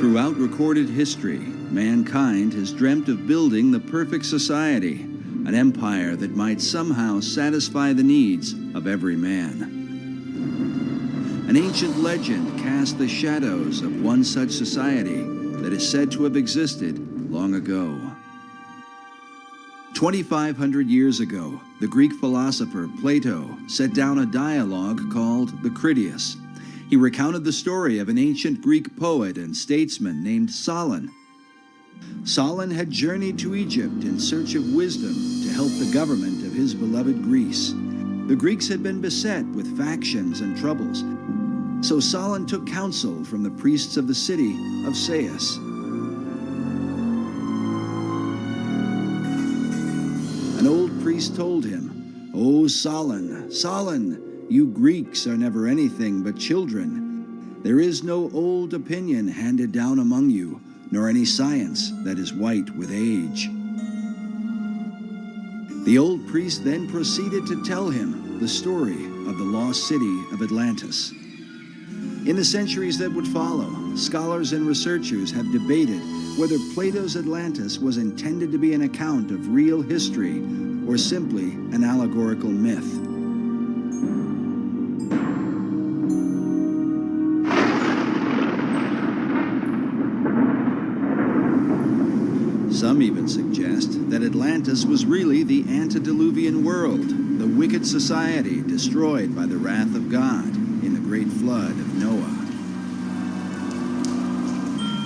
Throughout recorded history, mankind has dreamt of building the perfect society, an empire that might somehow satisfy the needs of every man. An ancient legend casts the shadows of one such society that is said to have existed long ago. 2,500 years ago, the Greek philosopher Plato set down a dialogue called the Critias. He recounted the story of an ancient Greek poet and statesman named Solon. Solon had journeyed to Egypt in search of wisdom to help the government of his beloved Greece. The Greeks had been beset with factions and troubles, so Solon took counsel from the priests of the city of Sais. An old priest told him, "O Solon, Solon, you Greeks are never anything but children. There is no old opinion handed down among you, nor any science that is white with age." The old priest then proceeded to tell him the story of the lost city of Atlantis. In the centuries that would follow, scholars and researchers have debated whether Plato's Atlantis was intended to be an account of real history or simply an allegorical myth. Some even suggest that Atlantis was really the antediluvian world, the wicked society destroyed by the wrath of God in the great flood of Noah.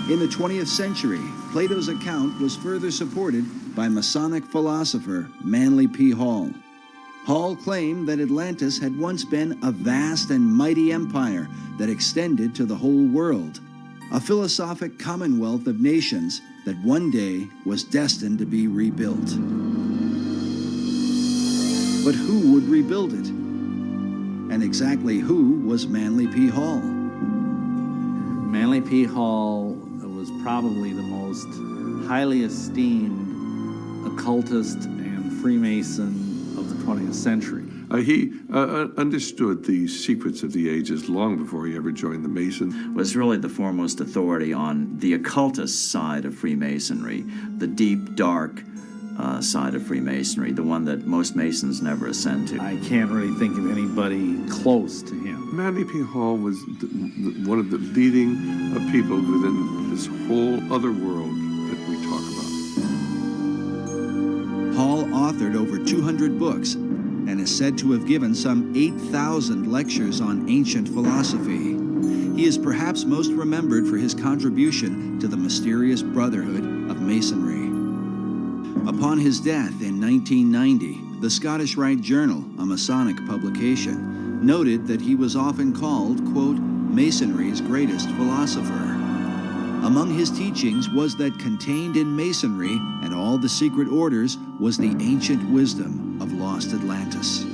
In the 20th century, Plato's account was further supported by Masonic philosopher Manly P. Hall. Hall claimed that Atlantis had once been a vast and mighty empire that extended to the whole world, a philosophic commonwealth of nations that one day was destined to be rebuilt. But who would rebuild it? And exactly who was Manly P. Hall? Manly P. Hall was probably the most highly esteemed occultist and Freemason of the 20th century. He understood the secrets of the ages long before he ever joined the Masons. Was really the foremost authority on the occultist side of Freemasonry, the deep, dark side of Freemasonry, the one that most Masons never ascend to. I can't really think of anybody close to him. Manly P. Hall was one of the leading people within this whole other world that we talk about. Hall authored over 200 books and is said to have given some 8,000 lectures on ancient philosophy. He is perhaps most remembered for his contribution to the mysterious Brotherhood of Masonry. Upon his death in 1990, the Scottish Rite Journal, a Masonic publication, noted that he was often called, quote, Masonry's greatest philosopher. Among his teachings was that contained in Masonry and all the secret orders was the ancient wisdom of lost Atlantis.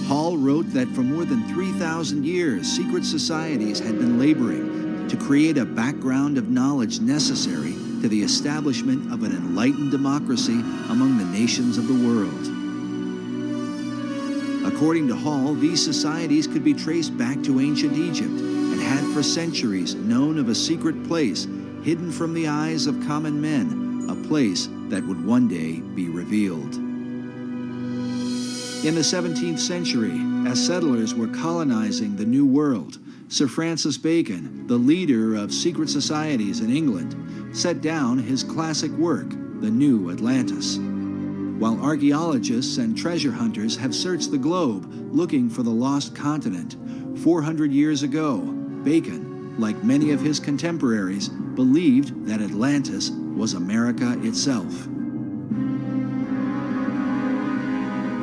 Hall wrote that for more than 3,000 years, secret societies had been laboring to create a background of knowledge necessary to the establishment of an enlightened democracy among the nations of the world. According to Hall, these societies could be traced back to ancient Egypt and had for centuries known of a secret place hidden from the eyes of common men, a place that would one day be revealed. In the 17th century, as settlers were colonizing the New World, Sir Francis Bacon, the leader of secret societies in England, set down his classic work, The New Atlantis. While archaeologists and treasure hunters have searched the globe looking for the lost continent, 400 years ago, Bacon, like many of his contemporaries, believed that Atlantis was America itself.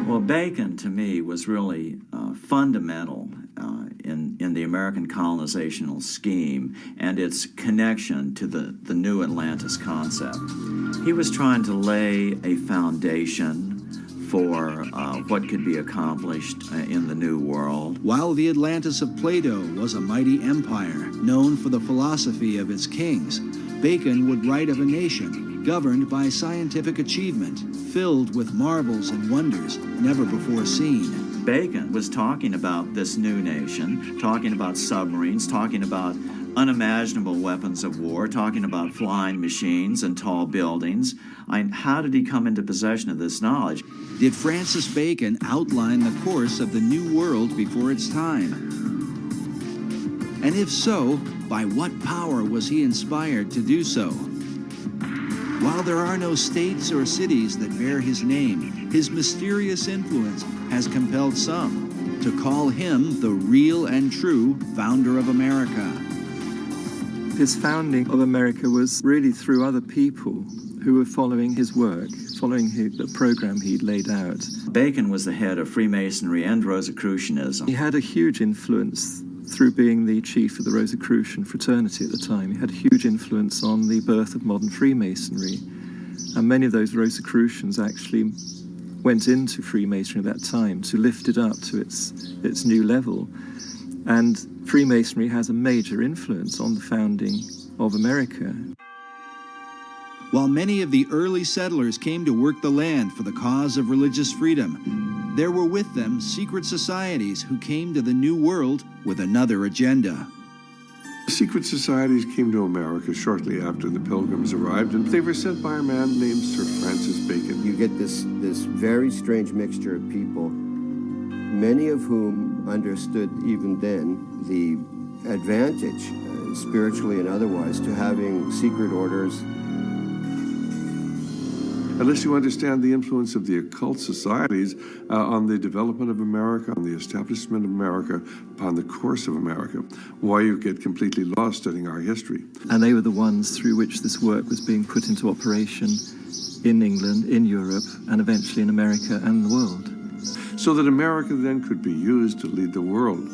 Well, Bacon, to me, was really fundamental in the American colonizational scheme and its connection to the new Atlantis concept. He was trying to lay a foundation for what could be accomplished in the New World. While the Atlantis of Plato was a mighty empire known for the philosophy of its kings, Bacon would write of a nation governed by scientific achievement, filled with marvels and wonders never before seen. Bacon was talking about this new nation, talking about submarines, talking about unimaginable weapons of war, talking about flying machines and tall buildings. How did he come into possession of this knowledge? Did Francis Bacon outline the course of the New World before its time? And if so, by what power was he inspired to do so? While there are no states or cities that bear his name, his mysterious influence has compelled some to call him the real and true founder of America. His founding of America was really through other people who were following his work, following the program he'd laid out. Bacon was the head of Freemasonry and Rosicrucianism. He had a huge influence through being the chief of the Rosicrucian fraternity at the time. He had a huge influence on the birth of modern Freemasonry. And many of those Rosicrucians actually went into Freemasonry at that time to lift it up to its new level. And Freemasonry has a major influence on the founding of America. While many of the early settlers came to work the land for the cause of religious freedom, there were with them secret societies who came to the New World with another agenda. Secret societies came to America shortly after the Pilgrims arrived, and they were sent by a man named Sir Francis Bacon. You get this very strange mixture of people, many of whom understood even then the advantage, spiritually and otherwise, to having secret orders. Unless you understand the influence of the occult societies on the development of America, on the establishment of America, upon the course of America, why you get completely lost studying our history. And they were the ones through which this work was being put into operation in England, in Europe, and eventually in America and the world. So that America then could be used to lead the world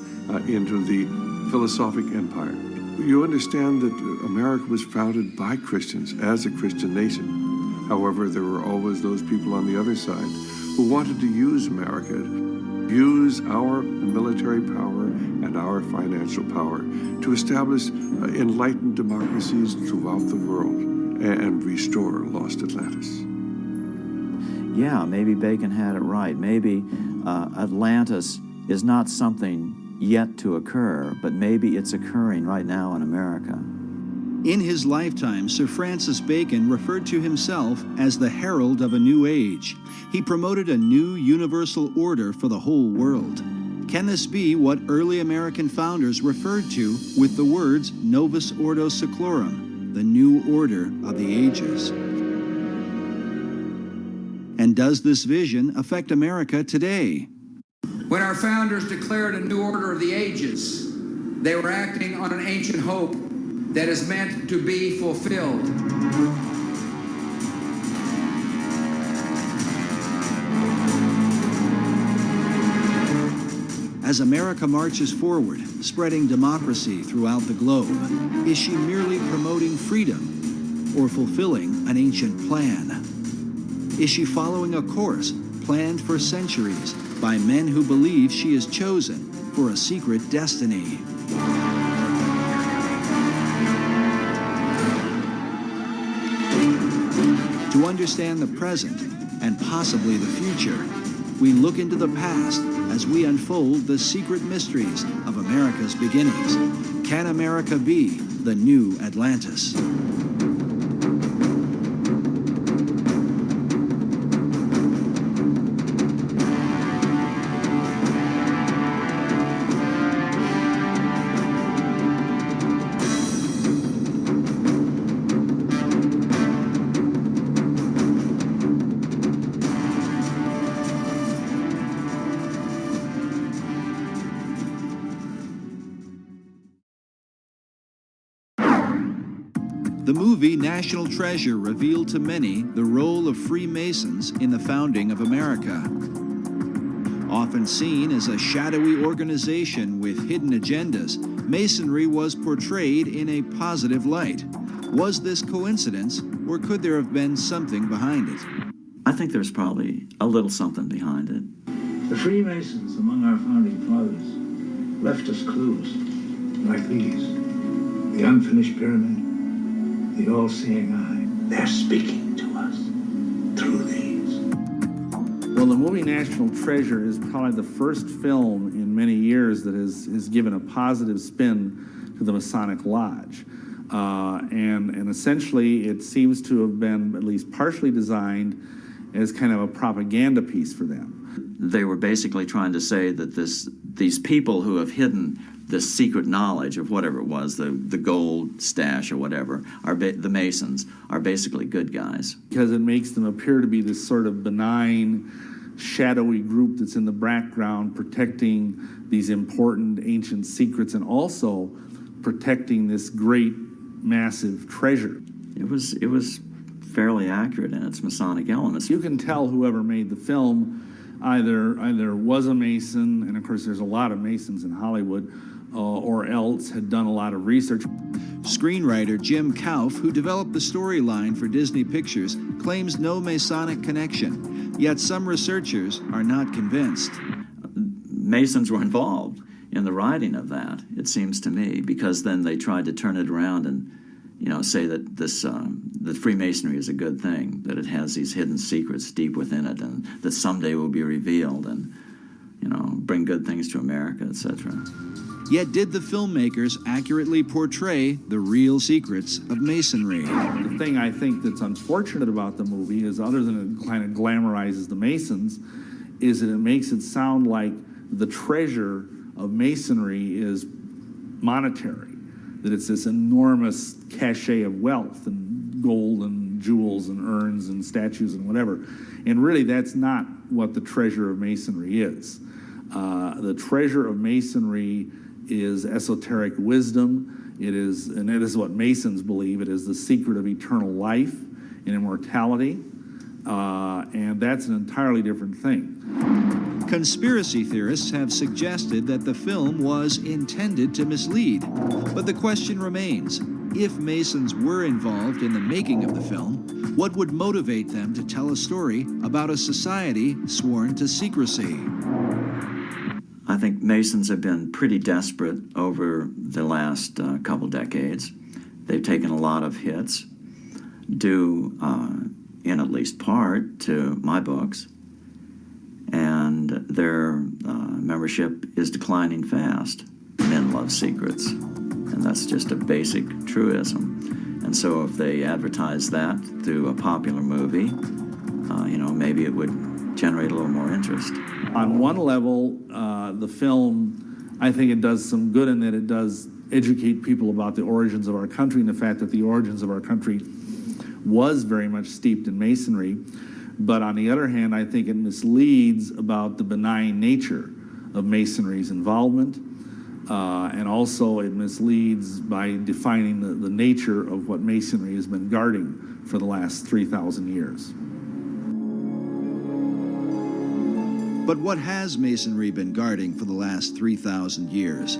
into the philosophic empire. You understand that America was founded by Christians as a Christian nation. However, there were always those people on the other side who wanted to use America, use our military power and our financial power to establish enlightened democracies throughout the world and restore lost Atlantis. Yeah, maybe Bacon had it right. Maybe Atlantis is not something yet to occur, but maybe it's occurring right now in America. In his lifetime, Sir Francis Bacon referred to himself as the herald of a new age. He promoted a new universal order for the whole world. Can this be what early American founders referred to with the words Novus Ordo Seclorum, the new order of the ages? And does this vision affect America today? When our founders declared a new order of the ages, they were acting on an ancient hope that is meant to be fulfilled. As America marches forward, spreading democracy throughout the globe, is she merely promoting freedom or fulfilling an ancient plan? Is she following a course planned for centuries by men who believe she is chosen for a secret destiny? To understand the present and possibly the future, we look into the past as we unfold the secret mysteries of America's beginnings. Can America be the new Atlantis? The movie National Treasure revealed to many the role of Freemasons in the founding of America. Often seen as a shadowy organization with hidden agendas, Masonry was portrayed in a positive light. Was this coincidence, or could there have been something behind it? I think there's probably a little something behind it. The Freemasons among our founding fathers left us clues like these. The unfinished pyramid, the all-seeing eye. They're speaking to us through these. Well, the movie National Treasure is probably the first film in many years that has given a positive spin to to the Masonic Lodge. And essentially it seems to have been at least partially designed as kind of a propaganda piece for them. They were basically trying to say that these people who have hidden this secret knowledge of whatever it was, the gold stash or whatever, the Masons, are basically good guys. Because it makes them appear to be this sort of benign, shadowy group that's in the background protecting these important ancient secrets and also protecting this great, massive treasure. It was fairly accurate in its Masonic elements. You can tell whoever made the film either was a Mason, and of course there's a lot of Masons in Hollywood, or else had done a lot of research. Screenwriter Jim Kauf, who developed the storyline for Disney Pictures, claims no Masonic connection, yet some researchers are not convinced. Masons were involved in the writing of that, it seems to me, because then they tried to turn it around and, say that that Freemasonry is a good thing, that it has these hidden secrets deep within it, and that someday will be revealed, and bring good things to America, etc. Yet did the filmmakers accurately portray the real secrets of Masonry? The thing I think that's unfortunate about the movie is, other than it kind of glamorizes the Masons, is that it makes it sound like the treasure of Masonry is monetary, that it's this enormous cachet of wealth and gold and jewels and urns and statues and whatever. And really, that's not what the treasure of Masonry is. The treasure of Masonry is esoteric wisdom. It is what Masons believe. It is the secret of eternal life and immortality. And that's an entirely different thing. Conspiracy theorists have suggested that the film was intended to mislead. But the question remains, if Masons were involved in the making of the film, what would motivate them to tell a story about a society sworn to secrecy? I think Masons have been pretty desperate over the last couple decades. They've taken a lot of hits, due in at least part to my books, and their membership is declining fast. Men love secrets, and that's just a basic truism. And so if they advertise that through a popular movie, maybe it would generate a little more interest. On one level, the film, I think it does some good in that it does educate people about the origins of our country and the fact that the origins of our country was very much steeped in Masonry. But on the other hand, I think it misleads about the benign nature of Masonry's involvement. And also it misleads by defining the nature of what Masonry has been guarding for the last 3,000 years. But what has Masonry been guarding for the last 3,000 years?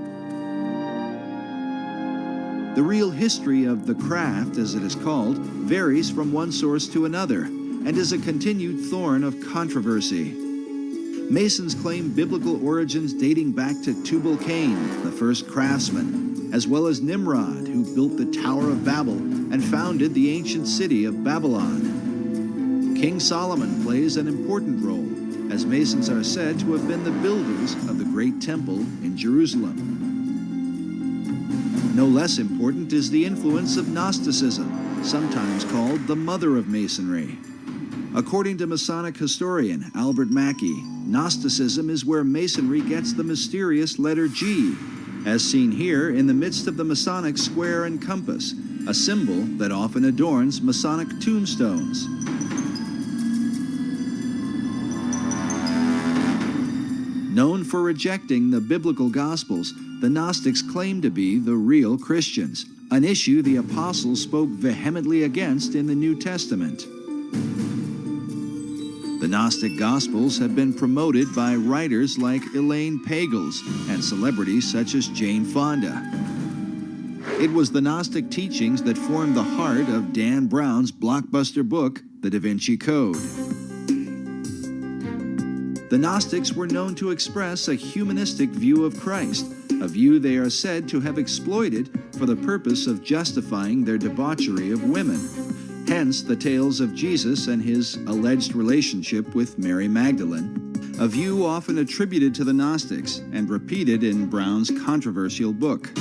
The real history of the craft, as it is called, varies from one source to another and is a continued thorn of controversy. Masons claim biblical origins dating back to Tubal-Cain, the first craftsman, as well as Nimrod, who built the Tower of Babel and founded the ancient city of Babylon. King Solomon plays an important role, as Masons are said to have been the builders of the Great Temple in Jerusalem. No less important is the influence of Gnosticism, sometimes called the mother of Masonry. According to Masonic historian Albert Mackey, Gnosticism is where Masonry gets the mysterious letter G, as seen here in the midst of the Masonic square and compass, a symbol that often adorns Masonic tombstones. Known for rejecting the biblical Gospels, the Gnostics claimed to be the real Christians, an issue the apostles spoke vehemently against in the New Testament. The Gnostic Gospels have been promoted by writers like Elaine Pagels and celebrities such as Jane Fonda. It was the Gnostic teachings that formed the heart of Dan Brown's blockbuster book, The Da Vinci Code. The Gnostics were known to express a humanistic view of Christ, a view they are said to have exploited for the purpose of justifying their debauchery of women. Hence the tales of Jesus and his alleged relationship with Mary Magdalene, a view often attributed to the Gnostics and repeated in Brown's controversial book.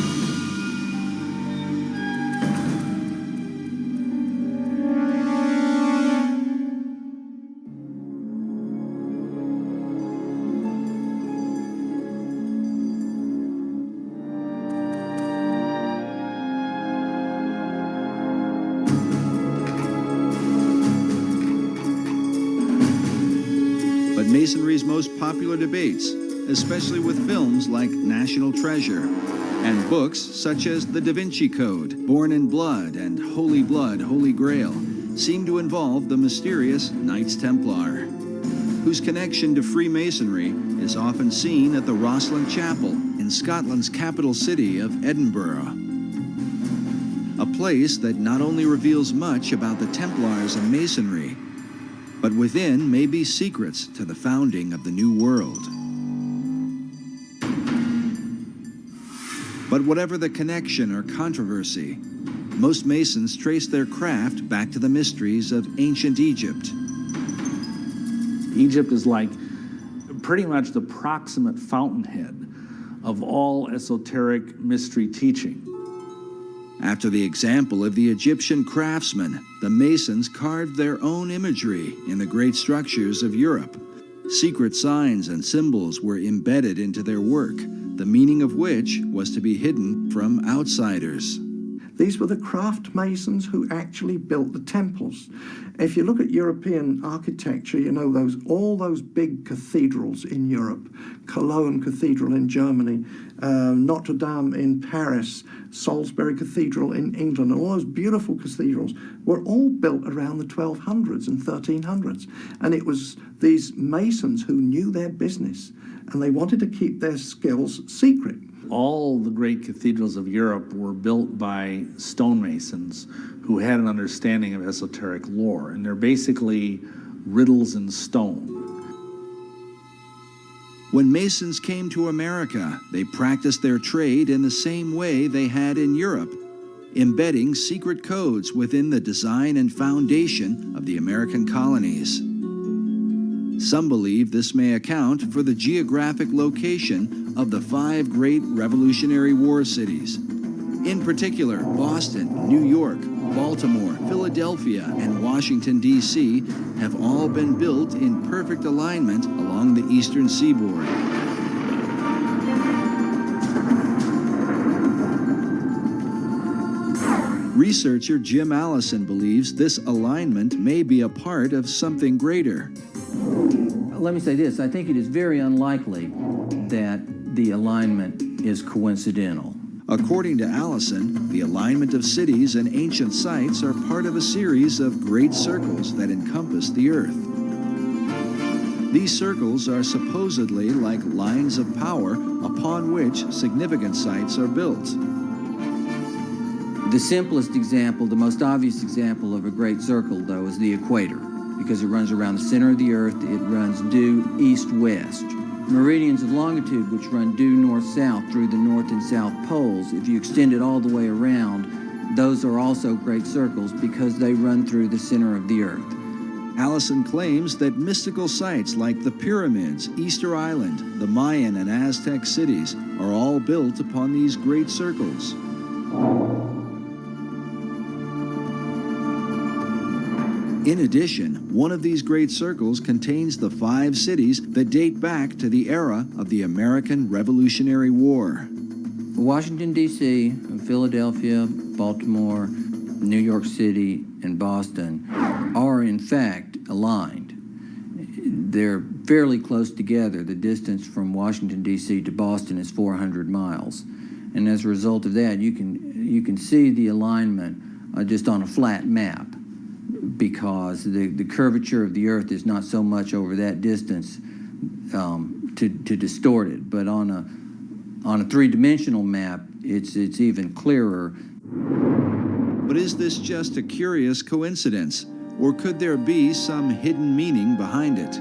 Masonry's most popular debates, especially with films like National Treasure, and books such as The Da Vinci Code, Born in Blood, and Holy Blood, Holy Grail, seem to involve the mysterious Knights Templar, whose connection to Freemasonry is often seen at the Rosslyn Chapel in Scotland's capital city of Edinburgh. A place that not only reveals much about the Templars and Masonry, but within may be secrets to the founding of the New World. But whatever the connection or controversy, most Masons trace their craft back to the mysteries of ancient Egypt. Egypt is like pretty much the proximate fountainhead of all esoteric mystery teaching. After the example of the Egyptian craftsmen, the Masons carved their own imagery in the great structures of Europe. Secret signs and symbols were embedded into their work, the meaning of which was to be hidden from outsiders. These were the craft masons who actually built the temples. If you look at European architecture, you know all those big cathedrals in Europe, Cologne Cathedral in Germany, Notre Dame in Paris, Salisbury Cathedral in England, all those beautiful cathedrals were all built around the 1200s and 1300s. And it was these masons who knew their business, and they wanted to keep their skills secret. All the great cathedrals of Europe were built by stonemasons who had an understanding of esoteric lore, and they're basically riddles in stone. When Masons came to America, they practiced their trade in the same way they had in Europe, embedding secret codes within the design and foundation of the American colonies. Some believe this may account for the geographic location of the 5 great Revolutionary War cities. In particular, Boston, New York, Baltimore, Philadelphia, and Washington, D.C. have all been built in perfect alignment along the eastern seaboard. Researcher Jim Allison believes this alignment may be a part of something greater. Let me say this, I think it is very unlikely that the alignment is coincidental. According to Allison, the alignment of cities and ancient sites are part of a series of great circles that encompass the earth. These circles are supposedly like lines of power upon which significant sites are built. The simplest example, the most obvious example of a great circle, though, is the equator, because it runs around the center of the earth. It runs due east-west. Meridians of longitude, which run due north-south through the north and south poles, if you extend it all the way around, those are also great circles because they run through the center of the earth. Allison claims that mystical sites like the pyramids, Easter Island, the Mayan and Aztec cities are all built upon these great circles. In addition, one of these great circles contains the 5 cities that date back to the era of the American Revolutionary War. Washington, D.C., Philadelphia, Baltimore, New York City, and Boston are in fact aligned. They're fairly close together. The distance from Washington, D.C. to Boston is 400 miles. And as a result of that, you can see the alignment just on a flat map, because the curvature of the earth is not so much over that distance to distort it. But on a 3-dimensional map, it's even clearer. But is this just a curious coincidence, or could there be some hidden meaning behind it?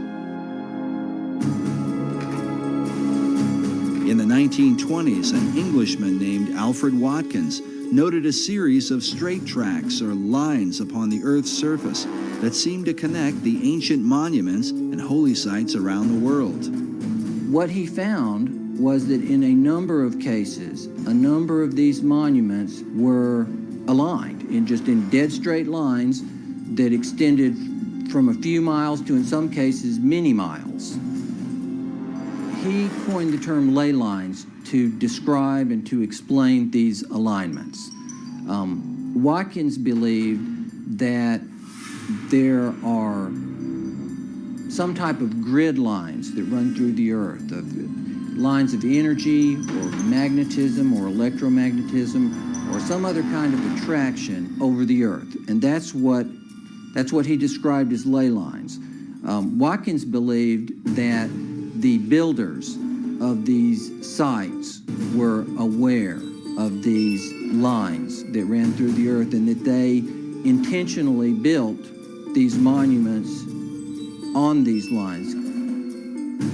In the 1920s, an Englishman named Alfred Watkins noted a series of straight tracks or lines upon the Earth's surface that seemed to connect the ancient monuments and holy sites around the world. What he found was that in a number of cases, a number of these monuments were aligned in dead straight lines that extended from a few miles to, in some cases, many miles. He coined the term ley lines to describe and to explain these alignments. Watkins believed that there are some type of grid lines that run through the earth, of lines of energy or magnetism or electromagnetism or some other kind of attraction over the earth. And that's what he described as ley lines. Watkins believed that the builders of these sites were aware of these lines that ran through the earth and that they intentionally built these monuments on these lines.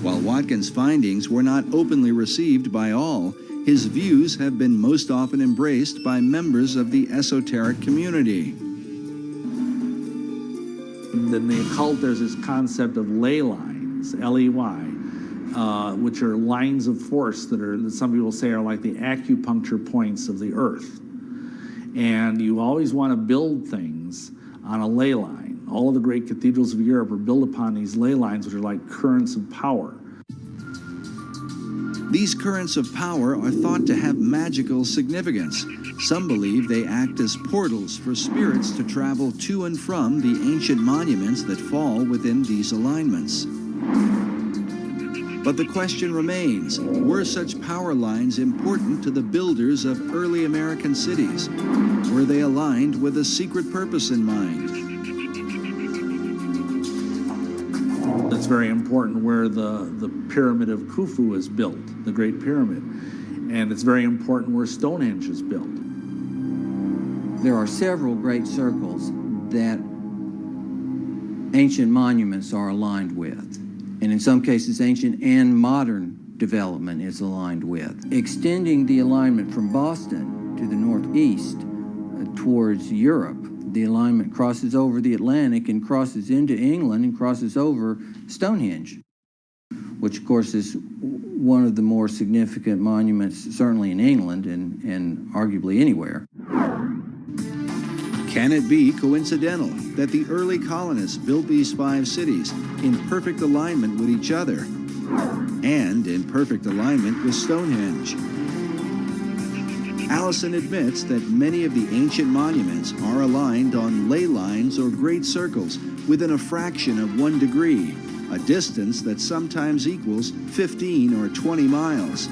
While Watkins' findings were not openly received by all, his views have been most often embraced by members of the esoteric community. In the occult, there's this concept of ley lines, L-E-Y, which are lines of force that some people say are like the acupuncture points of the earth. And you always want to build things on a ley line. All of the great cathedrals of Europe are built upon these ley lines, which are like currents of power. These currents of power are thought to have magical significance. Some believe they act as portals for spirits to travel to and from the ancient monuments that fall within these alignments. But the question remains, were such power lines important to the builders of early American cities? Were they aligned with a secret purpose in mind? That's very important where the pyramid of Khufu is built, the Great Pyramid. And it's very important where Stonehenge is built. There are several great circles that ancient monuments are aligned with. And in some cases, ancient and modern development is aligned with. Extending the alignment from Boston to the northeast towards Europe, the alignment crosses over the Atlantic and crosses into England and crosses over Stonehenge, which of course is one of the more significant monuments, certainly in England and arguably anywhere. Can it be coincidental that the early colonists built these 5 cities in perfect alignment with each other and in perfect alignment with Stonehenge? Allison admits that many of the ancient monuments are aligned on ley lines or great circles within a fraction of 1 degree, a distance that sometimes equals 15 or 20 miles.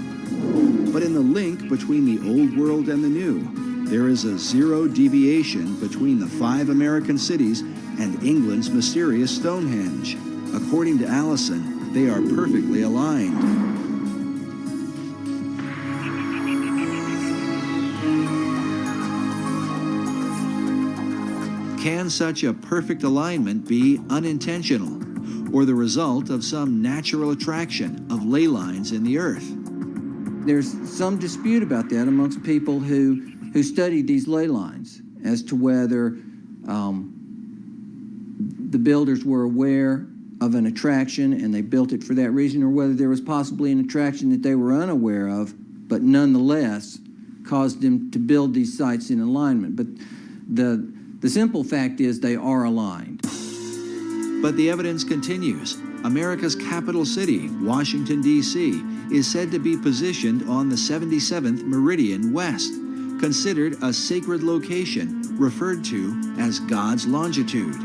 But in the link between the old world and the new, there is a 0 deviation between the 5 American cities and England's mysterious Stonehenge. According to Allison, they are perfectly aligned. Can such a perfect alignment be unintentional, or the result of some natural attraction of ley lines in the earth? There's some dispute about that amongst people who studied these ley lines as to whether the builders were aware of an attraction and they built it for that reason, or whether there was possibly an attraction that they were unaware of, but nonetheless caused them to build these sites in alignment. But the simple fact is they are aligned. But the evidence continues. America's capital city, Washington, D.C., is said to be positioned on the 77th meridian west, considered a sacred location referred to as God's longitude.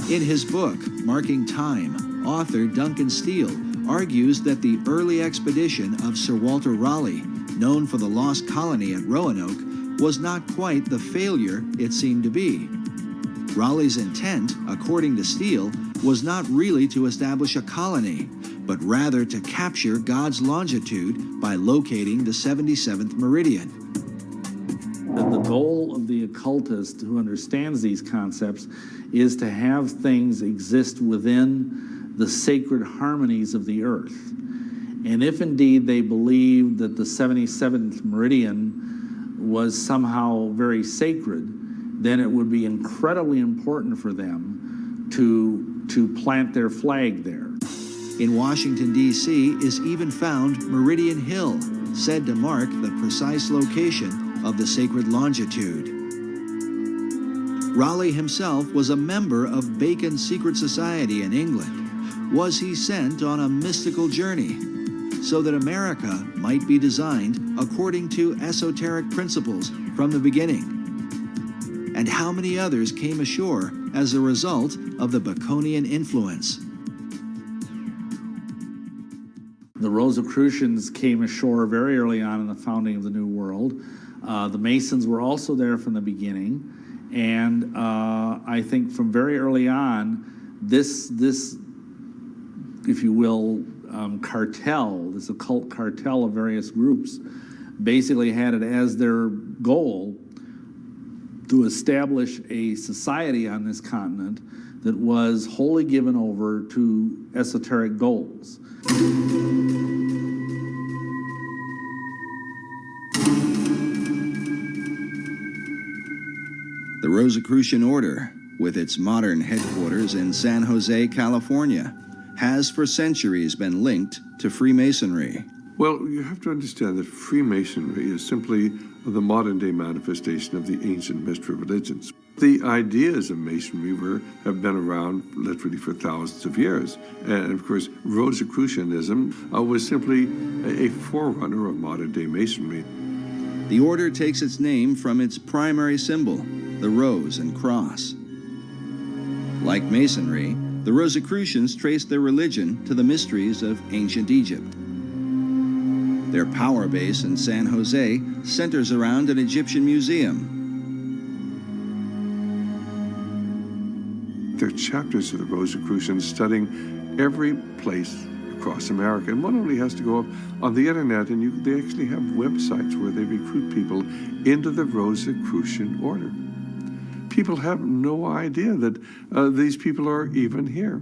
In his book, Marking Time, author Duncan Steele argues that the early expedition of Sir Walter Raleigh, known for the lost colony at Roanoke, was not quite the failure it seemed to be. Raleigh's intent, according to Steele, was not really to establish a colony, but rather to capture God's longitude by locating the 77th meridian. The goal of the occultist who understands these concepts is to have things exist within the sacred harmonies of the earth. And if indeed they believe that the 77th meridian was somehow very sacred, then it would be incredibly important for them to plant their flag there. In Washington, D.C. is even found Meridian Hill, said to mark the precise location of the sacred longitude. Raleigh himself was a member of Bacon's secret society in England. Was he sent on a mystical journey so that America might be designed according to esoteric principles from the beginning? And how many others came ashore as a result of the Baconian influence. The Rosicrucians came ashore very early on in the founding of the New World. The Masons were also there from the beginning. And I think from very early on, this if you will, cartel, this occult cartel of various groups, basically had it as their goal to establish a society on this continent that was wholly given over to esoteric goals. The Rosicrucian Order, with its modern headquarters in San Jose, California, has for centuries been linked to Freemasonry. Well, you have to understand that Freemasonry is simply the modern-day manifestation of the ancient mystery religions. The ideas of Masonry have been around literally for thousands of years. And of course, Rosicrucianism was simply a forerunner of modern-day Masonry. The order takes its name from its primary symbol, the rose and cross. Like Masonry, the Rosicrucians trace their religion to the mysteries of ancient Egypt. Their power base in San Jose centers around an Egyptian museum. There are chapters of the Rosicrucians studying every place across America. And one only has to go up on the internet, and they actually have websites where they recruit people into the Rosicrucian order. People have no idea that these people are even here.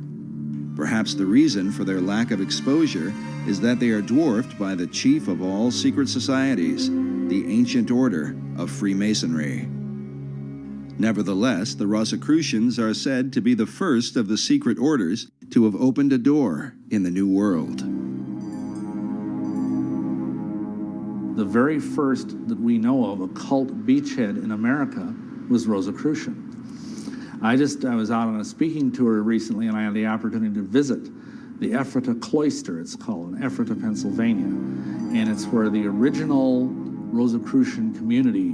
Perhaps the reason for their lack of exposure is that they are dwarfed by the chief of all secret societies, the ancient order of Freemasonry. Nevertheless, the Rosicrucians are said to be the first of the secret orders to have opened a door in the New World. The very first that we know of occult beachhead in America was Rosicrucian. I was out on a speaking tour recently, and I had the opportunity to visit the Ephrata Cloister, it's called, in Ephrata, Pennsylvania. And it's where the original Rosicrucian community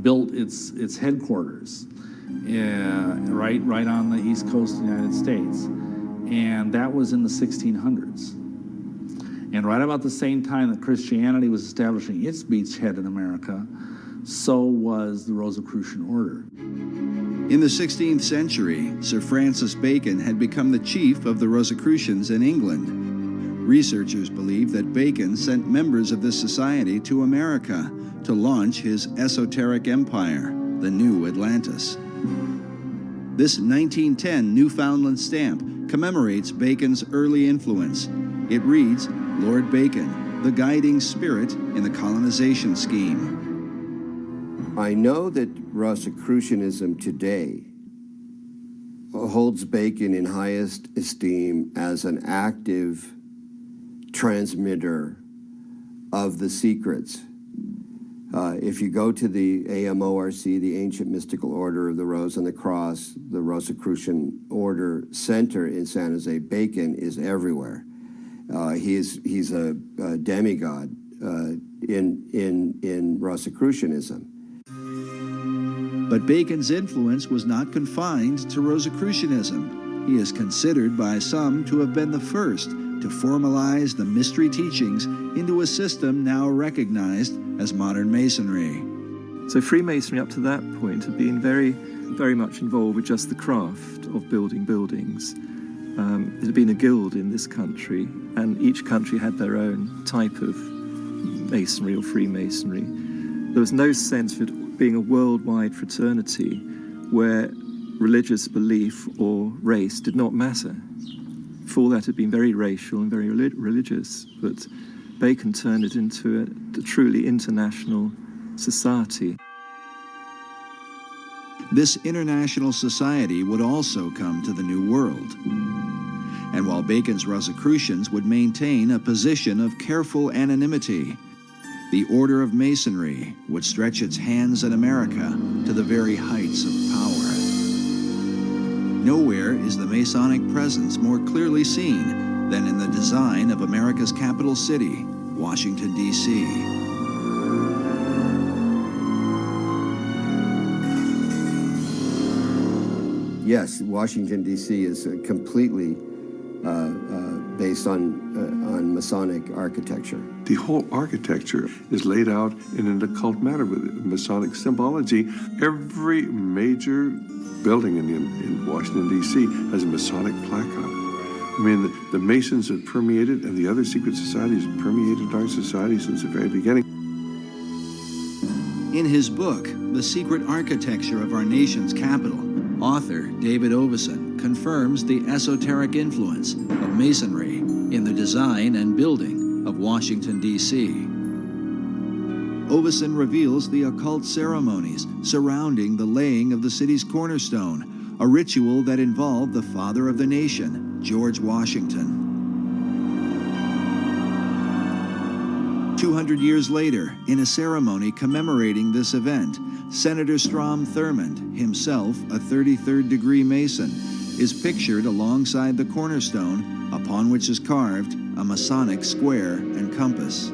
built its headquarters, right on the east coast of the United States. And that was in the 1600s. And right about the same time that Christianity was establishing its beachhead in America, so was the Rosicrucian order. In the 16th century, Sir Francis Bacon had become the chief of the Rosicrucians in England. Researchers believe that Bacon sent members of this society to America to launch his esoteric empire, the New Atlantis. This 1910 Newfoundland stamp commemorates Bacon's early influence. It reads, Lord Bacon, the guiding spirit in the colonization scheme. I know that Rosicrucianism today holds Bacon in highest esteem as an active transmitter of the secrets. If you go to the AMORC, the Ancient Mystical Order of the Rose and the Cross, the Rosicrucian Order Center in San Jose, Bacon is everywhere. He's a demigod in Rosicrucianism. But Bacon's influence was not confined to Rosicrucianism. He is considered by some to have been the first to formalize the mystery teachings into a system now recognized as modern Masonry. So Freemasonry up to that point had been very, very much involved with just the craft of building buildings. It had been a guild in this country, and each country had their own type of masonry or Freemasonry. There was no sense of it being a worldwide fraternity where religious belief or race did not matter. Before that, it had been very racial and very religious, but Bacon turned it into a truly international society. This international society would also come to the New World. And while Bacon's Rosicrucians would maintain a position of careful anonymity, the Order of Masonry would stretch its hands in America to the very heights of power. Nowhere is the Masonic presence more clearly seen than in the design of America's capital city, Washington, D.C. yes, Washington, D.C. is completely based on Masonic architecture. The whole architecture is laid out in an occult manner with Masonic symbology. Every major building in Washington, D.C. has a Masonic plaque on it. I mean, the Masons have permeated, and the other secret societies have permeated our society since the very beginning. In his book, The Secret Architecture of Our Nation's Capital, author David Oveson confirms the esoteric influence of Masonry in the design and building of Washington, D.C. Oveson reveals the occult ceremonies surrounding the laying of the city's cornerstone, a ritual that involved the father of the nation, George Washington. 200 years later, in a ceremony commemorating this event, Senator Strom Thurmond, himself a 33rd degree Mason, is pictured alongside the cornerstone upon which is carved a Masonic square and compass.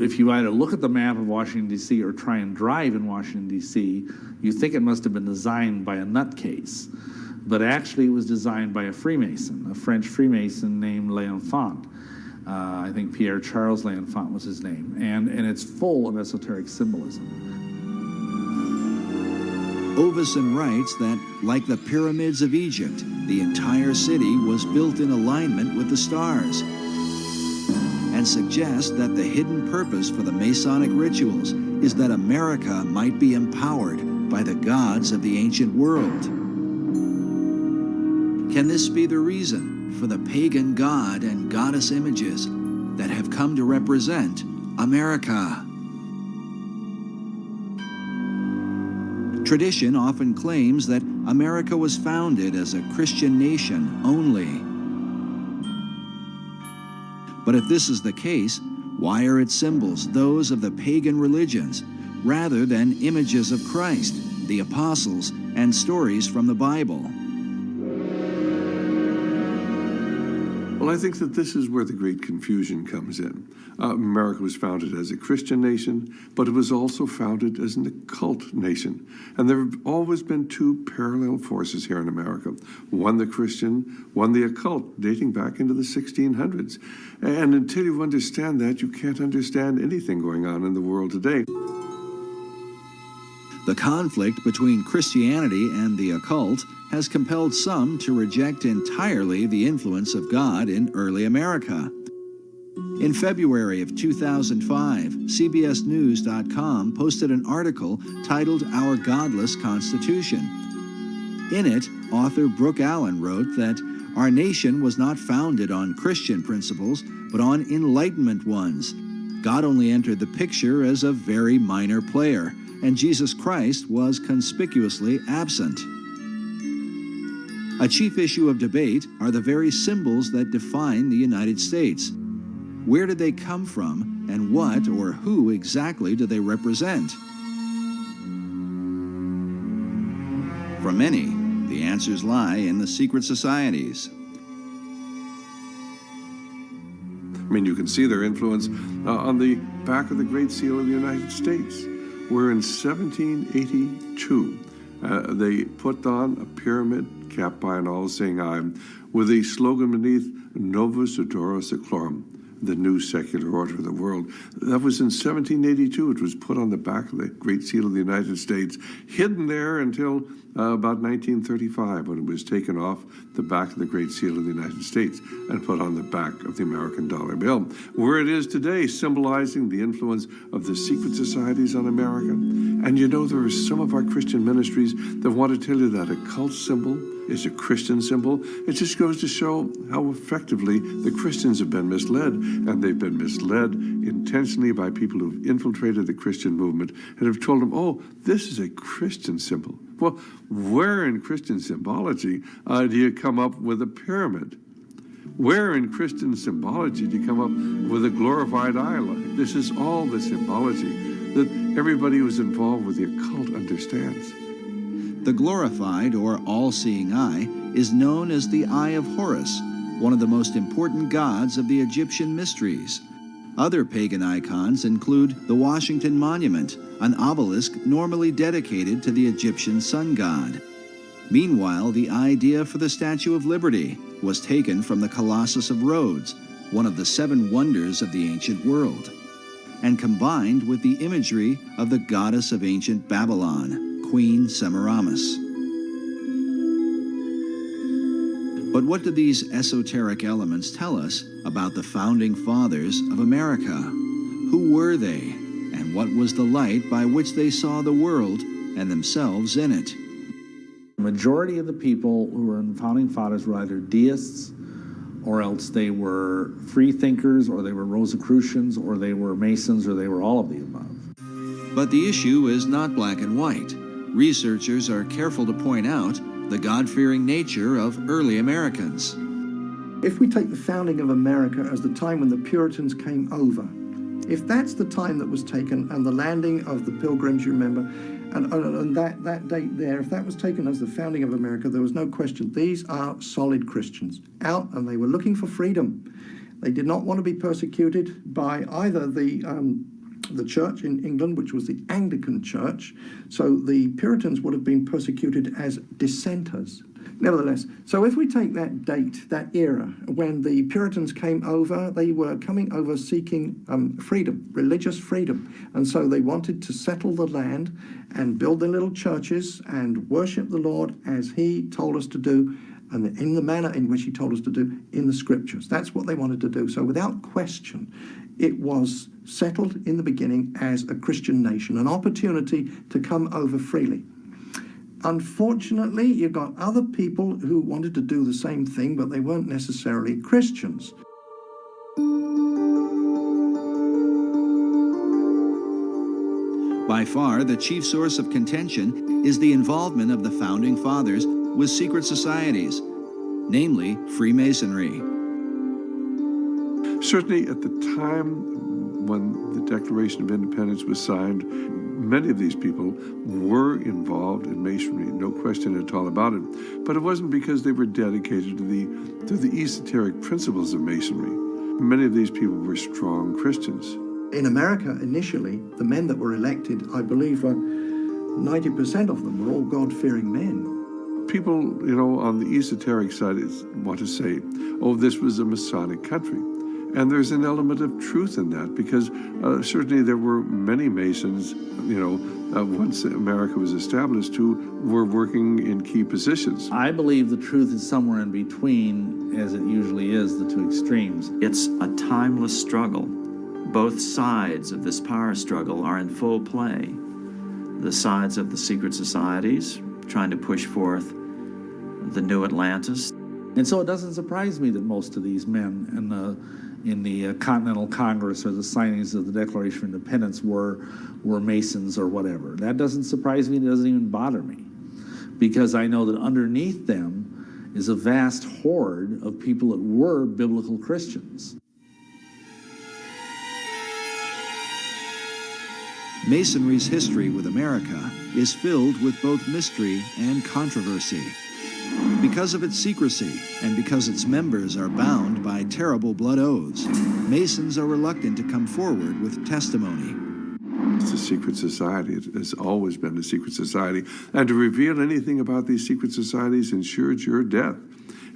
If you either look at the map of Washington, D.C. or try and drive in Washington, D.C., you think it must have been designed by a nutcase. But actually it was designed by a Freemason, a French Freemason named L'Enfant. I think Pierre Charles L'Enfant was his name. And it's full of esoteric symbolism. Oveson writes that, like the pyramids of Egypt, the entire city was built in alignment with the stars, and suggests that the hidden purpose for the Masonic rituals is that America might be empowered by the gods of the ancient world. Can this be the reason for the pagan god and goddess images that have come to represent America? Tradition often claims that America was founded as a Christian nation only. But if this is the case, why are its symbols those of the pagan religions rather than images of Christ, the apostles, and stories from the Bible? Well, I think that this is where the great confusion comes in. America was founded as a Christian nation, but it was also founded as an occult nation. And there have always been two parallel forces here in America. One the Christian, one the occult, dating back into the 1600s. And until you understand that, you can't understand anything going on in the world today. The conflict between Christianity and the occult has compelled some to reject entirely the influence of God in early America. In February of 2005, CBSNews.com posted an article titled Our Godless Constitution. In it, author Brooke Allen wrote that our nation was not founded on Christian principles, but on Enlightenment ones. God only entered the picture as a very minor player, and Jesus Christ was conspicuously absent. A chief issue of debate are the very symbols that define the United States. Where did they come from, and what or who exactly do they represent? For many, the answers lie in the secret societies. I mean, you can see their influence on the back of the Great Seal of the United States, where in 1782, they put on a pyramid capped by an all-seeing eye with a slogan beneath, Novus Ordo Seclorum, the new secular order of the world. That was in 1782. It was put on the back of the Great Seal of the United States, hidden there until about 1935, when it was taken off the back of the Great Seal of the United States and put on the back of the American dollar bill, where it is today, symbolizing the influence of the secret societies on America. And you know, there are some of our Christian ministries that want to tell you that a cult symbol is a Christian symbol. It just goes to show how effectively the Christians have been misled, and they've been misled intentionally by people who've infiltrated the Christian movement and have told them, oh, this is a Christian symbol. Well, where in Christian symbology do you come up with a pyramid? Where in Christian symbology do you come up with a glorified eye light? This is all the symbology that everybody who's involved with the occult understands. The glorified or all-seeing eye is known as the Eye of Horus, one of the most important gods of the Egyptian mysteries. Other pagan icons include the Washington Monument, an obelisk normally dedicated to the Egyptian sun god. Meanwhile, the idea for the Statue of Liberty was taken from the Colossus of Rhodes, one of the 7 wonders of the ancient world, and combined with the imagery of the goddess of ancient Babylon, Queen Semiramis. But what do these esoteric elements tell us about the founding fathers of America? Who were they, and what was the light by which they saw the world and themselves in it? The majority of the people who were in founding fathers were either deists, or else they were free thinkers, or they were Rosicrucians, or they were Masons, or they were all of the above. But the issue is not black and white. Researchers are careful to point out the God-fearing nature of early Americans. If we take the founding of America as the time when the Puritans came over, if that's the time that was taken, and the landing of the Pilgrims, you remember, and that date there, if that was taken as the founding of America, there was no question. These are solid Christians out, and they were looking for freedom. They did not want to be persecuted by either the church in England, which was the Anglican Church. So the Puritans would have been persecuted as dissenters. Nevertheless, so if we take that date, that era, when the Puritans came over, they were coming over seeking freedom, religious freedom. And so they wanted to settle the land and build their little churches and worship the Lord as he told us to do, and in the manner in which he told us to do in the scriptures. That's what they wanted to do. So without question, it was settled in the beginning as a Christian nation, an opportunity to come over freely. Unfortunately, you got other people who wanted to do the same thing, but they weren't necessarily Christians. By far, the chief source of contention is the involvement of the Founding Fathers with secret societies, namely Freemasonry. Certainly at the time when the Declaration of Independence was signed, many of these people were involved in Masonry, no question at all about it. But it wasn't because they were dedicated to the esoteric principles of Masonry. Many of these people were strong Christians. In America, initially, the men that were elected, I believe 90% of them were all God-fearing men. People, on the esoteric side want to say, oh, this was a Masonic country. And there's an element of truth in that, because certainly there were many Masons, once America was established, who were working in key positions. I believe the truth is somewhere in between, as it usually is, the two extremes. It's a timeless struggle. Both sides of this power struggle are in full play. The sides of the secret societies, trying to push forth the new Atlantis. And so it doesn't surprise me that most of these men in the Continental Congress or the signings of the Declaration of Independence were Masons or whatever. That doesn't surprise me. It doesn't even bother me, because I know that underneath them is a vast horde of people that were biblical Christians. Masonry's history with America is filled with both mystery and controversy. Because of its secrecy and because its members are bound by terrible blood oaths, Masons are reluctant to come forward with testimony. It's a secret society. It has always been a secret society. And to reveal anything about these secret societies ensures your death.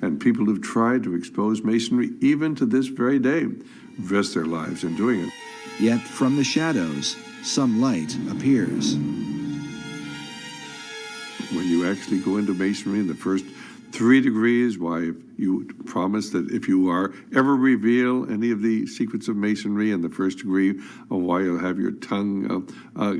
And people who've tried to expose Masonry, even to this very day, risk their lives in doing it. Yet from the shadows, some light appears. When you actually go into Masonry in the first 3 degrees, why you promise that if you are ever reveal any of the secrets of Masonry in the first degree, why you'll have your tongue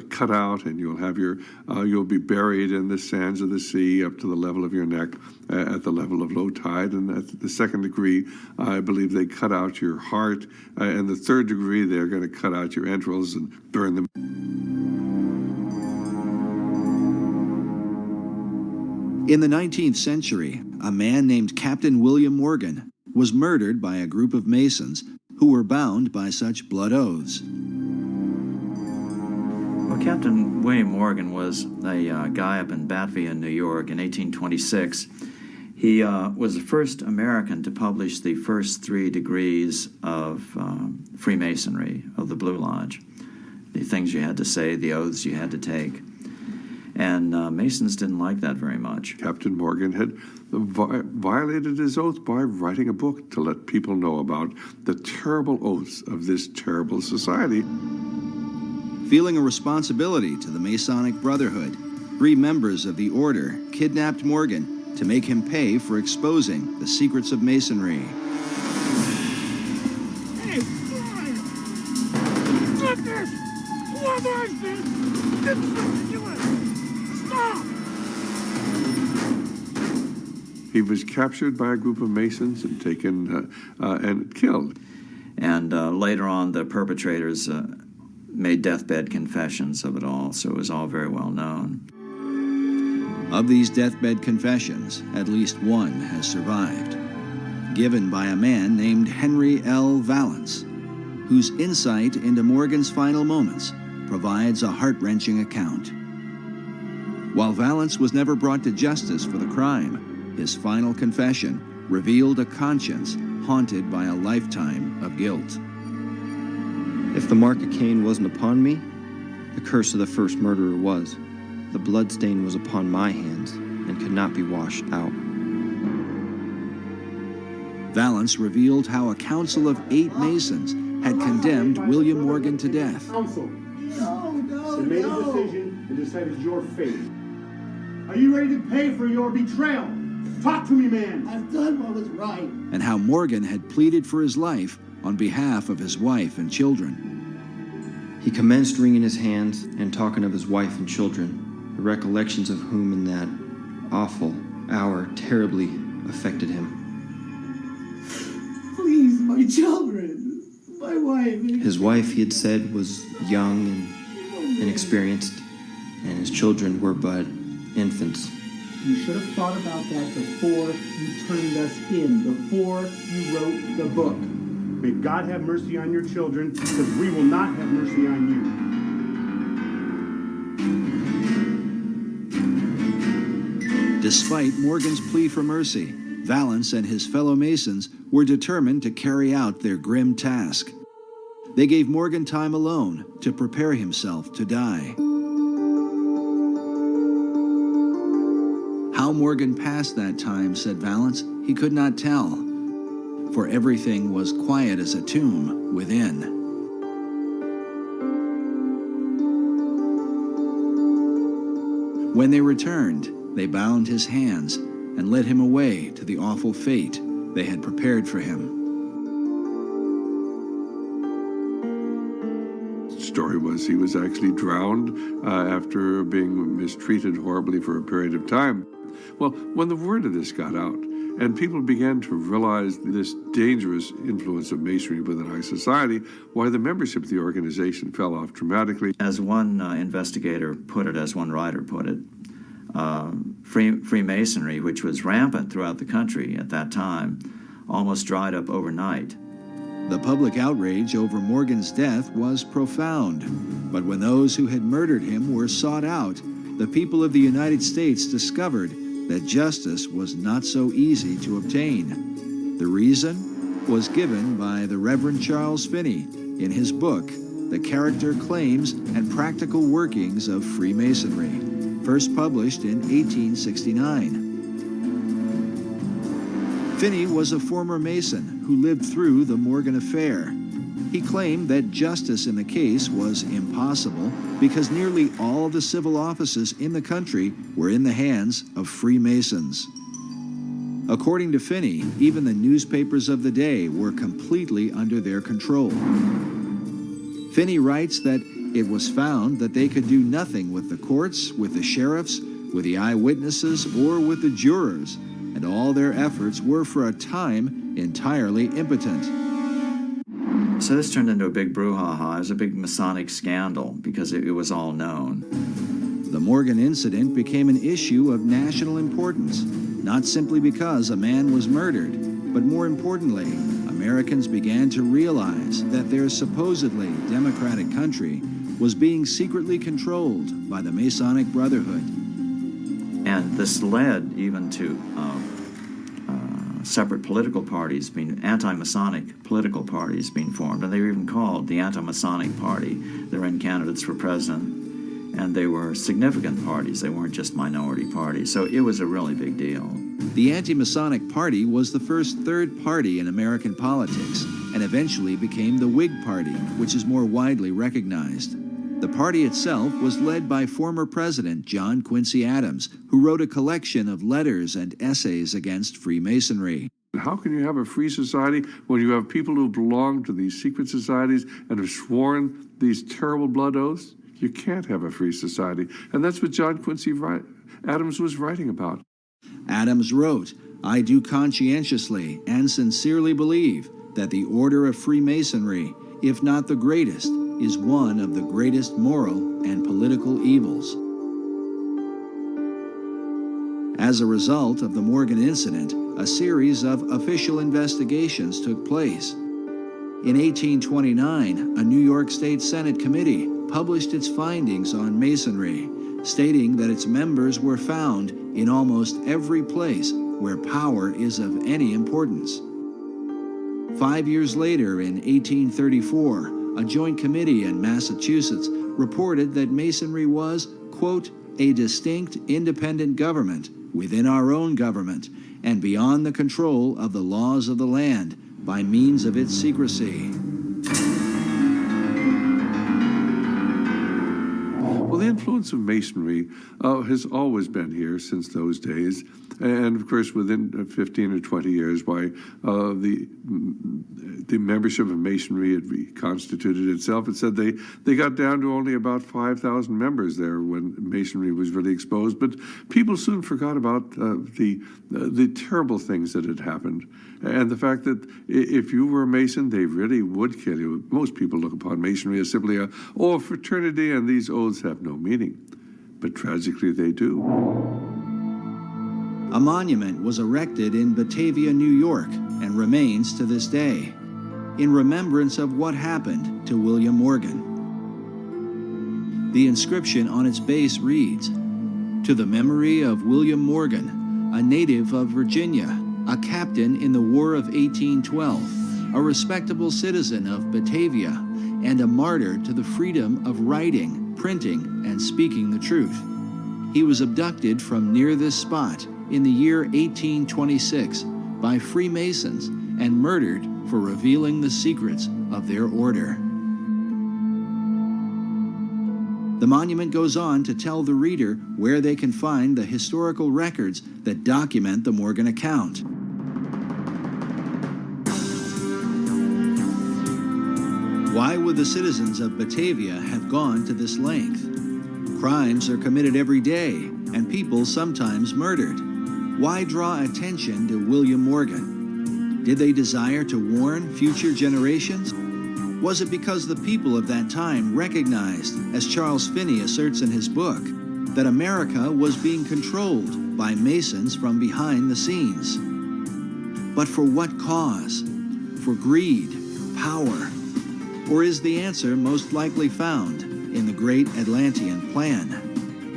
cut out, and you'll be buried in the sands of the sea up to the level of your neck at the level of low tide. And at the second degree, I believe they cut out your heart, and the third degree they're going to cut out your entrails and burn them. In the 19th century, a man named Captain William Morgan was murdered by a group of Masons who were bound by such blood oaths. Well, Captain William Morgan was a guy up in Batavia, New York in 1826. He was the first American to publish the first 3 degrees of Freemasonry, of the Blue Lodge. The things you had to say, the oaths you had to take. And Masons didn't like that very much. Captain Morgan had violated his oath by writing a book to let people know about the terrible oaths of this terrible society. Feeling a responsibility to the Masonic Brotherhood, 3 members of the order kidnapped Morgan to make him pay for exposing the secrets of Masonry. Hey, boy! Stop this! Whoever is this? Do it! Stop! He was captured by a group of Masons and taken and killed. And later on, the perpetrators made deathbed confessions of it all, so it was all very well known. Of these deathbed confessions, at least one has survived, given by a man named Henry L. Valance, whose insight into Morgan's final moments provides a heart-wrenching account. While Valance was never brought to justice for the crime, his final confession revealed a conscience haunted by a lifetime of guilt. If the mark of Cain wasn't upon me, the curse of the first murderer was. The bloodstain was upon my hands and could not be washed out. Valance revealed how a council of 8 Masons had condemned William Morgan to death. Council. They made a decision and decided your fate. Are you ready to pay for your betrayal? Talk to me, man. I've done what was right. And how Morgan had pleaded for his life on behalf of his wife and children. He commenced wringing his hands and talking of his wife and children, the recollections of whom in that awful hour terribly affected him. Please, my children, my wife. His wife, he had said, was young and inexperienced, and his children were but infants. You should have thought about that before you turned us in, before you wrote the book. May God have mercy on your children, because we will not have mercy on you. Despite Morgan's plea for mercy, Valance and his fellow Masons were determined to carry out their grim task. They gave Morgan time alone to prepare himself to die. How Morgan passed that time, said Valance, he could not tell, for everything was quiet as a tomb within. When they returned, they bound his hands and led him away to the awful fate they had prepared for him. The story was he was actually drowned after being mistreated horribly for a period of time. Well, when the word of this got out, and people began to realize this dangerous influence of Masonry within high society, why the membership of the organization fell off dramatically. As one investigator put it, as one writer put it, Freemasonry, which was rampant throughout the country at that time, almost dried up overnight. The public outrage over Morgan's death was profound, but when those who had murdered him were sought out, the people of the United States discovered that justice was not so easy to obtain. The reason was given by the Reverend Charles Finney in his book, The Character, Claims, and Practical Workings of Freemasonry, first published in 1869. Finney was a former Mason who lived through the Morgan affair. He claimed that justice in the case was impossible because nearly all the civil offices in the country were in the hands of Freemasons. According to Finney, even the newspapers of the day were completely under their control. Finney writes that it was found that they could do nothing with the courts, with the sheriffs, with the eyewitnesses, or with the jurors, and all their efforts were for a time entirely impotent. So this turned into a big brouhaha. It was a big Masonic scandal because it was all known. The Morgan incident became an issue of national importance, not simply because a man was murdered, but more importantly, Americans began to realize that their supposedly democratic country was being secretly controlled by the Masonic Brotherhood. And this led even to separate political parties, anti-Masonic political parties being formed, and they were even called the Anti-Masonic Party. They ran candidates for president and they were significant parties. They weren't just minority parties. So it was a really big deal. The Anti-Masonic Party was the first third party in American politics and eventually became the Whig Party, which is more widely recognized. The party itself was led by former President John Quincy Adams, who wrote a collection of letters and essays against Freemasonry. How can you have a free society when you have people who belong to these secret societies and have sworn these terrible blood oaths? You can't have a free society. And that's what John Quincy Adams was writing about. Adams wrote, "I do conscientiously and sincerely believe that the order of Freemasonry, if not the greatest, is one of the greatest moral and political evils." As a result of the Morgan incident, a series of official investigations took place. In 1829, a New York State Senate committee published its findings on Masonry, stating that its members were found in almost every place where power is of any importance. 5 years later, in 1834, a joint committee in Massachusetts reported that Masonry was, quote, "a distinct independent government within our own government and beyond the control of the laws of the land by means of its secrecy." Well, the influence of Masonry has always been here since those days. And of course, within 15 or 20 years, by the membership of Masonry had reconstituted itself. It said they got down to only about 5,000 members there when Masonry was really exposed. But people soon forgot about the terrible things that had happened. And the fact that if you were a Mason, they really would kill you. Most people look upon Masonry as simply a fraternity, and these oaths have no meaning. But tragically, they do. A monument was erected in Batavia, New York, and remains to this day, in remembrance of what happened to William Morgan. The inscription on its base reads, "To the memory of William Morgan, a native of Virginia, a captain in the War of 1812, a respectable citizen of Batavia, and a martyr to the freedom of writing, printing, and speaking the truth. He was abducted from near this spot in the year 1826 by Freemasons and murdered for revealing the secrets of their order." The monument goes on to tell the reader where they can find the historical records that document the Morgan account. Why would the citizens of Batavia have gone to this length? Crimes are committed every day, and people sometimes murdered. Why draw attention to William Morgan? Did they desire to warn future generations? Was it because the people of that time recognized, as Charles Finney asserts in his book, that America was being controlled by Masons from behind the scenes? But for what cause? For greed, power? Or is the answer most likely found in the Great Atlantean Plan?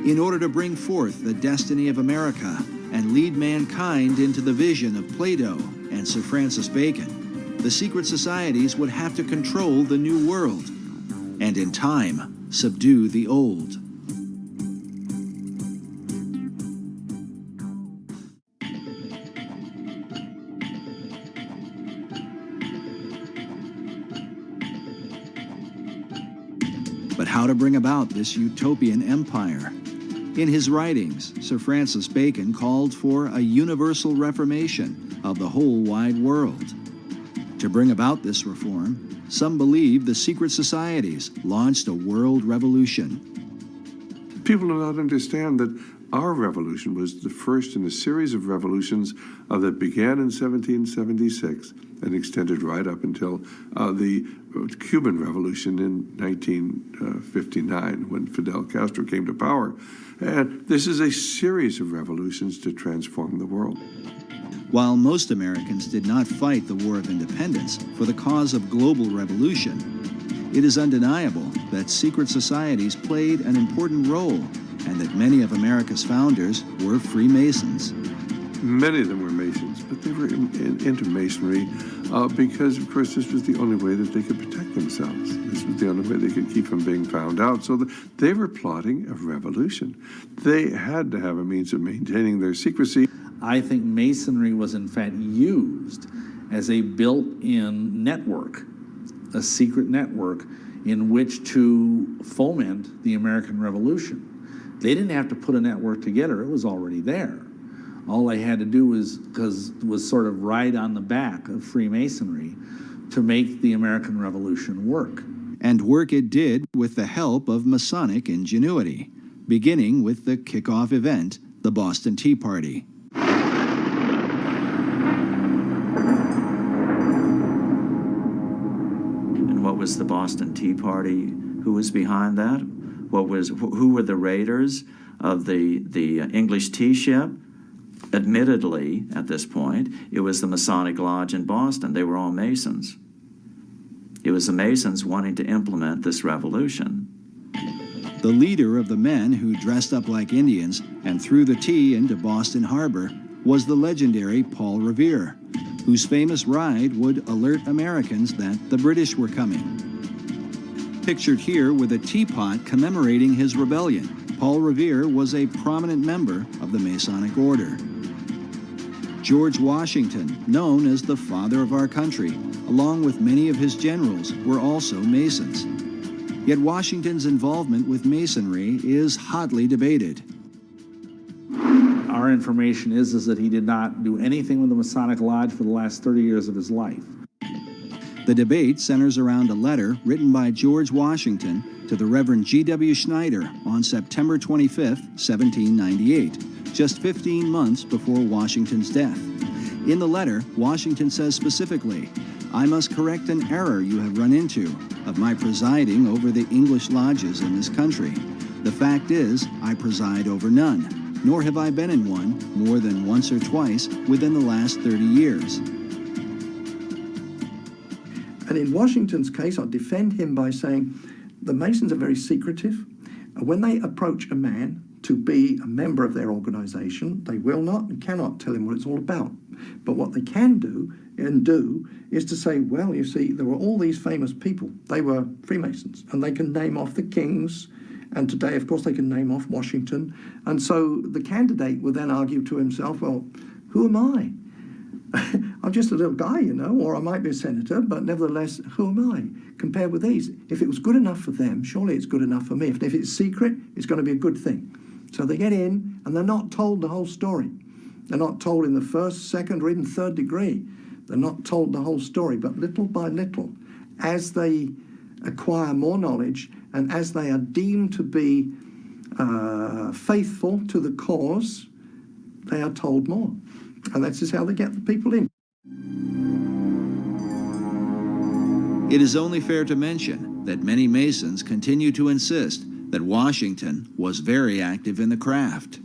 In order to bring forth the destiny of America and lead mankind into the vision of Plato and Sir Francis Bacon, the secret societies would have to control the new world and, in time, subdue the old. But how to bring about this utopian empire? In his writings, Sir Francis Bacon called for a universal reformation of the whole wide world. To bring about this reform, some believe the secret societies launched a world revolution. People do not understand that our revolution was the first in a series of revolutions that began in 1776 and extended right up until the Cuban Revolution in 1959 when Fidel Castro came to power. And this is a series of revolutions to transform the world. While most Americans did not fight the War of Independence for the cause of global revolution, it is undeniable that secret societies played an important role and that many of America's founders were Freemasons. Many of them were Masons, but they were into Masonry because, of course, this was the only way that they could protect themselves. This was the only way they could keep from being found out. So they were plotting a revolution. They had to have a means of maintaining their secrecy. I think Masonry was, in fact, used as a built-in network, a secret network in which to foment the American Revolution. They didn't have to put a network together. It was already there. All they had to do was sort of ride on the back of Freemasonry to make the American Revolution work. And work it did with the help of Masonic ingenuity, beginning with the kickoff event, the Boston Tea Party. And what was the Boston Tea Party? Who was behind that? Who were the raiders of the English tea ship? Admittedly, at this point, it was the Masonic Lodge in Boston. They were all Masons. It was the Masons wanting to implement this revolution. The leader of the men who dressed up like Indians and threw the tea into Boston Harbor was the legendary Paul Revere, whose famous ride would alert Americans that the British were coming. Pictured here with a teapot commemorating his rebellion, Paul Revere was a prominent member of the Masonic Order. George Washington, known as the father of our country, along with many of his generals, were also Masons. Yet Washington's involvement with Masonry is hotly debated. Our information is that he did not do anything with the Masonic Lodge for the last 30 years of his life. The debate centers around a letter written by George Washington to the Reverend G.W. Schneider on September 25, 1798, just 15 months before Washington's death. In the letter, Washington says specifically, "I must correct an error you have run into of my presiding over the English lodges in this country. The fact is, I preside over none, nor have I been in one more than once or twice within the last 30 years. And in Washington's case, I defend him by saying the Masons are very secretive. When they approach a man to be a member of their organization, they will not and cannot tell him what it's all about. But what they can do is to say, well, you see, there were all these famous people. They were Freemasons, and they can name off the kings. And today, of course, they can name off Washington. And so the candidate will then argue to himself, well, who am I? I'm just a little guy, you know, or I might be a senator, but nevertheless, who am I compared with these? If it was good enough for them, surely it's good enough for me. If it's secret, it's going to be a good thing. So they get in, and they're not told the whole story. They're not told in the first, second, or even third degree. They're not told the whole story, but little by little, as they acquire more knowledge and as they are deemed to be faithful to the cause, they are told more. And that's just how they get the people in. It is only fair to mention that many Masons continue to insist that Washington was very active in the craft.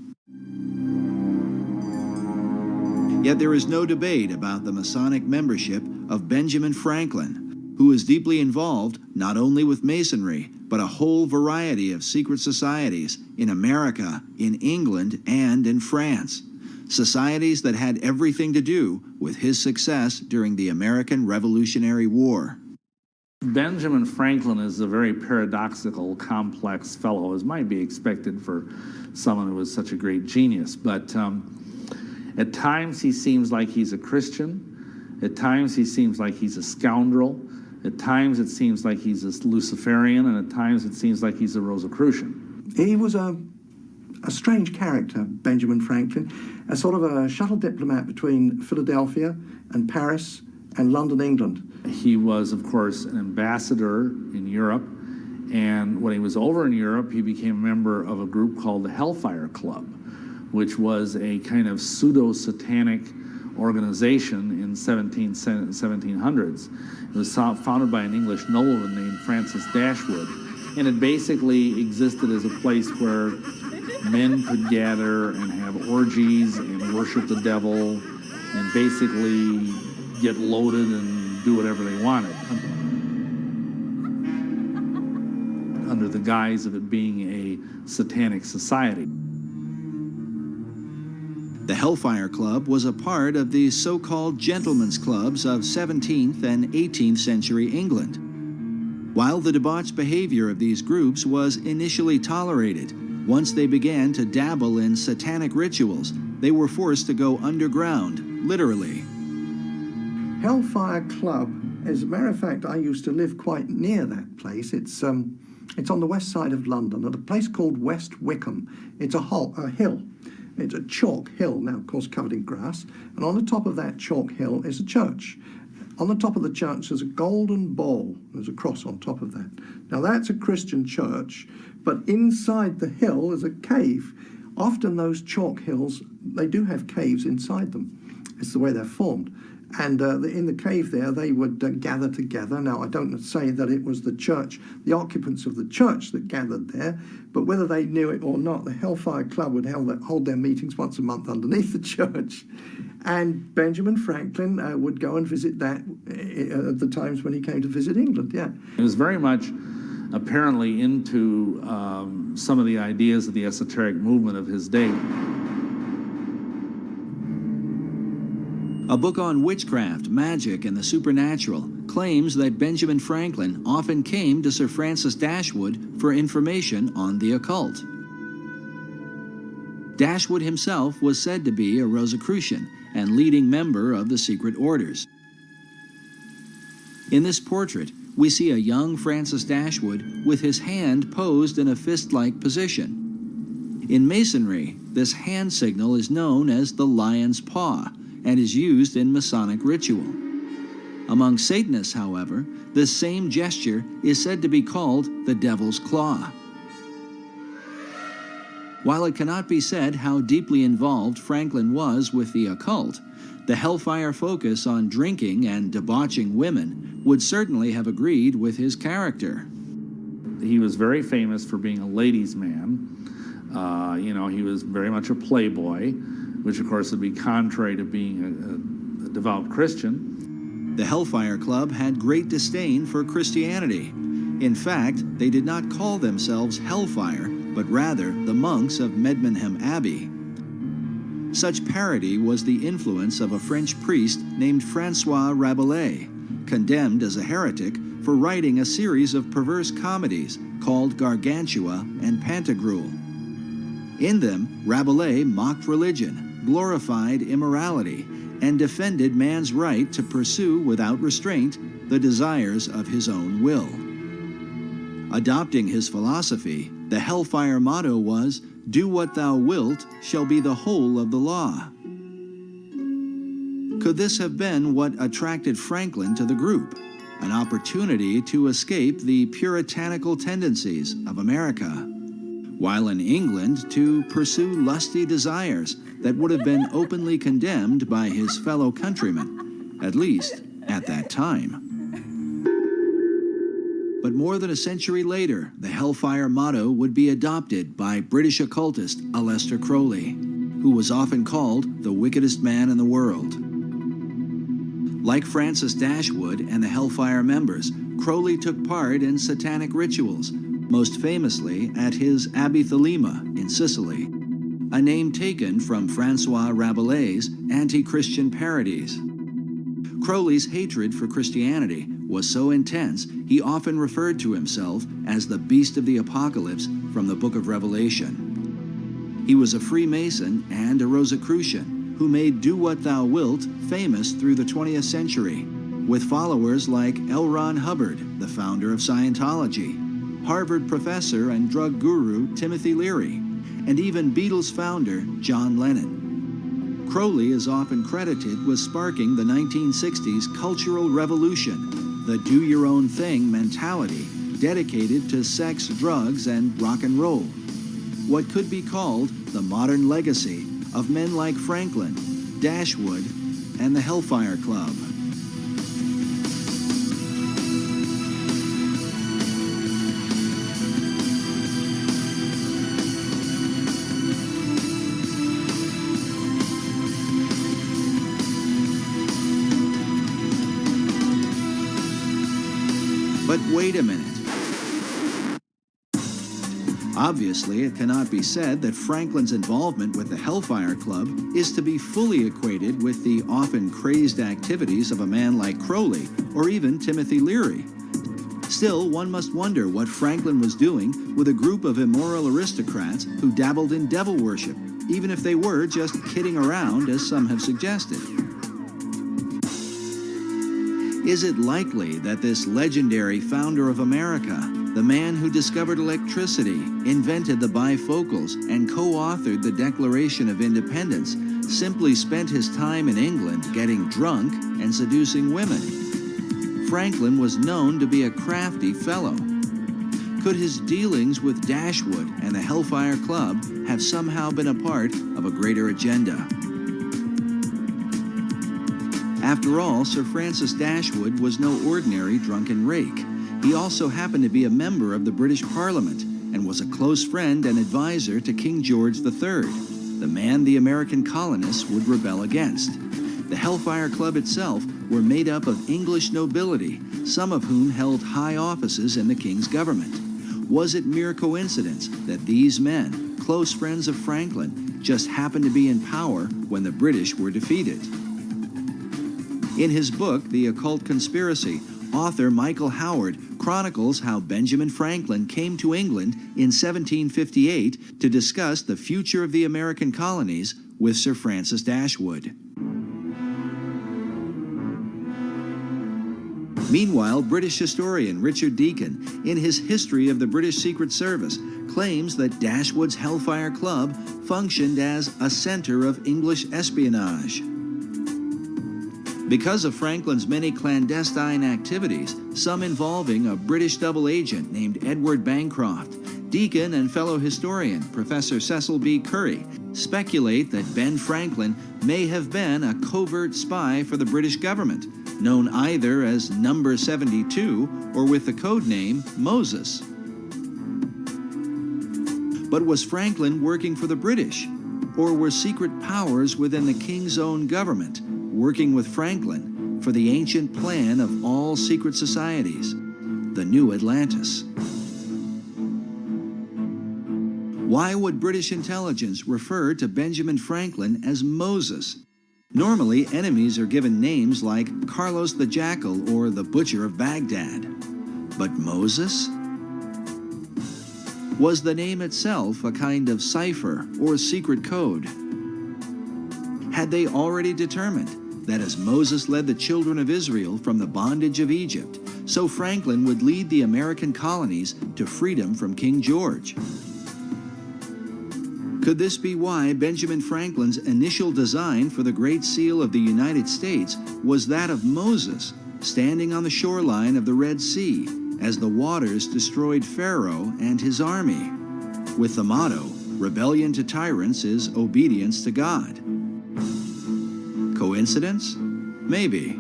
Yet there is no debate about the Masonic membership of Benjamin Franklin, who is deeply involved not only with Masonry, but a whole variety of secret societies in America, in England, and in France. Societies that had everything to do with his success during the American Revolutionary War. Benjamin Franklin is a very paradoxical, complex fellow, as might be expected for someone who was such a great genius. But at times he seems like he's a Christian. At times he seems like he's a scoundrel. At times it seems like he's a Luciferian, and at times it seems like he's a Rosicrucian. He was a strange character, Benjamin Franklin, a sort of a shuttle diplomat between Philadelphia and Paris and London, England. He was, of course, an ambassador in Europe, and when he was over in Europe, he became a member of a group called the Hellfire Club, which was a kind of pseudo-satanic organization in 1700s. It was founded by an English nobleman named Francis Dashwood, and it basically existed as a place where men could gather and have orgies and worship the devil and basically get loaded and do whatever they wanted, under the guise of it being a satanic society. The Hellfire Club was a part of the so-called gentlemen's clubs of 17th and 18th century England. While the debauched behavior of these groups was initially tolerated, once they began to dabble in satanic rituals, they were forced to go underground, literally. Hellfire Club, as a matter of fact, I used to live quite near that place. It's on the west side of London at a place called West Wickham. It's a hill. It's a chalk hill, now of course covered in grass, and on the top of that chalk hill is a church. On the top of the church there's a golden ball. There's a cross on top of that. Now that's a Christian church, but inside the hill is a cave. Often those chalk hills, they do have caves inside them. It's the way they're formed. And in the cave there, they would gather together. Now, I don't say that it was the church, the occupants of the church that gathered there, but whether they knew it or not, the Hellfire Club would hold their meetings once a month underneath the church. And Benjamin Franklin would go and visit that at the times when he came to visit England, yeah. He was very much apparently into some of the ideas of the esoteric movement of his day. A book on witchcraft, magic, and the supernatural claims that Benjamin Franklin often came to Sir Francis Dashwood for information on the occult. Dashwood himself was said to be a Rosicrucian and leading member of the secret orders. In this portrait, we see a young Francis Dashwood with his hand posed in a fist-like position. In Masonry, this hand signal is known as the lion's paw and is used in Masonic ritual. Among Satanists, however, this same gesture is said to be called the devil's claw. While it cannot be said how deeply involved Franklin was with the occult, the Hellfire focus on drinking and debauching women would certainly have agreed with his character. He was very famous for being a ladies' man. He was very much a playboy, which of course would be contrary to being a devout Christian. The Hellfire Club had great disdain for Christianity. In fact, they did not call themselves Hellfire, but rather the monks of Medmenham Abbey. Such parody was the influence of a French priest named Francois Rabelais, condemned as a heretic for writing a series of perverse comedies called Gargantua and Pantagruel. In them, Rabelais mocked religion, glorified immorality, and defended man's right to pursue without restraint the desires of his own will. Adopting his philosophy, the Hellfire motto was, "Do what thou wilt shall be the whole of the law." Could this have been what attracted Franklin to the group? An opportunity to escape the puritanical tendencies of America, while in England to pursue lusty desires that would have been openly condemned by his fellow countrymen, at least at that time. But more than a century later, the Hellfire motto would be adopted by British occultist Aleister Crowley, who was often called the wickedest man in the world. Like Francis Dashwood and the Hellfire members, Crowley took part in satanic rituals, most famously at his Abbey Thelema in Sicily, a name taken from Francois Rabelais' anti-Christian parodies. Crowley's hatred for Christianity was so intense, he often referred to himself as the Beast of the Apocalypse from the Book of Revelation. He was a Freemason and a Rosicrucian who made Do What Thou Wilt famous through the 20th century, with followers like L. Ron Hubbard, the founder of Scientology, Harvard professor and drug guru Timothy Leary, and even Beatles founder John Lennon. Crowley is often credited with sparking the 1960s cultural revolution, the do-your-own-thing mentality dedicated to sex, drugs, and rock and roll. What could be called the modern legacy of men like Franklin, Dashwood, and the Hellfire Club. But wait a minute. Obviously, it cannot be said that Franklin's involvement with the Hellfire Club is to be fully equated with the often crazed activities of a man like Crowley or even Timothy Leary. Still, one must wonder what Franklin was doing with a group of immoral aristocrats who dabbled in devil worship, even if they were just kidding around, as some have suggested. Is it likely that this legendary founder of America, the man who discovered electricity, invented the bifocals, and co-authored the Declaration of Independence, simply spent his time in England getting drunk and seducing women? Franklin was known to be a crafty fellow. Could his dealings with Dashwood and the Hellfire Club have somehow been a part of a greater agenda? After all, Sir Francis Dashwood was no ordinary drunken rake. He also happened to be a member of the British Parliament and was a close friend and advisor to King George III, the man the American colonists would rebel against. The Hellfire Club itself were made up of English nobility, some of whom held high offices in the king's government. Was it mere coincidence that these men, close friends of Franklin, just happened to be in power when the British were defeated? In his book, The Occult Conspiracy, author Michael Howard chronicles how Benjamin Franklin came to England in 1758 to discuss the future of the American colonies with Sir Francis Dashwood. Meanwhile, British historian Richard Deacon, in his History of the British Secret Service, claims that Dashwood's Hellfire Club functioned as a center of English espionage. Because of Franklin's many clandestine activities, some involving a British double agent named Edward Bancroft, Deacon and fellow historian Professor Cecil B. Curry speculate that Ben Franklin may have been a covert spy for the British government, known either as Number 72 or with the code name Moses. But was Franklin working for the British? Or were secret powers within the king's own government working with Franklin for the ancient plan of all secret societies, the New Atlantis? Why would British intelligence refer to Benjamin Franklin as Moses? Normally, enemies are given names like Carlos the Jackal or the Butcher of Baghdad. But Moses? Was the name itself a kind of cipher or secret code? Had they already determined that as Moses led the children of Israel from the bondage of Egypt, so Franklin would lead the American colonies to freedom from King George? Could this be why Benjamin Franklin's initial design for the Great Seal of the United States was that of Moses, standing on the shoreline of the Red Sea as the waters destroyed Pharaoh and his army, with the motto, "Rebellion to tyrants is obedience to God"? Coincidence? Maybe.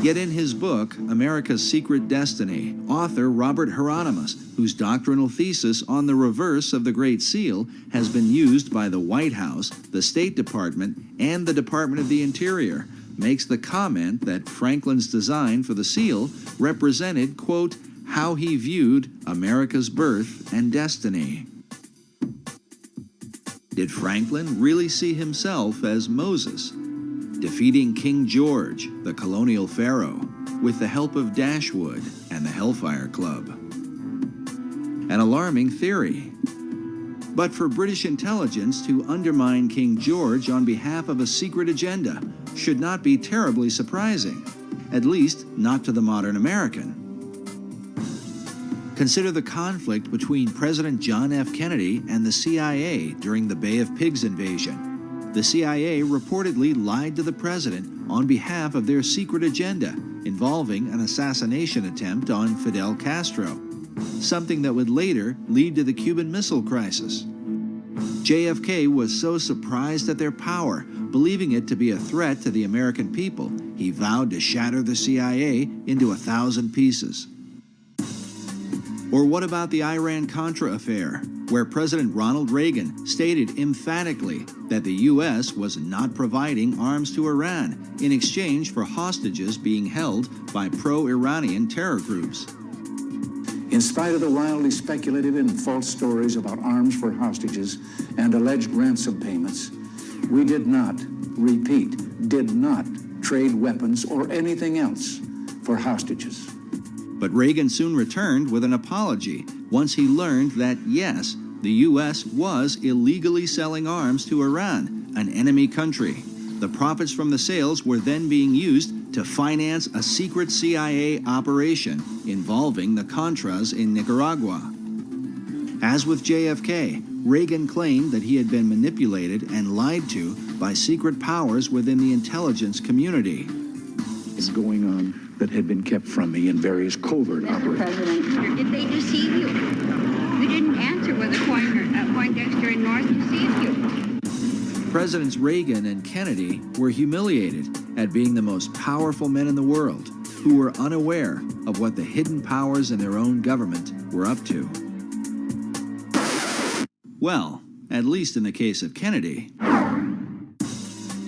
Yet in his book, America's Secret Destiny, author Robert Hieronymus, whose doctrinal thesis on the reverse of the Great Seal has been used by the White House, the State Department, and the Department of the Interior, makes the comment that Franklin's design for the seal represented, quote, how he viewed America's birth and destiny. Did Franklin really see himself as Moses, defeating King George, the colonial pharaoh, with the help of Dashwood and the Hellfire Club? An alarming theory. But for British intelligence to undermine King George on behalf of a secret agenda should not be terribly surprising, at least not to the modern American. Consider the conflict between President John F. Kennedy and the CIA during the Bay of Pigs invasion. The CIA reportedly lied to the president on behalf of their secret agenda involving an assassination attempt on Fidel Castro, something that would later lead to the Cuban Missile Crisis. JFK was so surprised at their power, believing it to be a threat to the American people, he vowed to shatter the CIA into 1,000 pieces. Or what about the Iran-Contra affair, where President Ronald Reagan stated emphatically that the U.S. was not providing arms to Iran in exchange for hostages being held by pro-Iranian terror groups? In spite of the wildly speculative and false stories about arms for hostages and alleged ransom payments, we did not, repeat, did not trade weapons or anything else for hostages. But Reagan soon returned with an apology once he learned that, yes, the U.S. was illegally selling arms to Iran, an enemy country. The profits from the sales were then being used to finance a secret CIA operation involving the Contras in Nicaragua. As with JFK, Reagan claimed that he had been manipulated and lied to by secret powers within the intelligence community. Is going on that had been kept from me in various covert operations. President, did they deceive you? You didn't answer whether Poindexter and North deceived you. Presidents Reagan and Kennedy were humiliated at being the most powerful men in the world who were unaware of what the hidden powers in their own government were up to. Well, at least in the case of Kennedy.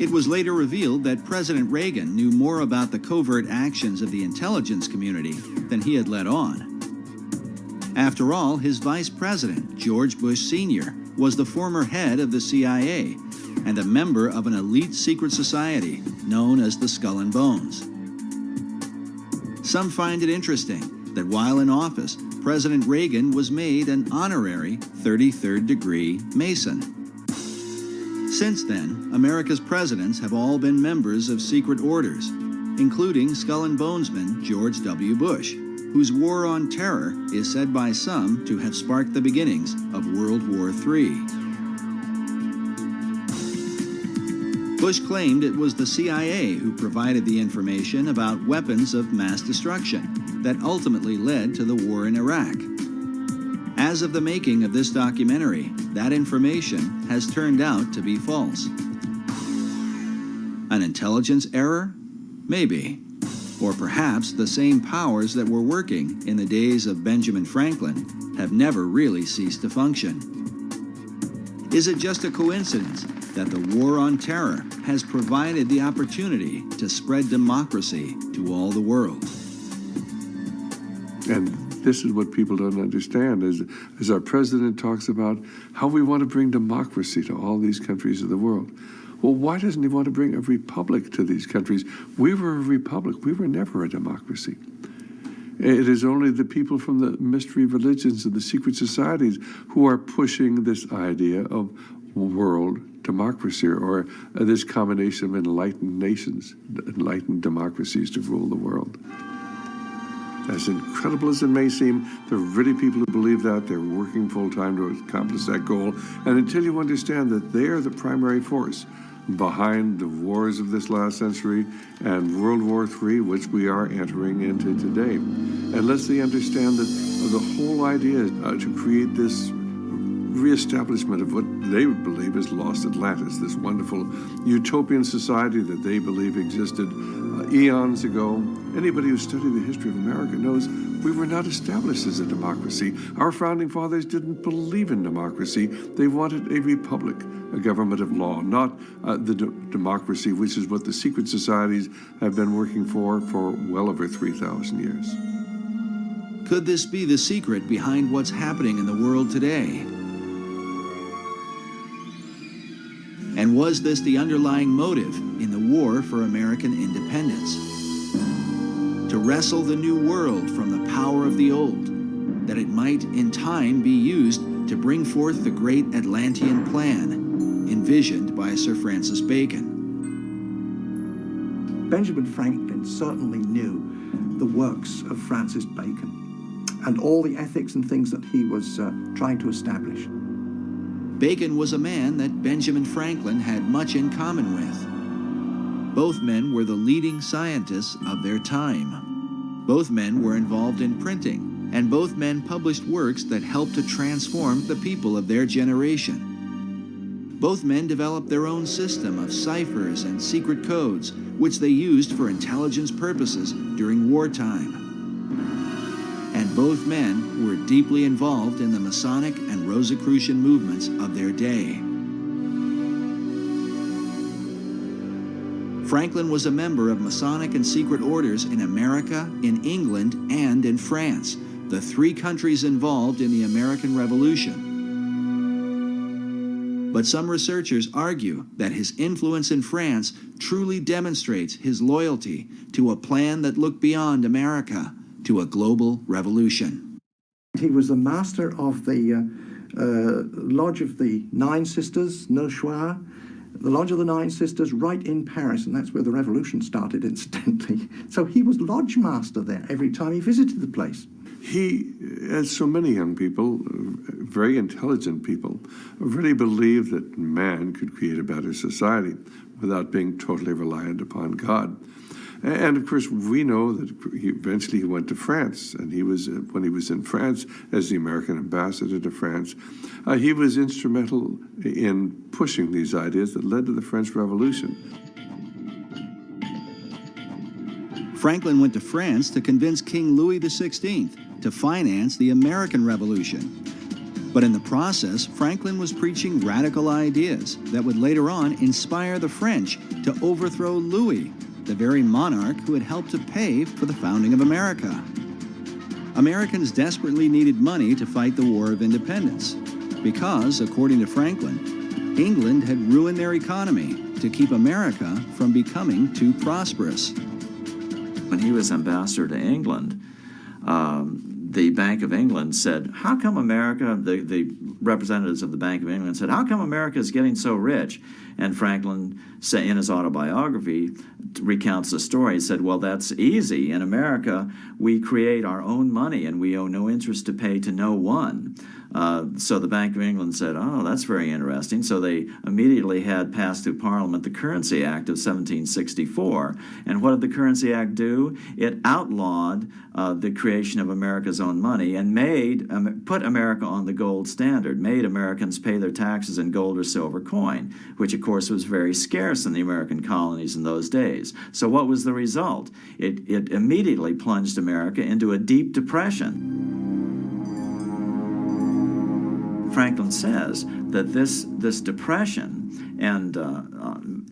It was later revealed that President Reagan knew more about the covert actions of the intelligence community than he had let on. After all, his vice president, George Bush Sr., was the former head of the CIA and a member of an elite secret society known as the Skull and Bones. Some find it interesting that while in office, President Reagan was made an honorary 33rd degree Mason. Since then, America's presidents have all been members of secret orders, including Skull and Bonesman George W. Bush, whose war on terror is said by some to have sparked the beginnings of World War III. Bush claimed it was the CIA who provided the information about weapons of mass destruction that ultimately led to the war in Iraq. As of the making of this documentary, that information has turned out to be false. An intelligence error? Maybe. Or perhaps the same powers that were working in the days of Benjamin Franklin have never really ceased to function. Is it just a coincidence that the war on terror has provided the opportunity to spread democracy to all the world? And this is what people don't understand, as our president talks about how we want to bring democracy to all these countries of the world. Well, why doesn't he want to bring a republic to these countries? We were a republic. We were never a democracy. It is only the people from the mystery religions and the secret societies who are pushing this idea of world democracy, or this combination of enlightened nations, enlightened democracies to rule the world. As incredible as it may seem, there are really people who believe that. They're working full-time to accomplish that goal. And until you understand that they are the primary force behind the wars of this last century and World War III, which we are entering into today, unless they understand that the whole idea is to create this reestablishment of what they believe is lost Atlantis, this wonderful utopian society that they believe existed eons ago. Anybody who studied the history of America knows we were not established as a democracy. Our founding fathers didn't believe in democracy. They wanted a republic, a government of law, not the democracy, which is what the secret societies have been working for well over 3,000 years. Could this be the secret behind what's happening in the world today? And was this the underlying motive in the war for American independence? To wrestle the new world from the power of the old, that it might in time be used to bring forth the great Atlantean plan envisioned by Sir Francis Bacon. Benjamin Franklin certainly knew the works of Francis Bacon and all the ethics and things that he was trying to establish. Bacon was a man that Benjamin Franklin had much in common with. Both men were the leading scientists of their time. Both men were involved in printing, and both men published works that helped to transform the people of their generation. Both men developed their own system of ciphers and secret codes, which they used for intelligence purposes during wartime. And both men were deeply involved in the Masonic and Rosicrucian movements of their day. Franklin was a member of Masonic and secret orders in America, in England, and in France, the three countries involved in the American Revolution. But some researchers argue that his influence in France truly demonstrates his loyalty to a plan that looked beyond America, to a global revolution. He was the master of the Lodge of the Nine Sisters, Neuchoir, the Lodge of the Nine Sisters right in Paris, and that's where the revolution started, incidentally. So he was lodge master there every time he visited the place. He, as so many young people, very intelligent people, really believed that man could create a better society without being totally reliant upon God. And of course, we know that eventually he went to France, and he was, when he was in France as the American ambassador to France, he was instrumental in pushing these ideas that led to the French Revolution. Franklin went to France to convince King Louis XVI to finance the American Revolution. But in the process, Franklin was preaching radical ideas that would later on inspire the French to overthrow Louis, the very monarch who had helped to pay for the founding of America. Americans desperately needed money to fight the War of Independence because, according to Franklin, England had ruined their economy to keep America from becoming too prosperous. When he was ambassador to England, the Bank of England said, how come America, the representatives of the Bank of England said, how come America is getting so rich? And Franklin, in his autobiography, recounts the story. He said, well, that's easy. In America, we create our own money and we owe no interest to pay to no one. So the Bank of England said, oh, that's very interesting. So they immediately had passed through Parliament the Currency Act of 1764. And what did the Currency Act do? It outlawed the creation of America's own money and put America on the gold standard, made Americans pay their taxes in gold or silver coin, which of course was very scarce in the American colonies in those days. So what was the result? It immediately plunged America into a deep depression. Franklin says that this depression, and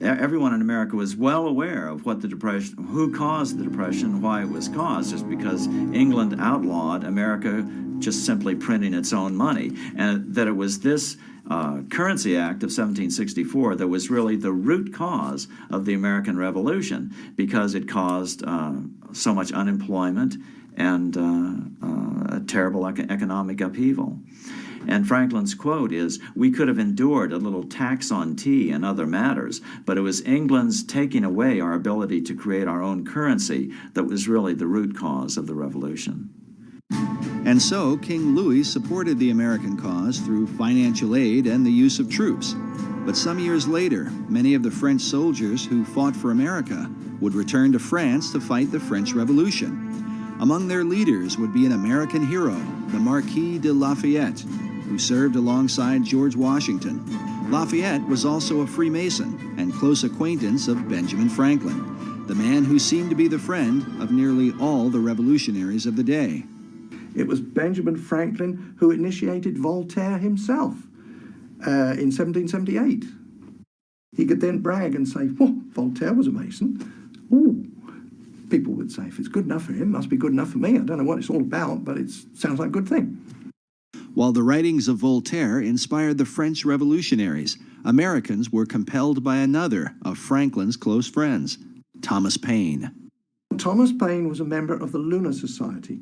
everyone in America was well aware of what the depression, who caused the depression, why it was caused, just because England outlawed America just simply printing its own money, and that it was this Currency Act of 1764 that was really the root cause of the American Revolution, because it caused so much unemployment and a terrible economic upheaval. And Franklin's quote is, we could have endured a little tax on tea and other matters, but it was England's taking away our ability to create our own currency that was really the root cause of the revolution. And so King Louis supported the American cause through financial aid and the use of troops. But some years later, many of the French soldiers who fought for America would return to France to fight the French Revolution. Among their leaders would be an American hero, the Marquis de Lafayette, who served alongside George Washington. Lafayette was also a Freemason and close acquaintance of Benjamin Franklin, the man who seemed to be the friend of nearly all the revolutionaries of the day. It was Benjamin Franklin who initiated Voltaire himself in 1778. He could then brag and say, well, Voltaire was a Mason. Ooh. People would say, if it's good enough for him, it must be good enough for me. I don't know what it's all about, but it sounds like a good thing. While the writings of Voltaire inspired the French revolutionaries, Americans were compelled by another of Franklin's close friends, Thomas Paine. Thomas Paine was a member of the Lunar Society.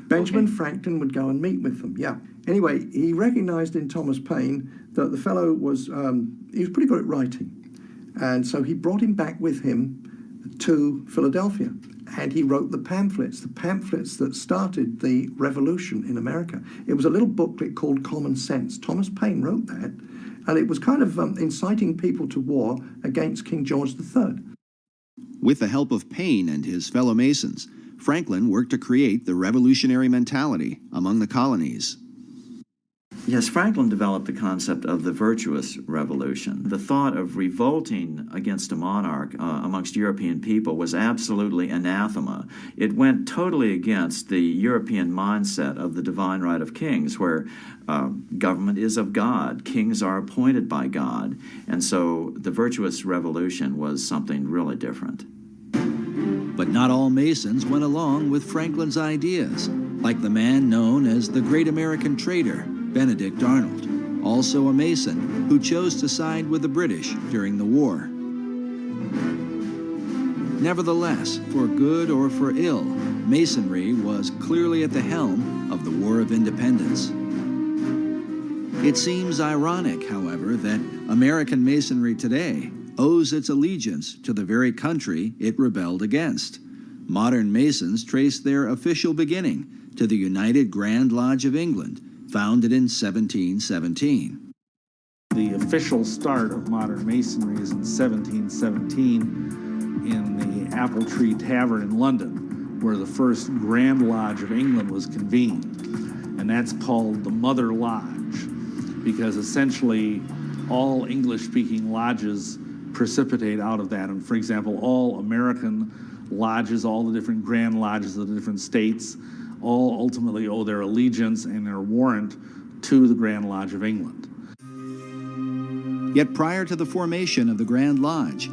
Benjamin Franklin would go and meet with them, yeah. Anyway, he recognized in Thomas Paine that the fellow was, he was pretty good at writing. And so he brought him back with him to Philadelphia. And he wrote the pamphlets that started the revolution in America. It was a little booklet called Common Sense. Thomas Paine wrote that, and it was kind of inciting people to war against King George III. With the help of Paine and his fellow Masons, Franklin worked to create the revolutionary mentality among the colonies. Yes, Franklin developed the concept of the virtuous revolution. The thought of revolting against a monarch amongst European people was absolutely anathema. It went totally against the European mindset of the divine right of kings, where government is of God, kings are appointed by God, and so the virtuous revolution was something really different. But not all Masons went along with Franklin's ideas. like the man known as the Great American Trader, Benedict Arnold, also a Mason who chose to side with the British during the war. Nevertheless, for good or for ill, Masonry was clearly at the helm of the War of Independence. It seems ironic, however, that American Masonry today owes its allegiance to the very country it rebelled against. Modern Masons trace their official beginning to the United Grand Lodge of England, founded in 1717. The official start of modern Masonry is in 1717 in the Apple Tree Tavern in London, where the first Grand Lodge of England was convened. And that's called the Mother Lodge, because essentially all English-speaking lodges precipitate out of that. And for example, all American lodges, all the different Grand Lodges of the different states, all ultimately owe their allegiance and their warrant to the Grand Lodge of England. Yet prior to the formation of the Grand Lodge,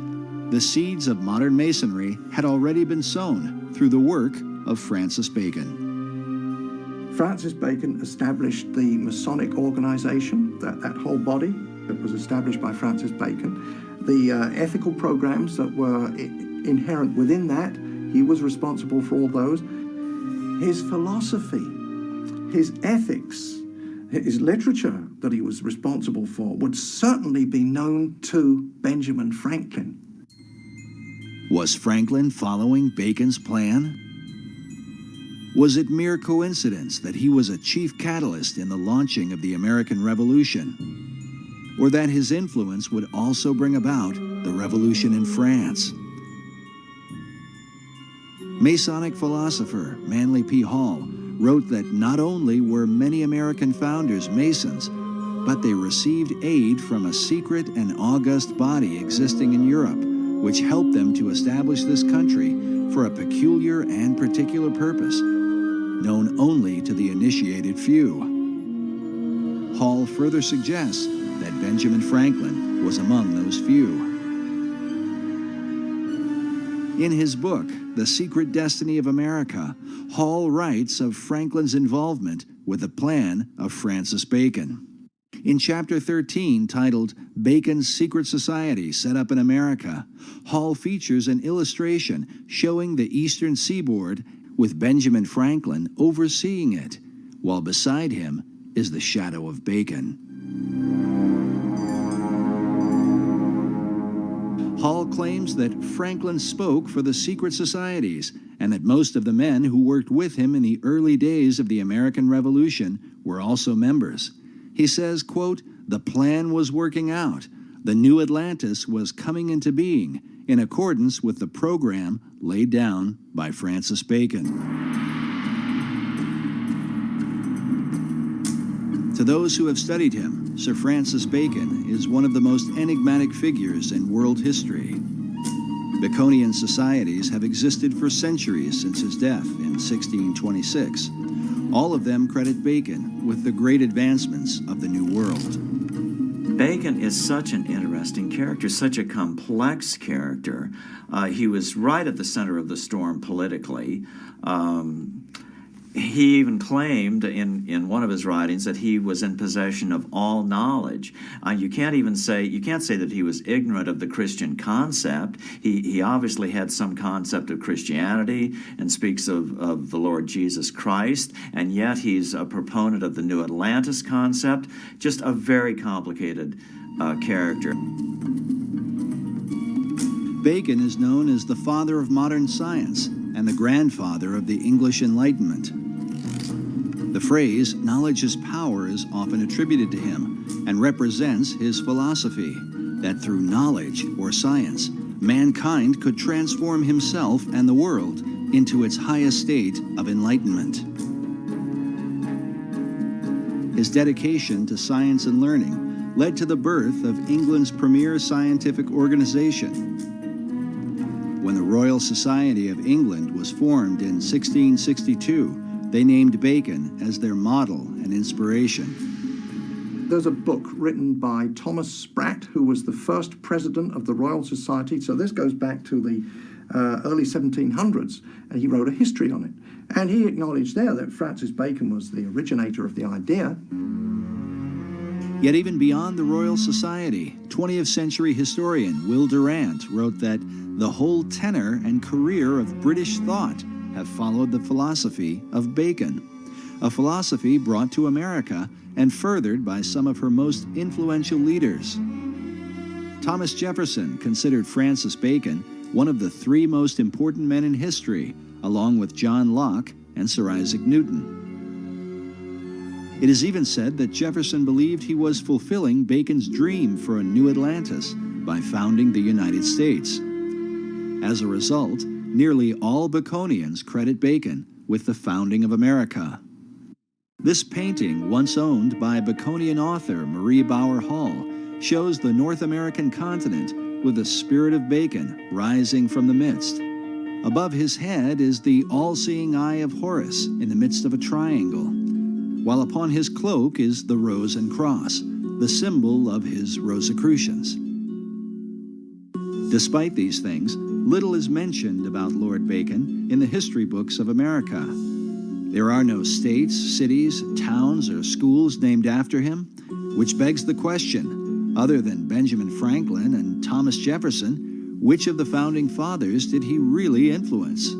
the seeds of modern Masonry had already been sown through the work of Francis Bacon. Francis Bacon established the Masonic organization, that whole body that was established by Francis Bacon. The ethical programs that were inherent within that, he was responsible for all those. His philosophy, his ethics, his literature that he was responsible for would certainly be known to Benjamin Franklin. Was Franklin following Bacon's plan? Was it mere coincidence that he was a chief catalyst in the launching of the American Revolution? Or that his influence would also bring about the revolution in France? Masonic philosopher Manly P. Hall wrote that not only were many American founders Masons, but they received aid from a secret and august body existing in Europe, which helped them to establish this country for a peculiar and particular purpose, known only to the initiated few. Hall further suggests that Benjamin Franklin was among those few. In his book, The Secret Destiny of America, Hall writes of Franklin's involvement with the plan of Francis Bacon. In Chapter 13, titled Bacon's Secret Society Set Up in America, Hall features an illustration showing the eastern seaboard with Benjamin Franklin overseeing it, while beside him is the shadow of Bacon. Hall claims that Franklin spoke for the secret societies and that most of the men who worked with him in the early days of the American Revolution were also members. He says, quote, "The plan was working out. The new Atlantis was coming into being in accordance with the program laid down by Francis Bacon." To those who have studied him, Sir Francis Bacon is one of the most enigmatic figures in world history. Baconian societies have existed for centuries since his death in 1626. All of them credit Bacon with the great advancements of the New World. Bacon is such an interesting character, such a complex character. He was right at the center of the storm politically. He even claimed in one of his writings that he was in possession of all knowledge. You can't say that he was ignorant of the Christian concept. He obviously had some concept of Christianity and speaks of the Lord Jesus Christ, and yet he's a proponent of the New Atlantis concept. Just a very complicated character. Bacon is known as the father of modern science and the grandfather of the English Enlightenment. The phrase, "knowledge is power," is often attributed to him and represents his philosophy that through knowledge or science, mankind could transform himself and the world into its highest state of enlightenment. His dedication to science and learning led to the birth of England's premier scientific organization. When the Royal Society of England was formed in 1662, they named Bacon as their model and inspiration. There's a book written by Thomas Sprat, who was the first president of the Royal Society. So this goes back to the early 1700s, and he wrote a history on it. And he acknowledged there that Francis Bacon was the originator of the idea. Yet even beyond the Royal Society, 20th century historian Will Durant wrote that the whole tenor and career of British thought have followed the philosophy of Bacon, a philosophy brought to America and furthered by some of her most influential leaders. Thomas Jefferson considered Francis Bacon one of the three most important men in history, along with John Locke and Sir Isaac Newton. It is even said that Jefferson believed he was fulfilling Bacon's dream for a new Atlantis by founding the United States. As a result, nearly all Baconians credit Bacon with the founding of America. This painting, once owned by Baconian author Marie Bauer Hall, shows the North American continent with the spirit of Bacon rising from the midst. Above his head is the all-seeing eye of Horus in the midst of a triangle, while upon his cloak is the rose and cross, the symbol of his Rosicrucians. Despite these things, little is mentioned about Lord Bacon in the history books of America. There are no states, cities, towns, or schools named after him, which begs the question, other than Benjamin Franklin and Thomas Jefferson, which of the founding fathers did he really influence?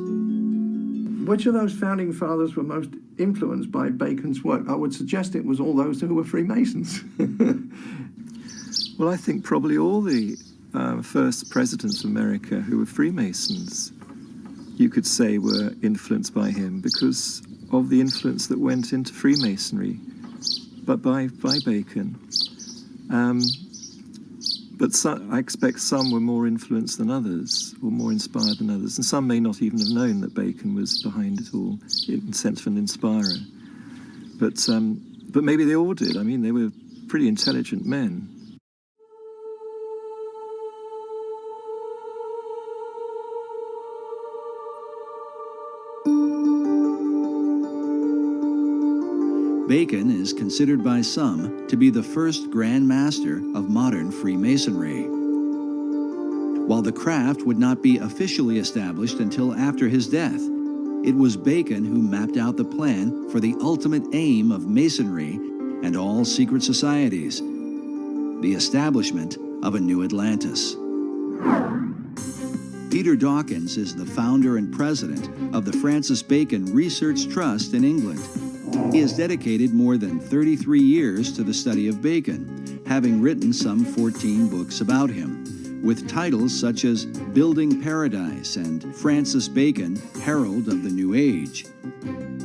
Which of those founding fathers were most influenced by Bacon's work? I would suggest it was all those who were Freemasons. Well, I think probably all the first presidents of America who were Freemasons, you could say, were influenced by him because of the influence that went into Freemasonry, but by Bacon. But I expect some were more influenced than others, or more inspired than others, and some may not even have known that Bacon was behind it all, in the sense of an inspirer. But maybe they all did. I mean, they were pretty intelligent men. Bacon is considered by some to be the first Grand Master of modern Freemasonry. While the craft would not be officially established until after his death, it was Bacon who mapped out the plan for the ultimate aim of Masonry and all secret societies, the establishment of a new Atlantis. Peter Dawkins is the founder and president of the Francis Bacon Research Trust in England. He has dedicated more than 33 years to the study of Bacon, having written some 14 books about him, with titles such as Building Paradise and Francis Bacon, Herald of the New Age.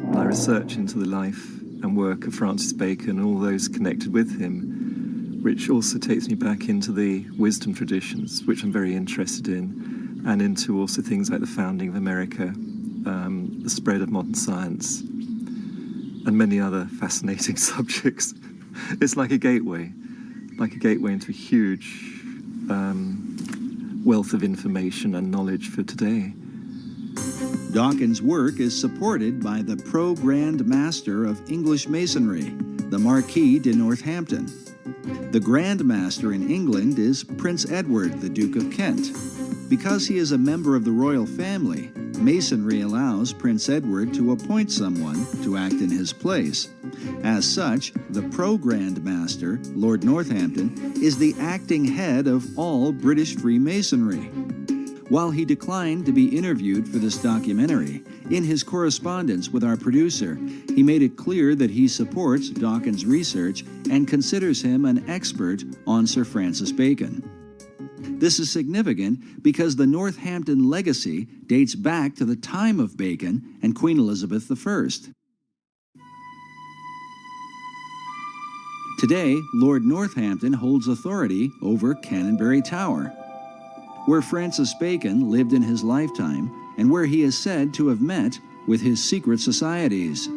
My research into the life and work of Francis Bacon and all those connected with him, which also takes me back into the wisdom traditions, which I'm very interested in, and into also things like the founding of America, the spread of modern science, and many other fascinating subjects. It's like a gateway into a huge wealth of information and knowledge for today. Dawkins' work is supported by the Pro-Grand Master of English Masonry, the Marquis de Northampton. The Grand Master in England is Prince Edward, the Duke of Kent. Because he is a member of the royal family, Masonry allows Prince Edward to appoint someone to act in his place. As such, the Pro-Grand Master, Lord Northampton, is the acting head of all British Freemasonry. While he declined to be interviewed for this documentary, in his correspondence with our producer, he made it clear that he supports Dawkins' research and considers him an expert on Sir Francis Bacon. This is significant because the Northampton legacy dates back to the time of Bacon and Queen Elizabeth I. Today, Lord Northampton holds authority over Canonbury Tower, where Francis Bacon lived in his lifetime and where he is said to have met with his secret societies.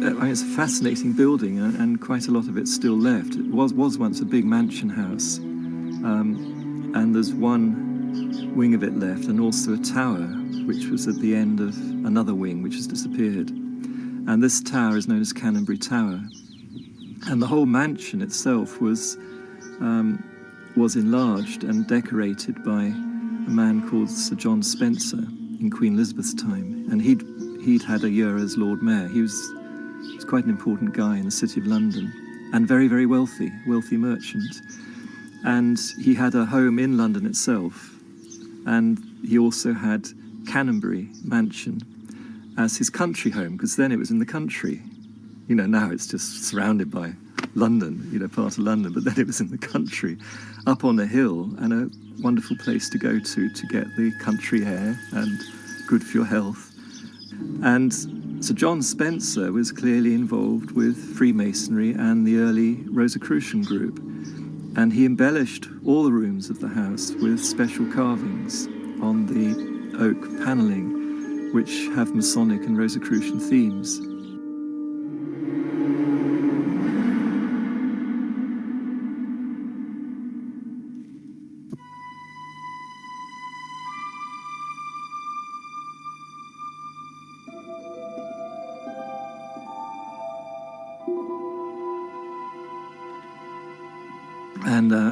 It's a fascinating building, and quite a lot of it's still left. It was once a big mansion house, and there's one wing of it left, and also a tower, which was at the end of another wing, which has disappeared. And this tower is known as Canonbury Tower. And the whole mansion itself was was enlarged and decorated by a man called Sir John Spencer in Queen Elizabeth's time, and he'd had a year as Lord Mayor. He was quite an important guy in the City of London, and very, very wealthy merchant. And he had a home in London itself, and he also had Canonbury Mansion as his country home, because then it was in the country. You know, now it's just surrounded by London, you know, part of London, but then it was in the country, up on a hill, and a wonderful place to go to get the country air and good for your health. And Sir John Spencer was clearly involved with Freemasonry and the early Rosicrucian group, and he embellished all the rooms of the house with special carvings on the oak panelling, which have Masonic and Rosicrucian themes.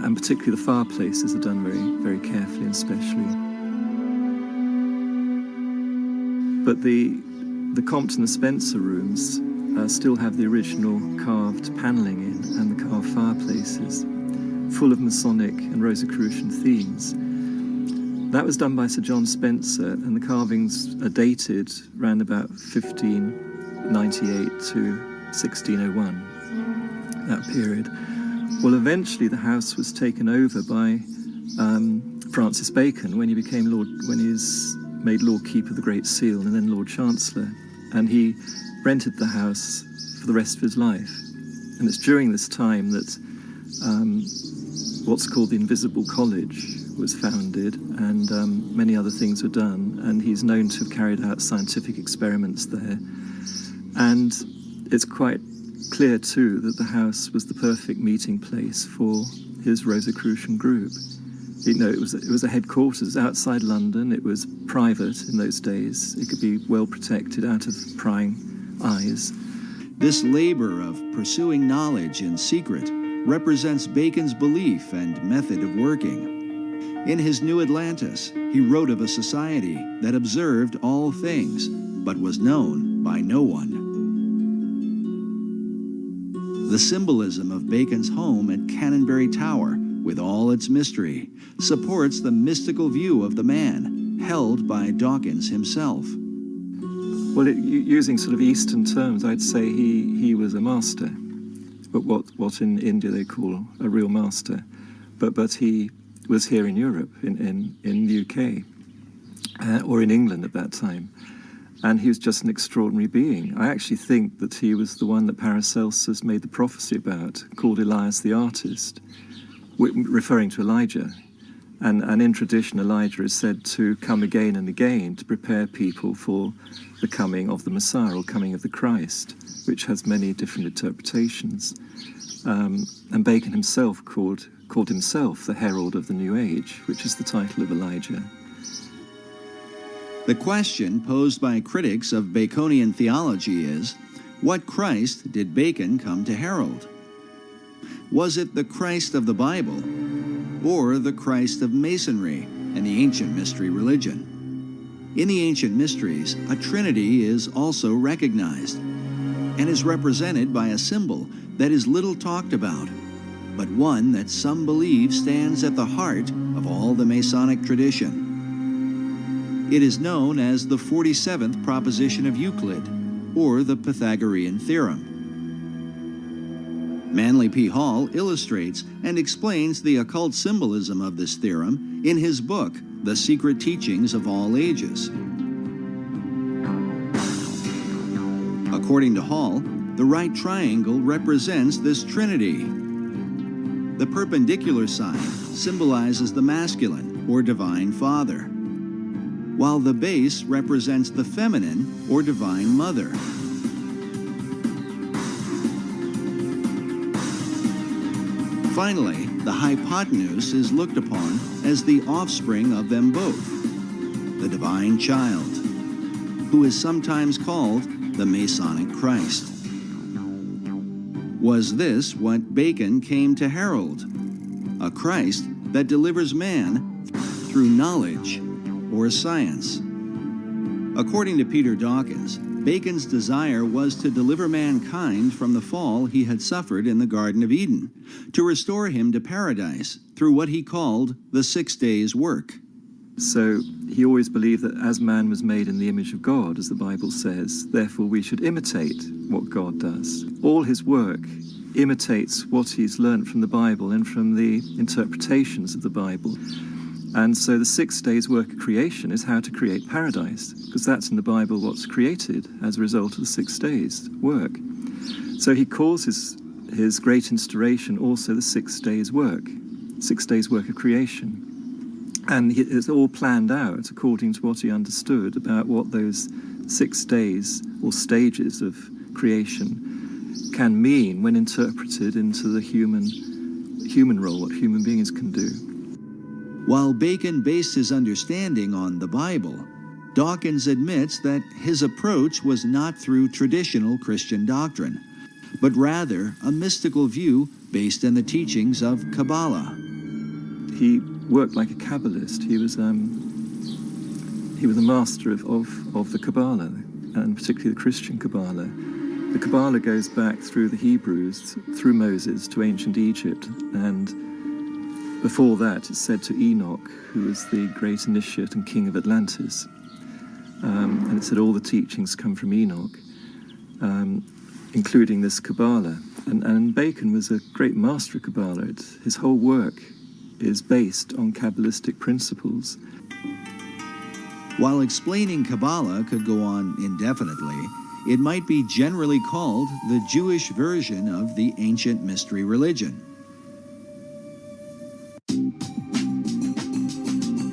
And particularly the fireplaces are done very, very carefully and specially. But the Compton and Spencer rooms still have the original carved panelling in, and the carved fireplaces, full of Masonic and Rosicrucian themes. That was done by Sir John Spencer, and the carvings are dated around about 1598 to 1601, that period. Well, eventually the house was taken over by Francis Bacon when he became when he was made Lord Keeper of the Great Seal and then Lord Chancellor, and he rented the house for the rest of his life. And it's during this time that what's called the Invisible College was founded, and many other things were done, and he's known to have carried out scientific experiments there. And it's quite clear too that the house was the perfect meeting place for his Rosicrucian group. You know, it was a headquarters outside London. It was private in those days. It could be well protected out of prying eyes. This labor of pursuing knowledge in secret represents Bacon's belief and method of working. In his New Atlantis, he wrote of a society that observed all things, but was known by no one. The symbolism of Bacon's home at Canonbury Tower, with all its mystery, supports the mystical view of the man, held by Dawkins himself. Well, using sort of Eastern terms, I'd say he was a master, but what in India they call a real master. But he was here in Europe, in the UK, or in England at that time. And he was just an extraordinary being. I actually think that he was the one that Paracelsus made the prophecy about, called Elias the Artist, referring to Elijah. And in tradition, Elijah is said to come again and again to prepare people for the coming of the Messiah, or coming of the Christ, which has many different interpretations. And Bacon himself called himself the herald of the New Age, which is the title of Elijah. The question posed by critics of Baconian theology is, what Christ did Bacon come to herald? Was it the Christ of the Bible, or the Christ of Masonry and the ancient mystery religion? In the ancient mysteries, a trinity is also recognized and is represented by a symbol that is little talked about, but one that some believe stands at the heart of all the Masonic tradition. It is known as the 47th proposition of Euclid, or the Pythagorean theorem. Manly P. Hall illustrates and explains the occult symbolism of this theorem in his book, The Secret Teachings of All Ages. According to Hall, the right triangle represents this trinity. The perpendicular side symbolizes the masculine, or divine father, while the base represents the feminine, or divine mother. Finally, the hypotenuse is looked upon as the offspring of them both, the divine child, who is sometimes called the Masonic Christ. Was this what Bacon came to herald? a Christ that delivers man through knowledge or science. According to Peter Dawkins, Bacon's desire was to deliver mankind from the fall he had suffered in the Garden of Eden, to restore him to paradise through what he called the 6 days' work. So he always believed that as man was made in the image of God, as the Bible says, therefore we should imitate what God does. All his work imitates what he's learned from the Bible and from the interpretations of the Bible. And so the 6 days' work of creation is how to create paradise, because that's in the Bible what's created as a result of the 6 days' work. So he calls his great instauration also the 6 days' work, 6 days' work of creation. And it's all planned out according to what he understood about what those 6 days or stages of creation can mean when interpreted into the human role, what human beings can do. While Bacon based his understanding on the Bible, Dawkins admits that his approach was not through traditional Christian doctrine, but rather a mystical view based in the teachings of Kabbalah. He worked like a Kabbalist. He was a master of the Kabbalah, and particularly the Christian Kabbalah. The Kabbalah goes back through the Hebrews, through Moses, to ancient Egypt, and before that it's said to Enoch, who was the great initiate and king of Atlantis. And it said all the teachings come from Enoch, including this Kabbalah. And Bacon was a great master of Kabbalah. His whole work is based on Kabbalistic principles. While explaining Kabbalah could go on indefinitely, it might be generally called the Jewish version of the ancient mystery religion.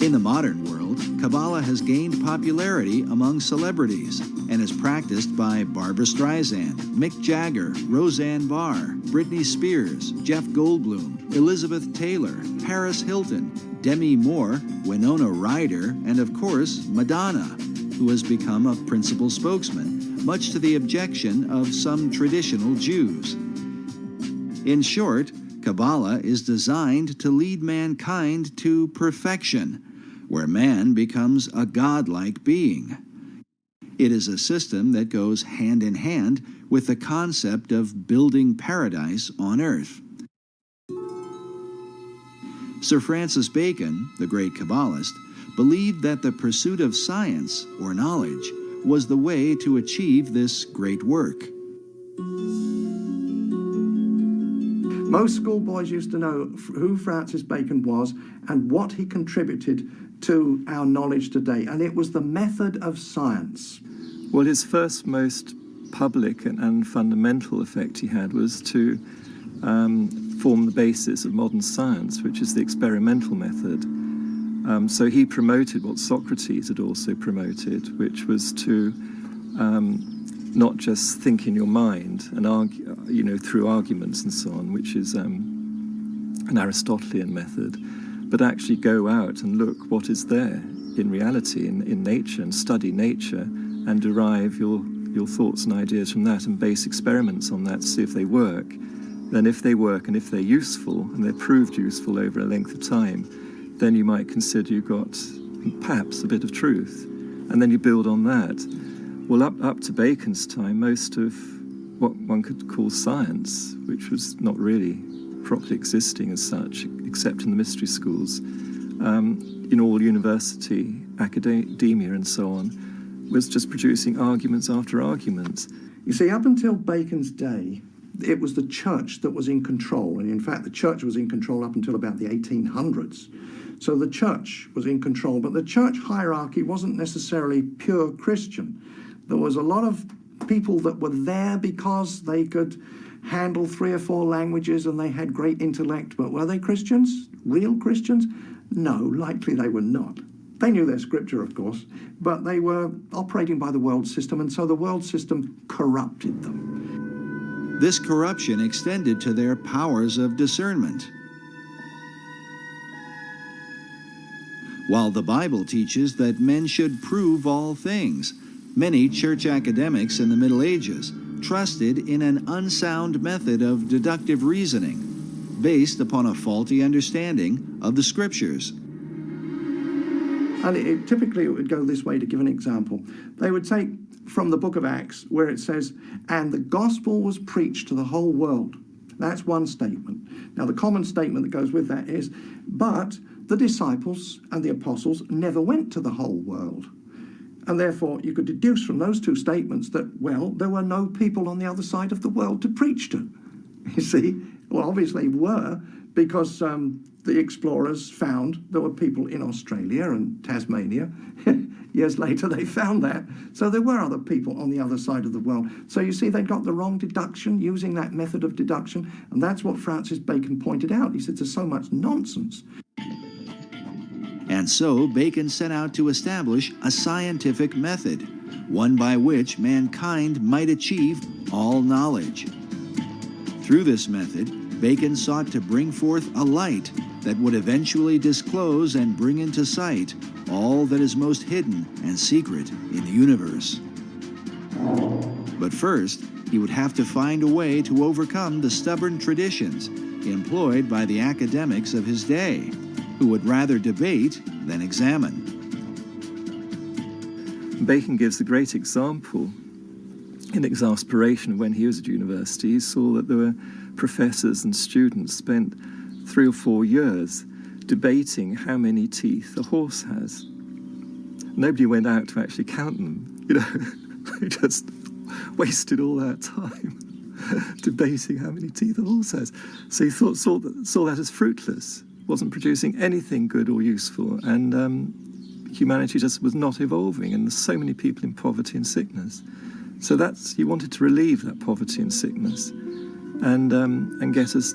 In the modern world, Kabbalah has gained popularity among celebrities and is practiced by Barbra Streisand, Mick Jagger, Roseanne Barr, Britney Spears, Jeff Goldblum, Elizabeth Taylor, Paris Hilton, Demi Moore, Winona Ryder, and of course, Madonna, who has become a principal spokesman, much to the objection of some traditional Jews. In short, Kabbalah is designed to lead mankind to perfection, where man becomes a godlike being. It is a system that goes hand in hand with the concept of building paradise on earth. Sir Francis Bacon, the great Kabbalist, believed that the pursuit of science, or knowledge, was the way to achieve this great work. Most schoolboys used to know who Francis Bacon was and what he contributed to our knowledge today, and it was the method of science. Well, his first most public and fundamental effect he had was to form the basis of modern science, which is the experimental method. So he promoted what Socrates had also promoted, which was to not just think in your mind and argue, through arguments and so on, which is an Aristotelian method, but actually go out and look what is there in reality, in nature, and study nature and derive your thoughts and ideas from that and base experiments on that to see if they work. Then if they work and if they're useful and they're proved useful over a length of time, then you might consider you've got perhaps a bit of truth. And then you build on that. Well, up to Bacon's time, most of what one could call science, which was not really properly existing as such, except in the mystery schools, in all university, academia and so on, was just producing arguments after arguments. You see, up until Bacon's day, it was the church that was in control. And in fact, the church was in control up until about the 1800s. So the church was in control, but the church hierarchy wasn't necessarily pure Christian. There was a lot of people that were there because they could handle 3 or 4 languages and they had great intellect, but were they Christians? Real Christians? No, likely they were not. They knew their scripture, of course, but they were operating by the world system, and so the world system corrupted them. This corruption extended to their powers of discernment. While the Bible teaches that men should prove all things, many church academics in the Middle Ages trusted in an unsound method of deductive reasoning. based upon a faulty understanding of the Scriptures. And typically it would go this way, to give an example. They would take from the book of Acts where it says, and the gospel was preached to the whole world. That's one statement. Now the common statement that goes with that is, but the disciples and the apostles never went to the whole world. And therefore you could deduce from those two statements that, well, there were no people on the other side of the world to preach to. You see? Well, obviously were, because the explorers found there were people in Australia and Tasmania. Years later, they found that. So there were other people on the other side of the world. So you see, they got the wrong deduction using that method of deduction. And that's what Francis Bacon pointed out. He said, there's so much nonsense. And so Bacon set out to establish a scientific method, one by which mankind might achieve all knowledge. Through this method, Bacon sought to bring forth a light that would eventually disclose and bring into sight all that is most hidden and secret in the universe. But first, he would have to find a way to overcome the stubborn traditions employed by the academics of his day, who would rather debate than examine. Bacon gives a great example in exasperation. When he was at university, he saw that there were professors and students spent 3 or 4 years debating how many teeth a horse has. Nobody went out to actually count them, They just wasted all that time debating how many teeth a horse has. So he saw that as fruitless, wasn't producing anything good or useful, and humanity just was not evolving, and there's so many people in poverty and sickness. So he wanted to relieve that poverty and sickness and get us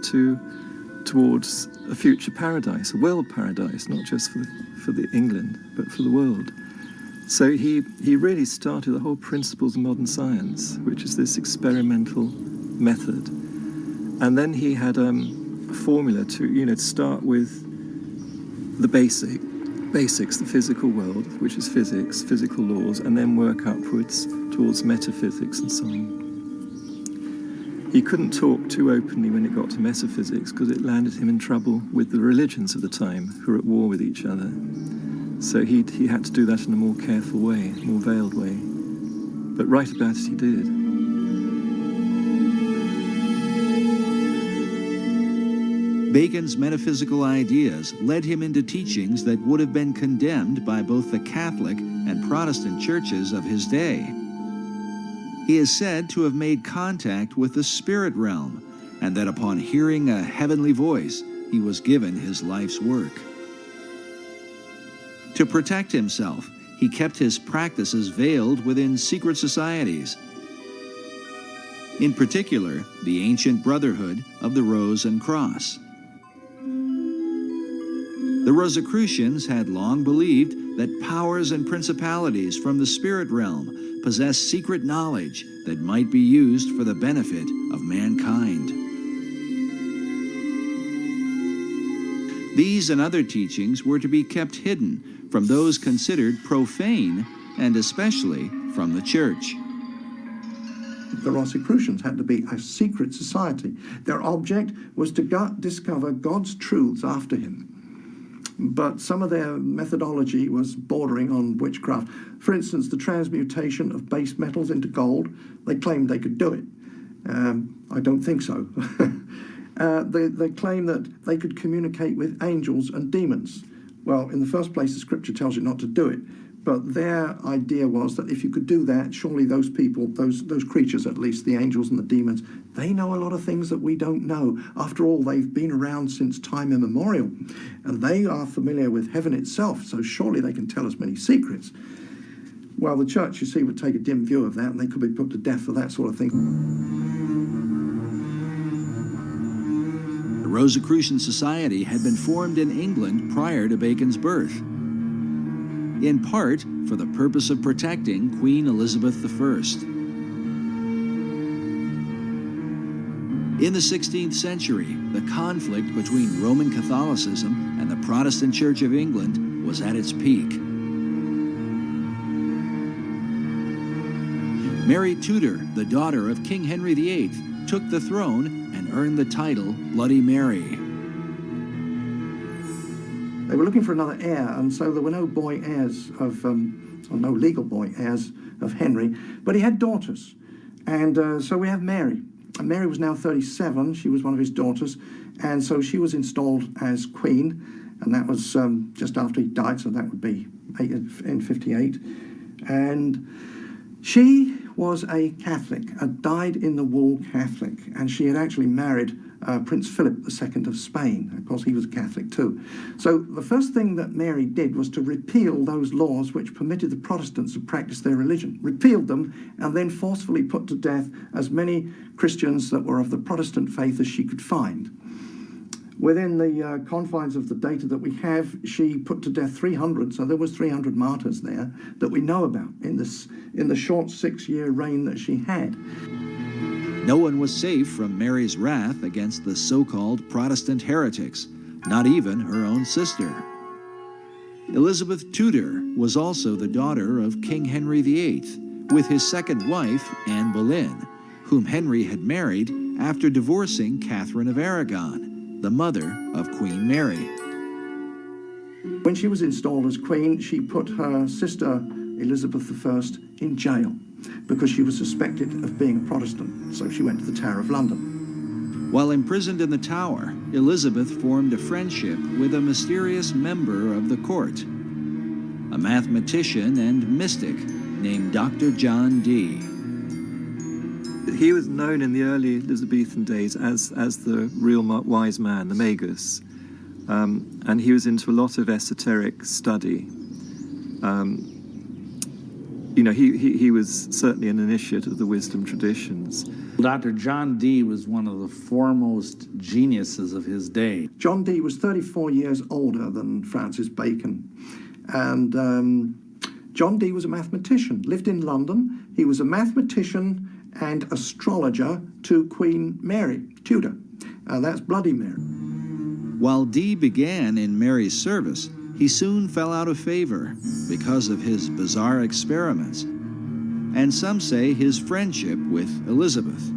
towards a future paradise, a world paradise, not just for the England, but for the world. So he really started the whole principles of modern science, which is this experimental method. And then he had a formula to start with the basics, the physical world, which is physics, physical laws, and then work upwards towards metaphysics and so on. He couldn't talk too openly when it got to metaphysics because it landed him in trouble with the religions of the time, who were at war with each other. So he had to do that in a more careful way, more veiled way. But write about it he did. Bacon's metaphysical ideas led him into teachings that would have been condemned by both the Catholic and Protestant churches of his day. He is said to have made contact with the spirit realm, and that upon hearing a heavenly voice, he was given his life's work. To protect himself, he kept his practices veiled within secret societies. In particular, the ancient Brotherhood of the Rose and Cross. The Rosicrucians had long believed that powers and principalities from the spirit realm possessed secret knowledge that might be used for the benefit of mankind. These and other teachings were to be kept hidden from those considered profane, and especially from the church. The Rosicrucians had to be a secret society. Their object was to discover God's truths after him. But some of their methodology was bordering on witchcraft. For instance, the transmutation of base metals into gold, they claimed they could do it. I don't think so. They claim that they could communicate with angels and demons. Well, in the first place, the scripture tells you not to do it. But their idea was that if you could do that, surely those people, those creatures at least, the angels and the demons, they know a lot of things that we don't know. After all, they've been around since time immemorial, and they are familiar with heaven itself, so surely they can tell us many secrets. Well, the church, you see, would take a dim view of that, and they could be put to death for that sort of thing. The Rosicrucian Society had been formed in England prior to Bacon's birth, in part for the purpose of protecting Queen Elizabeth I. In the 16th century, the conflict between Roman Catholicism and the Protestant Church of England was at its peak. Mary Tudor, the daughter of King Henry VIII, took the throne and earned the title Bloody Mary. They were looking for another heir, and so there were no boy heirs of, or no legal boy heirs of Henry, but he had daughters. And so we have Mary. And Mary was now 37. She was one of his daughters. And so she was installed as queen. And that was just after he died, so that would be in 58. And she was a Catholic, a dyed-in-the-wool Catholic. And she had actually married Prince Philip II of Spain. Of course, he was a Catholic too. So the first thing that Mary did was to repeal those laws which permitted the Protestants to practice their religion, repealed them, and then forcefully put to death as many Christians that were of the Protestant faith as she could find. Within the confines of the data that we have, she put to death 300, so there was 300 martyrs there that we know about in the short 6-year reign that she had. No one was safe from Mary's wrath against the so-called Protestant heretics, not even her own sister. Elizabeth Tudor was also the daughter of King Henry VIII, with his second wife, Anne Boleyn, whom Henry had married after divorcing Catherine of Aragon, the mother of Queen Mary. When she was installed as queen, she put her sister Elizabeth I in jail because she was suspected of being a Protestant, so she went to the Tower of London. While imprisoned in the Tower, Elizabeth formed a friendship with a mysterious member of the court, a mathematician and mystic named Dr. John Dee. He was known in the early Elizabethan days as the real wise man, the Magus, and he was into a lot of esoteric study. You know, he was certainly an initiate of the wisdom traditions. Dr. John Dee was one of the foremost geniuses of his day. John Dee was 34 years older than Francis Bacon. And John Dee was a mathematician, lived in London. He was a mathematician and astrologer to Queen Mary, Tudor. That's Bloody Mary. While Dee began in Mary's service, he soon fell out of favor because of his bizarre experiments, and some say his friendship with Elizabeth.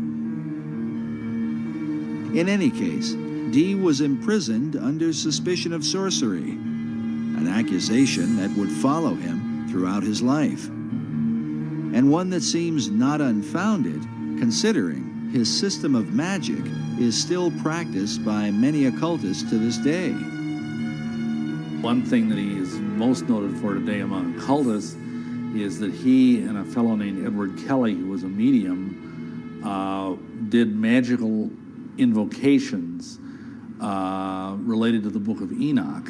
In any case, Dee was imprisoned under suspicion of sorcery, an accusation that would follow him throughout his life, and one that seems not unfounded, considering his system of magic is still practiced by many occultists to this day. One thing that he is most noted for today among occultists is that he and a fellow named Edward Kelly, who was a medium, did magical invocations related to the Book of Enoch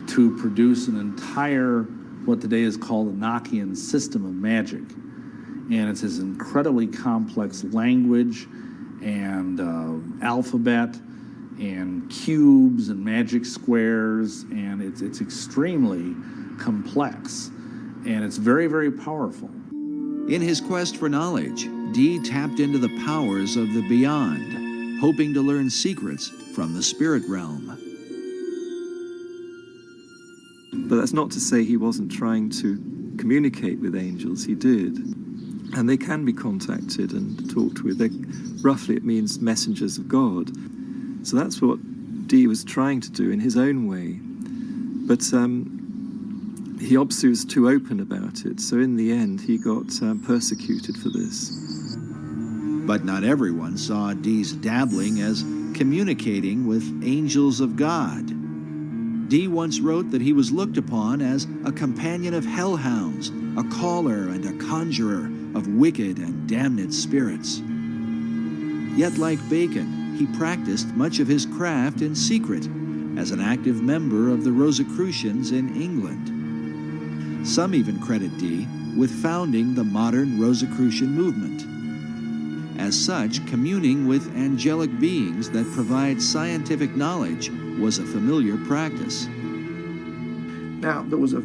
to produce an entire, what today is called, the Enochian system of magic. And it's this incredibly complex language and alphabet and cubes and magic squares, and it's extremely complex, and it's very, very powerful. In his quest for knowledge, Dee tapped into the powers of the beyond, hoping to learn secrets from the spirit realm. But that's not to say he wasn't trying to communicate with angels. He did. And they can be contacted and talked with. Roughly, it means messengers of God. So that's what Dee was trying to do in his own way. But he obviously was too open about it. So in the end, he got persecuted for this. But not everyone saw Dee's dabbling as communicating with angels of God. Dee once wrote that he was looked upon as a companion of hellhounds, a caller and a conjurer of wicked and damned spirits. Yet like Bacon, he practiced much of his craft in secret as an active member of the Rosicrucians in England. Some even credit Dee with founding the modern Rosicrucian movement. As such, communing with angelic beings that provide scientific knowledge was a familiar practice. Now, there was a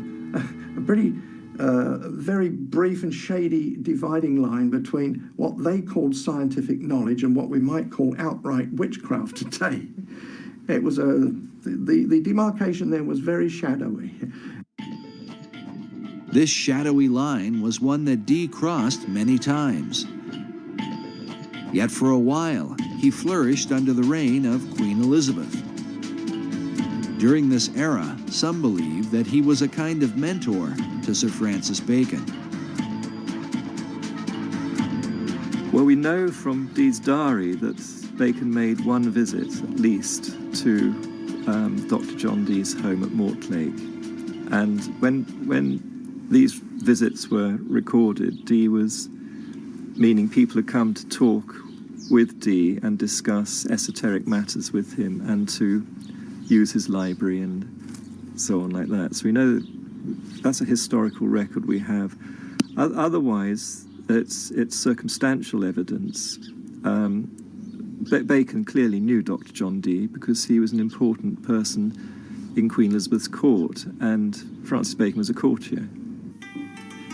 pretty very brief and shady dividing line between what they called scientific knowledge and what we might call outright witchcraft today. It was the demarcation there was very shadowy. This shadowy line was one that Dee crossed many times. Yet for a while, he flourished under the reign of Queen Elizabeth. During this era, some believe that he was a kind of mentor to Sir Francis Bacon. Well, we know from Dee's diary that Bacon made one visit, at least, to Dr. John Dee's home at Mortlake. And when these visits were recorded, Dee was, meaning people had come to talk with Dee and discuss esoteric matters with him and to use his library and so on like that. So we know that's a historical record we have. Otherwise, it's circumstantial evidence. Bacon clearly knew Dr. John Dee because he was an important person in Queen Elizabeth's court, and Francis Bacon was a courtier.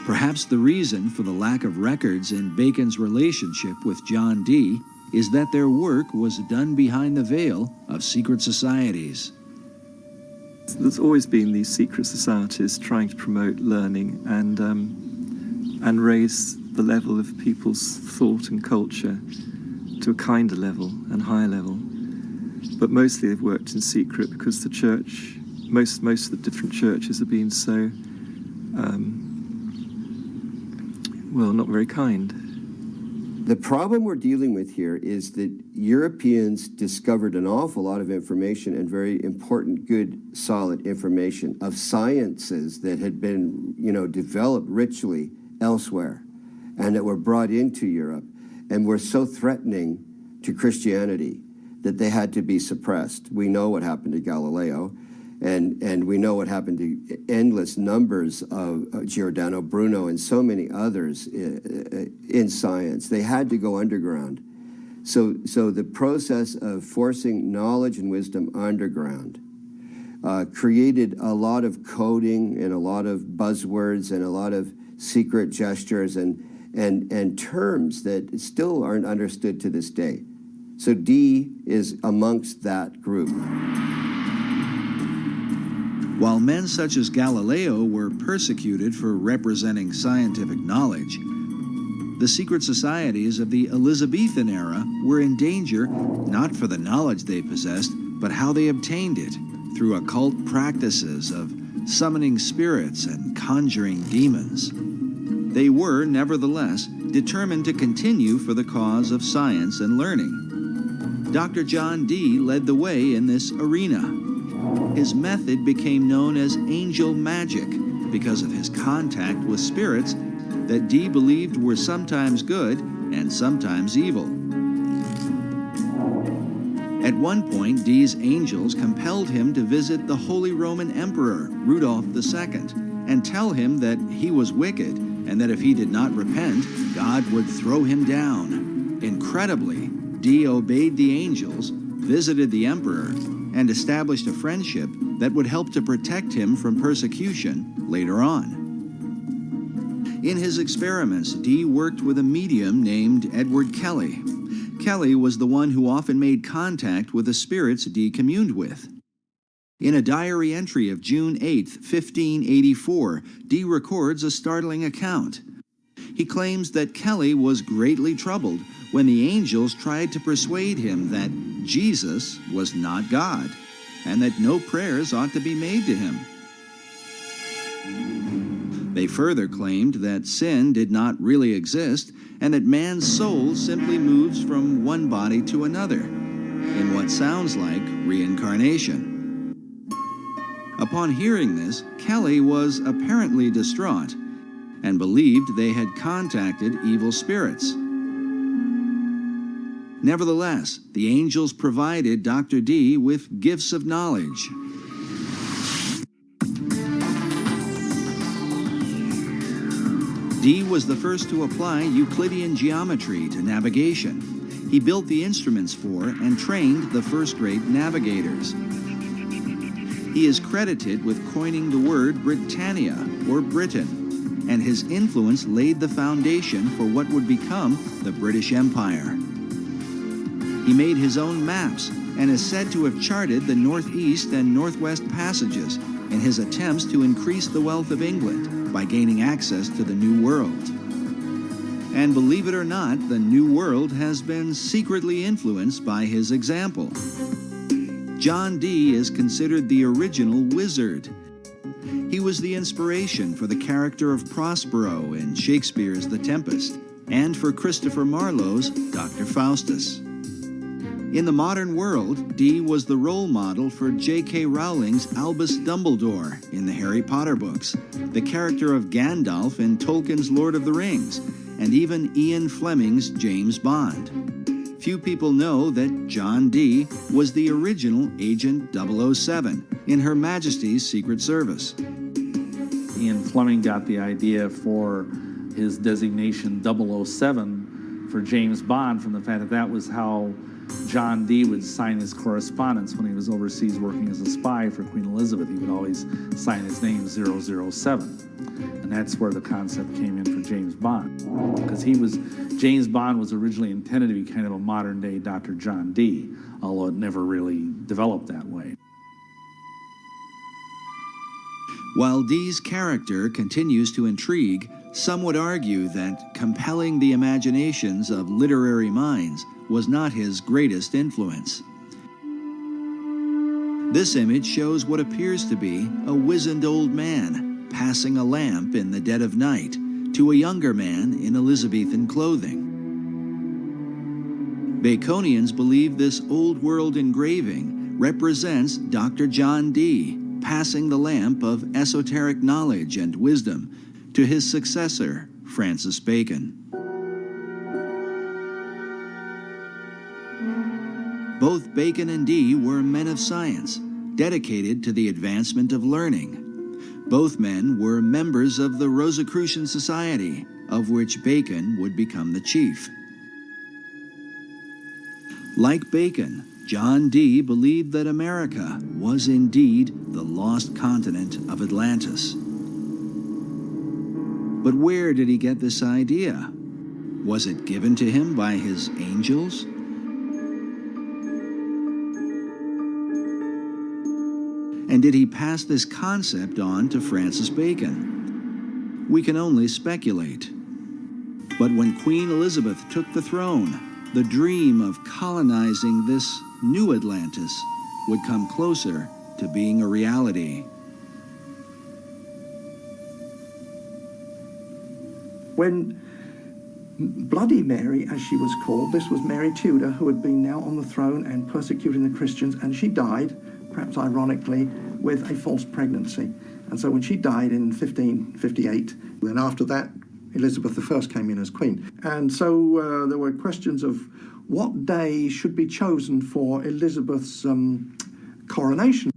Perhaps the reason for the lack of records in Bacon's relationship with John Dee is that their work was done behind the veil of secret societies. There's always been these secret societies trying to promote learning and raise the level of people's thought and culture to a kinder level and higher level. But mostly they've worked in secret because the church, most of the different churches have been so, well, not very kind. The problem we're dealing with here is that Europeans discovered an awful lot of information, and very important, good, solid information of sciences that had been, developed richly elsewhere and that were brought into Europe and were so threatening to Christianity that they had to be suppressed. We know what happened to Galileo, and we know what happened to endless numbers of Giordano Bruno and so many others in science. They had to go underground. So the process of forcing knowledge and wisdom underground created a lot of coding and a lot of buzzwords and a lot of secret gestures and terms that still aren't understood to this day. So Dee is amongst that group. While men such as Galileo were persecuted for representing scientific knowledge, the secret societies of the Elizabethan era were in danger not for the knowledge they possessed, but how they obtained it through occult practices of summoning spirits and conjuring demons. They were, nevertheless, determined to continue for the cause of science and learning. Dr. John Dee led the way in this arena. His method became known as angel magic because of his contact with spirits that Dee believed were sometimes good and sometimes evil. At one point, Dee's angels compelled him to visit the Holy Roman Emperor, Rudolph II, and tell him that he was wicked and that if he did not repent, God would throw him down. Incredibly, Dee obeyed the angels, visited the emperor, and established a friendship that would help to protect him from persecution later on. In his experiments, Dee worked with a medium named Edward Kelly. Kelly was the one who often made contact with the spirits Dee communed with. In a diary entry of June 8, 1584, Dee records a startling account. He claims that Kelly was greatly troubled when the angels tried to persuade him that Jesus was not God, and that no prayers ought to be made to him. They further claimed that sin did not really exist, and that man's soul simply moves from one body to another, in what sounds like reincarnation. Upon hearing this, Kelly was apparently distraught, and believed they had contacted evil spirits. Nevertheless, the angels provided Dr. Dee with gifts of knowledge. Dee was the first to apply Euclidean geometry to navigation. He built the instruments for and trained the first-rate navigators. He is credited with coining the word Britannia, or Britain, and his influence laid the foundation for what would become the British Empire. He made his own maps and is said to have charted the northeast and northwest passages in his attempts to increase the wealth of England by gaining access to the New World. And believe it or not, the New World has been secretly influenced by his example. John Dee is considered the original wizard. He was the inspiration for the character of Prospero in Shakespeare's The Tempest, and for Christopher Marlowe's Dr. Faustus. In the modern world, Dee was the role model for J.K. Rowling's Albus Dumbledore in the Harry Potter books, the character of Gandalf in Tolkien's Lord of the Rings, and even Ian Fleming's James Bond. Few people know that John Dee was the original Agent 007 in Her Majesty's Secret Service. Ian Fleming got the idea for his designation 007 for James Bond from the fact that that was how John Dee would sign his correspondence when he was overseas working as a spy for Queen Elizabeth. He would always sign his name 007. And that's where the concept came in for James Bond. Because James Bond was originally intended to be kind of a modern day Dr. John Dee, although it never really developed that way. While Dee's character continues to intrigue, some would argue that compelling the imaginations of literary minds was not his greatest influence. This image shows what appears to be a wizened old man passing a lamp in the dead of night to a younger man in Elizabethan clothing. Baconians believe this old world engraving represents Dr. John Dee passing the lamp of esoteric knowledge and wisdom to his successor, Francis Bacon. Both Bacon and Dee were men of science, dedicated to the advancement of learning. Both men were members of the Rosicrucian Society, of which Bacon would become the chief. Like Bacon, John Dee believed that America was indeed the lost continent of Atlantis. But where did he get this idea? Was it given to him by his angels? And did he pass this concept on to Francis Bacon? We can only speculate. But when Queen Elizabeth took the throne, the dream of colonizing this new Atlantis would come closer to being a reality. When Bloody Mary, as she was called, this was Mary Tudor, who had been now on the throne and persecuting the Christians, and she died, perhaps ironically, with a false pregnancy. And so when she died in 1558, then after that, Elizabeth I came in as queen. And so there were questions of what day should be chosen for Elizabeth's coronation.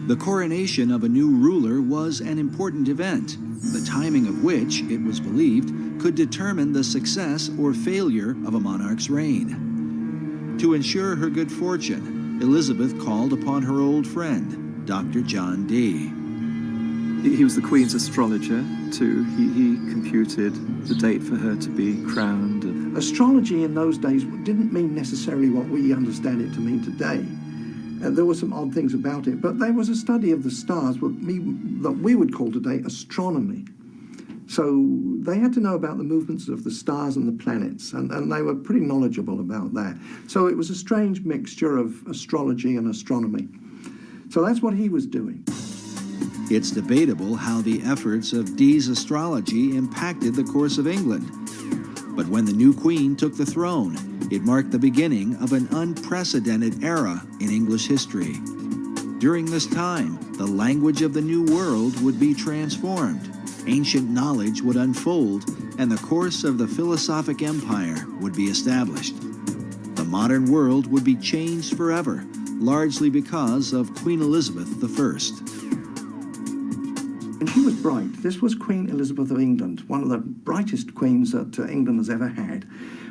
The coronation of a new ruler was an important event, the timing of which, it was believed, could determine the success or failure of a monarch's reign. To ensure her good fortune, Elizabeth called upon her old friend, Dr. John Dee. He was the Queen's astrologer, too. He computed the date for her to be crowned. Astrology in those days didn't mean necessarily what we understand it to mean today. There were some odd things about it, but there was a study of the stars that we would call today astronomy. So they had to know about the movements of the stars and the planets, and they were pretty knowledgeable about that. So it was a strange mixture of astrology and astronomy. So that's what he was doing. It's debatable how the efforts of Dee's astrology impacted the course of England. But when the new queen took the throne, it marked the beginning of an unprecedented era in English history. During this time, the language of the New World would be transformed, ancient knowledge would unfold, and the course of the philosophic empire would be established. The modern world would be changed forever, largely because of Queen Elizabeth I. And she was bright. This was Queen Elizabeth of England, one of the brightest queens that England has ever had.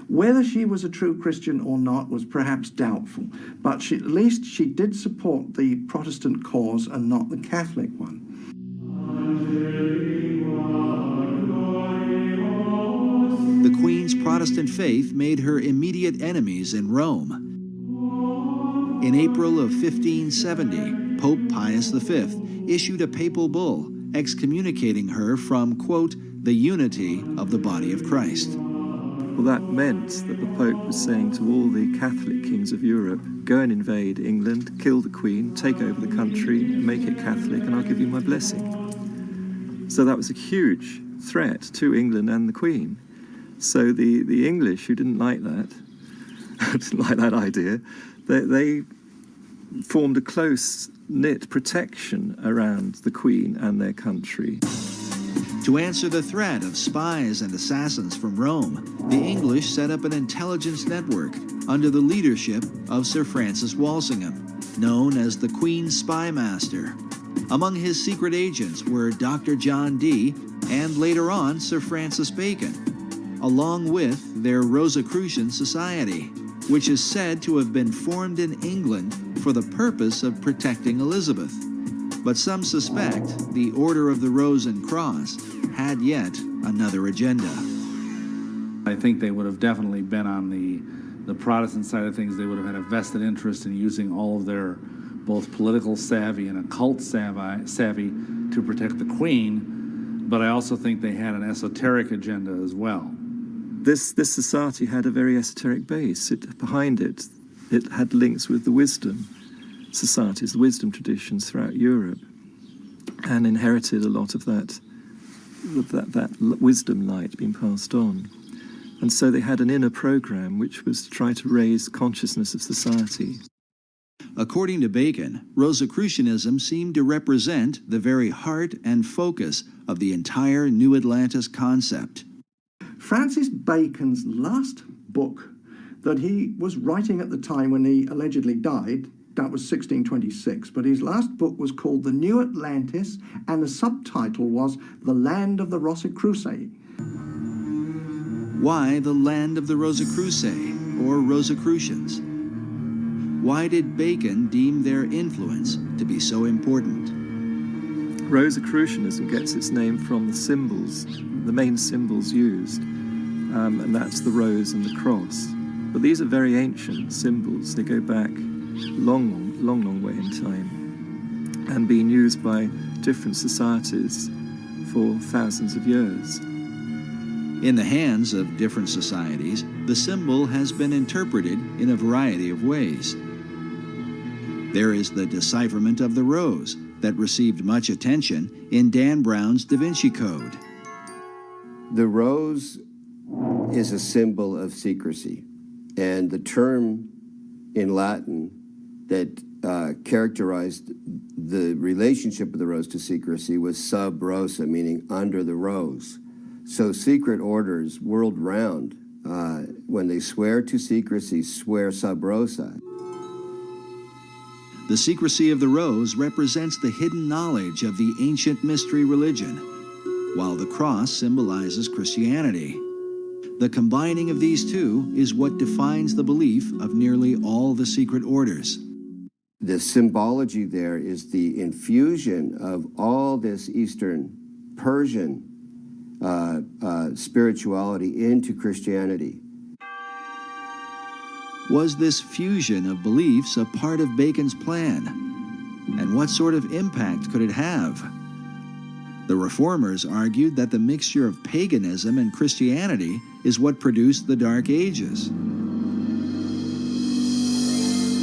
Whether she was a true Christian or not was perhaps doubtful, but at least she did support the Protestant cause and not the Catholic one. The Queen's Protestant faith made her immediate enemies in Rome. In April of 1570, Pope Pius V issued a papal bull excommunicating her from, quote, the unity of the body of Christ. Well, that meant that the Pope was saying to all the Catholic kings of Europe, go and invade England, kill the Queen, take over the country, make it Catholic, and I'll give you my blessing. So that was a huge threat to England and the Queen. So the English, who didn't like that, didn't like that idea, they formed a close-knit protection around the Queen and their country. To answer the threat of spies and assassins from Rome, the English set up an intelligence network under the leadership of Sir Francis Walsingham, known as the Queen's Spy Master. Among his secret agents were Dr. John Dee and later on Sir Francis Bacon, along with their Rosicrucian Society, which is said to have been formed in England for the purpose of protecting Elizabeth. But some suspect the Order of the Rose and Cross had yet another agenda. I think they would have definitely been on the Protestant side of things. They would have had a vested interest in using all of their both political savvy and occult savvy to protect the Queen, but I also think they had an esoteric agenda as well. This society had a very esoteric base. Behind it had links with the wisdom societies, the wisdom traditions throughout Europe, and inherited a lot of that wisdom light being passed on. And so they had an inner program which was to try to raise consciousness of society. According to Bacon, Rosicrucianism seemed to represent the very heart and focus of the entire New Atlantis concept. Francis Bacon's last book that he was writing at the time when he allegedly died, that was 1626, but his last book was called The New Atlantis, and the subtitle was The Land of the Rosicrucians. Why the land of the Rosicrucians, or Rosicrucians? Why did Bacon deem their influence to be so important? Rosicrucianism gets its name from the symbols, the main symbols used, and that's the rose and the cross. But these are very ancient symbols. They go back long way in time, and being used by different societies for thousands of years. In the hands of different societies, the symbol has been interpreted in a variety of ways. There is the decipherment of the rose that received much attention in Dan Brown's Da Vinci Code. The rose is a symbol of secrecy, and the term in Latin that characterized the relationship of the rose to secrecy was sub rosa, meaning under the rose. So secret orders world round, when they swear to secrecy, swear sub rosa. The secrecy of the rose represents the hidden knowledge of the ancient mystery religion, while the cross symbolizes Christianity. The combining of these two is what defines the belief of nearly all the secret orders. The symbology there is the infusion of all this Eastern Persian spirituality into Christianity. Was this fusion of beliefs a part of Bacon's plan? And what sort of impact could it have? The Reformers argued that the mixture of paganism and Christianity is what produced the Dark Ages.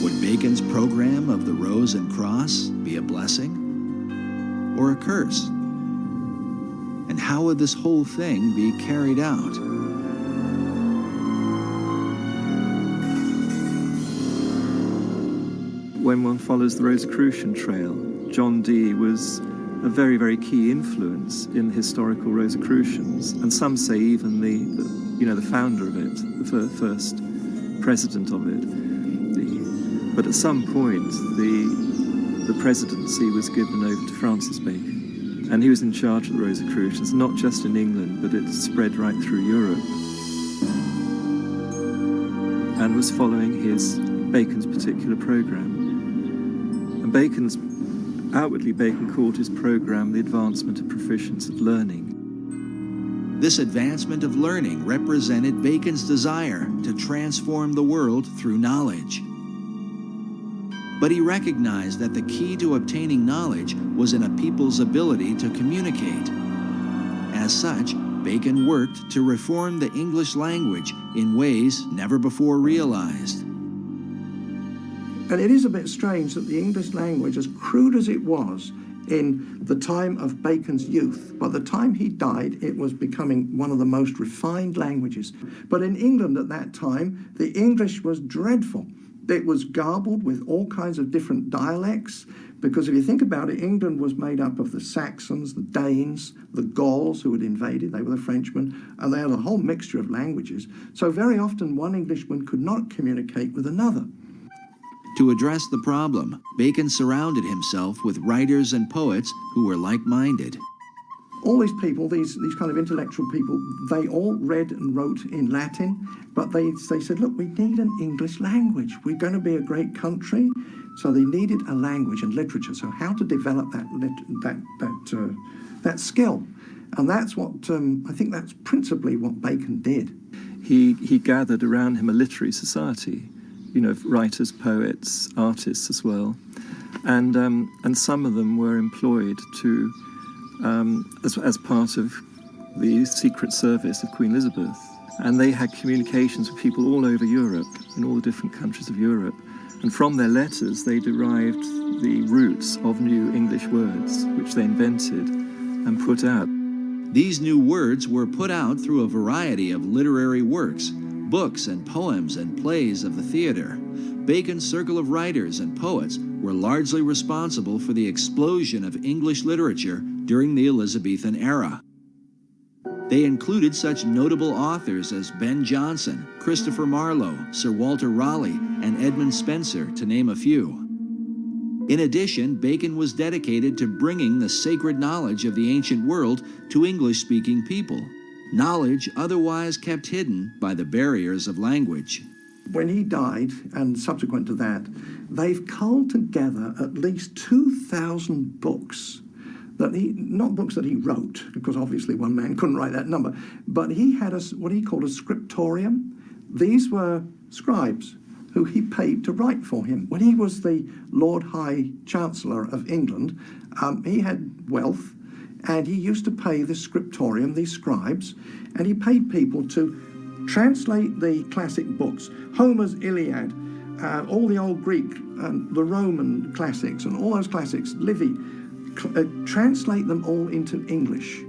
Would Bacon's program of the Rose and Cross be a blessing or a curse? And how would this whole thing be carried out? When one follows the Rosicrucian trail, John Dee was a very, very key influence in the historical Rosicrucians, and some say even the founder of it, the first president of it. But at some point, the presidency was given over to Francis Bacon, and he was in charge of the Rosicrucians, not just in England, but it spread right through Europe, and was following Bacon's particular program. And outwardly Bacon called his program the advancement of proficience of learning. This advancement of learning represented Bacon's desire to transform the world through knowledge. But he recognized that the key to obtaining knowledge was in a people's ability to communicate. As such, Bacon worked to reform the English language in ways never before realized. And it is a bit strange that the English language, as crude as it was in the time of Bacon's youth, by the time he died, it was becoming one of the most refined languages. But in England at that time, the English was dreadful. It was garbled with all kinds of different dialects, because if you think about it, England was made up of the Saxons, the Danes, the Gauls who had invaded, they were the Frenchmen, and they had a whole mixture of languages. So very often one Englishman could not communicate with another. To address the problem, Bacon surrounded himself with writers and poets who were like-minded. All these people, these kind of intellectual people, they all read and wrote in Latin, but they said, look, we need an English language. We're going to be a great country. So they needed a language and literature. So how to develop that skill. And that's what, I think that's principally what Bacon did. He gathered around him a literary society, you know, writers, poets, artists as well. And some of them were employed to, as part of the Secret Service of Queen Elizabeth. And they had communications with people all over Europe, in all the different countries of Europe. And from their letters, they derived the roots of new English words, which they invented and put out. These new words were put out through a variety of literary works, books and poems and plays of the theater. Bacon's circle of writers and poets were largely responsible for the explosion of English literature during the Elizabethan era. They included such notable authors as Ben Jonson, Christopher Marlowe, Sir Walter Raleigh, and Edmund Spenser, to name a few. In addition, Bacon was dedicated to bringing the sacred knowledge of the ancient world to English-speaking people, knowledge otherwise kept hidden by the barriers of language. When he died, and subsequent to that, they've culled together at least 2,000 books. Not books that he wrote, because obviously one man couldn't write that number, but he had what he called a scriptorium. These were scribes who he paid to write for him. When he was the Lord High Chancellor of England, he had wealth, and he used to pay the scriptorium, these scribes, and he paid people to translate the classic books, Homer's Iliad, all the old Greek, the Roman classics, and all those classics, Livy, translate them all into English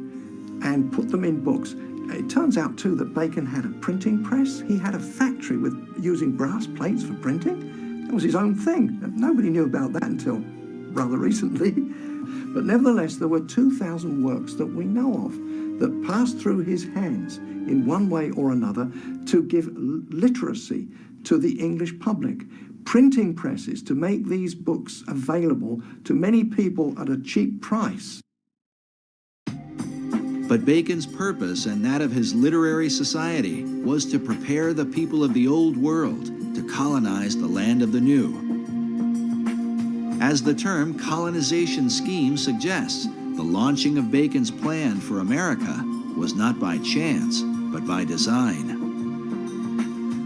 and put them in books. It turns out, too, that Bacon had a printing press. He had a factory with using brass plates for printing. That was his own thing. Nobody knew about that until rather recently. But nevertheless, there were 2,000 works that we know of that passed through his hands in one way or another to give literacy to the English public. Printing presses to make these books available to many people at a cheap price. But Bacon's purpose and that of his literary society was to prepare the people of the Old World to colonize the land of the New. As the term colonization scheme suggests, the launching of Bacon's plan for America was not by chance, but by design.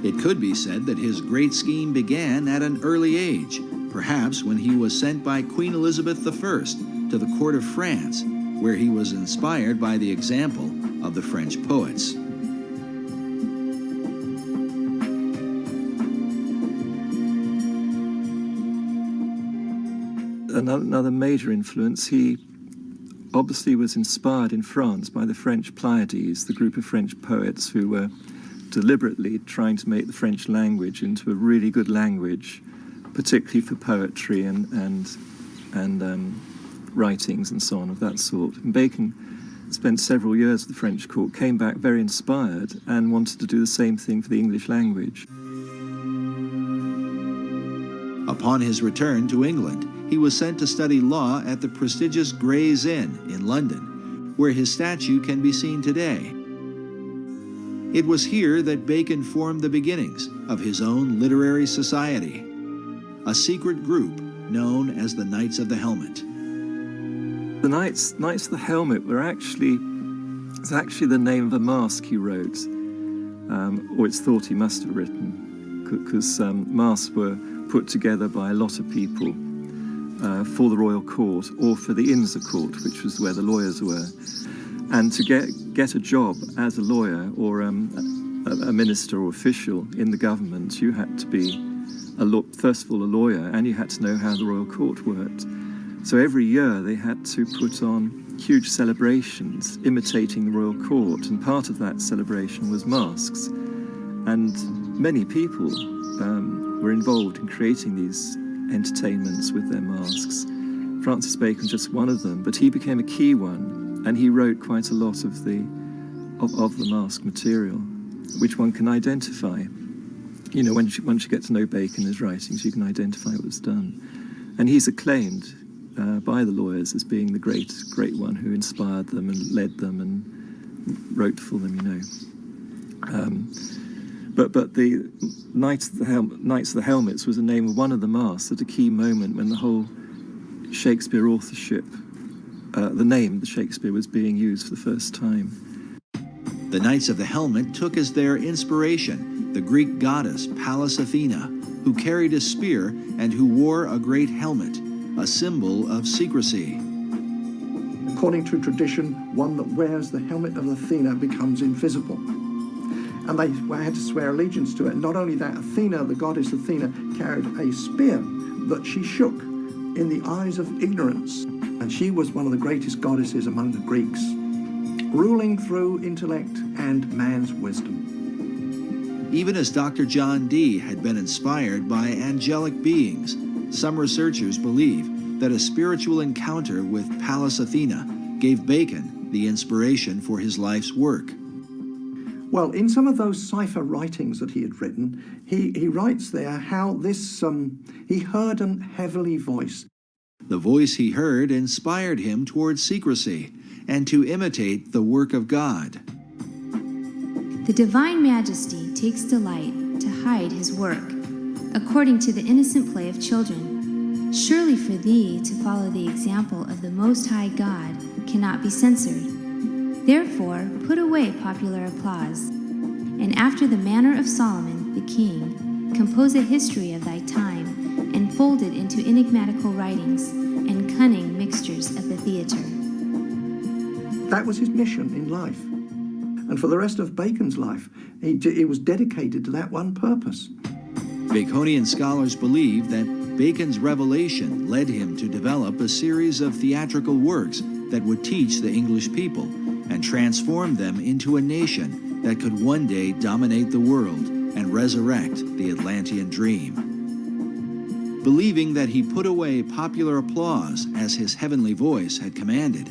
It could be said that his great scheme began at an early age, perhaps when he was sent by Queen Elizabeth I to the court of France, where he was inspired by the example of the French poets. Another major influence, he obviously was inspired in France by the French Pleiades, the group of French poets who were deliberately trying to make the French language into a really good language, particularly for poetry and writings and so on of that sort. And Bacon spent several years at the French court, came back very inspired and wanted to do the same thing for the English language. Upon his return to England, he was sent to study law at the prestigious Gray's Inn in London, where his statue can be seen today. It was here that Bacon formed the beginnings of his own literary society, a secret group known as the Knights of the Helmet. The Knights of the Helmet were actually the name of a masque he wrote, or it's thought he must have written, because masques were put together by a lot of people for the royal court or for the Inns of Court, which was where the lawyers were. And to get a job as a lawyer or a minister or official in the government, you had to be, first of all, a lawyer, and you had to know how the royal court worked. So every year they had to put on huge celebrations imitating the royal court, and part of that celebration was masks. And many people were involved in creating these entertainments with their masks. Francis Bacon was just one of them, but he became a key one, and he wrote quite a lot of the mask material, which one can identify. You know, once you get to know Bacon and his writings, you can identify what was done. And he's acclaimed by the lawyers as being the great one who inspired them and led them and wrote for them, you know. But the Knights of the Helmets was the name of one of the masks at a key moment when the whole Shakespeare authorship, the name the Shakespeare was being used for the first time. The Knights of the Helmet took as their inspiration the Greek goddess Pallas Athena, who carried a spear and who wore a great helmet, a symbol of secrecy. According to tradition, one that wears the helmet of Athena becomes invisible. And they had to swear allegiance to it. Not only that, Athena, the goddess Athena, carried a spear that she shook in the eyes of ignorance. And she was one of the greatest goddesses among the Greeks, ruling through intellect and man's wisdom. Even as Dr. John Dee had been inspired by angelic beings, some researchers believe that a spiritual encounter with Pallas Athena gave Bacon the inspiration for his life's work. Well, in some of those cipher writings that he had written, he writes there how this, he heard an heavenly voice. The voice he heard inspired him towards secrecy and to imitate the work of God. The divine majesty takes delight to hide his work, according to the innocent play of children. Surely for thee to follow the example of the Most High God cannot be censored. Therefore put away popular applause, and after the manner of Solomon the king, compose a history of thy time, and fold it into enigmatical writings and cunning mixtures of the theatre. That was his mission in life. And for the rest of Bacon's life, he was dedicated to that one purpose. Baconian scholars believe that Bacon's revelation led him to develop a series of theatrical works that would teach the English people and transform them into a nation that could one day dominate the world and resurrect the Atlantean dream. Believing that he put away popular applause as his heavenly voice had commanded,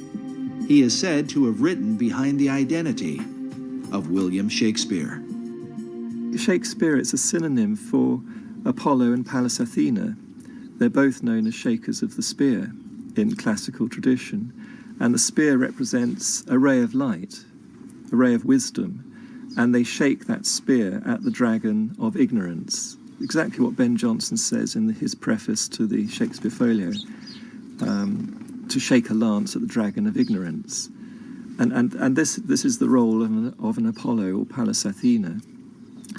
he is said to have written behind the identity of William Shakespeare. Shakespeare is a synonym for Apollo and Pallas Athena. They're both known as shakers of the spear in classical tradition. And the spear represents a ray of light, a ray of wisdom. And they shake that spear at the dragon of ignorance. Exactly what Ben Jonson says in his preface to the Shakespeare Folio, to shake a lance at the dragon of ignorance. And this is the role of an Apollo or Pallas Athena.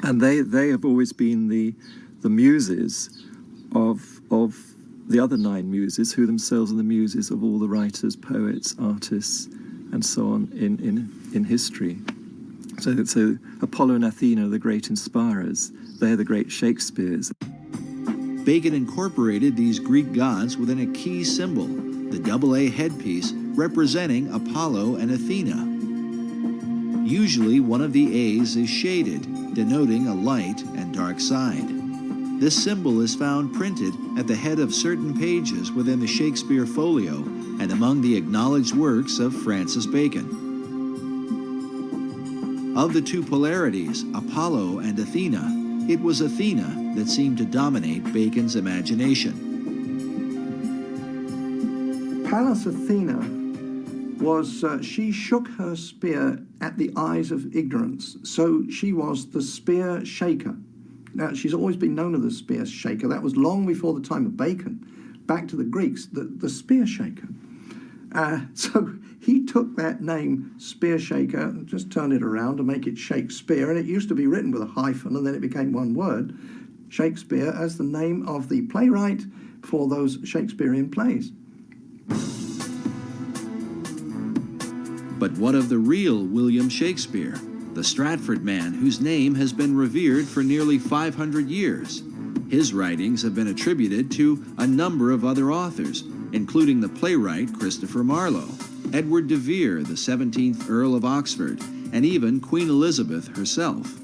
And they have always been the muses of the other 9 muses, who themselves are the muses of all the writers, poets, artists, and so on in history. So Apollo and Athena are the great inspirers. They're the great Shakespeares. Bacon incorporated these Greek gods within a key symbol, the AA headpiece representing Apollo and Athena. Usually one of the A's is shaded, denoting a light and dark side. This symbol is found printed at the head of certain pages within the Shakespeare Folio and among the acknowledged works of Francis Bacon. Of the two polarities, Apollo and Athena, it was Athena that seemed to dominate Bacon's imagination. Pallas Athena was, she shook her spear at the eyes of ignorance. So she was the spear shaker. Now, she's always been known as the spear shaker. That was long before the time of Bacon. Back to the Greeks, the spear shaker. So he took that name, spear shaker, and just turned it around to make it Shakespeare. And it used to be written with a hyphen, and then it became one word, Shakespeare, as the name of the playwright for those Shakespearean plays. But what of the real William Shakespeare, the Stratford man whose name has been revered for nearly 500 years? His writings have been attributed to a number of other authors, including the playwright Christopher Marlowe, Edward de Vere, the 17th Earl of Oxford, and even Queen Elizabeth herself.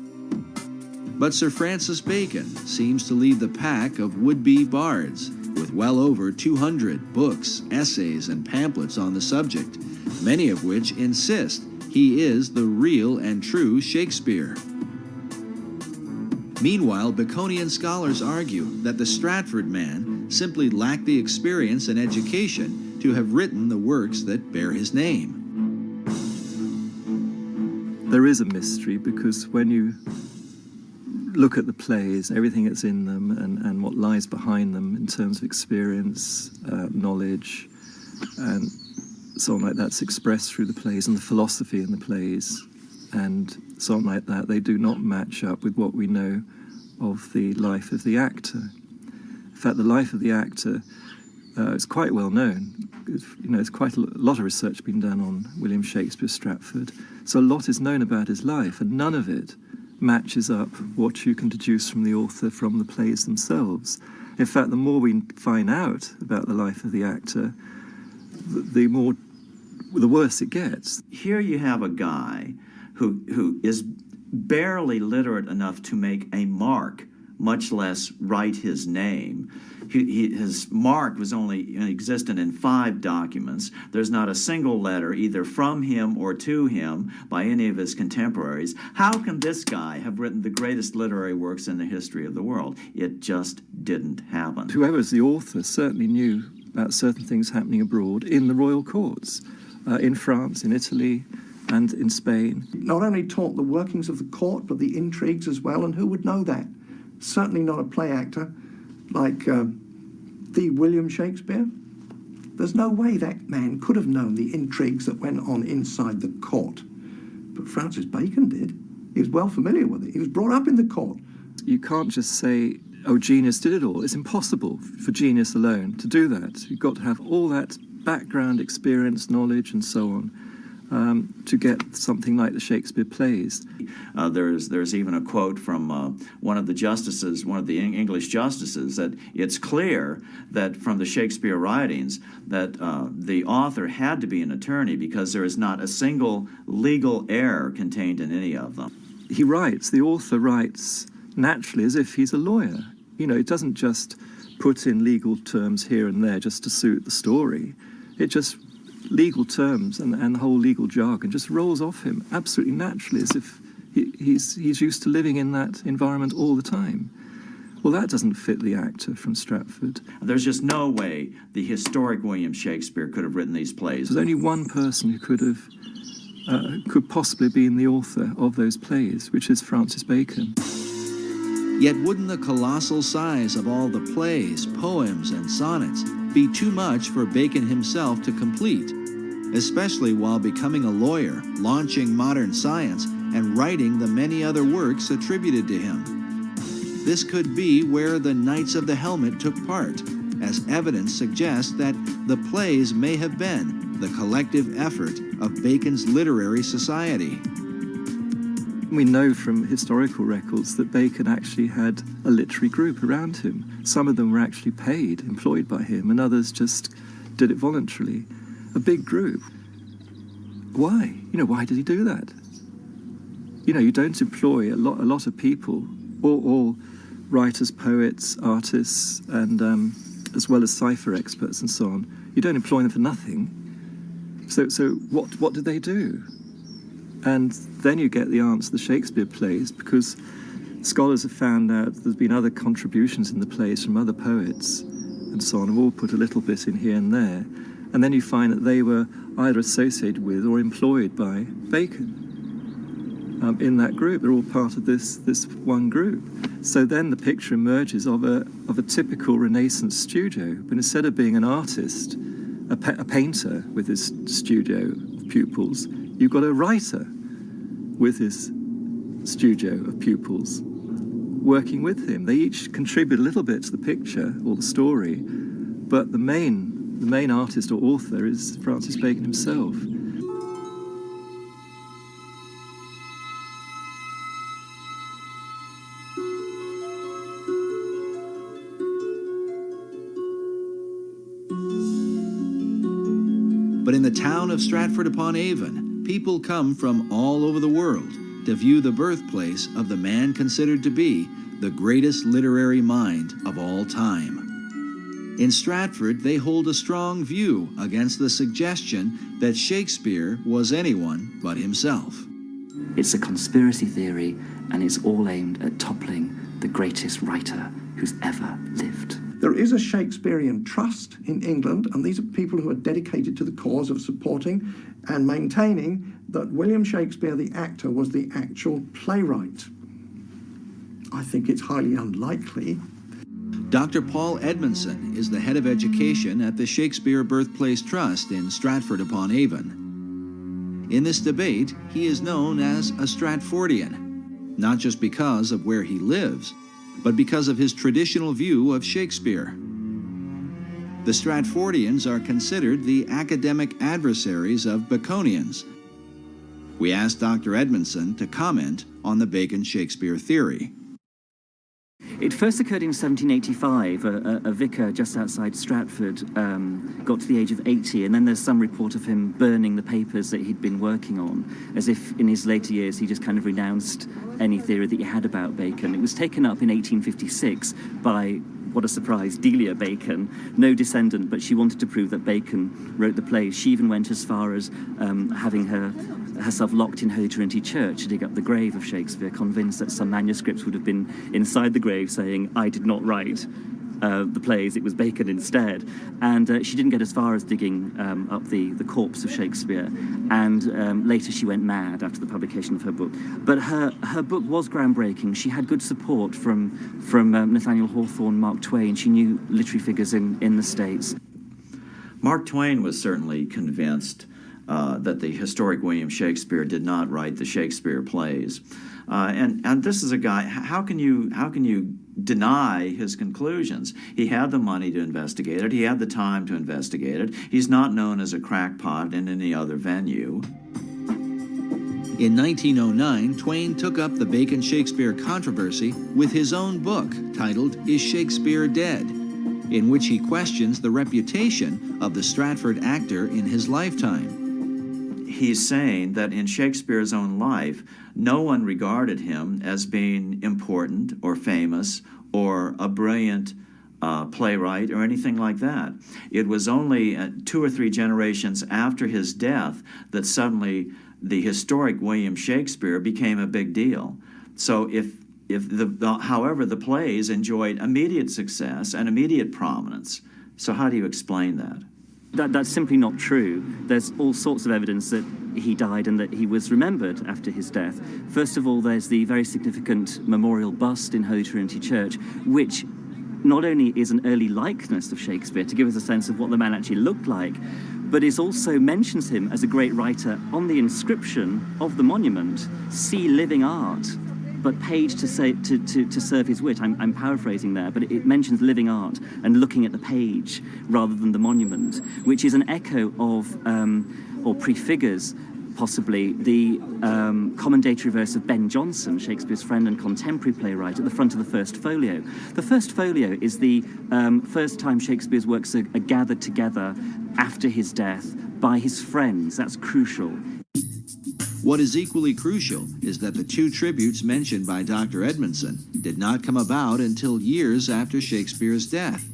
But Sir Francis Bacon seems to lead the pack of would-be bards, with well over 200 books, essays, and pamphlets on the subject, many of which insist he is the real and true Shakespeare. Meanwhile, Baconian scholars argue that the Stratford man simply lacked the experience and education to have written the works that bear his name. There is a mystery because when you look at the plays, everything that's in them and what lies behind them in terms of experience, knowledge, and so on like that's expressed through the plays, and the philosophy in the plays, and so on like that, they do not match up with what we know of the life of the actor. In fact, the life of the actor is quite well known. There's quite a lot of research been done on William Shakespeare Stratford, so a lot is known about his life, and none of it matches up what you can deduce from the author from the plays themselves. In fact, the more we find out about the life of the actor, the worse it gets. Here you have a guy who is barely literate enough to make a mark, much less write his name. His mark was only existent in 5 documents. There's not a single letter either from him or to him by any of his contemporaries. How can this guy have written the greatest literary works in the history of the world? It just didn't happen. Whoever's the author certainly knew about certain things happening abroad in the royal courts, in France, in Italy, and in Spain. Not only taught the workings of the court, but the intrigues as well, and who would know that? Certainly not a play actor like the William Shakespeare. There's no way that man could have known the intrigues that went on inside the court. But Francis Bacon did. He was well familiar with it. He was brought up in the court. You can't just say, oh, genius did it all. It's impossible for genius alone to do that. You've got to have all that background experience, knowledge, and so on, to get something like the Shakespeare plays. There's even a quote from one of the justices, one of the English justices, that it's clear that from the Shakespeare writings that the author had to be an attorney because there is not a single legal error contained in any of them. He writes, the author writes naturally as if he's a lawyer. You know, it doesn't just put in legal terms here and there just to suit the story. It just legal terms and whole legal jargon just rolls off him absolutely naturally as if he's used to living in that environment all the time. Well, that doesn't fit the actor from Stratford. There's just no way the historic William Shakespeare could have written these plays. There's only one person who could possibly be the author of those plays, which is Francis Bacon. Yet wouldn't the colossal size of all the plays, poems, and sonnets be too much for Bacon himself to complete, especially while becoming a lawyer, launching modern science, and writing the many other works attributed to him? This could be where the Knights of the Helmet took part, as evidence suggests that the plays may have been the collective effort of Bacon's literary society. We know from historical records that Bacon actually had a literary group around him. Some of them were actually paid, employed by him, and others just did it voluntarily. A big group. Why? Why did he do that? You don't employ a lot of people, all writers, poets, artists, and as well as cipher experts and so on. You don't employ them for nothing. So what did they do? And then you get the answer, the Shakespeare plays, because scholars have found out there's been other contributions in the plays from other poets and so on, have all put a little bit in here and there. And then you find that they were either associated with or employed by Bacon in that group. They're all part of this one group. So then the picture emerges of a typical Renaissance studio, but instead of being an artist, a painter with his studio of pupils, you've got a writer with his studio of pupils working with him. They each contribute a little bit to the picture or the story, but the main artist or author is Francis Bacon himself. But in the town of Stratford-upon-Avon, people come from all over the world to view the birthplace of the man considered to be the greatest literary mind of all time. In Stratford, they hold a strong view against the suggestion that Shakespeare was anyone but himself. It's a conspiracy theory, and it's all aimed at toppling the greatest writer who's ever lived. There is a Shakespearean trust in England, and these are people who are dedicated to the cause of supporting and maintaining that William Shakespeare, the actor, was the actual playwright. I think it's highly unlikely. Dr. Paul Edmondson is the head of education at the Shakespeare Birthplace Trust in Stratford-upon-Avon. In this debate, he is known as a Stratfordian, not just because of where he lives, but because of his traditional view of Shakespeare. The Stratfordians are considered the academic adversaries of Baconians. We asked Dr. Edmondson to comment on the Bacon-Shakespeare theory. It first occurred in 1785. A vicar just outside Stratford got to the age of 80, and then there's some report of him burning the papers that he'd been working on, as if in his later years he just kind of renounced any theory that he had about Bacon. It was taken up in 1856 by, what a surprise, Delia Bacon, no descendant, but she wanted to prove that Bacon wrote the plays. She even went as far as having herself locked in Holy Trinity Church to dig up the grave of Shakespeare, convinced that some manuscripts would have been inside the grave saying, "I did not write the plays, it was Bacon instead." And she didn't get as far as digging up the corpse of Shakespeare, and later she went mad after the publication of her book. But her book was groundbreaking. She had good support from Nathaniel Hawthorne, Mark Twain. She knew literary figures in the States. Mark Twain was certainly convinced that the historic William Shakespeare did not write the Shakespeare plays. And this is a guy, how can you deny his conclusions? He had the money to investigate it. He had the time to investigate it. He's not known as a crackpot in any other venue. In 1909, Twain took up the Bacon-Shakespeare controversy with his own book titled Is Shakespeare Dead?, in which he questions the reputation of the Stratford actor in his lifetime. He's saying that in Shakespeare's own life, no one regarded him as being important or famous or a brilliant playwright or anything like that. It was only 2 or 3 generations after his death that suddenly the historic William Shakespeare became a big deal. So however, the plays enjoyed immediate success and immediate prominence. So how do you explain that? That's simply not true. There's all sorts of evidence that he died and that he was remembered after his death. First of all, there's the very significant memorial bust in Holy Trinity Church, which not only is an early likeness of Shakespeare to give us a sense of what the man actually looked like, but it also mentions him as a great writer. On the inscription of the monument, "See living art," but paid to serve his wit. I'm paraphrasing there, but it mentions living art and looking at the page rather than the monument, which is an echo of, or prefigures possibly, the commendatory verse of Ben Jonson, Shakespeare's friend and contemporary playwright, at the front of the first folio. The first folio is the first time Shakespeare's works are gathered together after his death by his friends. That's crucial. What is equally crucial is that the 2 tributes mentioned by Dr. Edmondson did not come about until years after Shakespeare's death.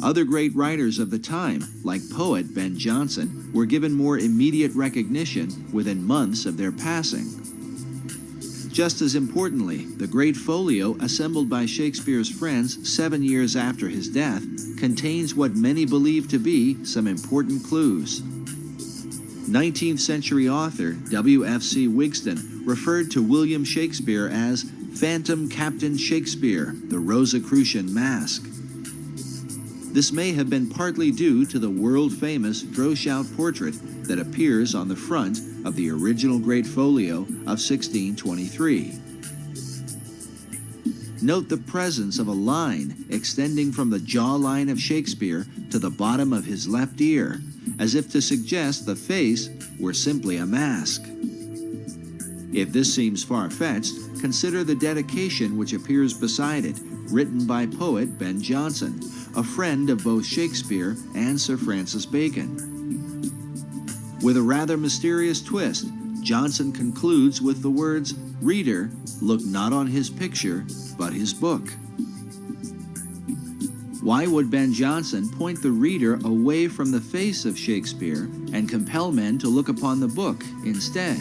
Other great writers of the time, like poet Ben Jonson, were given more immediate recognition within months of their passing. Just as importantly, the great folio assembled by Shakespeare's friends 7 years after his death contains what many believe to be some important clues. 19th century author W.F.C. Wigston referred to William Shakespeare as Phantom Captain Shakespeare, the Rosicrucian Mask. This may have been partly due to the world-famous Droeshout portrait that appears on the front of the original Great Folio of 1623. Note the presence of a line extending from the jawline of Shakespeare to the bottom of his left ear, as if to suggest the face were simply a mask. If this seems far-fetched, consider the dedication which appears beside it, written by poet Ben Jonson, a friend of both Shakespeare and Sir Francis Bacon. With a rather mysterious twist, Johnson concludes with the words, "Reader, look not on his picture, but his book." Why would Ben Jonson point the reader away from the face of Shakespeare and compel men to look upon the book instead?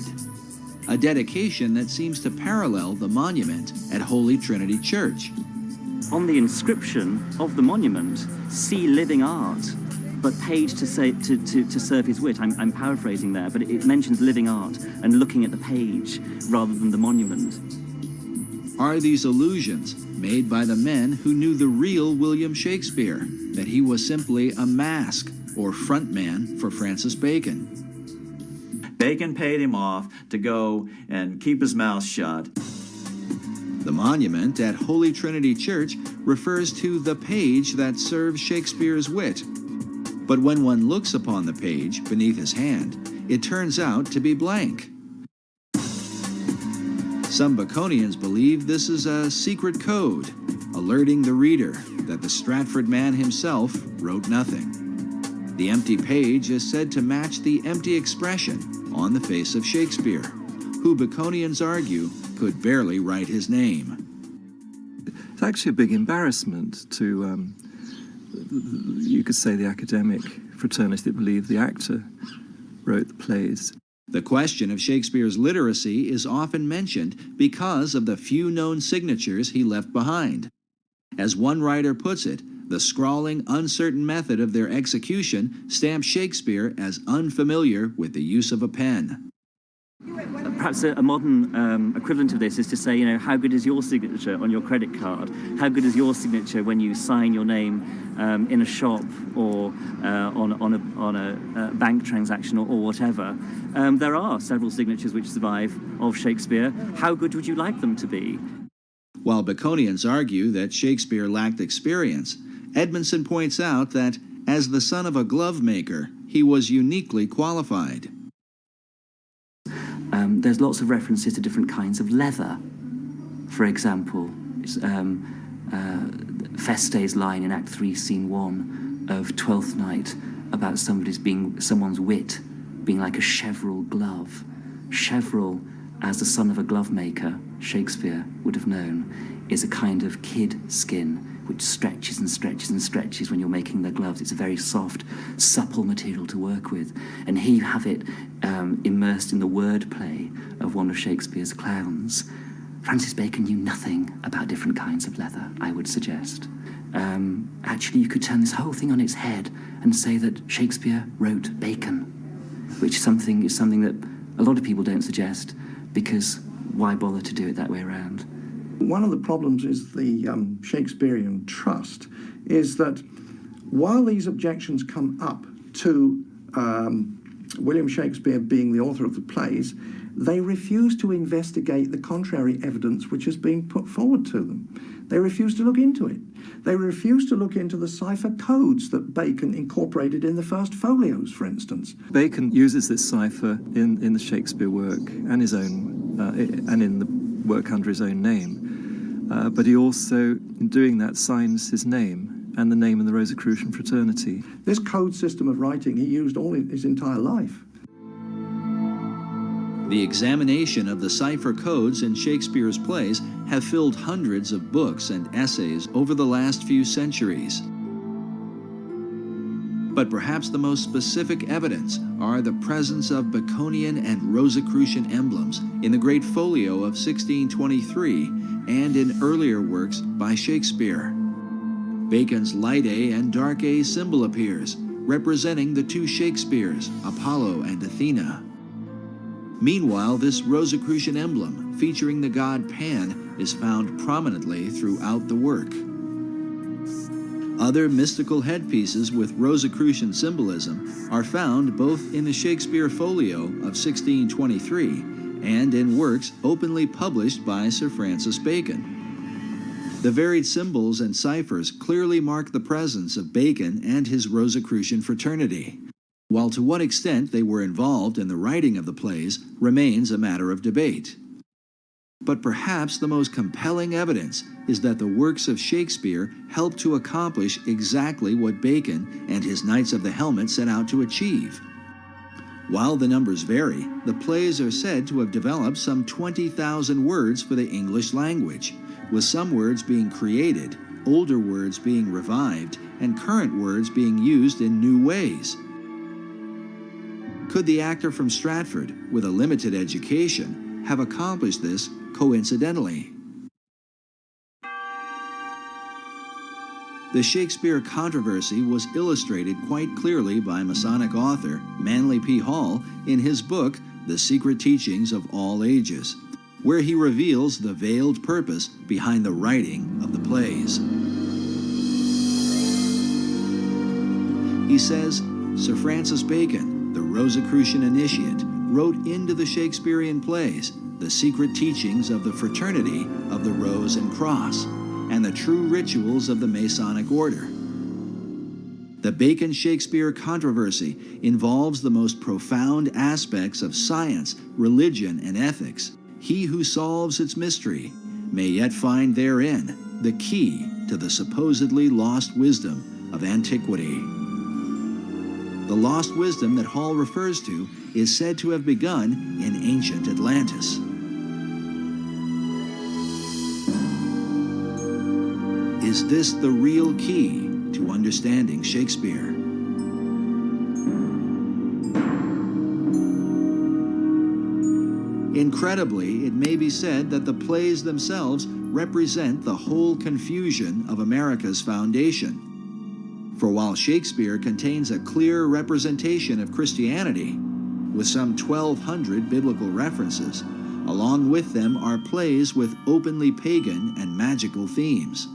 A dedication that seems to parallel the monument at Holy Trinity Church. On the inscription of the monument, "See living art," but paid to serve his wit. I'm paraphrasing there, but it mentions living art and looking at the page rather than the monument. Are these allusions made by the men who knew the real William Shakespeare, that he was simply a mask or front man for Francis Bacon? Bacon paid him off to go and keep his mouth shut. The monument at Holy Trinity Church refers to the page that serves Shakespeare's wit. But when one looks upon the page beneath his hand, it turns out to be blank. Some Baconians believe this is a secret code, alerting the reader that the Stratford man himself wrote nothing. The empty page is said to match the empty expression on the face of Shakespeare, who Baconians argue could barely write his name. It's actually a big embarrassment to, you could say, the academic fraternity that believed the actor wrote the plays. The question of Shakespeare's literacy is often mentioned because of the few known signatures he left behind. As one writer puts it, the scrawling, uncertain method of their execution stamps Shakespeare as unfamiliar with the use of a pen. Perhaps a modern equivalent of this is to say, how good is your signature on your credit card? How good is your signature when you sign your name in a shop or on a bank transaction or whatever? There are several signatures which survive of Shakespeare. How good would you like them to be? While Baconians argue that Shakespeare lacked experience, Edmondson points out that, as the son of a glove maker, he was uniquely qualified. There's lots of references to different kinds of leather. For example, Feste's line in Act 3, Scene 1 of Twelfth Night about someone's wit being like a cheverel glove. Cheverel, as the son of a glove maker, Shakespeare would have known, is a kind of kid skin which stretches and stretches and stretches when you're making the gloves. It's a very soft, supple material to work with. And he have it immersed in the wordplay of one of Shakespeare's clowns. Francis Bacon knew nothing about different kinds of leather, I would suggest. Actually, you could turn this whole thing on its head and say that Shakespeare wrote Bacon, which is something that a lot of people don't suggest, because why bother to do it that way around? One of the problems is the Shakespearean Trust is that while these objections come up to William Shakespeare being the author of the plays, they refuse to investigate the contrary evidence which has been put forward to them. They refuse to look into it. They refuse to look into the cipher codes that Bacon incorporated in the first folios, for instance. Bacon uses this cipher in the Shakespeare work and his own, and in the work under his own name. But he also, in doing that, signs his name and the name of the Rosicrucian fraternity. This code system of writing he used all his entire life. The examination of the cipher codes in Shakespeare's plays have filled hundreds of books and essays over the last few centuries. But perhaps the most specific evidence are the presence of Baconian and Rosicrucian emblems in the Great Folio of 1623 and in earlier works by Shakespeare. Bacon's light A and dark A symbol appears, representing the two Shakespeares, Apollo and Athena. Meanwhile, this Rosicrucian emblem, featuring the god Pan, is found prominently throughout the work. Other mystical headpieces with Rosicrucian symbolism are found both in the Shakespeare Folio of 1623 and in works openly published by Sir Francis Bacon. The varied symbols and ciphers clearly mark the presence of Bacon and his Rosicrucian fraternity, while to what extent they were involved in the writing of the plays remains a matter of debate. But perhaps the most compelling evidence is that the works of Shakespeare helped to accomplish exactly what Bacon and his Knights of the Helmet set out to achieve. While the numbers vary, the plays are said to have developed some 20,000 words for the English language, with some words being created, older words being revived, and current words being used in new ways. Could the actor from Stratford, with a limited education, have accomplished this coincidentally? The Shakespeare controversy was illustrated quite clearly by Masonic author Manly P. Hall in his book, The Secret Teachings of All Ages, where he reveals the veiled purpose behind the writing of the plays. He says, Sir Francis Bacon, the Rosicrucian initiate, wrote into the Shakespearean plays the secret teachings of the fraternity of the Rose and Cross, and the true rituals of the Masonic order. The Bacon-Shakespeare controversy involves the most profound aspects of science, religion, and ethics. He who solves its mystery may yet find therein the key to the supposedly lost wisdom of antiquity. The lost wisdom that Hall refers to is said to have begun in ancient Atlantis. Is this the real key to understanding Shakespeare? Incredibly, it may be said that the plays themselves represent the whole confusion of America's foundation. For while Shakespeare contains a clear representation of Christianity, with some 1,200 biblical references, along with them are plays with openly pagan and magical themes.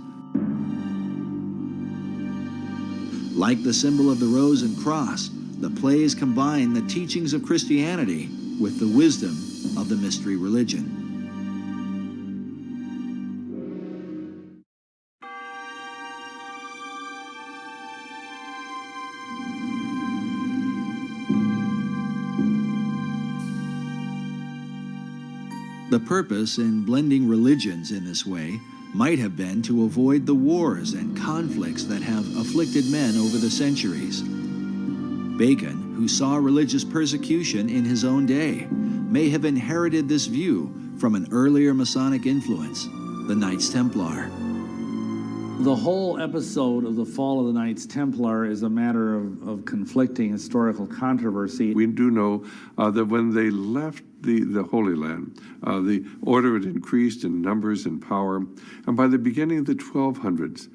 Like the symbol of the Rose and Cross, the plays combine the teachings of Christianity with the wisdom of the mystery religion. The purpose in blending religions in this way might have been to avoid the wars and conflicts that have afflicted men over the centuries. Bacon, who saw religious persecution in his own day, may have inherited this view from an earlier Masonic influence, the Knights Templar. The whole episode of the fall of the Knights Templar is a matter of conflicting historical controversy. We do know that when they left the Holy Land, the order had increased in numbers and power, and by the beginning of the 1200s,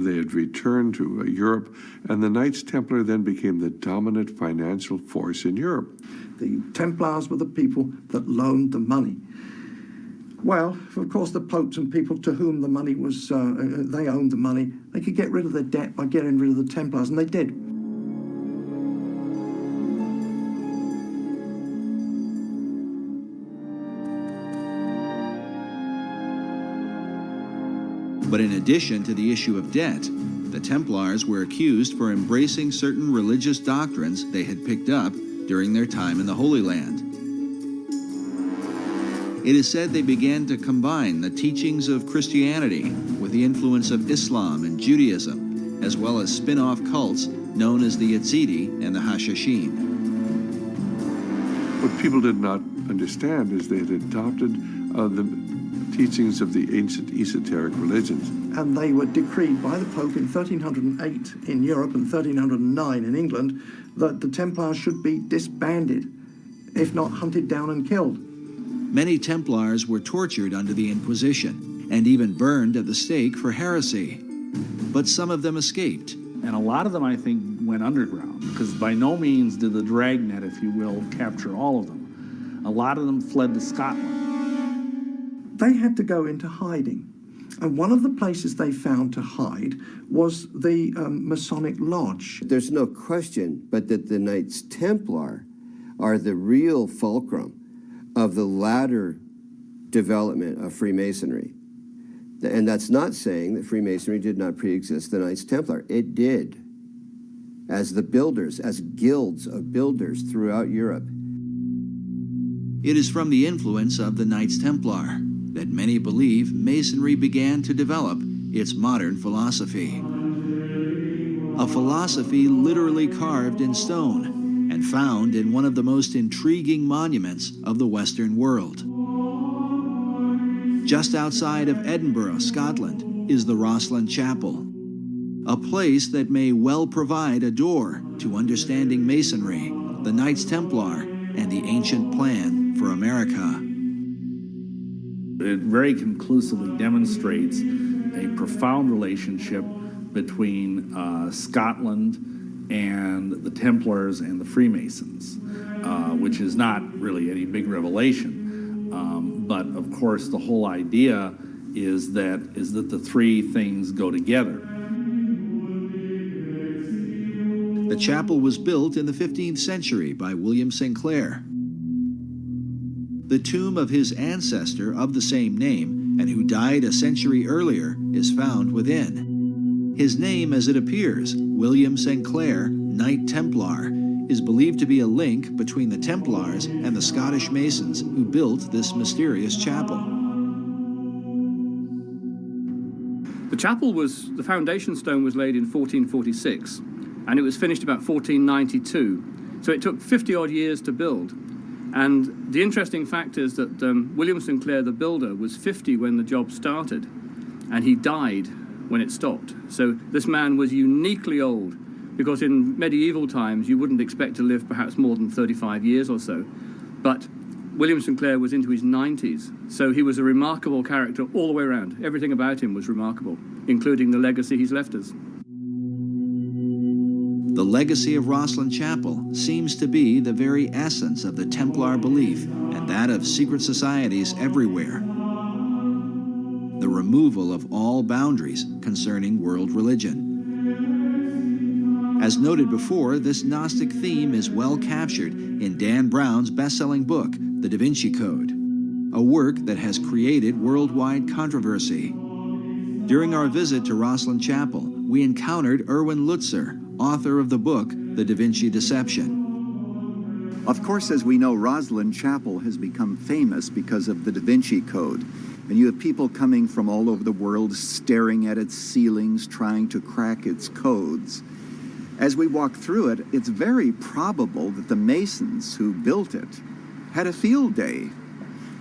they had returned to Europe, and the Knights Templar then became the dominant financial force in Europe. The Templars were the people that loaned the money. Well, of course, the popes and people to whom the money was, they owned the money, they could get rid of their debt by getting rid of the Templars, and they did. But in addition to the issue of debt, the Templars were accused for embracing certain religious doctrines they had picked up during their time in the Holy Land. It is said they began to combine the teachings of Christianity with the influence of Islam and Judaism, as well as spin-off cults known as the Yazidi and the Hashashin. What people did not understand is they had adopted the teachings of the ancient esoteric religions. And they were decreed by the Pope in 1308 in Europe and 1309 in England that the Templars should be disbanded, if not hunted down and killed. Many Templars were tortured under the Inquisition and even burned at the stake for heresy. But some of them escaped. And a lot of them, I think, went underground, because by no means did the dragnet, if you will, capture all of them. A lot of them fled to Scotland. They had to go into hiding. And one of the places they found to hide was the Masonic Lodge. There's no question but that the Knights Templar are the real fulcrum of the latter development of Freemasonry. And that's not saying that Freemasonry did not pre-exist the Knights Templar. It did, as the builders, as guilds of builders throughout Europe. It is from the influence of the Knights Templar that many believe Masonry began to develop its modern philosophy. A philosophy literally carved in stone and found in one of the most intriguing monuments of the Western world. Just outside of Edinburgh, Scotland, is the Rosslyn Chapel, a place that may well provide a door to understanding Masonry, the Knights Templar, and the ancient plan for America. It very conclusively demonstrates a profound relationship between Scotland and the Templars and the Freemasons, which is not really any big revelation. But of course, the whole idea is that the three things go together. The chapel was built in the 15th century by William Sinclair. The tomb of his ancestor of the same name, and who died a century earlier, is found within. His name, as it appears, William Sinclair, Knight Templar, is believed to be a link between the Templars and the Scottish Masons who built this mysterious chapel. The chapel the foundation stone was laid in 1446, and it was finished about 1492. So it took 50 odd years to build. And the interesting fact is that William Sinclair, the builder, was 50 when the job started, and he died when it stopped. So this man was uniquely old, because in medieval times you wouldn't expect to live perhaps more than 35 years or so. But William Sinclair was into his 90s, so he was a remarkable character all the way around. Everything about him was remarkable, including the legacy he's left us. The legacy of Rosslyn Chapel seems to be the very essence of the Templar belief and that of secret societies everywhere. The removal of all boundaries concerning world religion. As noted before, this Gnostic theme is well captured in Dan Brown's best-selling book, The Da Vinci Code, a work that has created worldwide controversy. During our visit to Rosslyn Chapel, we encountered Erwin Lutzer, author of the book, The Da Vinci Deception. Of course, as we know, Rosslyn Chapel has become famous because of the Da Vinci Code. And you have people coming from all over the world staring at its ceilings, trying to crack its codes. As we walk through it, it's very probable that the Masons who built it had a field day.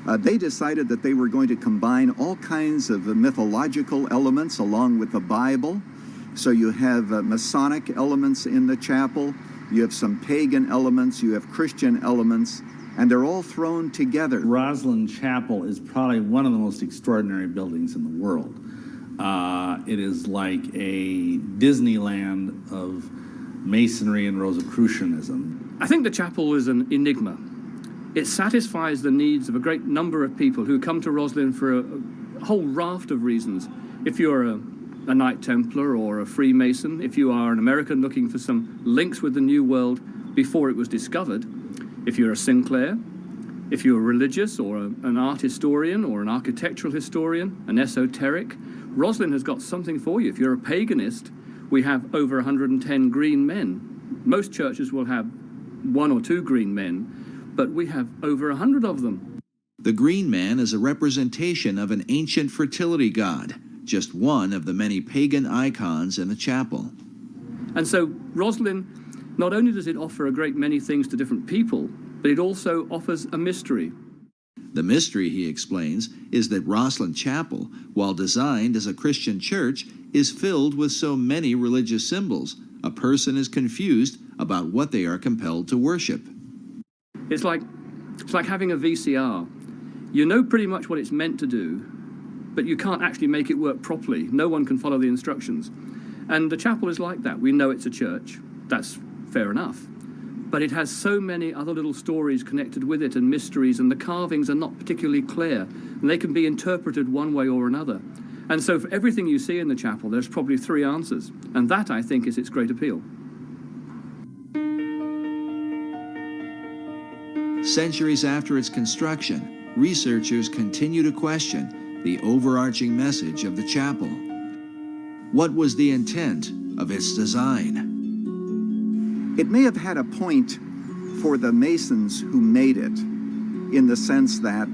They decided that they were going to combine all kinds of mythological elements along with the Bible. So you have Masonic elements in the chapel, you have some pagan elements, you have Christian elements, and they're all thrown together. Rosslyn Chapel is probably one of the most extraordinary buildings in the world. It is like a Disneyland of Masonry and Rosicrucianism. I think the chapel is an enigma. It satisfies the needs of a great number of people who come to Rosslyn for a whole raft of reasons. If you're a Knight Templar or a Freemason, if you are an American looking for some links with the New World before it was discovered, if you're a Sinclair, if you're religious or an art historian or an architectural historian, an esoteric, Rosslyn has got something for you. If you're a paganist, we have over 110 green men. Most churches will have 1 or 2 green men, but we have over 100 of them. The green man is a representation of an ancient fertility god, just one of the many pagan icons in the chapel. And so Rosslyn, not only does it offer a great many things to different people, but it also offers a mystery. The mystery, he explains, is that Rosslyn Chapel, while designed as a Christian church, is filled with so many religious symbols, a person is confused about what they are compelled to worship. It's like having a VCR. You know pretty much what it's meant to do, but you can't actually make it work properly. No one can follow the instructions. And the chapel is like that. We know it's a church. That's fair enough. But it has so many other little stories connected with it and mysteries, and the carvings are not particularly clear, and they can be interpreted one way or another. And so for everything you see in the chapel, there's probably 3 answers. And that, I think, is its great appeal. Centuries after its construction, researchers continue to question the overarching message of the chapel. What was the intent of its design? It may have had a point for the Masons who made it, in the sense that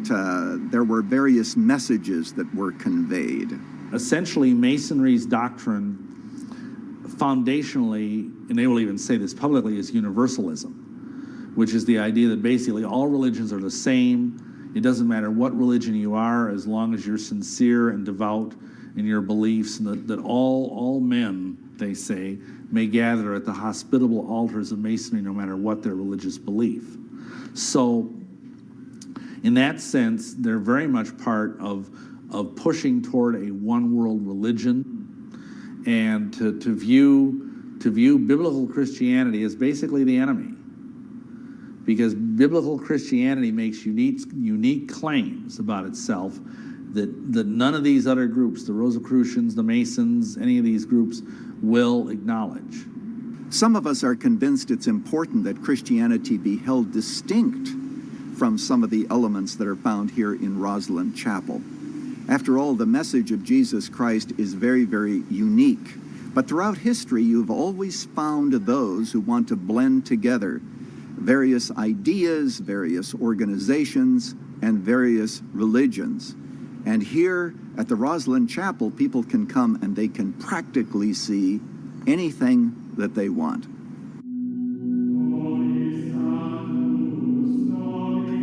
there were various messages that were conveyed. Essentially, Masonry's doctrine, foundationally, and they will even say this publicly, is universalism. which is the idea that basically all religions are the same. It doesn't matter what religion you are, as long as you're sincere and devout in your beliefs, and that all men, they say, may gather at the hospitable altars of Masonry no matter what their religious belief. So in that sense, they're very much part of pushing toward a one world religion, and to view biblical Christianity as basically the enemy. Because biblical Christianity makes unique claims about itself that none of these other groups, the Rosicrucians, the Masons, any of these groups, will acknowledge. Some of us are convinced it's important that Christianity be held distinct from some of the elements that are found here in Rosslyn Chapel. After all, the message of Jesus Christ is very, very unique. But throughout history, you've always found those who want to blend together various ideas, various organizations, and various religions. And here at the Rosslyn Chapel, people can come and they can practically see anything that they want.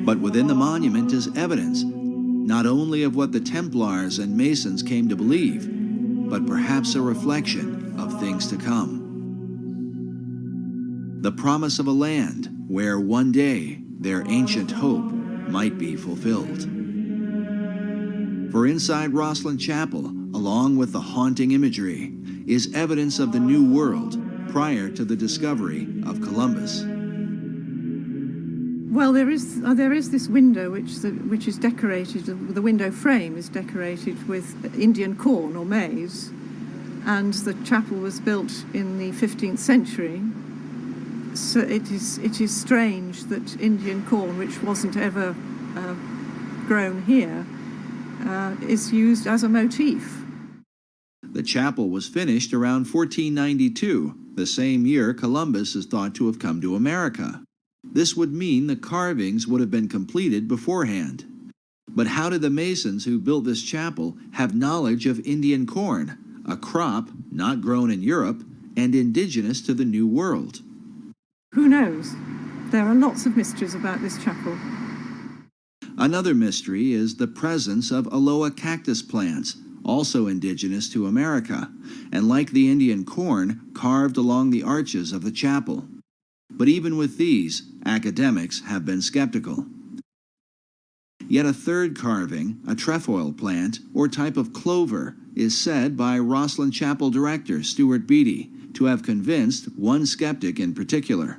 But within the monument is evidence, not only of what the Templars and Masons came to believe, but perhaps a reflection of things to come. The promise of a land where one day their ancient hope might be fulfilled. For inside Rosslyn Chapel, along with the haunting imagery, is evidence of the New World prior to the discovery of Columbus. Well, there is this window which is decorated. The window frame is decorated with Indian corn or maize, and the chapel was built in the 15th century. So it is strange that Indian corn, which wasn't ever grown here, is used as a motif. The chapel was finished around 1492, the same year Columbus is thought to have come to America. This would mean the carvings would have been completed beforehand. But how did the Masons who built this chapel have knowledge of Indian corn, a crop not grown in Europe and indigenous to the New World? Who knows? There are lots of mysteries about this chapel. Another mystery is the presence of Aloha cactus plants, also indigenous to America, and like the Indian corn, carved along the arches of the chapel. But even with these, academics have been skeptical. Yet a third carving, a trefoil plant or type of clover, is said by Rosslyn Chapel director Stuart Beattie to have convinced one skeptic in particular.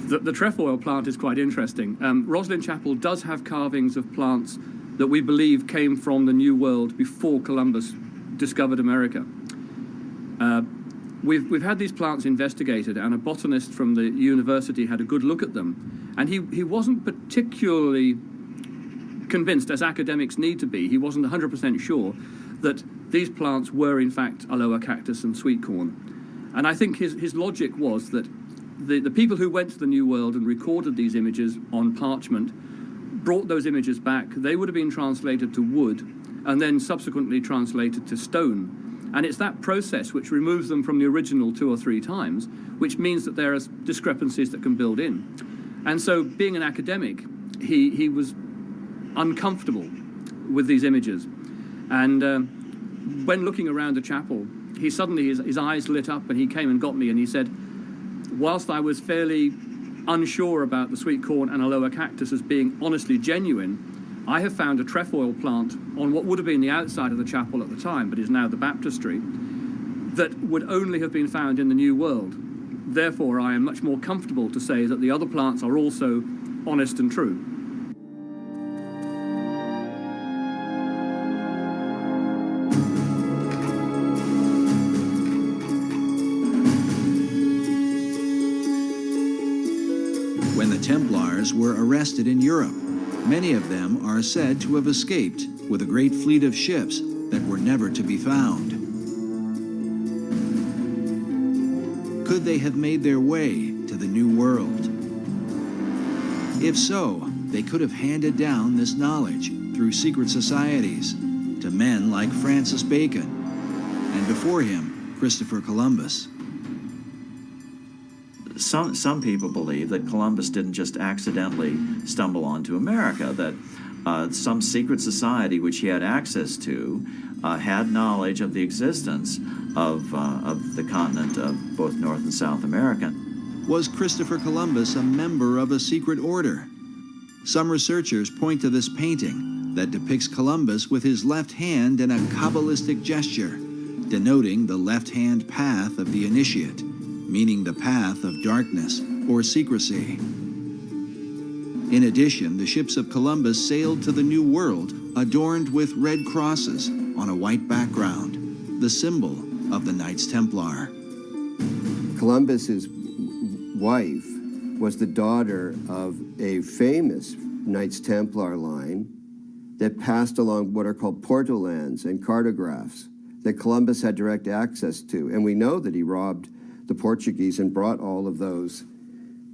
The trefoil plant is quite interesting. Rosslyn Chapel does have carvings of plants that we believe came from the New World before Columbus discovered America. We've had these plants investigated, and a botanist from the university had a good look at them, and he wasn't particularly convinced, as academics need to be. He wasn't 100% sure that these plants were in fact Aloha cactus and sweet corn. And I think his logic was that the people who went to the New World and recorded these images on parchment brought those images back. They would have been translated to wood and then subsequently translated to stone. And it's that process which removes them from the original 2 or 3 times, which means that there are discrepancies that can build in. And so, being an academic, he was uncomfortable with these images. And when looking around the chapel, he suddenly, his eyes lit up, and he came and got me, and he said, whilst I was fairly unsure about the sweet corn and Aloha cactus as being honestly genuine, I have found a trefoil plant on what would have been the outside of the chapel at the time, but is now the baptistry, that would only have been found in the New World. Therefore, I am much more comfortable to say that the other plants are also honest and true. When the Templars were arrested in Europe, many of them are said to have escaped with a great fleet of ships that were never to be found. Could they have made their way to the New World? If so, they could have handed down this knowledge through secret societies to men like Francis Bacon, and before him, Christopher Columbus. some people believe that Columbus didn't just accidentally stumble onto America, that some secret society which he had access to had knowledge of the existence of the continent of both North and South America. Was Christopher Columbus a member of a secret order? Some researchers point to this painting that depicts Columbus with his left hand in a Kabbalistic gesture, denoting the left-hand path of the initiate, meaning the path of darkness or secrecy. In addition, the ships of Columbus sailed to the New World adorned with red crosses on a white background, the symbol of the Knights Templar. Columbus's wife was the daughter of a famous Knights Templar line that passed along what are called portolans and cartographs that Columbus had direct access to. And we know that he robbed the Portuguese and brought all of those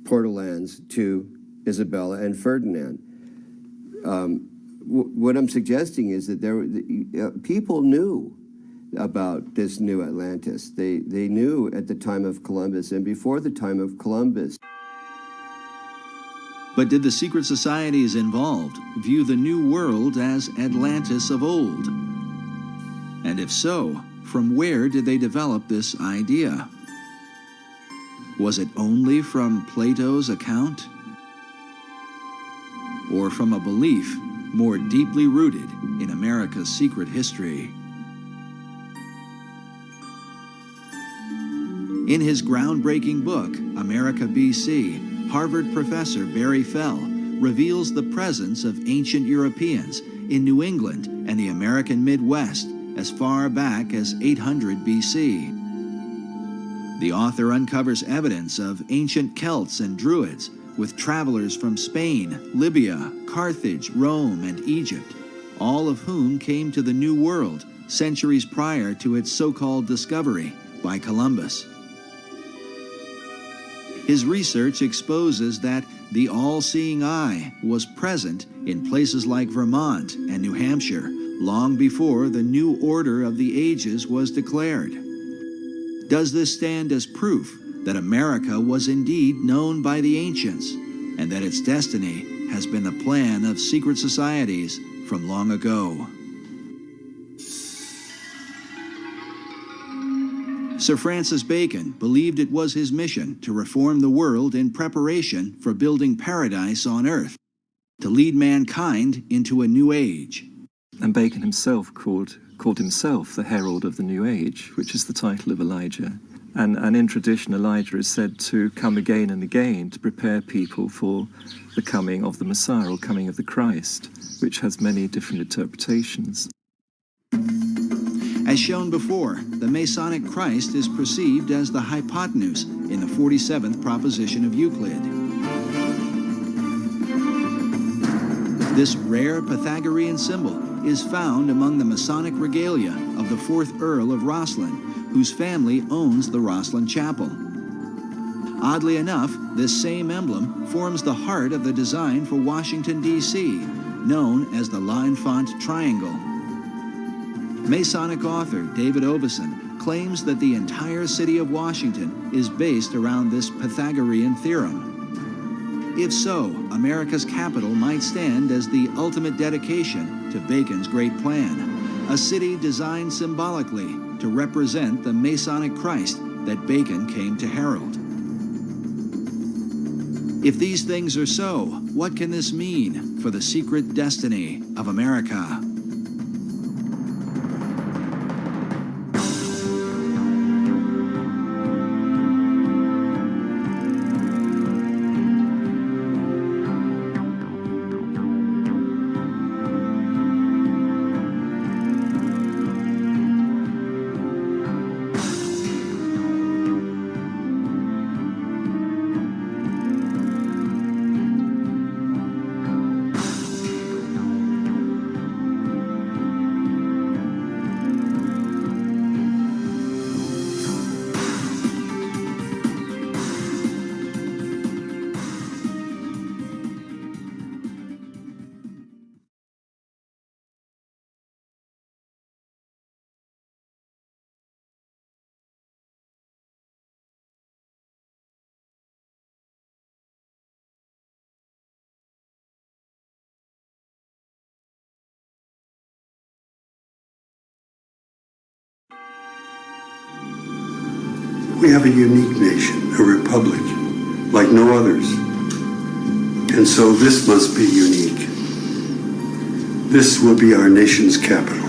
portolans to Isabella and Ferdinand. What I'm suggesting is that people knew about this new Atlantis. They knew at the time of Columbus and before the time of Columbus. But did the secret societies involved view the New World as Atlantis of old? And if so, from where did they develop this idea? Was it only from Plato's account? Or from a belief more deeply rooted in America's secret history? In his groundbreaking book, America BC, Harvard professor Barry Fell reveals the presence of ancient Europeans in New England and the American Midwest as far back as 800 BC. The author uncovers evidence of ancient Celts and Druids with travelers from Spain, Libya, Carthage, Rome, and Egypt, all of whom came to the New World centuries prior to its so-called discovery by Columbus. His research exposes that the all-seeing eye was present in places like Vermont and New Hampshire long before the new order of the ages was declared. Does this stand as proof that America was indeed known by the ancients and that its destiny has been the plan of secret societies from long ago? Sir Francis Bacon believed it was his mission to reform the world in preparation for building paradise on earth, to lead mankind into a new age. And Bacon himself called himself the herald of the new age, which is the title of Elijah. And in tradition, Elijah is said to come again and again to prepare people for the coming of the Messiah or coming of the Christ, which has many different interpretations. As shown before, the Masonic Christ is perceived as the hypotenuse in the 47th proposition of Euclid. This rare Pythagorean symbol is found among the Masonic regalia of the 4th Earl of Rosslyn, whose family owns the Rosslyn Chapel. Oddly enough, this same emblem forms the heart of the design for Washington, D.C., known as the L'Enfant Triangle. Masonic author David Oveson claims that the entire city of Washington is based around this Pythagorean theorem. If so, America's capital might stand as the ultimate dedication to Bacon's great plan, a city designed symbolically to represent the Masonic Christ that Bacon came to herald. If these things are so, what can this mean for the secret destiny of America? We have a unique nation, a republic, like no others. And so this must be unique. This will be our nation's capital.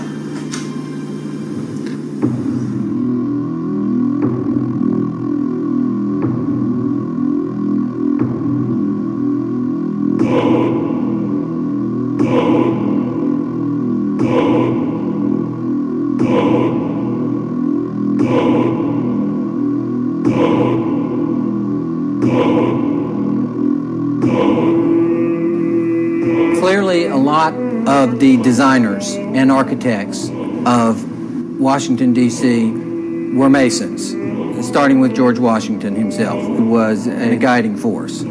Clearly, a lot of the designers and architects of Washington, D.C. were Masons, starting with George Washington himself, who was a guiding force.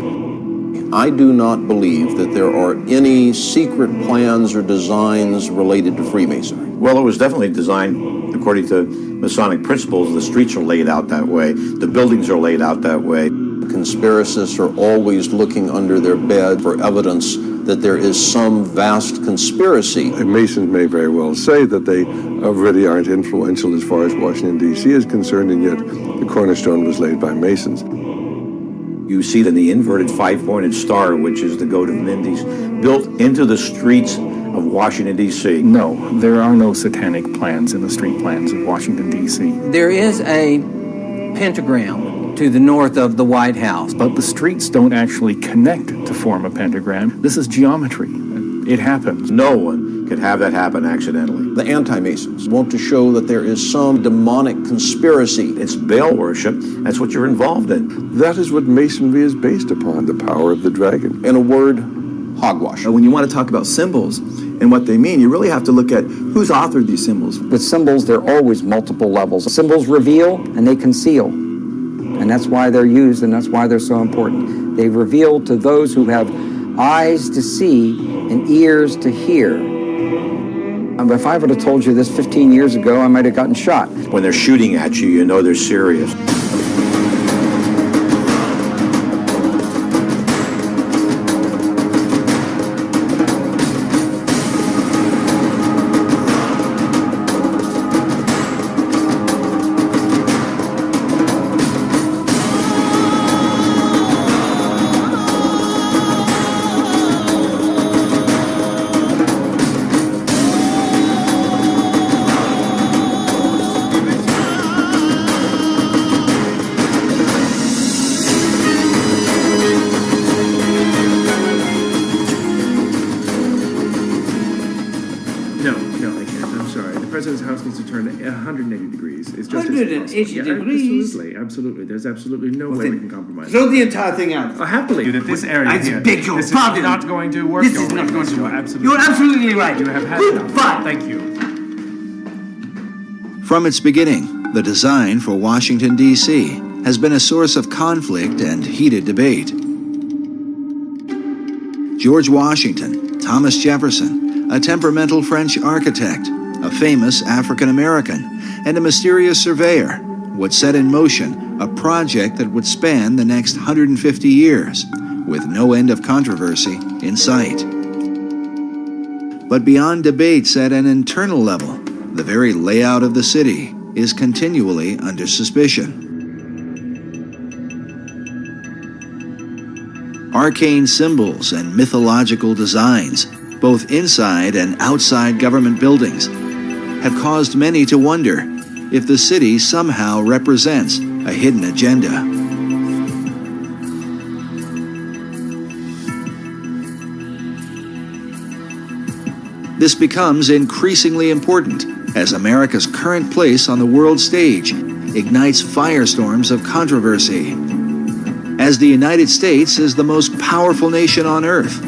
I do not believe that there are any secret plans or designs related to Freemasonry. Well, it was definitely designed according to Masonic principles. The streets are laid out that way. The buildings are laid out that way. Conspiracists are always looking under their bed for evidence that there is some vast conspiracy. Masons may very well say that they really aren't influential as far as Washington, D.C. is concerned, and yet the cornerstone was laid by Masons. You see it in the inverted five-pointed star, which is the goat of Mendes, built into the streets of Washington, D.C. No, there are no satanic plans in the street plans of Washington, D.C. There is a pentagram to the north of the White House. But the streets don't actually connect to form a pentagram. This is geometry. It happens. No one could have that happen accidentally. The anti-Masons want to show that there is some demonic conspiracy. It's Baal worship. That's what you're involved in. That is what Masonry is based upon, the power of the dragon. In a word, hogwash. When you want to talk about symbols and what they mean, you really have to look at who's authored these symbols. With symbols, there are always multiple levels. Symbols reveal and they conceal. And that's why they're used, and that's why they're so important. They reveal to those who have eyes to see and ears to hear. If I would have told you this 15 years ago, I might have gotten shot. When they're shooting at you, you know they're serious. It's just 180 degrees. Absolutely. There's absolutely no way we can compromise. Throw the entire thing out. Oh, happily. That this area I here, beg your this pardon. is not going to work. This is not going to work. Absolutely. You're absolutely right. You have had enough. Goodbye. Thank you. From its beginning, the design for Washington, D.C. has been a source of conflict and heated debate. George Washington, Thomas Jefferson, a temperamental French architect, a famous African American, and a mysterious surveyor would set in motion a project that would span the next 150 years, with no end of controversy in sight. But beyond debates at an internal level, the very layout of the city is continually under suspicion. Arcane symbols and mythological designs, both inside and outside government buildings, have caused many to wonder if the city somehow represents a hidden agenda. This becomes increasingly important as America's current place on the world stage ignites firestorms of controversy. As the United States is the most powerful nation on earth,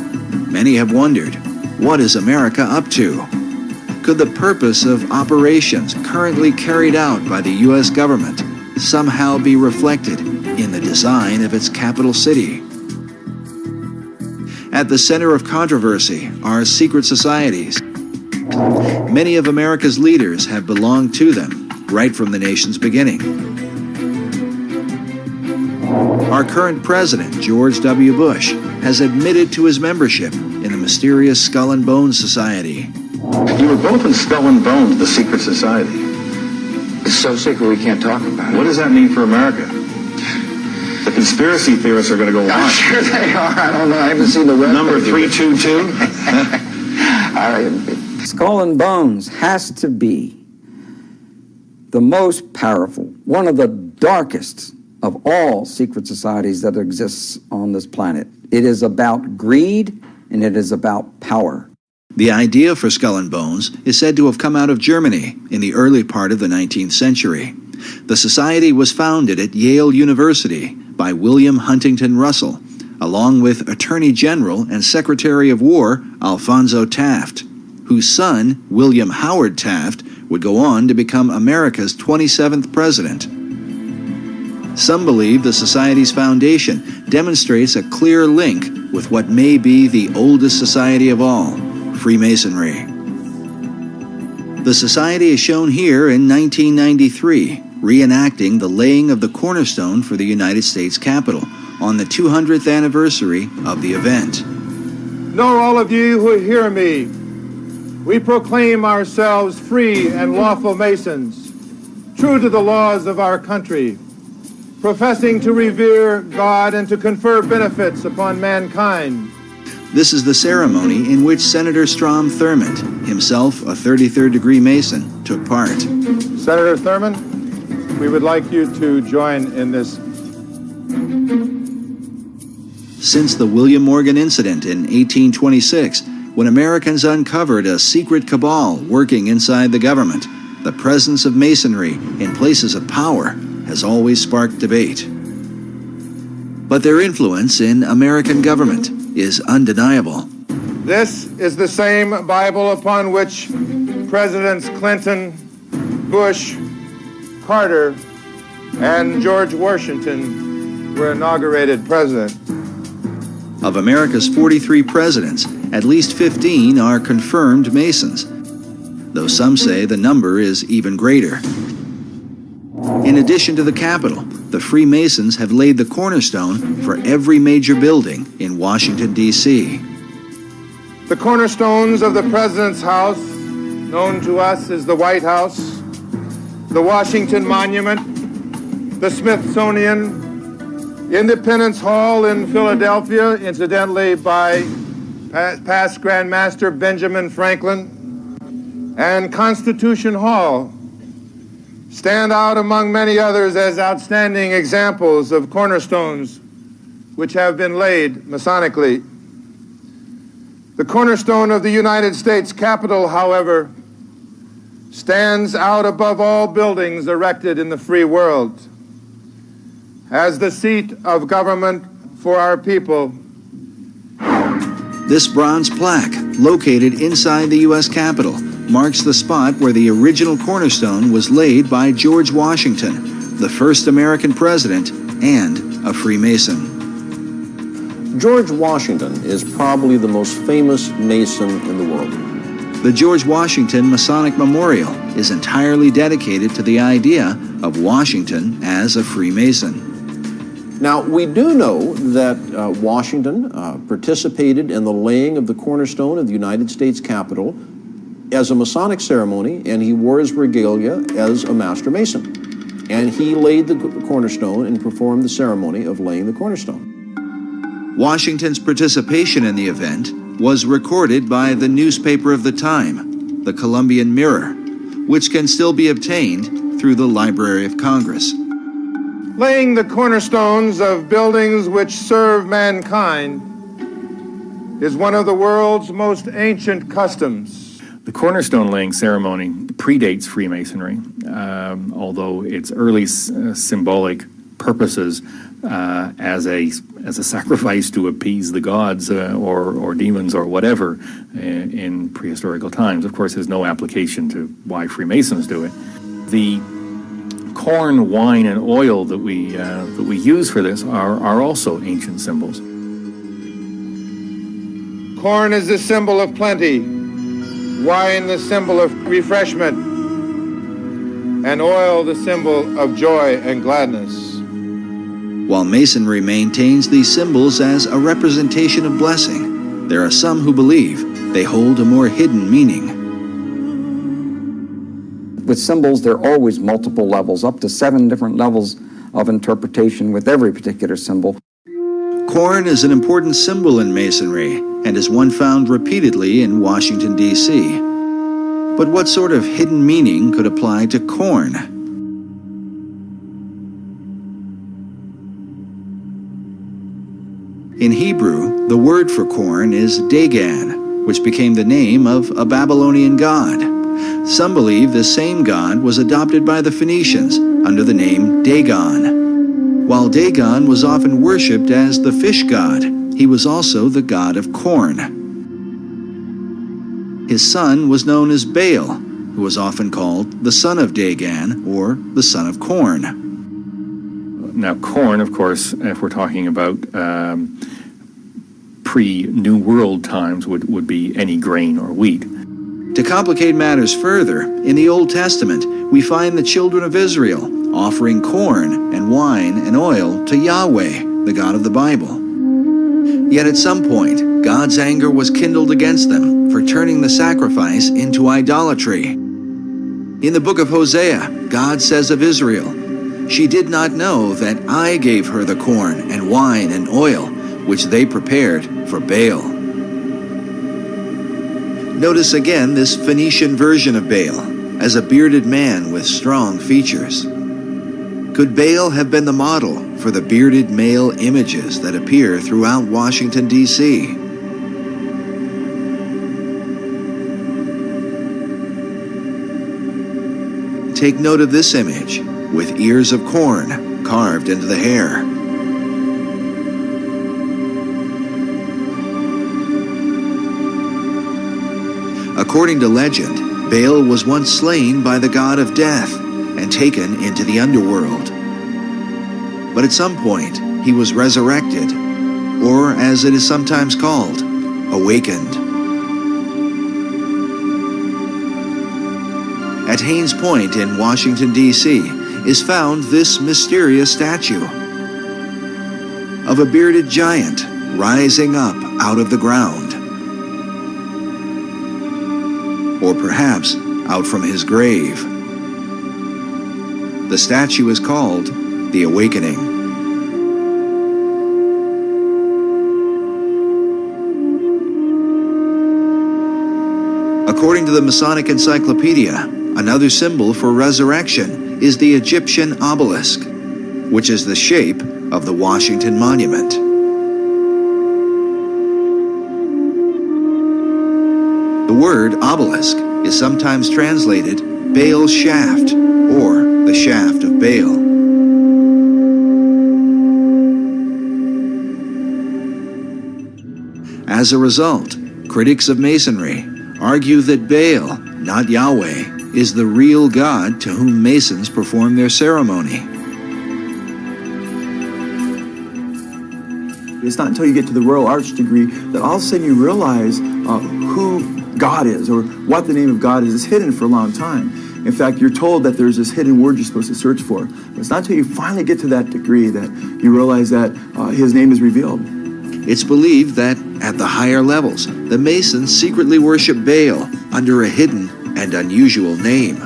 many have wondered, what is America up to? Could the purpose of operations currently carried out by the U.S. government somehow be reflected in the design of its capital city? At the center of controversy are secret societies. Many of America's leaders have belonged to them right from the nation's beginning. Our current president, George W. Bush, has admitted to his membership in the mysterious Skull and Bones Society. You were both in Skull and Bones, the secret society. It's so secret we can't talk about it. What does that mean for America? The conspiracy theorists are going to go on. I'm sure they are. I don't know. I haven't seen the web. Number 322? Skull and Bones has to be the most powerful, one of the darkest of all secret societies that exists on this planet. It is about greed and it is about power. The idea for Skull and Bones is said to have come out of Germany in the early part of the 19th century. The society was founded at Yale University by William Huntington Russell, along with Attorney General and Secretary of War Alphonso Taft, whose son, William Howard Taft, would go on to become America's 27th president. Some believe the Society's foundation demonstrates a clear link with what may be the oldest society of all, Freemasonry. The Society is shown here in 1993, reenacting the laying of the cornerstone for the United States Capitol on the 200th anniversary of the event. Know all of you who hear me, we proclaim ourselves free and lawful Masons, true to the laws of our country, professing to revere God and to confer benefits upon mankind. This is the ceremony in which Senator Strom Thurmond, himself a 33rd degree Mason, took part. Senator Thurmond, we would like you to join in this. Since the William Morgan incident in 1826, when Americans uncovered a secret cabal working inside the government, the presence of Masonry in places of power has always sparked debate. But their influence in American government is undeniable. This is the same Bible upon which Presidents Clinton, Bush, Carter, and George Washington were inaugurated president. Of America's 43 presidents, at least 15 are confirmed Masons, though some say the number is even greater. In addition to the Capitol, the Freemasons have laid the cornerstone for every major building in Washington, D.C. The cornerstones of the President's house, known to us as the White House, the Washington Monument, the Smithsonian, Independence Hall in Philadelphia, incidentally by past Grand Master Benjamin Franklin, and Constitution Hall stand out among many others as outstanding examples of cornerstones which have been laid Masonically. The cornerstone of the United States Capitol, however, stands out above all buildings erected in the free world as the seat of government for our people. This bronze plaque, located inside the U.S. Capitol, marks the spot where the original cornerstone was laid by George Washington, the first American president and a Freemason. George Washington is probably the most famous Mason in the world. The George Washington Masonic Memorial is entirely dedicated to the idea of Washington as a Freemason. Now, we do know that Washington participated in the laying of the cornerstone of the United States Capitol as a Masonic ceremony, and he wore his regalia as a Master Mason. And he laid the cornerstone and performed the ceremony of laying the cornerstone. Washington's participation in the event was recorded by the newspaper of the time, the Columbian Mirror, which can still be obtained through the Library of Congress. Laying the cornerstones of buildings which serve mankind is one of the world's most ancient customs. The cornerstone laying ceremony predates Freemasonry, although its early symbolic purposes as a sacrifice to appease the gods or demons or whatever in prehistorical times. Of course, there's no application to why Freemasons do it. The corn, wine, and oil that we use for this are also ancient symbols. Corn is the symbol of plenty, wine the symbol of refreshment, and oil the symbol of joy and gladness. While Masonry maintains these symbols as a representation of blessing, there are some who believe they hold a more hidden meaning. with symbols, there are always multiple levels, up to 7 different levels of interpretation with every particular symbol. Corn is an important symbol in Masonry and is one found repeatedly in Washington, D.C. But what sort of hidden meaning could apply to corn? In Hebrew, the word for corn is Dagan, which became the name of a Babylonian god. Some believe the same god was adopted by the Phoenicians under the name Dagon. While Dagon was often worshipped as the fish god, he was also the god of corn. His son was known as Baal, who was often called the son of Dagan or the son of corn. Now, corn, of course, if we're talking about pre-New World times, would be any grain or wheat. To complicate matters further, in the Old Testament, we find the children of Israel offering corn and wine and oil to Yahweh, the God of the Bible. Yet at some point, God's anger was kindled against them for turning the sacrifice into idolatry. In the book of Hosea, God says of Israel, "She did not know that I gave her the corn and wine and oil, which they prepared for Baal." Notice again this Phoenician version of Baal, as a bearded man with strong features. Could Baal have been the model for the bearded male images that appear throughout Washington, D.C.? Take note of this image, with ears of corn carved into the hair. According to legend, Baal was once slain by the god of death and taken into the underworld. But at some point, he was resurrected, or as it is sometimes called, awakened. At Haines Point in Washington, D.C., is found this mysterious statue of a bearded giant rising up out of the ground. Or perhaps out from his grave. The statue is called the Awakening. According to the Masonic Encyclopedia, another symbol for resurrection is the Egyptian obelisk, which is the shape of the Washington Monument. The word obelisk is sometimes translated Baal's shaft, or the shaft of Baal. As a result, critics of Masonry argue that Baal, not Yahweh, is the real God to whom Masons perform their ceremony. It's not until you get to the Royal Arts degree that all of a sudden you realize who God is, or what the name of God is. It's hidden for a long time. In fact, you're told that there's this hidden word you're supposed to search for. But it's not until you finally get to that degree that you realize that his name is revealed. It's believed that at the higher levels, the Masons secretly worship Baal under a hidden and unusual name.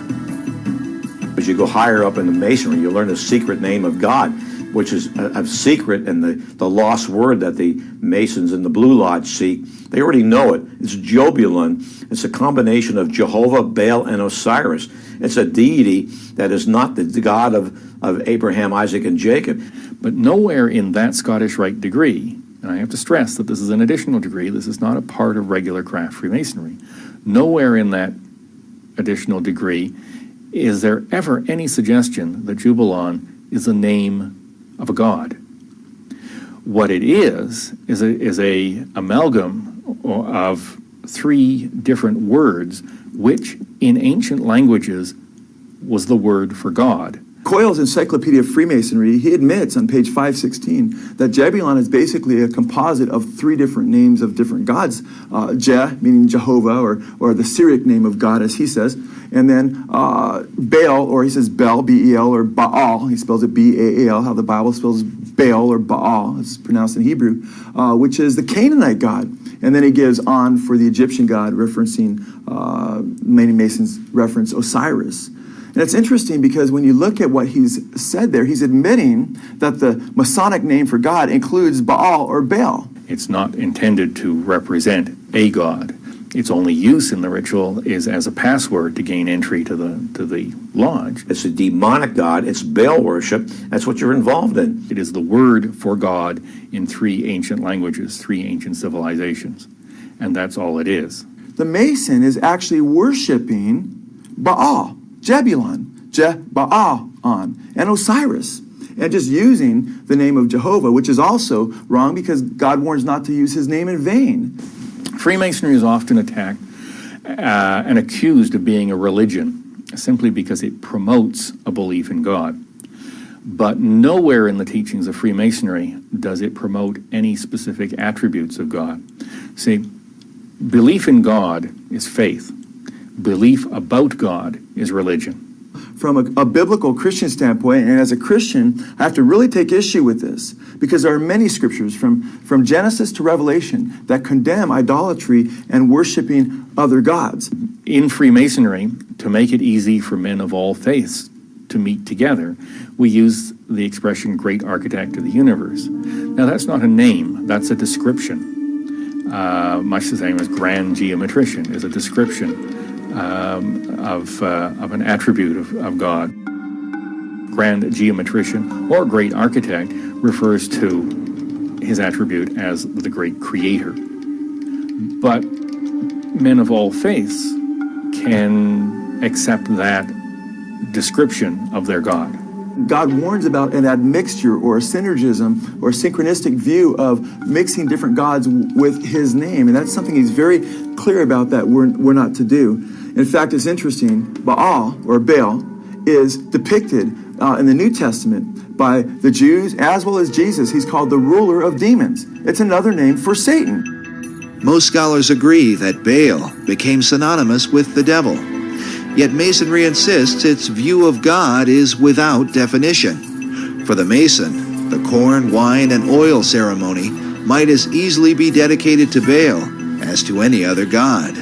As you go higher up in the Masonry, you learn the secret name of God, which is a secret and the lost word that the Masons in the Blue Lodge seek. They already know it. It's Jobulon. It's a combination of Jehovah, Baal, and Osiris. It's a deity that is not the God of Abraham, Isaac, and Jacob. But nowhere in that Scottish Rite degree, and I have to stress that this is an additional degree, this is not a part of regular craft Freemasonry, nowhere in that additional degree is there ever any suggestion that Jubelon is the name of a god. What it is a amalgam of 3 different words, which in ancient languages was the word for God. Coyle's Encyclopedia of Freemasonry, he admits on page 516 that Jebulon is basically a composite of 3 different names of different gods. Je, meaning Jehovah, or the Syriac name of God, as he says. And then Baal, or he says Bel, B-E-L, or Baal, he spells it B-A-A-L, how the Bible spells Baal or Baal, it's pronounced in Hebrew, which is the Canaanite god. And then he gives on for the Egyptian god, referencing, many Masons reference Osiris. And it's interesting because when you look at what he's said there, he's admitting that the Masonic name for God includes Baal or Baal. It's not intended to represent a god. Its only use in the ritual is as a password to gain entry to the lodge. It's a demonic god. It's Baal worship. That's what you're involved in. It is the word for God in 3 ancient languages, 3 ancient civilizations. And that's all it is. The Mason is actually worshiping Baal, Jebulon, Je-Baal-on, and Osiris, and just using the name of Jehovah, which is also wrong because God warns not to use his name in vain. Freemasonry is often attacked and accused of being a religion simply because it promotes a belief in God. But nowhere in the teachings of Freemasonry does it promote any specific attributes of God. See, belief in God is faith. Belief about God is religion. From a biblical Christian standpoint, and as a Christian, I have to really take issue with this because there are many scriptures from Genesis to Revelation that condemn idolatry and worshiping other gods. In Freemasonry, to make it easy for men of all faiths to meet together, we use the expression great architect of the universe. Now, that's not a name, that's a description. Much the same as grand geometrician is a description of an attribute of God. Grand geometrician or great architect refers to his attribute as the great creator. But men of all faiths can accept that description of their God. God warns about an admixture or a synergism or a synchronistic view of mixing different gods with his name. And that's something he's very clear about that we're not to do. In fact, it's interesting, Baal or Baal is depicted in the New Testament by the Jews as well as Jesus. He's called the ruler of demons. It's another name for Satan. Most scholars agree that Baal became synonymous with the devil. Yet Masonry insists its view of God is without definition. For the Mason, the corn, wine, and oil ceremony might as easily be dedicated to Baal as to any other god.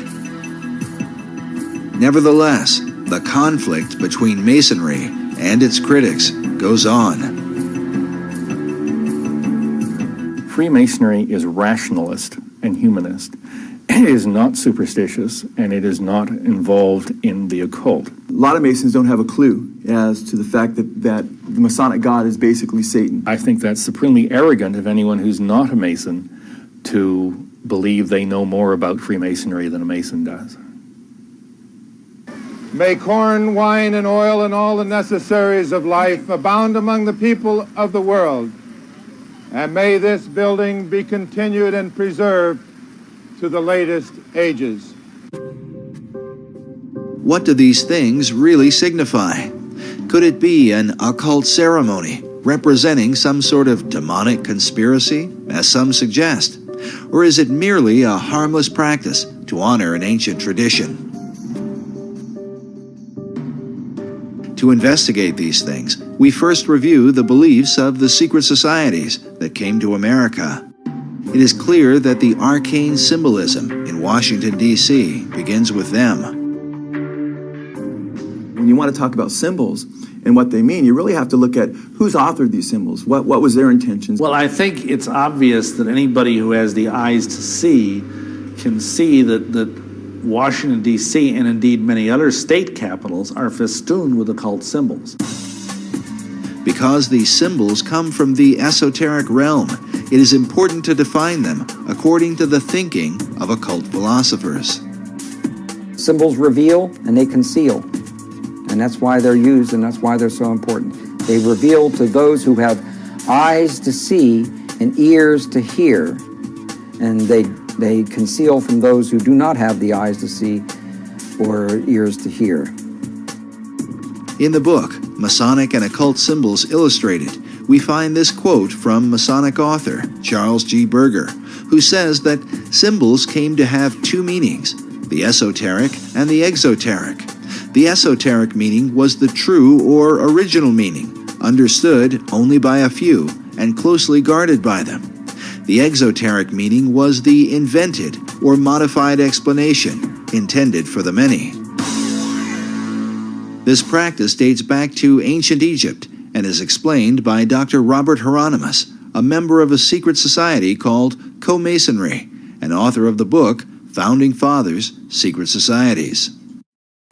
Nevertheless, the conflict between Masonry and its critics goes on. Freemasonry is rationalist and humanist. It is not superstitious, and it is not involved in the occult. A lot of Masons don't have a clue as to the fact that the Masonic God is basically Satan. I think that's supremely arrogant of anyone who's not a Mason to believe they know more about Freemasonry than a Mason does. May corn, wine, and oil, and all the necessaries of life abound among the people of the world. And may this building be continued and preserved to the latest ages. What do these things really signify? Could it be an occult ceremony representing some sort of demonic conspiracy, as some suggest? Or is it merely a harmless practice to honor an ancient tradition? To investigate these things, we first review the beliefs of the secret societies that came to America. It is clear that the arcane symbolism in Washington, D.C. begins with them. When you want to talk about symbols and what they mean, you really have to look at who's authored these symbols. What was their intentions? Well, I think it's obvious that anybody who has the eyes to see can see that Washington, D.C., and indeed many other state capitals are festooned with occult symbols. Because these symbols come from the esoteric realm, it is important to define them according to the thinking of occult philosophers. Symbols reveal and they conceal. And that's why they're used and that's why they're so important. They reveal to those who have eyes to see and ears to hear. And they conceal from those who do not have the eyes to see or ears to hear. In the book, Masonic and Occult Symbols Illustrated, we find this quote from Masonic author Charles G. Berger, who says that symbols came to have two meanings, the esoteric and the exoteric. The esoteric meaning was the true or original meaning, understood only by a few and closely guarded by them. The exoteric meaning was the invented or modified explanation intended for the many. This practice dates back to ancient Egypt and is explained by Dr. Robert Hieronymus, a member of a secret society called Co-Masonry, and author of the book Founding Fathers, Secret Societies.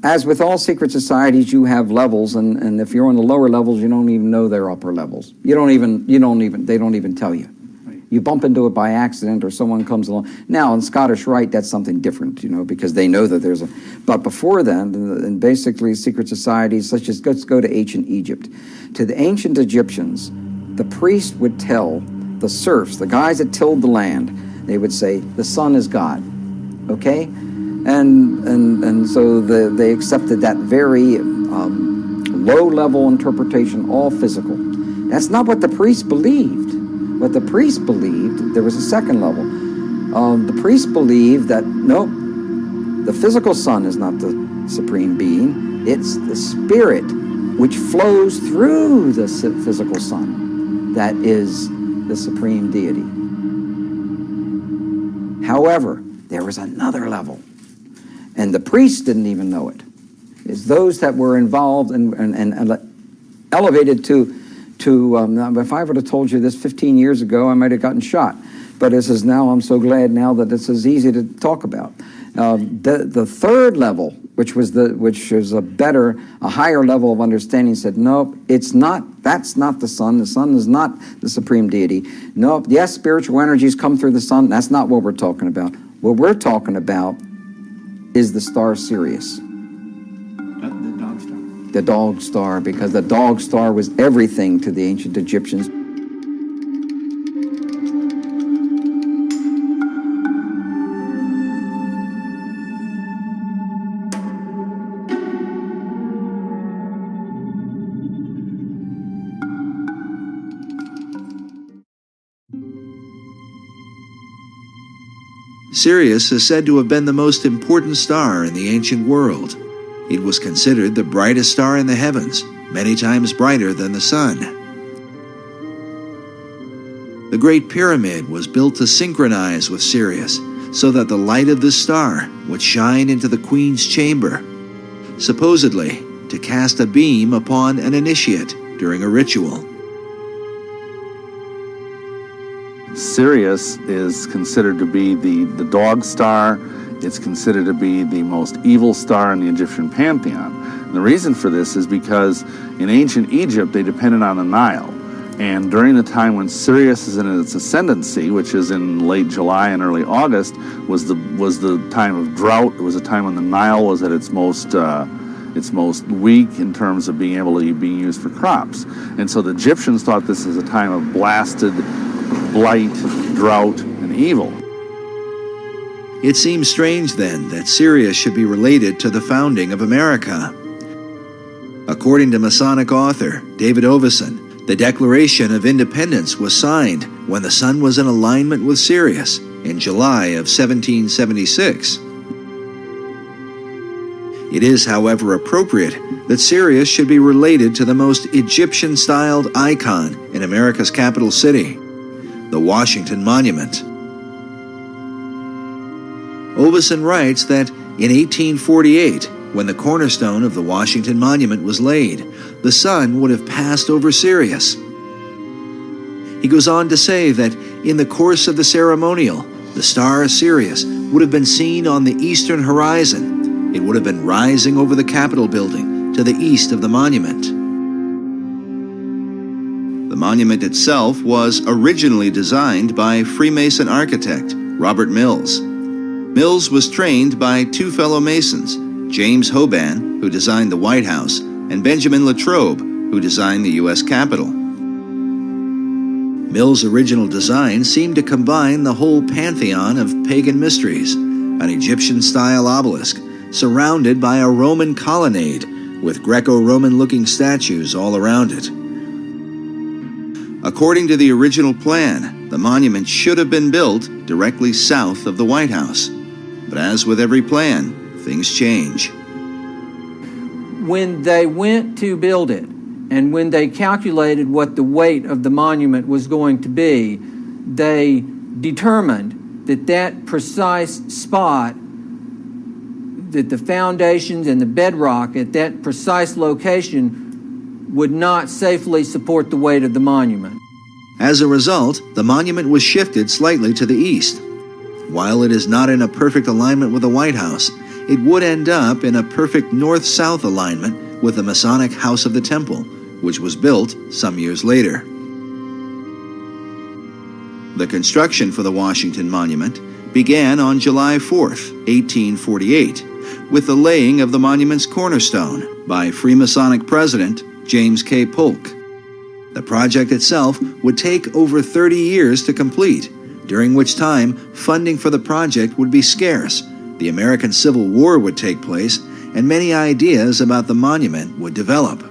As with all secret societies, you have levels, and if you're on the lower levels, you don't even know they're upper levels. They don't even tell you. You bump into it by accident, or someone comes along. Now, in Scottish Rite, that's something different, because they know that there's a. But before then, and basically secret societies, such as, let's go to ancient Egypt. To the ancient Egyptians, the priest would tell the serfs, the guys that tilled the land, they would say, the sun is God, okay? And so they accepted that very low-level interpretation, all physical. That's not what the priest believed. What the priest believed, there was a second level. The priest believed that, nope, the physical sun is not the supreme being. It's the spirit which flows through the physical sun that is the supreme deity. However, there was another level, and the priests didn't even know it. It's those that were involved and elevated to if I would have told you this 15 years ago, I might have gotten shot. But this is now, I'm so glad now that this is easy to talk about. The third level, which is a higher level of understanding, said, nope, it's not, that's not the sun. The sun is not the supreme deity. Nope, yes, spiritual energies come through the sun. That's not what we're talking about. What we're talking about is the star Sirius. The dog star, because the dog star was everything to the ancient Egyptians. Sirius is said to have been the most important star in the ancient world. It was considered the brightest star in the heavens, many times brighter than the sun. The Great Pyramid was built to synchronize with Sirius, so that the light of this star would shine into the Queen's chamber, supposedly to cast a beam upon an initiate during a ritual. Sirius is considered to be the dog star. It's considered to be the most evil star in the Egyptian pantheon. And the reason for this is because in ancient Egypt, they depended on the Nile. And during the time when Sirius is in its ascendancy, which is in late July and early August, was the time of drought. It was a time when the Nile was at its most weak in terms of being used for crops. And so the Egyptians thought this was a time of blasted blight, drought, and evil. It seems strange, then, that Sirius should be related to the founding of America. According to Masonic author David Oveson, the Declaration of Independence was signed when the sun was in alignment with Sirius in July of 1776. It is, however, appropriate that Sirius should be related to the most Egyptian-styled icon in America's capital city, the Washington Monument. Oveson writes that in 1848, when the cornerstone of the Washington Monument was laid, the sun would have passed over Sirius. He goes on to say that in the course of the ceremonial, the star Sirius would have been seen on the eastern horizon. It would have been rising over the Capitol building to the east of the monument. The monument itself was originally designed by Freemason architect Robert Mills. Mills was trained by two fellow Masons, James Hoban, who designed the White House, and Benjamin Latrobe, who designed the U.S. Capitol. Mills' original design seemed to combine the whole pantheon of pagan mysteries, an Egyptian-style obelisk surrounded by a Roman colonnade with Greco-Roman-looking statues all around it. According to the original plan, the monument should have been built directly south of the White House. But as with every plan, things change. When they went to build it, and when they calculated what the weight of the monument was going to be, they determined that that precise spot that the foundations and the bedrock at that precise location would not safely support the weight of the monument. As a result, the monument was shifted slightly to the east. While it is not in a perfect alignment with the White House, it would end up in a perfect north-south alignment with the Masonic House of the Temple, which was built some years later. The construction for the Washington Monument began on July 4, 1848, with the laying of the monument's cornerstone by Freemasonic President James K. Polk. The project itself would take over 30 years to complete, during which time funding for the project would be scarce, the American Civil War would take place, and many ideas about the monument would develop.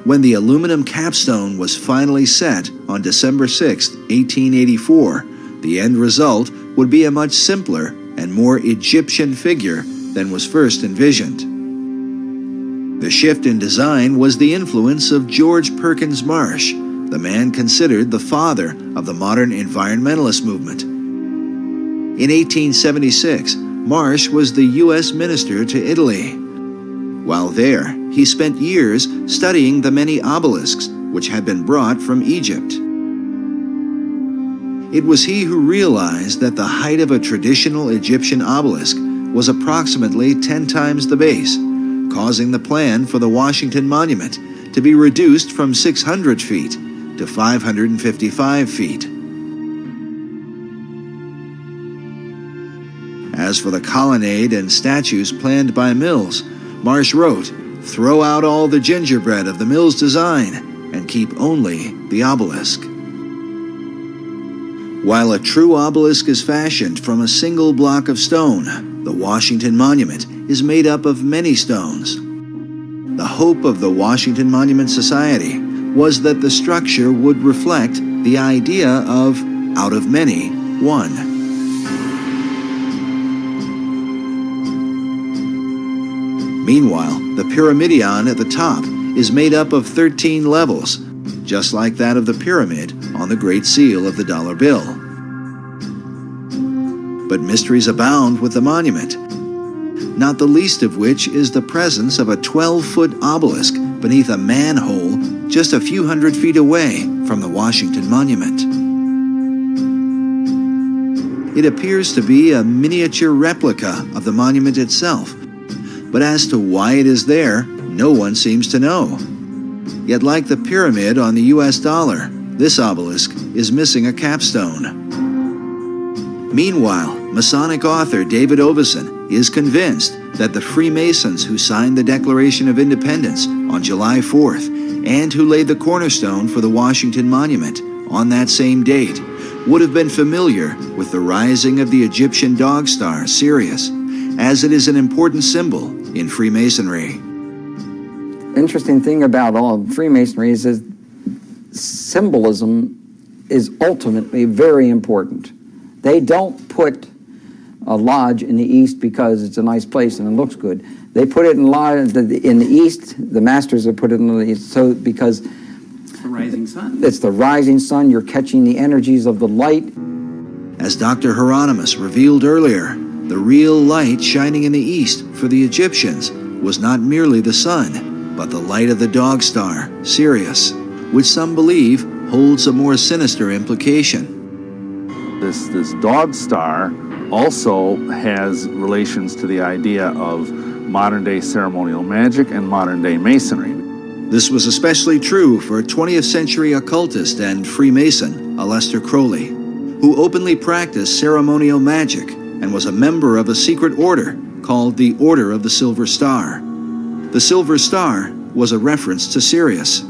When the aluminum capstone was finally set on December 6, 1884, the end result would be a much simpler and more Egyptian figure than was first envisioned. The shift in design was the influence of George Perkins Marsh, the man considered the father of the modern environmentalist movement. In 1876, Marsh was the U.S. minister to Italy. While there, he spent years studying the many obelisks which had been brought from Egypt. It was he who realized that the height of a traditional Egyptian obelisk was approximately 10 times the base, causing the plan for the Washington Monument to be reduced from 600 feet to 555 feet. As for the colonnade and statues planned by Mills, Marsh wrote, "Throw out all the gingerbread of the Mills design and keep only the obelisk." While a true obelisk is fashioned from a single block of stone, the Washington Monument is made up of many stones. The hope of the Washington Monument Society was that the structure would reflect the idea of, out of many, one. Meanwhile, the pyramidion at the top is made up of 13 levels, just like that of the pyramid on the Great Seal of the dollar bill. But mysteries abound with the monument, not the least of which is the presence of a 12-foot obelisk beneath a manhole just a few hundred feet away from the Washington Monument. It appears to be a miniature replica of the monument itself, but as to why it is there, no one seems to know. Yet like the pyramid on the US dollar, this obelisk is missing a capstone. Meanwhile, Masonic author David Oveson is convinced that the Freemasons who signed the Declaration of Independence on July 4th and who laid the cornerstone for the Washington Monument on that same date would have been familiar with the rising of the Egyptian dog star Sirius, as it is an important symbol in Freemasonry. Interesting thing about all Freemasonry is that symbolism is ultimately very important. They don't put a lodge in the east because it's a nice place and it looks good. They put it in the east. The masters have put it in the east, so because it's the rising sun. It's the rising sun. You're catching the energies of the light. As Dr. Hieronymus revealed earlier, the real light shining in the east for the Egyptians was not merely the sun, but the light of the dog star, Sirius, which some believe holds a more sinister implication. This dog star also has relations to the idea of modern-day ceremonial magic and modern-day masonry. This was especially true for 20th century occultist and Freemason Aleister Crowley, who openly practiced ceremonial magic and was a member of a secret order called the Order of the Silver Star. The Silver Star was a reference to Sirius.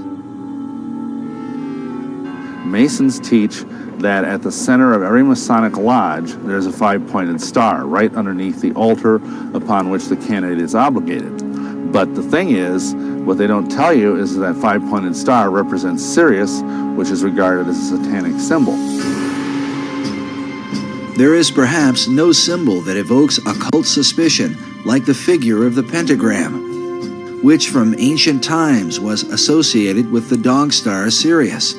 Masons teach that at the center of every Masonic lodge, there's a five-pointed star right underneath the altar upon which the candidate is obligated. But the thing is, what they don't tell you is that five-pointed star represents Sirius, which is regarded as a satanic symbol. There is perhaps no symbol that evokes occult suspicion like the figure of the pentagram, which from ancient times was associated with the dog star Sirius.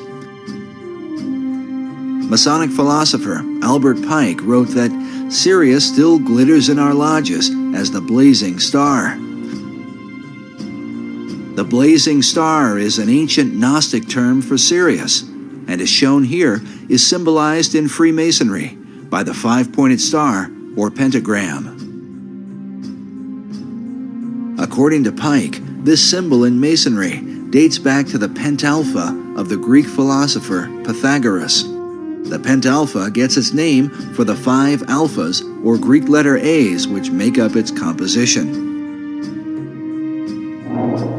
Masonic philosopher Albert Pike wrote that Sirius still glitters in our lodges as the blazing star. The blazing star is an ancient Gnostic term for Sirius, and as shown here, is symbolized in Freemasonry by the five-pointed star or pentagram. According to Pike, this symbol in Masonry dates back to the pentalpha of the Greek philosopher Pythagoras. The pentalpha gets its name for the 5 alphas or Greek letter A's which make up its composition.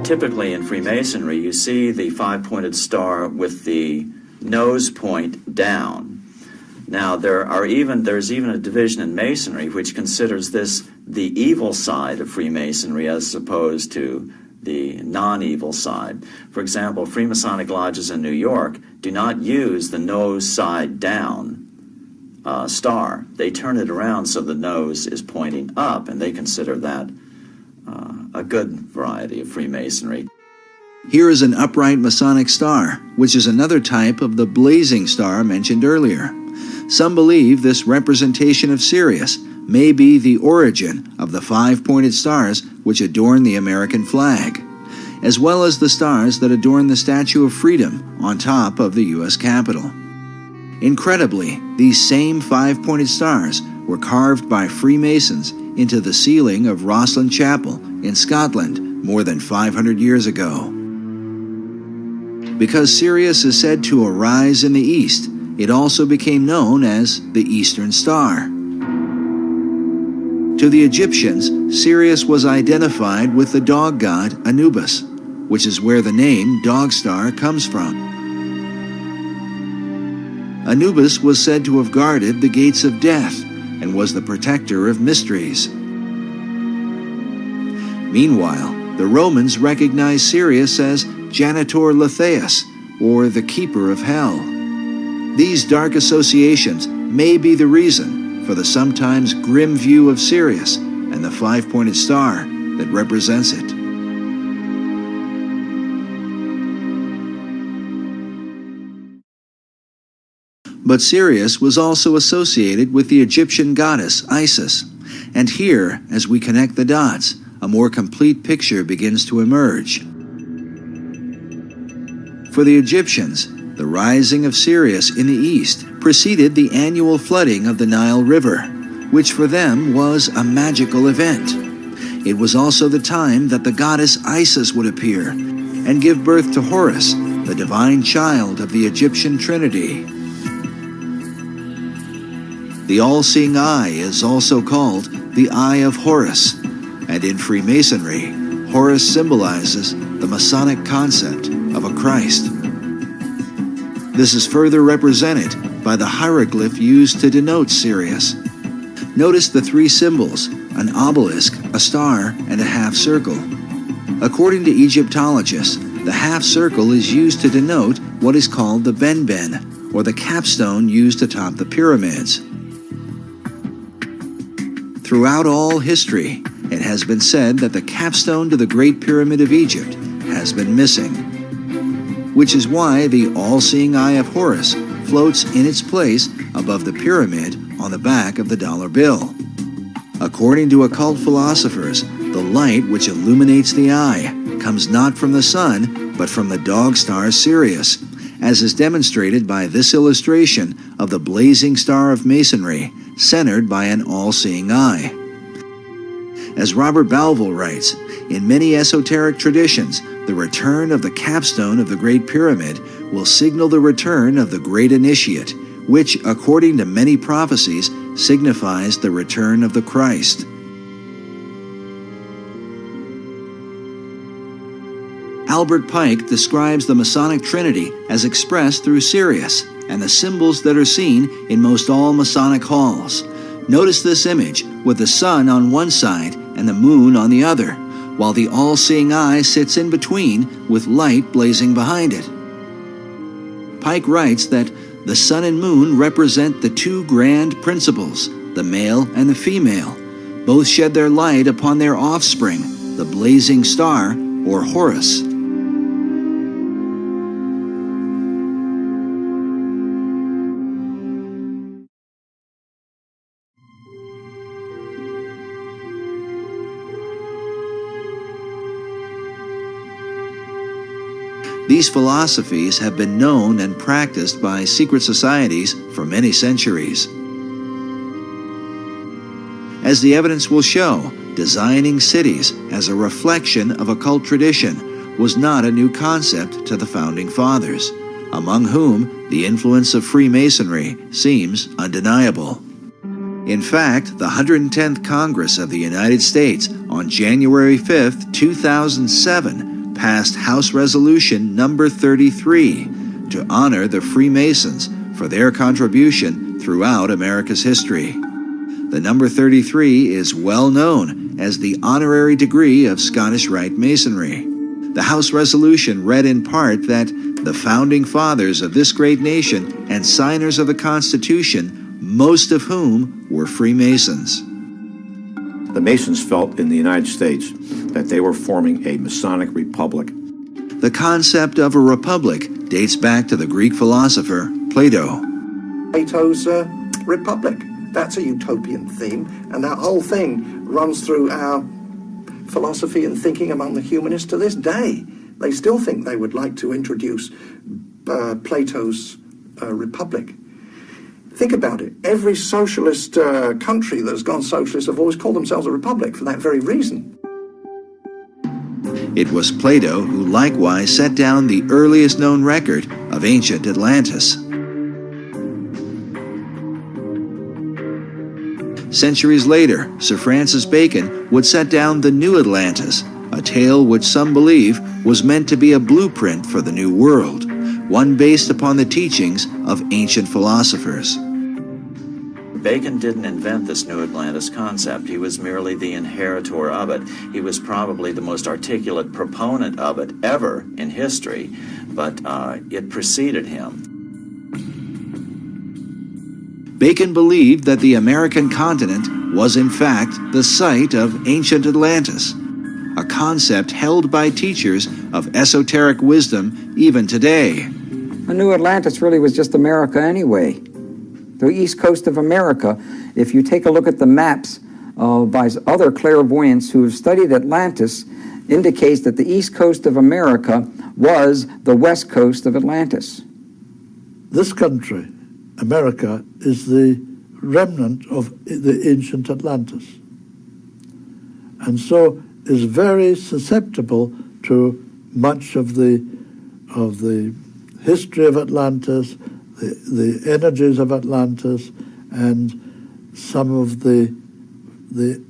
Typically in Freemasonry, you see the five-pointed star with the nose point down. Now, there's even a division in Masonry which considers this the evil side of Freemasonry as opposed to the non-evil side. For example, Freemasonic lodges in New York do not use the nose side down star. They turn it around so the nose is pointing up, and they consider that a good variety of Freemasonry. Here is an upright Masonic star, which is another type of the blazing star mentioned earlier. Some believe this representation of Sirius may be the origin of the five-pointed stars which adorn the American flag, as well as the stars that adorn the Statue of Freedom on top of the U.S. Capitol. Incredibly, these same five-pointed stars were carved by Freemasons into the ceiling of Rosslyn Chapel in Scotland more than 500 years ago. Because Sirius is said to arise in the east, it also became known as the Eastern Star. To the Egyptians, Sirius was identified with the dog god Anubis, which is where the name Dog Star comes from. Anubis was said to have guarded the gates of death and was the protector of mysteries. Meanwhile, the Romans recognized Sirius as Janitor Letheus, or the Keeper of Hell. These dark associations may be the reason for the sometimes grim view of Sirius and the five-pointed star that represents it. But Sirius was also associated with the Egyptian goddess Isis, and here, as we connect the dots, a more complete picture begins to emerge. For the Egyptians, the rising of Sirius in the east preceded the annual flooding of the Nile River, which for them was a magical event. It was also the time that the goddess Isis would appear and give birth to Horus, the divine child of the Egyptian Trinity. The all-seeing eye is also called the Eye of Horus, and in Freemasonry, Horus symbolizes the Masonic concept of a Christ. This is further represented by the hieroglyph used to denote Sirius. Notice the three symbols, an obelisk, a star, and a half circle. According to Egyptologists, the half circle is used to denote what is called the benben, or the capstone used to top the pyramids. Throughout all history, it has been said that the capstone to the Great Pyramid of Egypt has been missing, which is why the all-seeing eye of Horus floats in its place above the pyramid on the back of the dollar bill. According to occult philosophers, the light which illuminates the eye comes not from the sun, but from the dog star Sirius, as is demonstrated by this illustration of the blazing star of Masonry, centered by an all-seeing eye. As Robert Balville writes, in many esoteric traditions, the return of the capstone of the Great Pyramid will signal the return of the Great Initiate, which, according to many prophecies, signifies the return of the Christ. Albert Pike describes the Masonic Trinity as expressed through Sirius and the symbols that are seen in most all Masonic halls. Notice this image with the sun on one side and the moon on the other, while the all-seeing eye sits in between with light blazing behind it. Pike writes that the sun and moon represent the two grand principles, the male and the female. Both shed their light upon their offspring, the blazing star, or Horus. These philosophies have been known and practiced by secret societies for many centuries. As the evidence will show, designing cities as a reflection of occult tradition was not a new concept to the Founding Fathers, among whom the influence of Freemasonry seems undeniable. In fact, the 110th Congress of the United States on January 5, 2007, passed House Resolution number 33 to honor the Freemasons for their contribution throughout America's history. The number 33 is well known as the honorary degree of Scottish Rite Masonry. The House resolution read in part that the founding fathers of this great nation and signers of the Constitution, most of whom were Freemasons. The Masons felt in the United States that they were forming a Masonic republic. The concept of a republic dates back to the Greek philosopher Plato. Plato's Republic. That's a utopian theme, and that whole thing runs through our philosophy and thinking among the humanists to this day. They still think they would like to introduce Plato's Republic. Think about it. Every socialist country that's gone socialist have always called themselves a republic for that very reason. It was Plato who likewise set down the earliest known record of ancient Atlantis. Centuries later, Sir Francis Bacon would set down the New Atlantis, a tale which some believe was meant to be a blueprint for the New World, one based upon the teachings of ancient philosophers. Bacon didn't invent this New Atlantis concept. He was merely the inheritor of it. He was probably the most articulate proponent of it ever in history, but it preceded him. Bacon believed that the American continent was in fact the site of ancient Atlantis, a concept held by teachers of esoteric wisdom even today. The New Atlantis really was just America anyway. The east coast of America, if you take a look at the maps by other clairvoyants who have studied Atlantis, indicates that the east coast of America was the west coast of Atlantis. This country, America, is the remnant of the ancient Atlantis, and so is very susceptible to much of the history of Atlantis, the energies of Atlantis, and some of the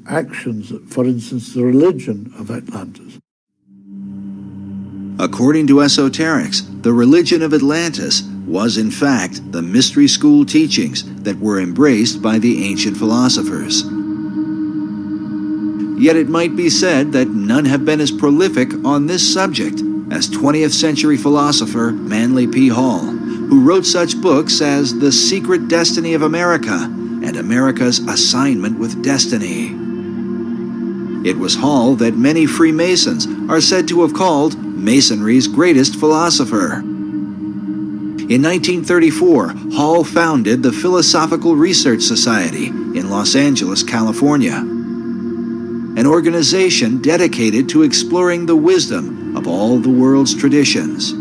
actions, for instance, the religion of Atlantis. According to esoterics, the religion of Atlantis was in fact the mystery school teachings that were embraced by the ancient philosophers. Yet it might be said that none have been as prolific on this subject as 20th century philosopher Manly P. Hall, who wrote such books as The Secret Destiny of America and America's Assignment with Destiny. It was Hall that many Freemasons are said to have called Masonry's greatest philosopher. In 1934, Hall founded the Philosophical Research Society in Los Angeles, California, an organization dedicated to exploring the wisdom of all the world's traditions.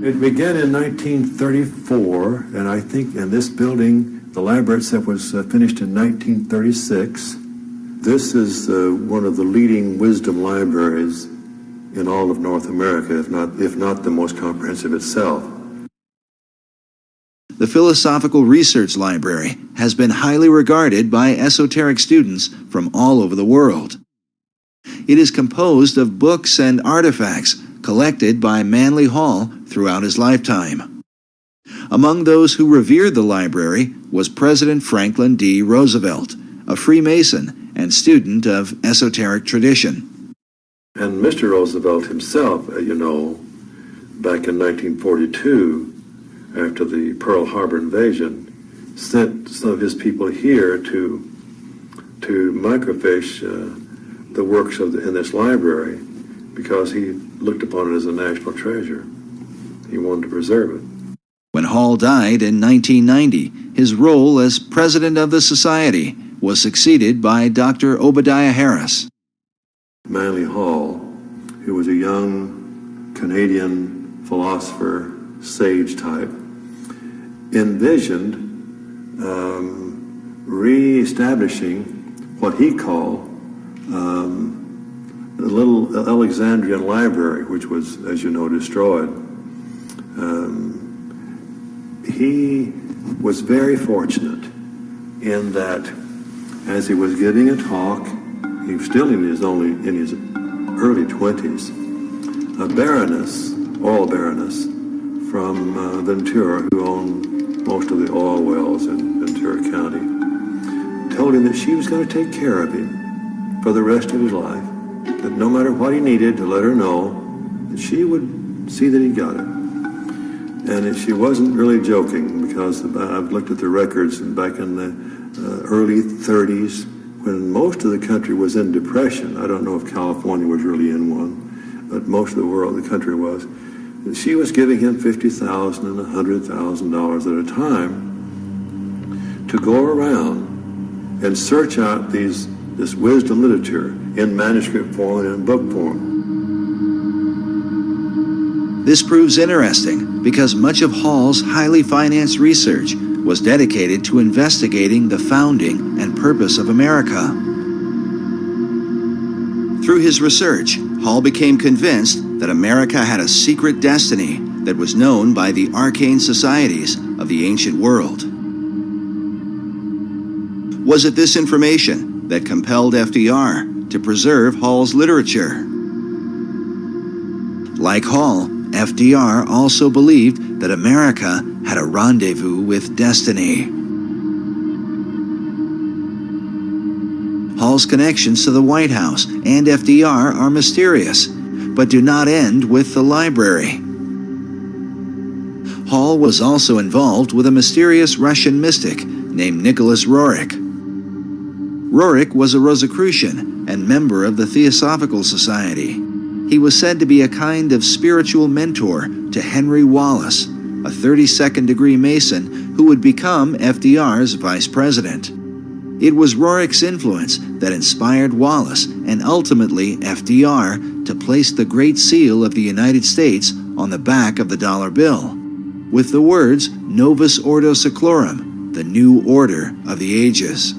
It began in 1934, and I think in this building, the library itself was finished in 1936. This is one of the leading wisdom libraries in all of North America, if not the most comprehensive itself. The Philosophical Research Library has been highly regarded by esoteric students from all over the world. It is composed of books and artifacts collected by Manly Hall throughout his lifetime. Among those who revered the library was President Franklin D. Roosevelt, a Freemason and student of esoteric tradition. And Mr. Roosevelt himself, back in 1942, after the Pearl Harbor invasion, sent some of his people here to microfiche the works in this library because he looked upon it as a national treasure. He wanted to preserve it. When Hall died in 1990, his role as president of the society was succeeded by Dr. Obadiah Harris. Manly Hall, who was a young Canadian philosopher, sage type, envisioned re-establishing what he called the little Alexandrian library, which was, as you know, destroyed. He was very fortunate in that as he was giving a talk, he was still in his early 20s, a baroness, oil baroness from Ventura, who owned most of the oil wells in Ventura County, told him that she was going to take care of him for the rest of his life, that no matter what he needed, to let her know that she would see that he got it. And she wasn't really joking, because I've looked at the records back in the early 30s, when most of the country was in depression. I don't know if California was really in one, but most of the world, the country was. She was giving him $50,000 and $100,000 at a time to go around and search out this wisdom literature in manuscript form and in book form. This proves interesting because much of Hall's highly financed research was dedicated to investigating the founding and purpose of America. Through his research, Hall became convinced that America had a secret destiny that was known by the arcane societies of the ancient world. Was it this information that compelled FDR to preserve Hall's literature? Like Hall, FDR also believed that America had a rendezvous with destiny. Hall's connections to the White House and FDR are mysterious, but do not end with the library. Hall was also involved with a mysterious Russian mystic named Nicholas Roerich. Roerich was a Rosicrucian and member of the Theosophical Society. He was said to be a kind of spiritual mentor to Henry Wallace, a 32nd degree Mason who would become FDR's vice president. It was Roerich's influence that inspired Wallace and ultimately FDR to place the Great Seal of the United States on the back of the dollar bill, with the words Novus Ordo Seclorum, the new order of the ages.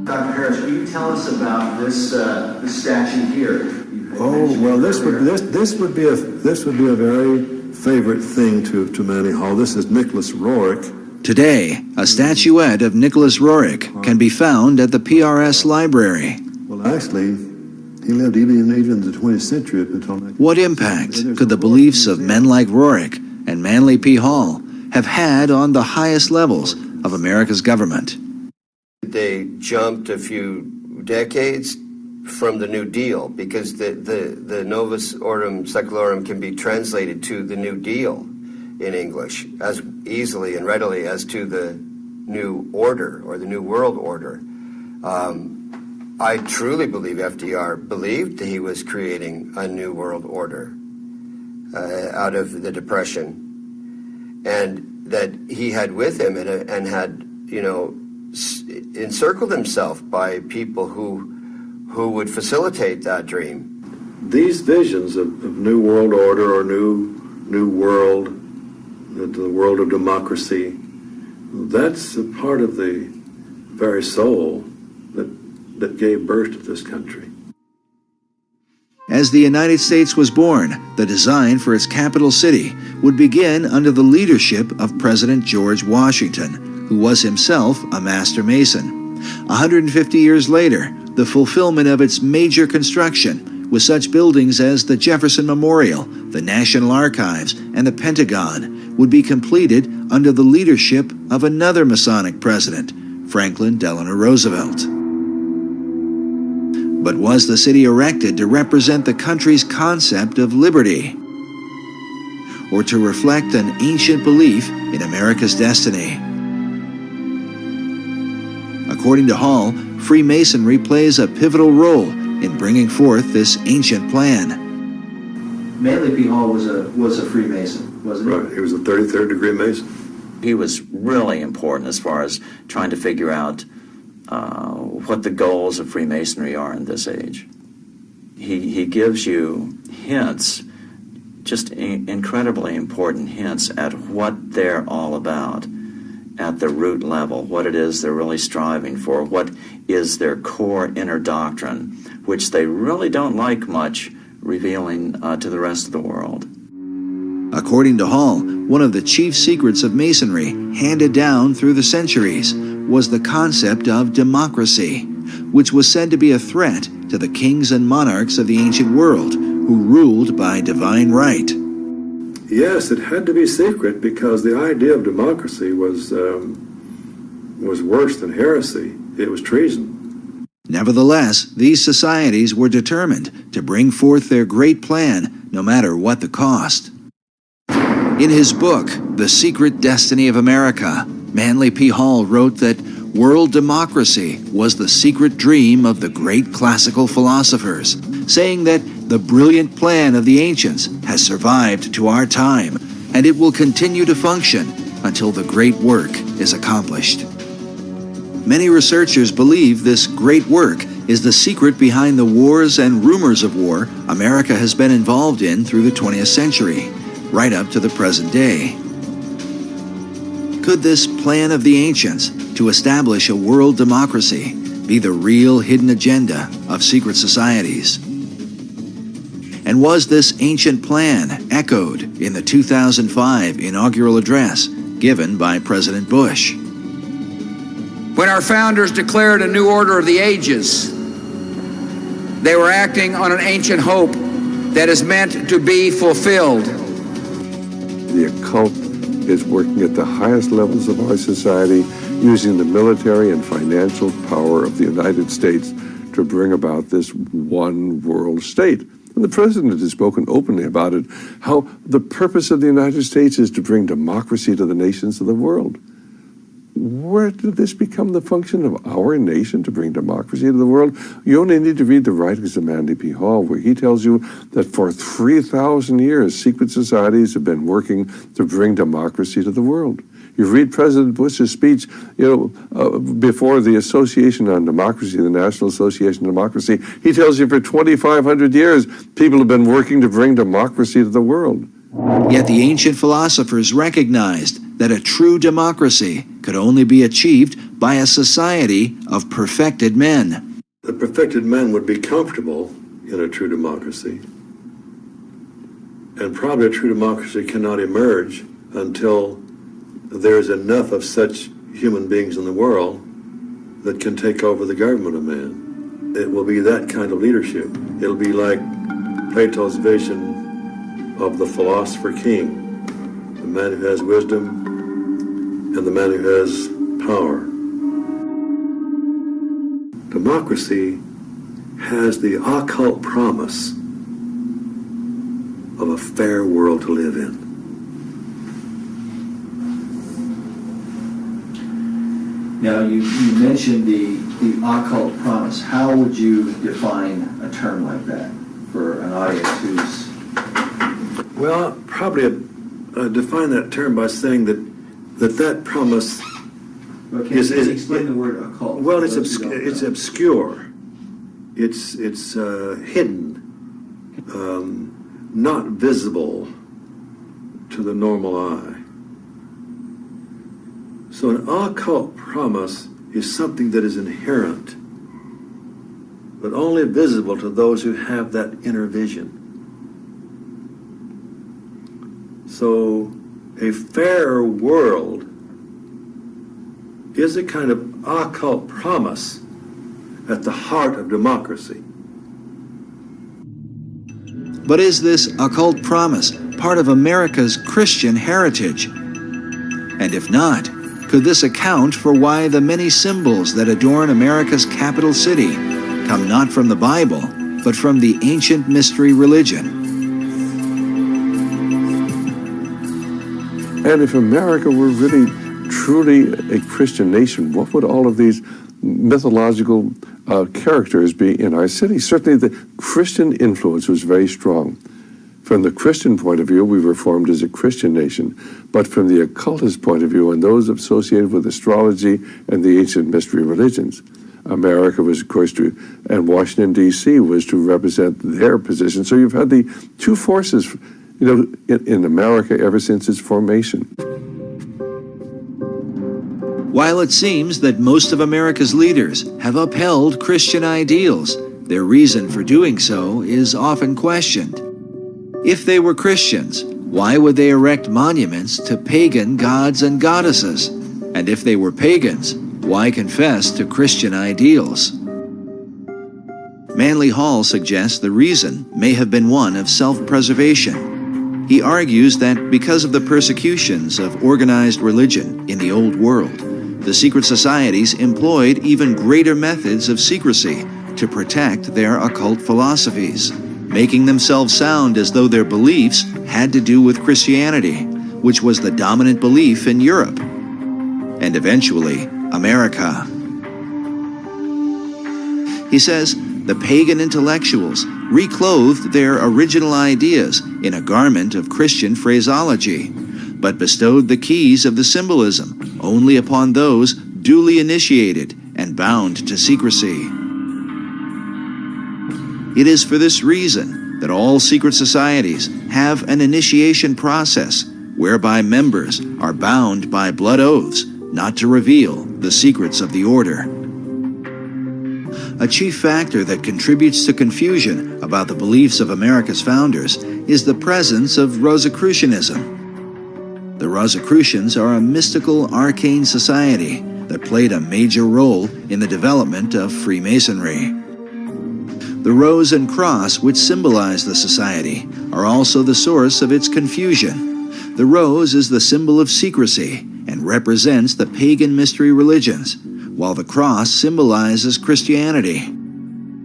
Dr. Harris, will you tell us about this statue here? Oh well, this would be a very favorite thing to Manly Hall. This is Nicholas Roerich. Today, a statuette of Nicholas Roerich can be found at the PRS Library. Well, actually, he lived even in the 20th century up until now. What impact could the beliefs of men like Roerich and Manly P. Hall have had on the highest levels of America's government? They jumped a few decades from the New Deal, because the Novus Ordo Seclorum can be translated to the New Deal in English as easily and readily as to the New Order or the New World Order. I truly believe FDR believed that he was creating a New World Order out of the Depression, and that he had with him and had, encircled himself by people who would facilitate that dream. These visions of New World Order or New World, the world of democracy, that's a part of the very soul that gave birth to this country. As the United States was born, the design for its capital city would begin under the leadership of President George Washington, who was himself a master mason. 150 years later, the fulfillment of its major construction, with such buildings as the Jefferson Memorial, the National Archives, and the Pentagon, would be completed under the leadership of another Masonic president, Franklin Delano Roosevelt. But was the city erected to represent the country's concept of liberty, or to reflect an ancient belief in America's destiny? According to Hall, Freemasonry plays a pivotal role in bringing forth this ancient plan. Manly P. Hall was a Freemason, wasn't he? Right, he was a 33rd degree Mason. He was really important as far as trying to figure out what the goals of Freemasonry are in this age. He gives you hints, just incredibly important hints at what they're all about at the root level, what it is they're really striving for, what is their core inner doctrine, which they really don't like much revealing to the rest of the world. According to Hall, one of the chief secrets of Masonry, handed down through the centuries, was the concept of democracy, which was said to be a threat to the kings and monarchs of the ancient world, who ruled by divine right. Yes, it had to be secret because the idea of democracy was worse than heresy. It was treason. Nevertheless, these societies were determined to bring forth their great plan, no matter what the cost. In his book, The Secret Destiny of America, Manly P. Hall wrote that world democracy was the secret dream of the great classical philosophers, saying that the brilliant plan of the ancients has survived to our time, and it will continue to function until the great work is accomplished. Many researchers believe this great work is the secret behind the wars and rumors of war America has been involved in through the 20th century, right up to the present day. Could this plan of the ancients to establish a world democracy be the real hidden agenda of secret societies? And was this ancient plan echoed in the 2005 inaugural address given by President Bush? When our founders declared a new order of the ages, they were acting on an ancient hope that is meant to be fulfilled. The occult is working at the highest levels of our society, using the military and financial power of the United States to bring about this one world state. And the president has spoken openly about it, how the purpose of the United States is to bring democracy to the nations of the world. Where did this become the function of our nation, to bring democracy to the world? You only need to read the writings of Manly P. Hall, where he tells you that for 3,000 years, secret societies have been working to bring democracy to the world. You read President Bush's speech, before the Association on Democracy, the National Association on Democracy. He tells you for 2,500 years, people have been working to bring democracy to the world. Yet the ancient philosophers recognized that a true democracy could only be achieved by a society of perfected men. The perfected men would be comfortable in a true democracy. And probably a true democracy cannot emerge until there's enough of such human beings in the world that can take over the government of man. It will be that kind of leadership. It'll be like Plato's vision of the philosopher king, the man who has wisdom and the man who has power. Democracy has the occult promise of a fair world to live in. Now, you mentioned the occult promise. How would you define a term like that for an audience who's... Well, probably define that term by saying that promise is explain the word occult. Well, it's obscure. It's hidden, not visible to the normal eye. So an occult promise is something that is inherent, but only visible to those who have that inner vision. So a fair world is a kind of occult promise at the heart of democracy. But is this occult promise part of America's Christian heritage? And if not, could this account for why the many symbols that adorn America's capital city come not from the Bible, but from the ancient mystery religion? And if America were really, truly a Christian nation, what would all of these mythological characters be in our city? Certainly the Christian influence was very strong. From the Christian point of view, we were formed as a Christian nation. But from the occultist point of view, and those associated with astrology and the ancient mystery religions, America was, of course, and Washington, D.C. was to represent their position. So you've had the two forces, in America ever since its formation. While it seems that most of America's leaders have upheld Christian ideals, their reason for doing so is often questioned. If they were Christians, why would they erect monuments to pagan gods and goddesses? And if they were pagans, why confess to Christian ideals? Manly Hall suggests the reason may have been one of self-preservation. He argues that because of the persecutions of organized religion in the Old World, the secret societies employed even greater methods of secrecy to protect their occult philosophies, making themselves sound as though their beliefs had to do with Christianity, which was the dominant belief in Europe, and eventually America. He says the pagan intellectuals reclothed their original ideas in a garment of Christian phraseology, but bestowed the keys of the symbolism only upon those duly initiated and bound to secrecy. It is for this reason that all secret societies have an initiation process whereby members are bound by blood oaths not to reveal the secrets of the order. A chief factor that contributes to confusion about the beliefs of America's founders is the presence of Rosicrucianism. The Rosicrucians are a mystical, arcane society that played a major role in the development of Freemasonry. The rose and cross, which symbolize the society, are also the source of its confusion. The rose is the symbol of secrecy and represents the pagan mystery religions, while the cross symbolizes Christianity.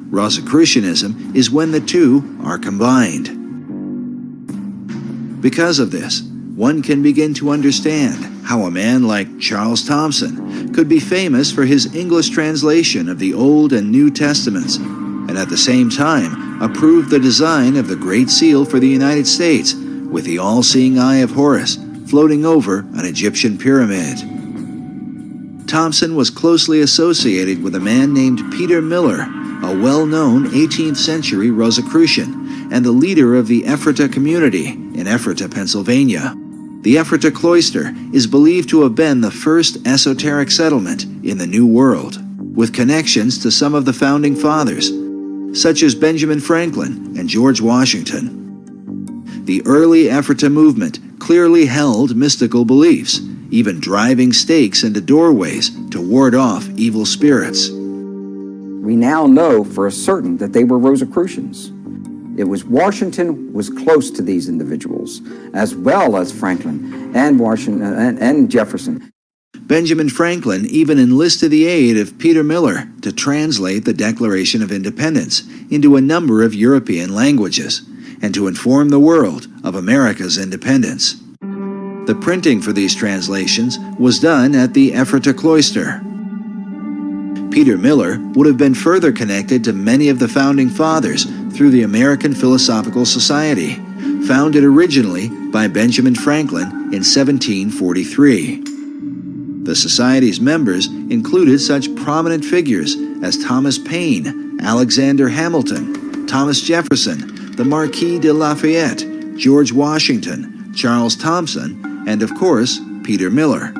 Rosicrucianism is when the two are combined. Because of this, one can begin to understand how a man like Charles Thomson could be famous for his English translation of the Old and New Testaments, and at the same time approved the design of the Great Seal for the United States with the all-seeing eye of Horus floating over an Egyptian pyramid. Thomson was closely associated with a man named Peter Miller, a well-known 18th century Rosicrucian and the leader of the Ephrata community in Ephrata, Pennsylvania. The Ephrata cloister is believed to have been the first esoteric settlement in the New World, with connections to some of the founding fathers, such as Benjamin Franklin and George Washington. The early Ephrata movement clearly held mystical beliefs, even driving stakes into doorways to ward off evil spirits. We now know for certain that they were Rosicrucians. It was Washington was close to these individuals, as well as Franklin and Washington and Jefferson. Benjamin Franklin even enlisted the aid of Peter Miller to translate the Declaration of Independence into a number of European languages and to inform the world of America's independence. The printing for these translations was done at the Ephrata cloister. Peter Miller would have been further connected to many of the founding fathers through the American Philosophical Society, founded originally by Benjamin Franklin in 1743. The Society's members included such prominent figures as Thomas Paine, Alexander Hamilton, Thomas Jefferson, the Marquis de Lafayette, George Washington, Charles Thomson, and of course, Peter Miller.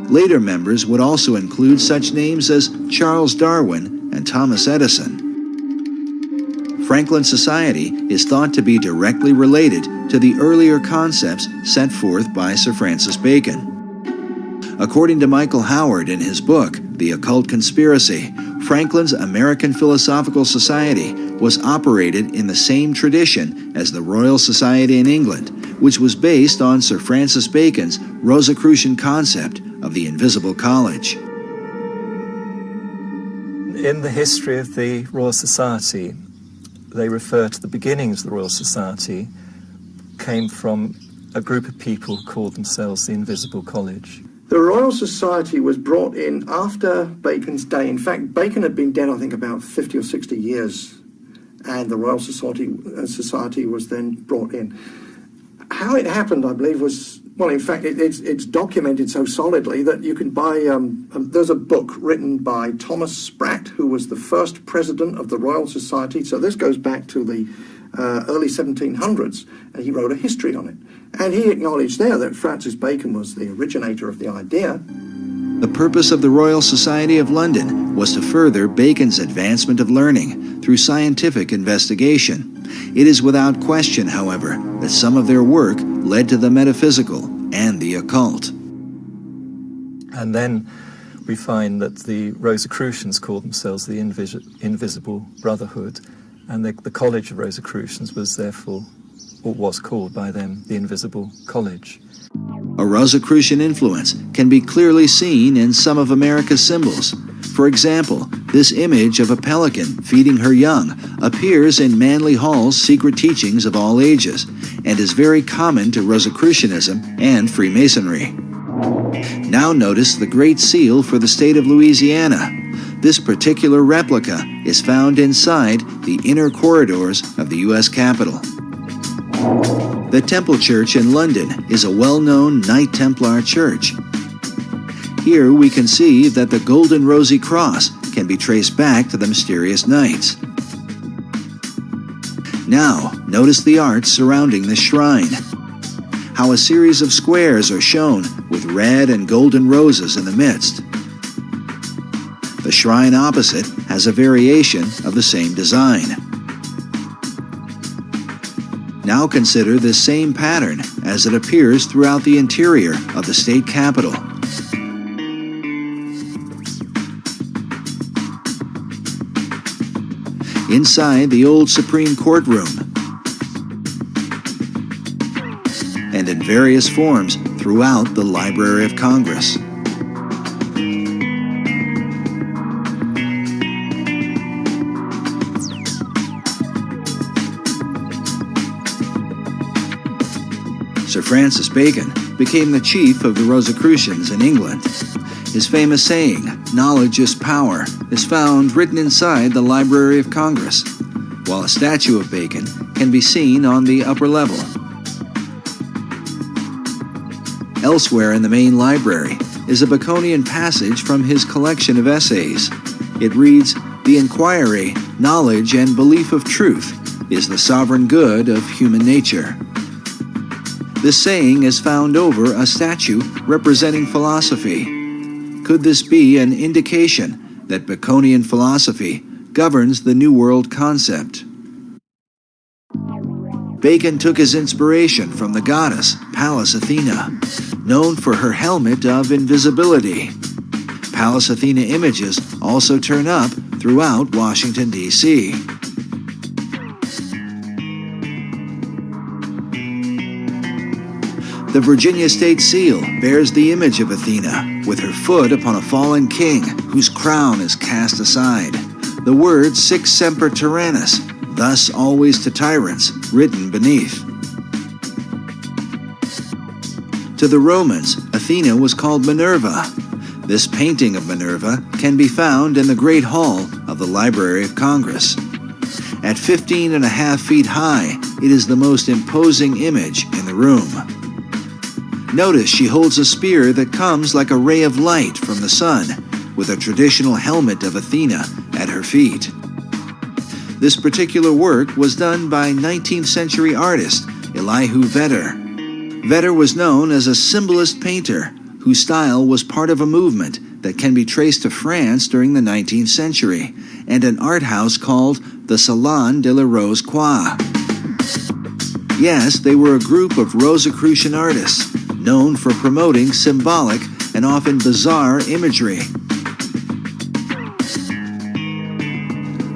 Later members would also include such names as Charles Darwin and Thomas Edison. Franklin Society is thought to be directly related to the earlier concepts set forth by Sir Francis Bacon. According to Michael Howard in his book, The Occult Conspiracy, Franklin's American Philosophical Society was operated in the same tradition as the Royal Society in England, which was based on Sir Francis Bacon's Rosicrucian concept of the Invisible College. In the history of the Royal Society, they refer to the beginnings of the Royal Society came from a group of people who called themselves the Invisible College. The Royal Society was brought in after Bacon's day. In fact, Bacon had been dead, I think, about 50 or 60 years, and the Royal Society was then brought in. how it happened, I believe, was, well, in fact, it's documented so solidly that you can buy, there's a book written by Thomas Sprat, who was the first president of the Royal Society. So this goes back to the early 1700s, and he wrote a history on it. And he acknowledged there that Francis Bacon was the originator of the idea. The purpose of the Royal Society of London was to further Bacon's advancement of learning through scientific investigation. It is without question, however, that some of their work led to the metaphysical and the occult. And then we find that the Rosicrucians called themselves the Invisible Brotherhood, and the College of Rosicrucians was therefore, or was called by them, the Invisible College. A Rosicrucian influence can be clearly seen in some of America's symbols. For example, this image of a pelican feeding her young appears in Manly Hall's Secret Teachings of All Ages and is very common to Rosicrucianism and Freemasonry. Now notice the Great Seal for the state of Louisiana. This particular replica is found inside the inner corridors of the U.S. Capitol. The Temple Church in London is a well-known Knight Templar church. Here we can see that the Golden Rosy Cross can be traced back to the mysterious knights. Now, notice the art surrounding the shrine. How a series of squares are shown with red and golden roses in the midst. The shrine opposite has a variation of the same design. Now consider this same pattern as it appears throughout the interior of the state capitol. Inside the old Supreme Court room, and in various forms throughout the Library of Congress. Sir Francis Bacon became the chief of the Rosicrucians in England. His famous saying, "Knowledge is power," is found written inside the Library of Congress, while a statue of Bacon can be seen on the upper level. Elsewhere in the main library is a Baconian passage from his collection of essays. It reads, "The inquiry, knowledge, and belief of truth is the sovereign good of human nature." This saying is found over a statue representing philosophy. Could this be an indication that Baconian philosophy governs the New World concept? Bacon took his inspiration from the goddess Pallas Athena, known for her helmet of invisibility. Pallas Athena images also turn up throughout Washington, D.C. The Virginia State Seal bears the image of Athena, with her foot upon a fallen king whose crown is cast aside. The word Sic Semper Tyrannis, thus always to tyrants, written beneath. To the Romans, Athena was called Minerva. This painting of Minerva can be found in the Great Hall of the Library of Congress. At 15.5 feet high, it is the most imposing image in the room. Notice she holds a spear that comes like a ray of light from the sun, with a traditional helmet of Athena at her feet. This particular work was done by 19th century artist Elihu Vedder. Vedder was known as a symbolist painter whose style was part of a movement that can be traced to France during the 19th century and an art house called the Salon de la Rose Croix. Yes, they were a group of Rosicrucian artists known for promoting symbolic and often bizarre imagery.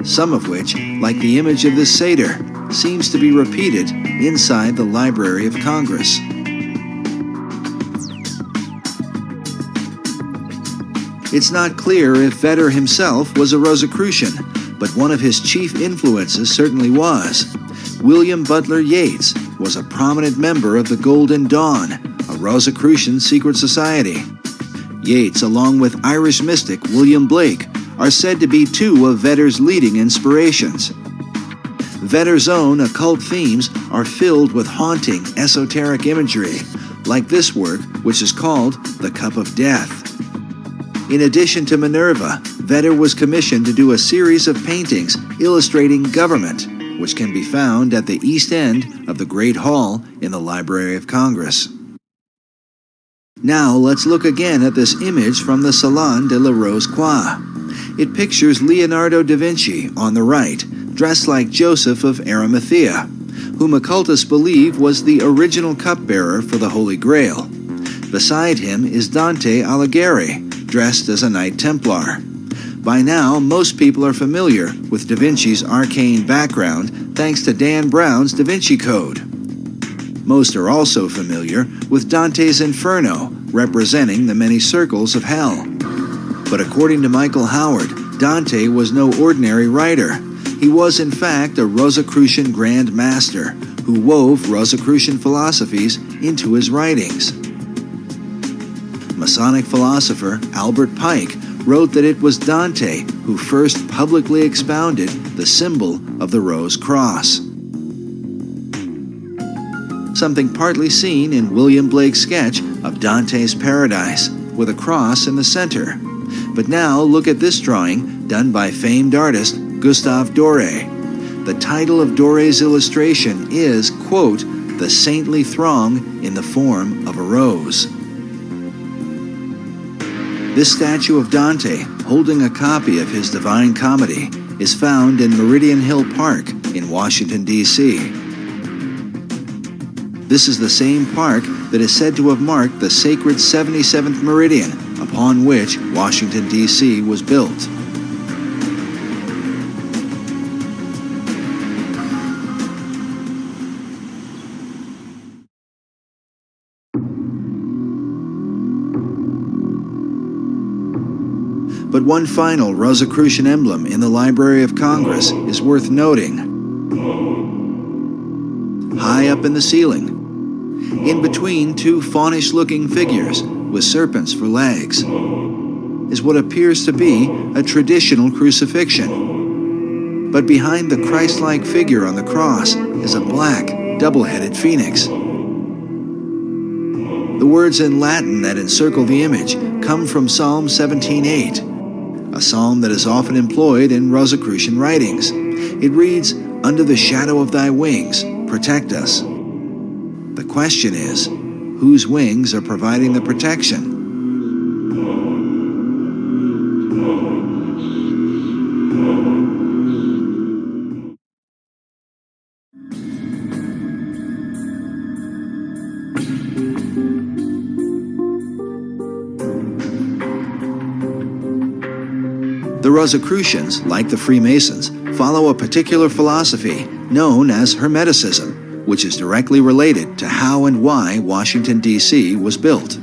Some of which, like the image of this satyr, seems to be repeated inside the Library of Congress. It's not clear if Vedder himself was a Rosicrucian, but one of his chief influences certainly was. William Butler Yeats was a prominent member of the Golden Dawn, a Rosicrucian secret society. Yeats, along with Irish mystic William Blake, are said to be two of Vedder's leading inspirations. Vedder's own occult themes are filled with haunting, esoteric imagery, like this work, which is called The Cup of Death. In addition to Minerva, Vedder was commissioned to do a series of paintings illustrating government, which can be found at the east end of the Great Hall in the Library of Congress. Now let's look again at this image from the Salon de la Rose-Croix. It pictures Leonardo da Vinci on the right, dressed like Joseph of Arimathea, whom occultists believe was the original cupbearer for the Holy Grail. Beside him is Dante Alighieri, dressed as a Knight Templar. By now, most people are familiar with Da Vinci's arcane background thanks to Dan Brown's Da Vinci Code. Most are also familiar with Dante's Inferno, representing the many circles of hell. But according to Michael Howard, Dante was no ordinary writer. He was in fact a Rosicrucian Grand Master who wove Rosicrucian philosophies into his writings. Masonic philosopher Albert Pike wrote that it was Dante who first publicly expounded the symbol of the Rose Cross. Something partly seen in William Blake's sketch of Dante's Paradise, with a cross in the center. But now look at this drawing done by famed artist Gustave Doré. The title of Doré's illustration is, quote, "The saintly throng in the form of a rose." This statue of Dante, holding a copy of his Divine Comedy, is found in Meridian Hill Park in Washington, D.C. This is the same park that is said to have marked the sacred 77th meridian upon which Washington, D.C. was built. But one final Rosicrucian emblem in the Library of Congress is worth noting. High up in the ceiling, in between two faunish-looking figures with serpents for legs, is what appears to be a traditional crucifixion. But behind the Christ-like figure on the cross is a black, double-headed phoenix. The words in Latin that encircle the image come from Psalm 17:8, a psalm that is often employed in Rosicrucian writings. It reads, "Under the shadow of thy wings, protect us." The question is, whose wings are providing the protection? The Rosicrucians, like the Freemasons, follow a particular philosophy known as Hermeticism, which is directly related to how and why Washington, D.C. was built.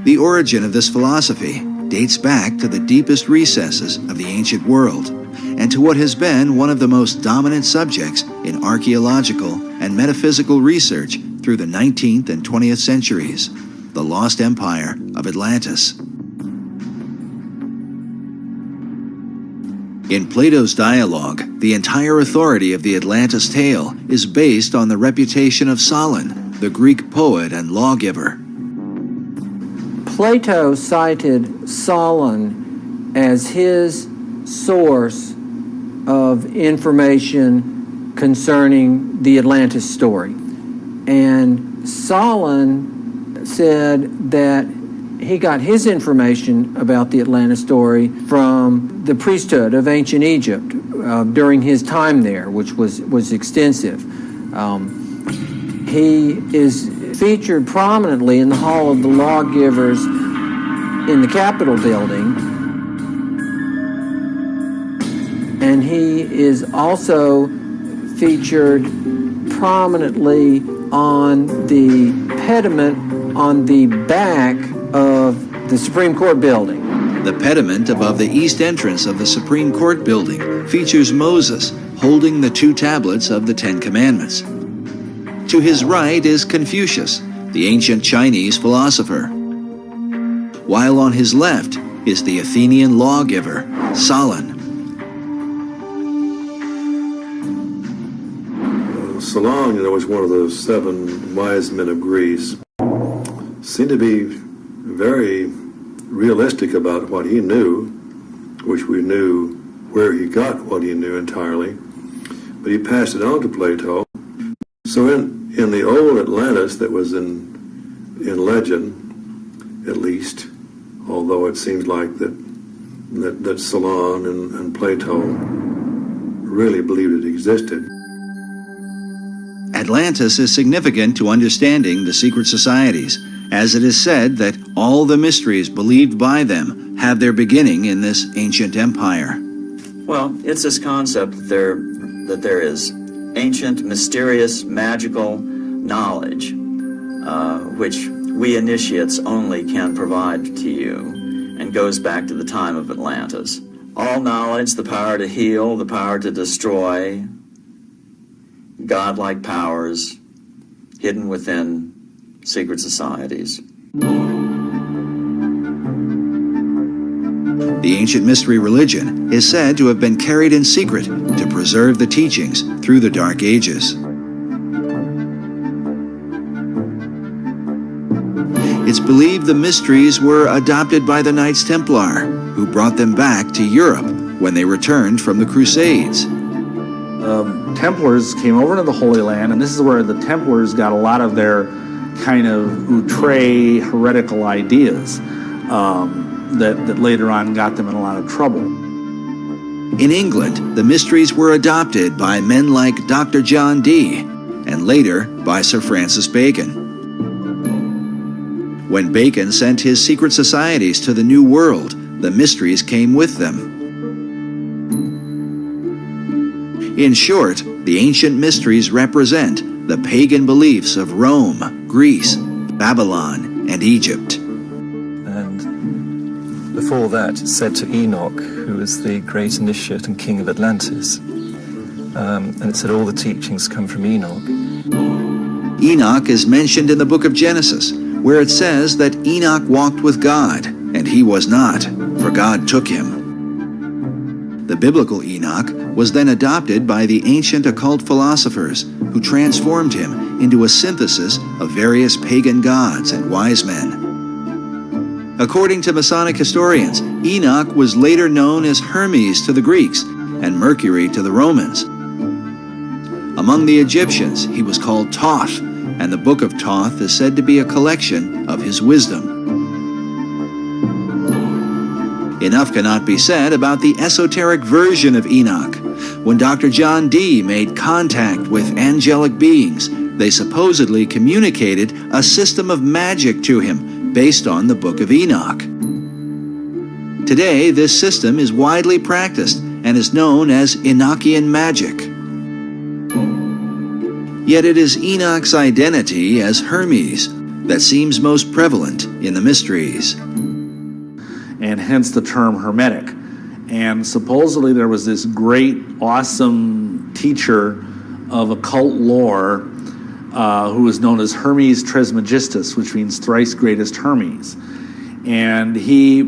The origin of this philosophy dates back to the deepest recesses of the ancient world and to what has been one of the most dominant subjects in archaeological and metaphysical research through the 19th and 20th centuries, the lost empire of Atlantis. In Plato's dialogue, the entire authority of the Atlantis tale is based on the reputation of Solon, the Greek poet and lawgiver. Plato cited Solon as his source of information concerning the Atlantis story. And Solon said that he got his information about the Atlantis story from the priesthood of ancient Egypt during his time there, which was extensive. He is featured prominently in the Hall of the Lawgivers in the Capitol building. And he is also featured prominently on the pediment on the back of the Supreme Court building. The pediment above the east entrance of the Supreme Court building features Moses holding the two tablets of the Ten Commandments. To his right is Confucius, the ancient Chinese philosopher, while on his left is the Athenian lawgiver, Solon. Solon, was one of those 7 wise men of Greece, seemed to be very realistic about what he knew, which we knew where he got what he knew entirely, but he passed it on to Plato. So in the old Atlantis that was in legend, at least, although it seems like that Solon and Plato really believed it existed. Atlantis is significant to understanding the secret societies, as it is said that all the mysteries believed by them have their beginning in this ancient empire. Well, it's this concept that there is ancient, mysterious, magical knowledge, which we initiates only can provide to you, and goes back to the time of Atlantis. All knowledge, the power to heal, the power to destroy, godlike powers hidden within secret societies. The ancient mystery religion is said to have been carried in secret to preserve the teachings through the Dark Ages. It's believed the mysteries were adopted by the Knights Templar, who brought them back to Europe when they returned from the Crusades. Templars came over to the Holy Land, and this is where the Templars got a lot of their kind of outre heretical ideas that later on got them in a lot of trouble. In England, the mysteries were adopted by men like Dr. John Dee, and later by Sir Francis Bacon. When Bacon sent his secret societies to the New World, the mysteries came with them. In short, the ancient mysteries represent the pagan beliefs of Rome, Greece, Babylon, and Egypt. And before that, it's said to Enoch, who was the great initiate and king of Atlantis. And it said all the teachings come from Enoch. Enoch is mentioned in the book of Genesis, where it says that Enoch walked with God, and he was not, for God took him. The biblical Enoch was then adopted by the ancient occult philosophers, who transformed him into a synthesis of various pagan gods and wise men. According to Masonic historians, Enoch was later known as Hermes to the Greeks and Mercury to the Romans. Among the Egyptians, he was called Thoth, and the Book of Thoth is said to be a collection of his wisdom. Enough cannot be said about the esoteric version of Enoch. When Dr. John Dee made contact with angelic beings, they supposedly communicated a system of magic to him based on the Book of Enoch. Today, this system is widely practiced and is known as Enochian magic. Yet it is Enoch's identity as Hermes that seems most prevalent in the mysteries. And hence the term Hermetic. And supposedly there was this great, awesome teacher of occult lore who was known as Hermes Trismegistus, which means thrice greatest Hermes. And he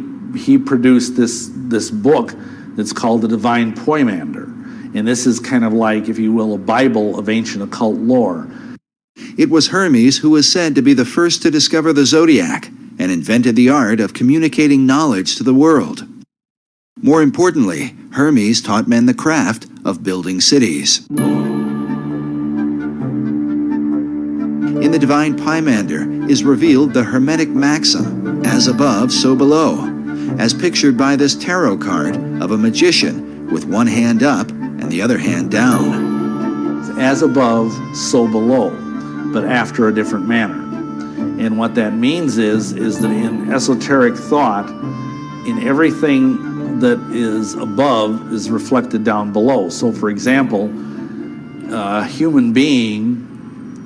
produced this book that's called the Divine Poimander. And this is kind of like, if you will, a Bible of ancient occult lore. It was Hermes who was said to be the first to discover the zodiac and invented the art of communicating knowledge to the world. More importantly, Hermes taught men the craft of building cities. In the Divine Poimander is revealed the Hermetic maxim, as above, so below, as pictured by this tarot card of a magician with one hand up and the other hand down. As above, so below, but after a different manner. And what that means is that in esoteric thought, in everything that is above is reflected down below. So for example, a human being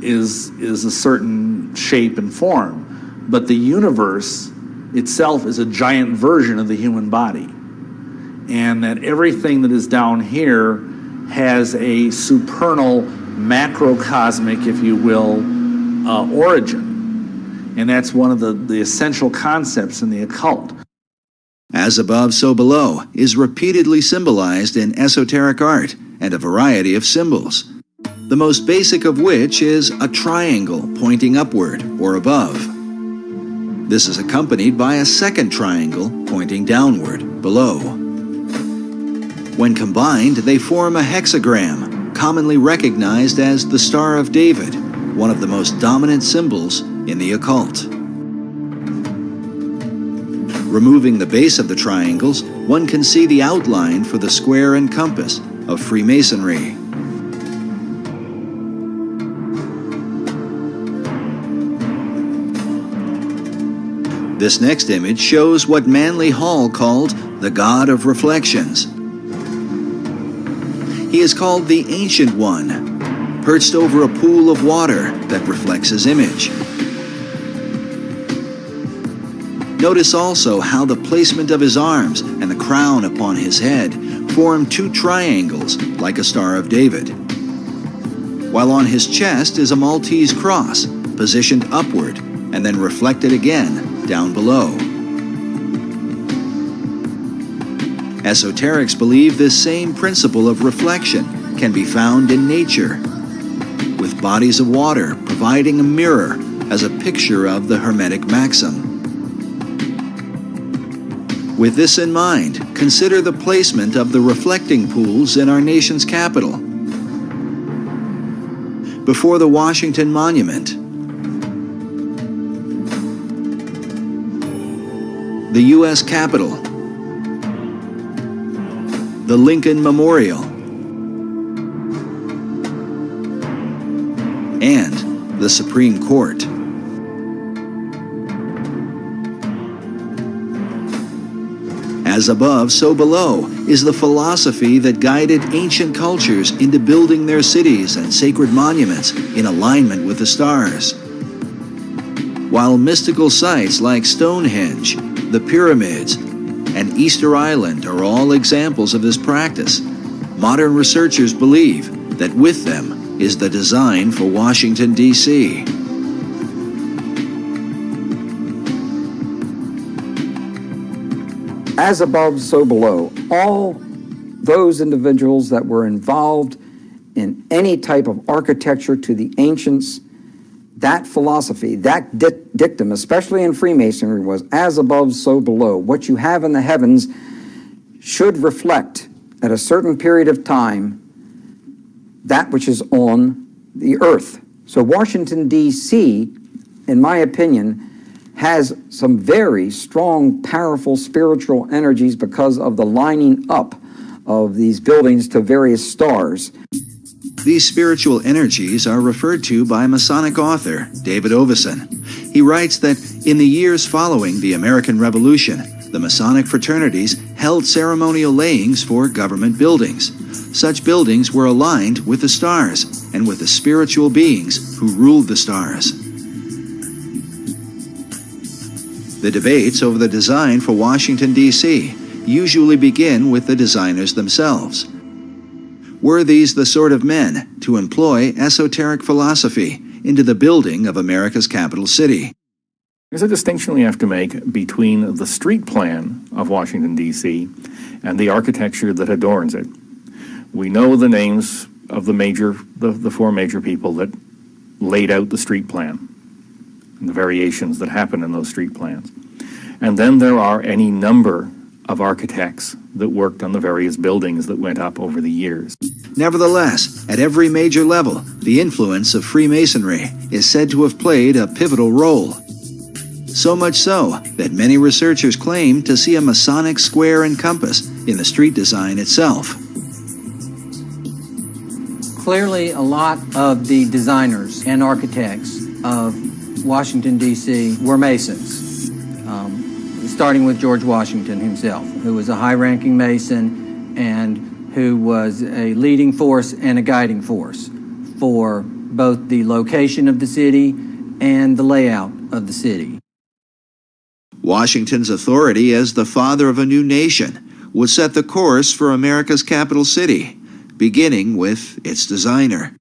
is a certain shape and form, but the universe itself is a giant version of the human body. And that everything that is down here has a supernal, macrocosmic, if you will, origin. And that's one of the essential concepts in the occult. As above, so below is repeatedly symbolized in esoteric art and a variety of symbols. the most basic of which is a triangle pointing upward or above. This is accompanied by a second triangle pointing downward below. When combined, they form a hexagram, commonly recognized as the Star of David, one of the most dominant symbols in the occult. Removing the base of the triangles, one can see the outline for the square and compass of Freemasonry. This next image shows what Manly Hall called the God of Reflections. He is called the Ancient One, perched over a pool of water that reflects his image. Notice also how the placement of his arms and the crown upon his head form two triangles like a Star of David, while on his chest is a Maltese cross, positioned upward and then reflected again down below. Esoterics believe this same principle of reflection can be found in nature, with bodies of water providing a mirror as a picture of the Hermetic maxim. With this in mind, consider the placement of the reflecting pools in our nation's capital. Before the Washington Monument, the U.S. Capitol, the Lincoln Memorial, and the Supreme Court. As above, so below is the philosophy that guided ancient cultures into building their cities and sacred monuments in alignment with the stars. While mystical sites like Stonehenge, the pyramids, and Easter Island are all examples of this practice, modern researchers believe that with them is the design for Washington, D.C. As above, so below. All those individuals that were involved in any type of architecture to the ancients, that philosophy, that dictum, especially in Freemasonry, was as above, so below. What you have in the heavens should reflect, at a certain period of time, that which is on the earth. So Washington, D.C., in my opinion, has some very strong, powerful spiritual energies because of the lining up of these buildings to various stars. These spiritual energies are referred to by Masonic author David Oveson. He writes that in the years following the American Revolution, the Masonic fraternities held ceremonial layings for government buildings. Such buildings were aligned with the stars and with the spiritual beings who ruled the stars. The debates over the design for Washington, D.C. usually begin with the designers themselves. Were these the sort of men to employ esoteric philosophy into the building of America's capital city? There's a distinction we have to make between the street plan of Washington, D.C. and the architecture that adorns it. We know the names of the four major people that laid out the street plan and the variations that happen in those street plans. And then there are any number of architects that worked on the various buildings that went up over the years. Nevertheless, at every major level, the influence of Freemasonry is said to have played a pivotal role. So much so that many researchers claim to see a Masonic square and compass in the street design itself. Clearly, a lot of the designers and architects of Washington, D.C. were Masons. Starting with George Washington himself, who was a high-ranking Mason and who was a leading force and a guiding force for both the location of the city and the layout of the city. Washington's authority as the father of a new nation would set the course for America's capital city, beginning with its designer.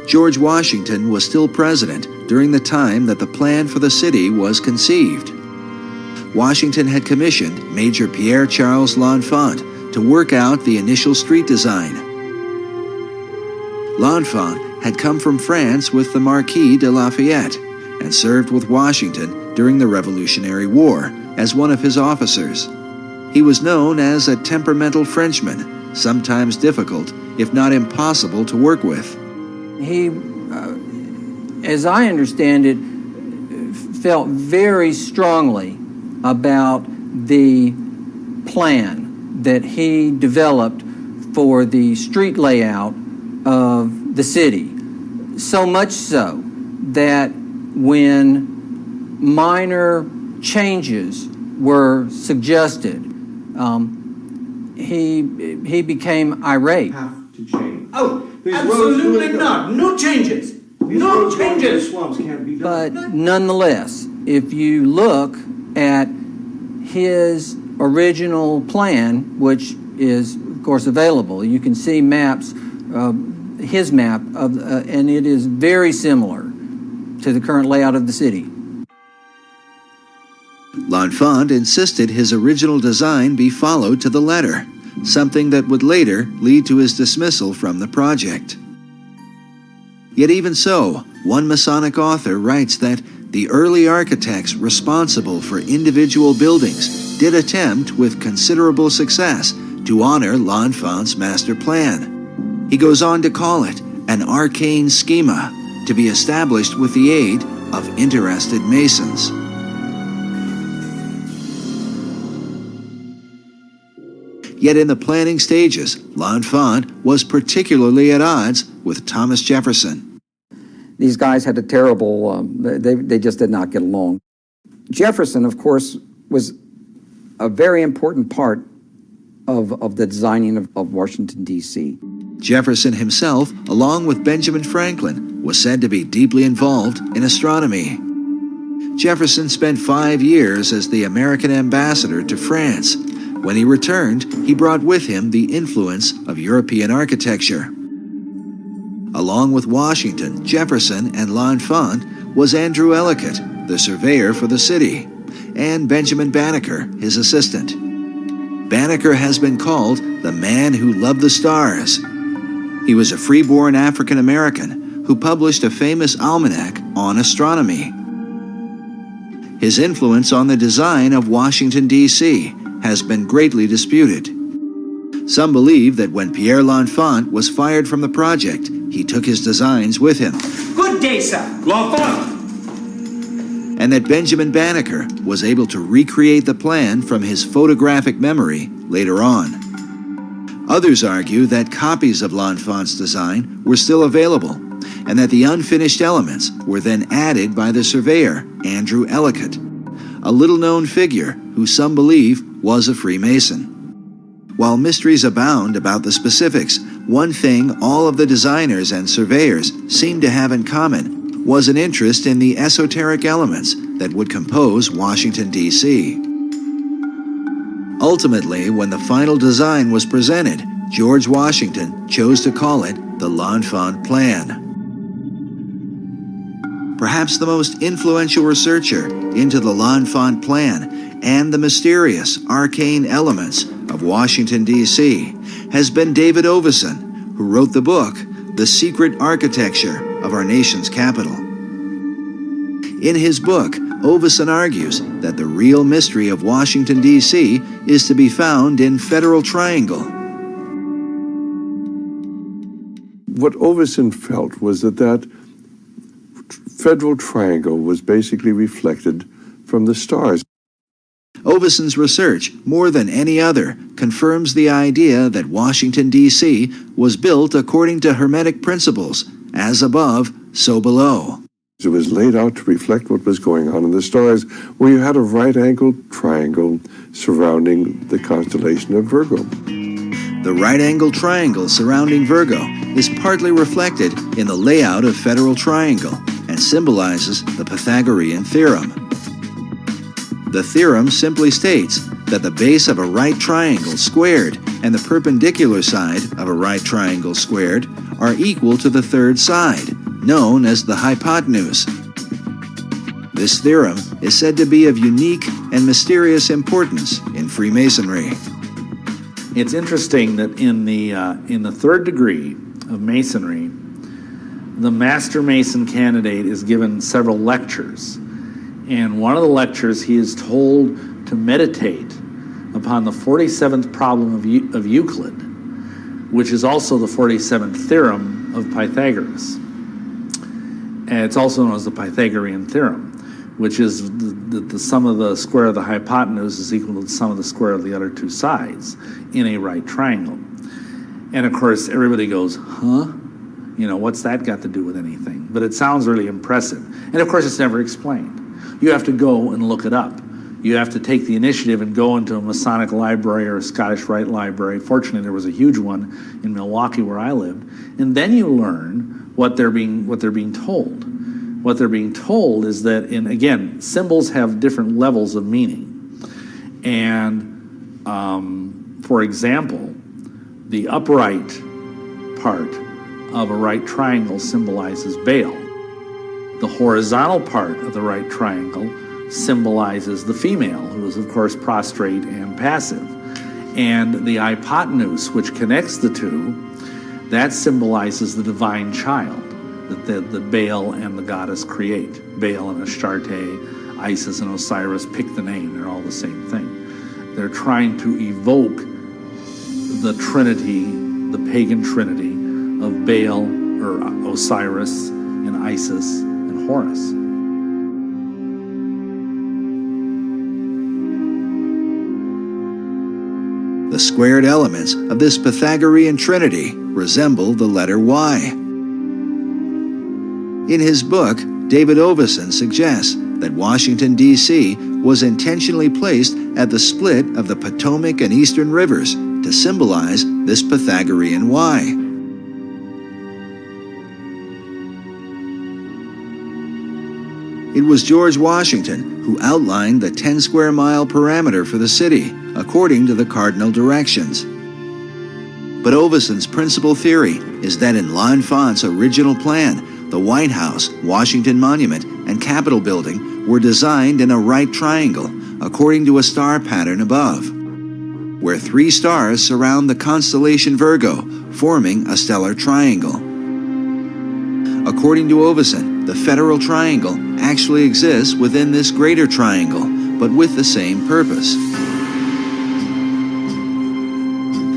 George Washington was still president during the time that the plan for the city was conceived. Washington had commissioned Major Pierre Charles L'Enfant to work out the initial street design. L'Enfant had come from France with the Marquis de Lafayette and served with Washington during the Revolutionary War as one of his officers. He was known as a temperamental Frenchman, sometimes difficult, if not impossible, to work with. He, as I understand it, felt very strongly about the plan that he developed for the street layout of the city. So much so that when minor changes were suggested, he became irate. Have to change. Oh, absolutely not. No changes. No changes. Slums can't be done. But nonetheless, if you look at his original plan, which is, of course, available, you can see maps, his map, and it is very similar to the current layout of the city. L'Enfant insisted his original design be followed to the letter, something that would later lead to his dismissal from the project. Yet even so, one Masonic author writes that the early architects responsible for individual buildings did attempt with considerable success to honor L'Enfant's master plan. He goes on to call it an arcane schema to be established with the aid of interested Masons. Yet in the planning stages, L'Enfant was particularly at odds with Thomas Jefferson. These guys had a terrible, they just did not get along. Jefferson, of course, was a very important part of the designing of Washington, D.C. Jefferson himself, along with Benjamin Franklin, was said to be deeply involved in astronomy. Jefferson spent 5 years as the American ambassador to France. When he returned, he brought with him the influence of European architecture. Along with Washington, Jefferson, and L'Enfant was Andrew Ellicott, the surveyor for the city, and Benjamin Banneker, his assistant. Banneker has been called the man who loved the stars. He was a free-born African-American who published a famous almanac on astronomy. His influence on the design of Washington, D.C. has been greatly disputed. Some believe that when Pierre L'Enfant was fired from the project, he took his designs with him. Good day, sir. L'Enfant. And that Benjamin Banneker was able to recreate the plan from his photographic memory later on. Others argue that copies of L'Enfant's design were still available, and that the unfinished elements were then added by the surveyor, Andrew Ellicott, a little-known figure who some believe was a Freemason. While mysteries abound about the specifics, one thing all of the designers and surveyors seemed to have in common was an interest in the esoteric elements that would compose Washington, D.C. Ultimately, when the final design was presented, George Washington chose to call it the L'Enfant Plan. Perhaps the most influential researcher into the L'Enfant Plan and the mysterious, arcane elements of Washington, D.C. has been David Oveson, who wrote the book, The Secret Architecture of Our Nation's Capital. In his book, Oveson argues that the real mystery of Washington, D.C. is to be found in Federal Triangle. What Oveson felt was that Federal Triangle was basically reflected from the stars. Oveson's research, more than any other, confirms the idea that Washington, D.C. was built according to Hermetic principles, as above, so below. It was laid out to reflect what was going on in the stars, where you had a right-angled triangle surrounding the constellation of Virgo. The right-angled triangle surrounding Virgo is partly reflected in the layout of Federal Triangle and symbolizes the Pythagorean theorem. The theorem simply states that the base of a right triangle squared and the perpendicular side of a right triangle squared are equal to the third side, known as the hypotenuse. This theorem is said to be of unique and mysterious importance in Freemasonry. It's interesting that in the third degree of Masonry, the Master Mason candidate is given several lectures. And one of the lectures, he is told to meditate upon the 47th problem of Euclid, which is also the 47th theorem of Pythagoras. And it's also known as the Pythagorean theorem, which is the sum of the square of the hypotenuse is equal to the sum of the square of the other two sides in a right triangle. And of course, everybody goes, huh? You know, what's that got to do with anything? But it sounds really impressive. And of course, it's never explained. You have to go and look it up. You have to take the initiative and go into a Masonic library or a Scottish Rite library. Fortunately, there was a huge one in Milwaukee where I lived. And then you learn what they're being told. What they're being told is that, again, symbols have different levels of meaning. And, for example, the upright part of a right triangle symbolizes Baal. The horizontal part of the right triangle symbolizes the female, who is, of course, prostrate and passive. And the hypotenuse, which connects the two, that symbolizes the divine child that the Baal and the goddess create. Baal and Astarte, Isis and Osiris, pick the name, they're all the same thing. They're trying to evoke the trinity, the pagan trinity of Baal or Osiris and Isis and Horus. The squared elements of this Pythagorean trinity resemble the letter Y. In his book, David Oveson suggests that Washington, D.C. was intentionally placed at the split of the Potomac and Eastern rivers to symbolize this Pythagorean Y. It was George Washington who outlined the 10-square-mile parameter for the city, according to the cardinal directions. But Oveson's principal theory is that in L'Enfant's original plan, the White House, Washington Monument, and Capitol Building were designed in a right triangle, according to a star pattern above, where 3 stars surround the constellation Virgo, forming a stellar triangle. According to Oveson, the Federal Triangle actually exists within this greater triangle, but with the same purpose.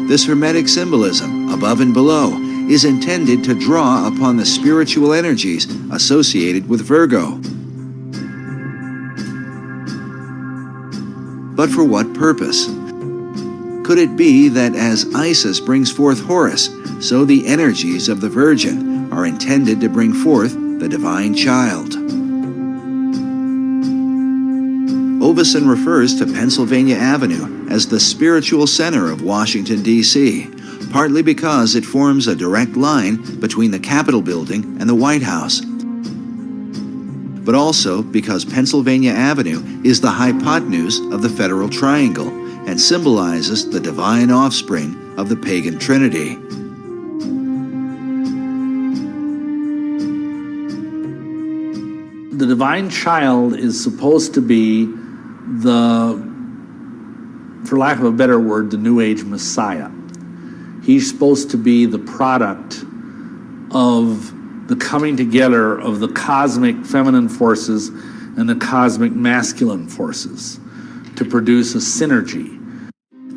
This Hermetic symbolism, above and below, is intended to draw upon the spiritual energies associated with Virgo. But for what purpose? Could it be that as Isis brings forth Horus, so the energies of the Virgin are intended to bring forth the divine child? Oveson refers to Pennsylvania Avenue as the spiritual center of Washington, D.C., partly because it forms a direct line between the Capitol Building and the White House, but also because Pennsylvania Avenue is the hypotenuse of the Federal Triangle and symbolizes the divine offspring of the pagan Trinity. The divine child is supposed to be for lack of a better word, the New Age Messiah. He's supposed to be the product of the coming together of the cosmic feminine forces and the cosmic masculine forces to produce a synergy.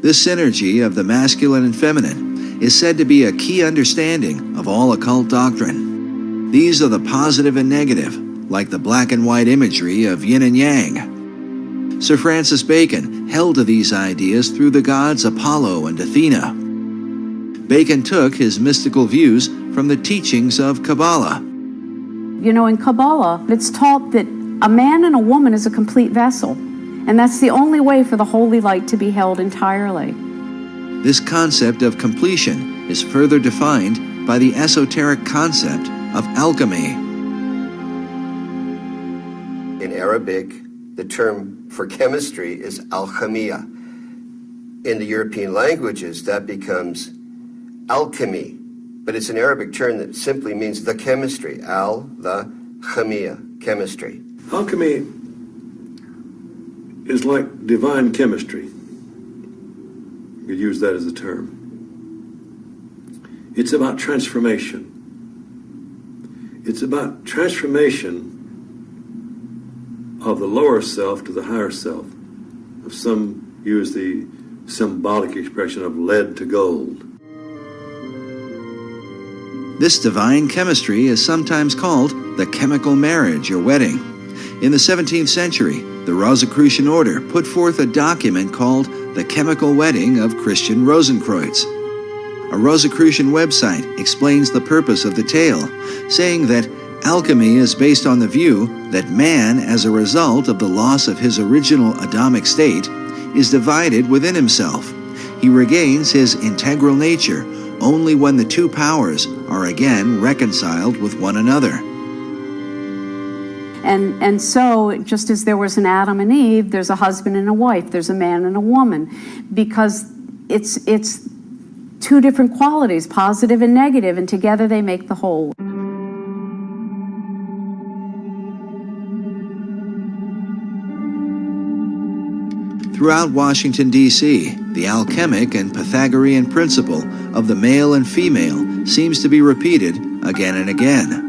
This synergy of the masculine and feminine is said to be a key understanding of all occult doctrine. These are the positive and negative, like the black and white imagery of yin and yang. Sir Francis Bacon held to these ideas through the gods Apollo and Athena. Bacon took his mystical views from the teachings of Kabbalah. You know, in Kabbalah, it's taught that a man and a woman is a complete vessel, and that's the only way for the holy light to be held entirely. This concept of completion is further defined by the esoteric concept of alchemy. In Arabic, the term for chemistry is alchemia. In the European languages, that becomes alchemy. but it's an Arabic term that simply means the chemistry. The chemia, chemistry. Alchemy is like divine chemistry. You could use that as a term. It's about transformation. It's about transformation of the lower self to the higher self. Some use the symbolic expression of lead to gold. This divine chemistry is sometimes called the chemical marriage or wedding. In the 17th century, the Rosicrucian order put forth a document called The Chemical Wedding of Christian Rosenkreuz. A Rosicrucian website explains the purpose of the tale, saying that alchemy is based on the view that man, as a result of the loss of his original Adamic state, is divided within himself. He regains his integral nature only when the two powers are again reconciled with one another. And so, just as there was an Adam and Eve, there's a husband and a wife, there's a man and a woman, because it's two different qualities, positive and negative, and together they make the whole. Throughout Washington, D.C., the alchemic and Pythagorean principle of the male and female seems to be repeated again and again.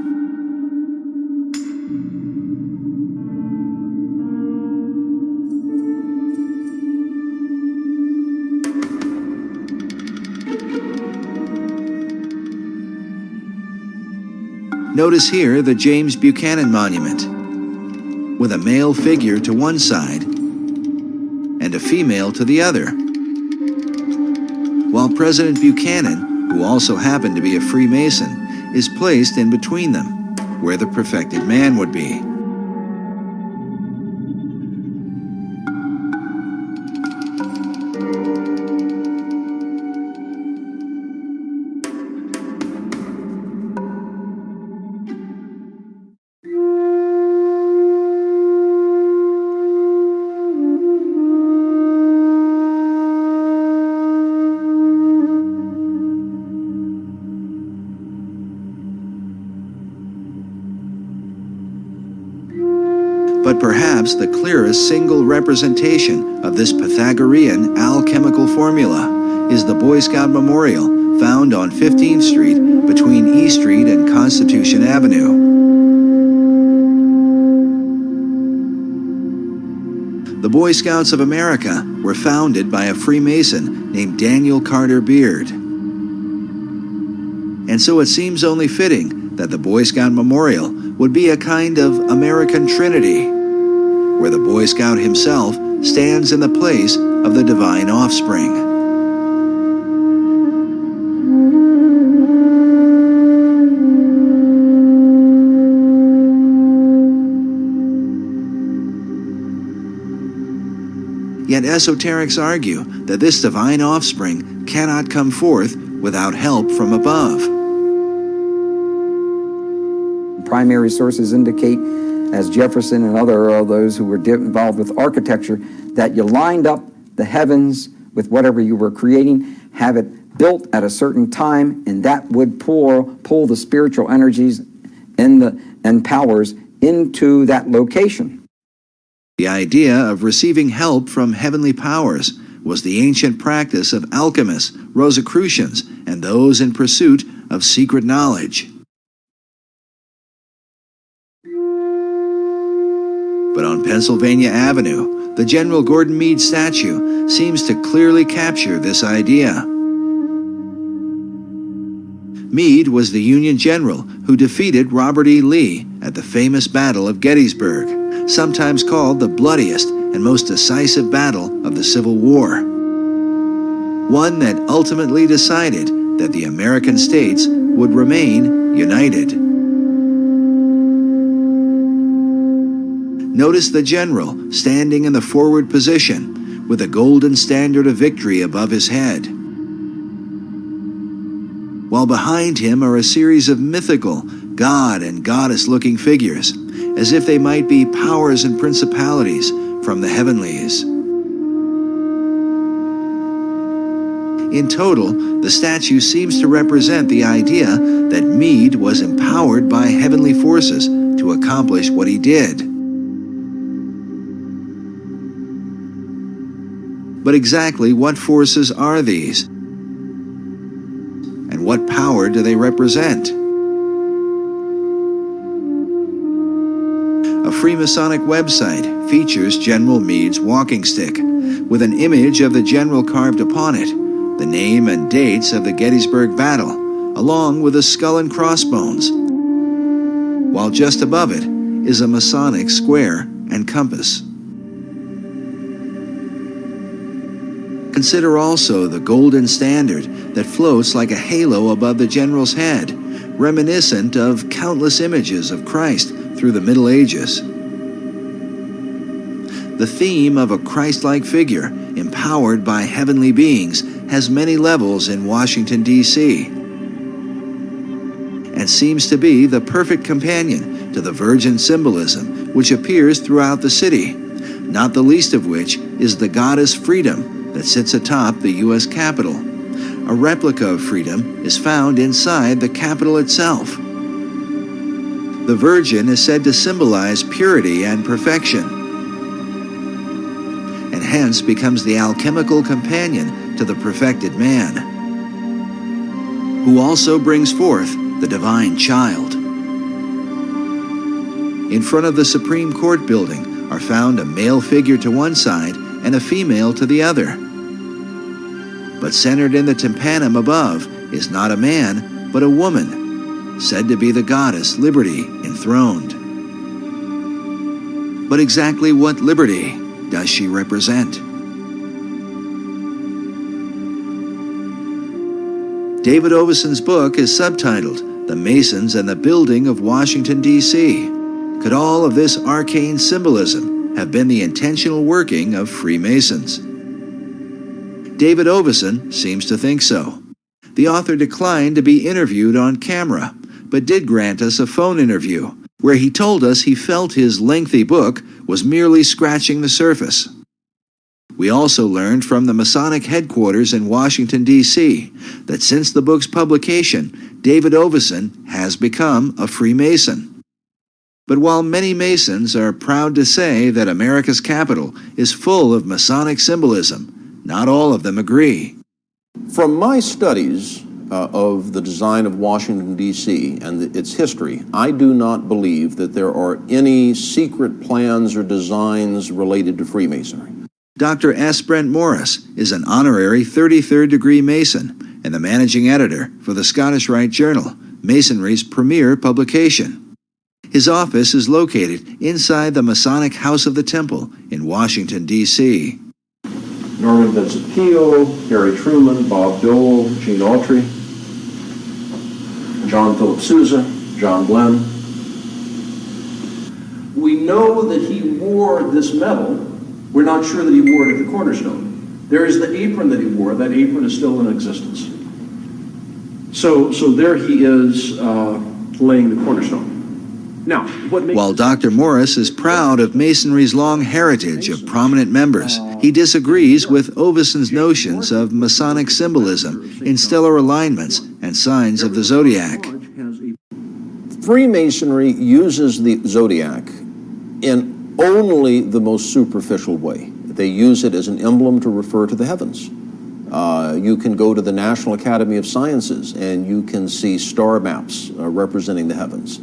Notice here the James Buchanan Monument, with a male figure to one side and a female to the other, while President Buchanan, who also happened to be a Freemason, is placed in between them, where the perfected man would be. But perhaps the clearest single representation of this Pythagorean alchemical formula is the Boy Scout Memorial found on 15th Street between E Street and Constitution Avenue. The Boy Scouts of America were founded by a Freemason named Daniel Carter Beard. And so it seems only fitting that the Boy Scout Memorial would be a kind of American Trinity, where the Boy Scout himself stands in the place of the divine offspring. Yet esoterics argue that this divine offspring cannot come forth without help from above. Primary sources indicate, as Jefferson and other of those who were involved with architecture, that you lined up the heavens with whatever you were creating, have it built at a certain time, and that would pull the spiritual energies and powers into that location. The idea of receiving help from heavenly powers was the ancient practice of alchemists, Rosicrucians, and those in pursuit of secret knowledge. But on Pennsylvania Avenue, the General Gordon Meade statue seems to clearly capture this idea. Meade was the Union general who defeated Robert E. Lee at the famous Battle of Gettysburg, sometimes called the bloodiest and most decisive battle of the Civil War. One that ultimately decided that the American states would remain united. Notice the general standing in the forward position with a golden standard of victory above his head, while behind him are a series of mythical god and goddess-looking figures, as if they might be powers and principalities from the heavenlies. In total, the statue seems to represent the idea that Meade was empowered by heavenly forces to accomplish what he did. But exactly what forces are these? And what power do they represent? A Freemasonic website features General Meade's walking stick, with an image of the general carved upon it, the name and dates of the Gettysburg Battle, along with a skull and crossbones, while just above it is a Masonic square and compass. Consider also the golden standard that floats like a halo above the general's head, reminiscent of countless images of Christ through the Middle Ages. The theme of a Christ-like figure, empowered by heavenly beings, has many levels in Washington, D.C., and seems to be the perfect companion to the Virgin symbolism which appears throughout the city, not the least of which is the goddess Freedom that sits atop the U.S. Capitol. A replica of Freedom is found inside the Capitol itself. The Virgin is said to symbolize purity and perfection, and hence becomes the alchemical companion to the perfected man, who also brings forth the divine child. In front of the Supreme Court building are found a male figure to one side and a female to the other. But centered in the tympanum above is not a man, but a woman, said to be the goddess Liberty enthroned. But exactly what liberty does she represent? David Oveson's book is subtitled The Masons and the Building of Washington, D.C. Could all of this arcane symbolism have been the intentional working of Freemasons? David Oveson seems to think so. The author declined to be interviewed on camera, but did grant us a phone interview, where he told us he felt his lengthy book was merely scratching the surface. We also learned from the Masonic headquarters in Washington, D.C., that since the book's publication, David Oveson has become a Freemason. But while many Masons are proud to say that America's Capitol is full of Masonic symbolism, not all of them agree. From my studies of the design of Washington, D.C. and its history, I do not believe that there are any secret plans or designs related to Freemasonry. Dr. S. Brent Morris is an honorary 33rd degree Mason and the managing editor for the Scottish Rite Journal, Masonry's premier publication. His office is located inside the Masonic House of the Temple in Washington, D.C. Norman Vincent Peale, Harry Truman, Bob Dole, Gene Autry, John Philip Sousa, John Glenn. We know that he wore this medal. We're not sure that he wore it at the cornerstone. There is the apron that he wore. That apron is still in existence. So there he is laying the cornerstone. Now, while Dr. Morris is proud of Masonry's long heritage of prominent members, he disagrees with Oveson's notions of Masonic symbolism in stellar alignments and signs of the zodiac. Freemasonry uses the zodiac in only the most superficial way. They use it as an emblem to refer to the heavens. You can go to the National Academy of Sciences and you can see star maps representing the heavens.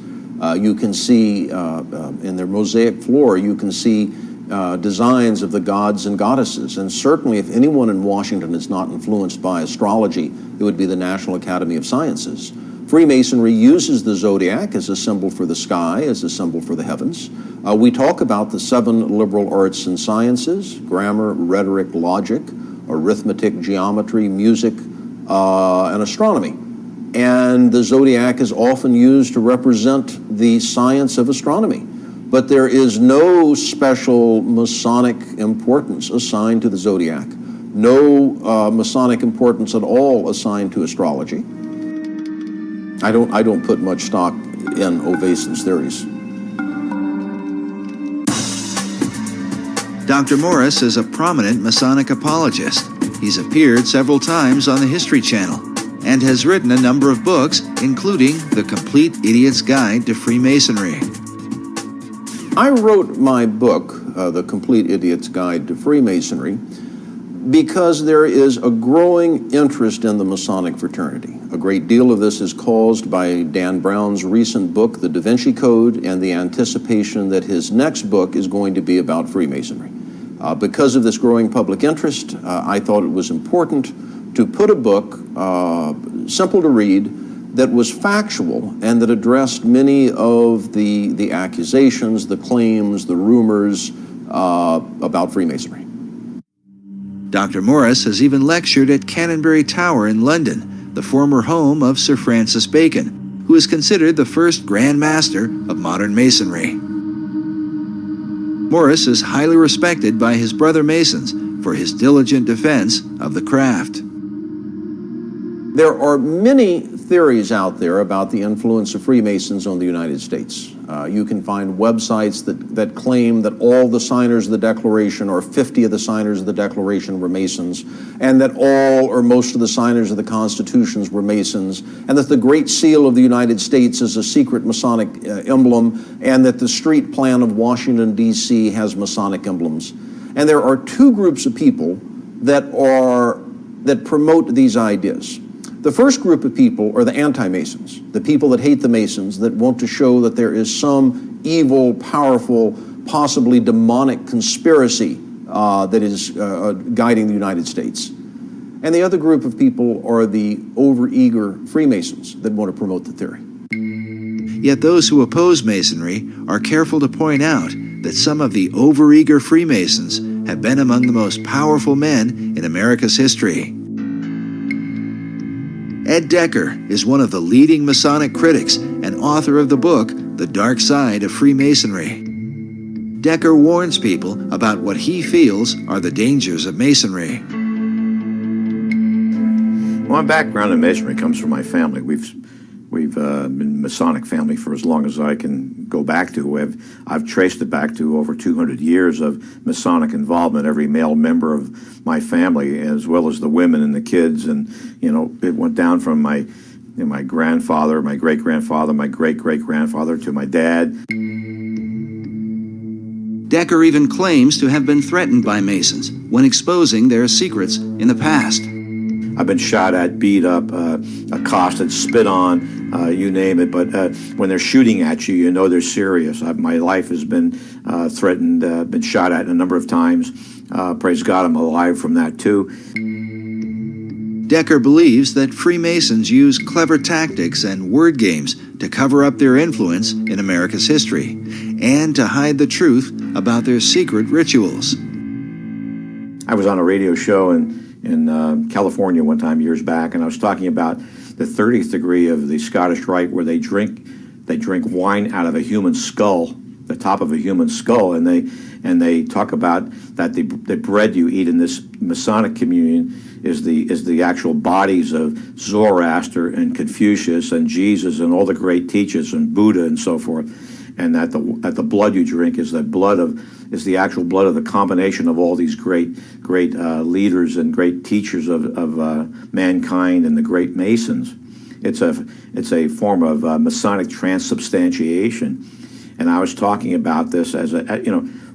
You can see in their mosaic floor, you can see designs of the gods and goddesses. And certainly if anyone in Washington is not influenced by astrology, it would be the National Academy of Sciences. Freemasonry uses the zodiac as a symbol for the sky, as a symbol for the heavens. We talk about the 7 liberal arts and sciences: grammar, rhetoric, logic, arithmetic, geometry, music, and astronomy. And the zodiac is often used to represent the science of astronomy. But there is no special Masonic importance assigned to the zodiac, no Masonic importance at all assigned to astrology. I don't put much stock in Oveson's theories. Dr. Morris is a prominent Masonic apologist. He's appeared several times on the History Channel and has written a number of books, including The Complete Idiot's Guide to Freemasonry. I wrote my book, The Complete Idiot's Guide to Freemasonry, because there is a growing interest in the Masonic fraternity. A great deal of this is caused by Dan Brown's recent book, The Da Vinci Code, and the anticipation that his next book is going to be about Freemasonry. Because of this growing public interest, I thought it was important to put a book, simple to read, that was factual and that addressed many of the accusations, the claims, the rumors about Freemasonry. Dr. Morris has even lectured at Canonbury Tower in London, the former home of Sir Francis Bacon, who is considered the first Grand Master of modern Masonry. Morris is highly respected by his brother Masons for his diligent defense of the craft. There are many theories out there about the influence of Freemasons on the United States. You can find websites that claim that all the signers of the Declaration, or 50 of the signers of the Declaration, were Masons, and that all or most of the signers of the Constitutions were Masons, and that the Great Seal of the United States is a secret Masonic emblem, and that the street plan of Washington, D.C. has Masonic emblems. And there are two groups of people that promote these ideas. The first group of people are the anti-Masons, the people that hate the Masons, that want to show that there is some evil, powerful, possibly demonic conspiracy that is guiding the United States. And the other group of people are the overeager Freemasons that want to promote the theory. Yet those who oppose Masonry are careful to point out that some of the overeager Freemasons have been among the most powerful men in America's history. Ed Decker is one of the leading Masonic critics and author of the book, The Dark Side of Freemasonry. Decker warns people about what he feels are the dangers of Masonry. My background in Masonry comes from my family. We've been Masonic family for as long as I can go back to. I've traced it back to over 200 years of Masonic involvement, every male member of my family, as well as the women and the kids. And, it went down from my grandfather, my great-grandfather, my great-great-grandfather, to my dad. Decker even claims to have been threatened by Masons when exposing their secrets in the past. I've been shot at, beat up, accosted, spit on, you name it. But when they're shooting at you, you know they're serious. My life has been threatened, been shot at a number of times. Praise God, I'm alive from that too. Decker believes that Freemasons use clever tactics and word games to cover up their influence in America's history and to hide the truth about their secret rituals. I was on a radio show in California one time years back, and I was talking about the 30th degree of the Scottish Rite, where they drink wine out of a human skull, the top of a human skull, and they talk about that the bread you eat in this Masonic communion is the actual bodies of Zoroaster and Confucius and Jesus and all the great teachers and Buddha and so forth, and that the blood you drink is the actual blood of the combination of all these great leaders and great teachers of mankind and the great Masons. It's a form of Masonic transubstantiation, and I was talking about this as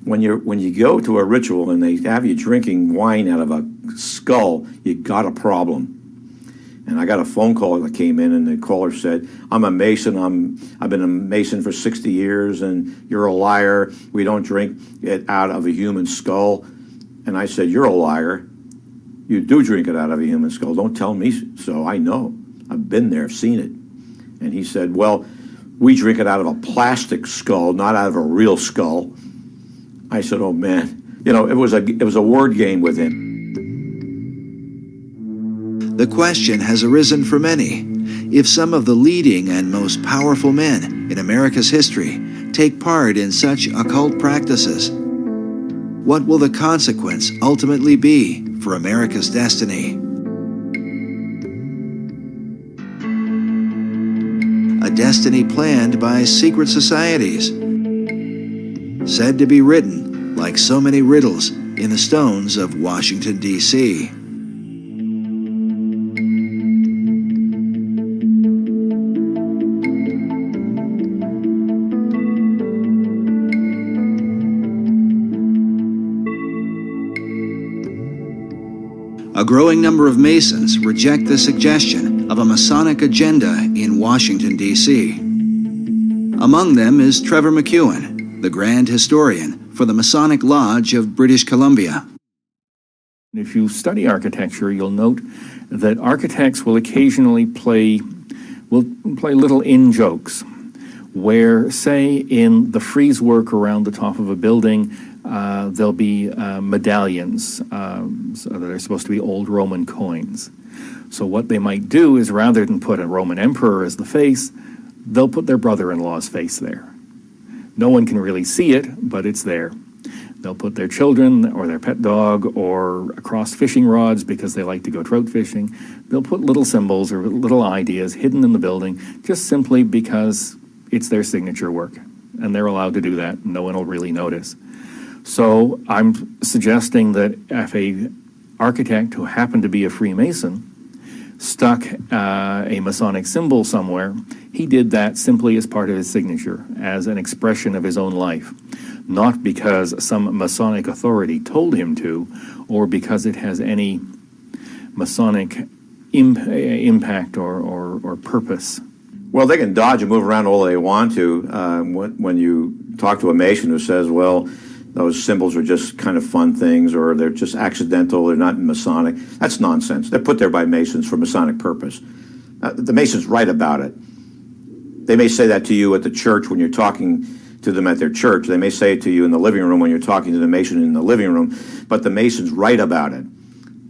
when you go to a ritual and they have you drinking wine out of a skull, you got a problem. And I got a phone call that came in, and the caller said, "I'm a Mason. I've been a Mason for 60 years, and you're a liar. We don't drink it out of a human skull." And I said, "You're a liar. You do drink it out of a human skull. Don't tell me so. I know. I've been there, seen it." And he said, "Well, we drink it out of a plastic skull, not out of a real skull." I said, "Oh man, it was a word game with him." The question has arisen for many: if some of the leading and most powerful men in America's history take part in such occult practices, what will the consequence ultimately be for America's destiny? A destiny planned by secret societies, said to be written like so many riddles in the stones of Washington, D.C. A growing number of Masons reject the suggestion of a Masonic agenda in Washington, D.C. Among them is Trevor McEwen, the Grand Historian for the Masonic Lodge of British Columbia. If you study architecture, you'll note that architects will occasionally play little in-jokes, where, say, in the frieze work around the top of a building, there'll be medallions so that are supposed to be old Roman coins. So what they might do is, rather than put a Roman emperor as the face, they'll put their brother-in-law's face there. No one can really see it, but it's there. They'll put their children or their pet dog or across fishing rods because they like to go trout fishing. They'll put little symbols or little ideas hidden in the building just simply because it's their signature work. And they're allowed to do that. No one will really notice. So I'm suggesting that if an architect who happened to be a Freemason stuck a Masonic symbol somewhere, he did that simply as part of his signature, as an expression of his own life. Not because some Masonic authority told him to, or because it has any Masonic impact or purpose. Well, they can dodge and move around all they want to. When you talk to a Mason who says, well, those symbols are just kind of fun things, or they're just accidental, they're not Masonic, that's nonsense. They're put there by Masons for Masonic purpose. The Masons write about it. They may say that to you at the church when you're talking to them at their church. They may say it to you in the living room when you're talking to the Mason in the living room, but the Masons write about it.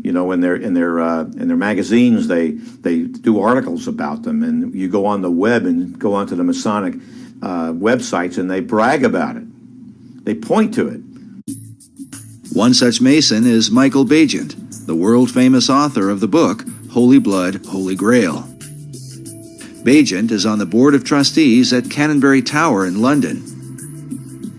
You know, in their magazines, they do articles about them, and you go on the web and go onto the Masonic websites, and they brag about it. They point to it. One such Mason is Michael Bagent, the world-famous author of the book Holy Blood, Holy Grail. Bagent is on the board of trustees at Canonbury Tower in London.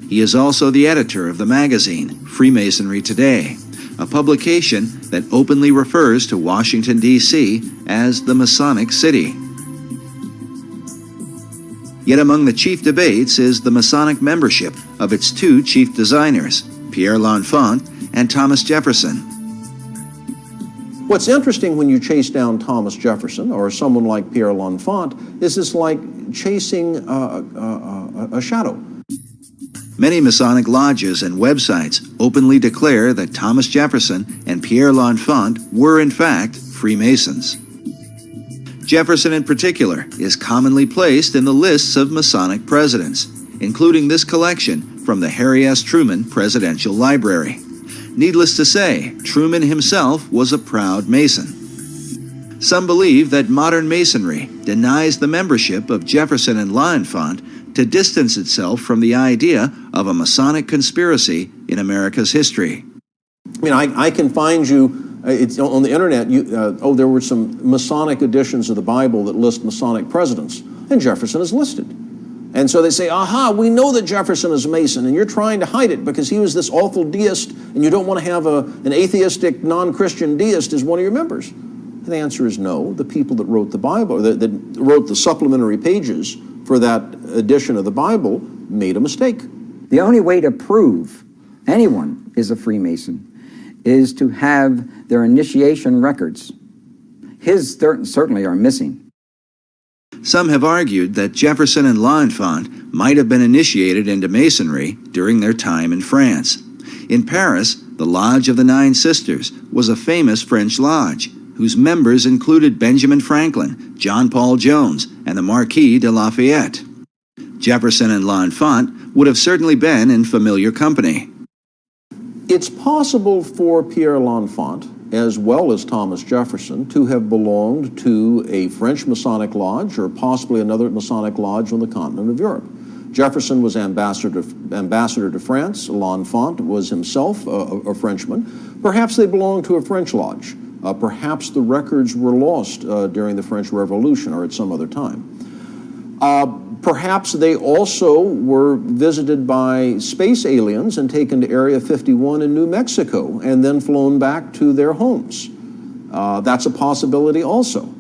He is also the editor of the magazine Freemasonry Today, a publication that openly refers to Washington, D.C. as the Masonic City. Yet among the chief debates is the Masonic membership of its two chief designers, Pierre L'Enfant and Thomas Jefferson. What's interesting when you chase down Thomas Jefferson or someone like Pierre L'Enfant is it's like chasing a shadow. Many Masonic lodges and websites openly declare that Thomas Jefferson and Pierre L'Enfant were in fact Freemasons. Jefferson in particular is commonly placed in the lists of Masonic presidents, including this collection from the Harry S. Truman Presidential Library. Needless to say, Truman himself was a proud Mason. Some believe that modern Masonry denies the membership of Jefferson and L'Enfant to distance itself from the idea of a Masonic conspiracy in America's history. I mean, I can find you, it's on the internet, there were some Masonic editions of the Bible that list Masonic presidents, and Jefferson is listed. And so they say, aha, we know that Jefferson is a Mason, and you're trying to hide it because he was this awful deist, and you don't want to have an atheistic, non-Christian deist as one of your members. And the answer is no. The people that wrote the Bible, that wrote the supplementary pages for that edition of the Bible, made a mistake. The only way to prove anyone is a Freemason is to have their initiation records. His certainly are missing. Some have argued that Jefferson and L'Enfant might have been initiated into Masonry during their time in France. In Paris, the Lodge of the Nine Sisters was a famous French lodge, whose members included Benjamin Franklin, John Paul Jones, and the Marquis de Lafayette. Jefferson and L'Enfant would have certainly been in familiar company. It's possible for Pierre L'Enfant, as well as Thomas Jefferson, to have belonged to a French Masonic lodge or possibly another Masonic lodge on the continent of Europe. Jefferson was ambassador to France. L'Enfant was himself a Frenchman. Perhaps they belonged to a French lodge. Perhaps the records were lost during the French Revolution or at some other time. Perhaps they also were visited by space aliens and taken to Area 51 in New Mexico and then flown back to their homes. That's a possibility also.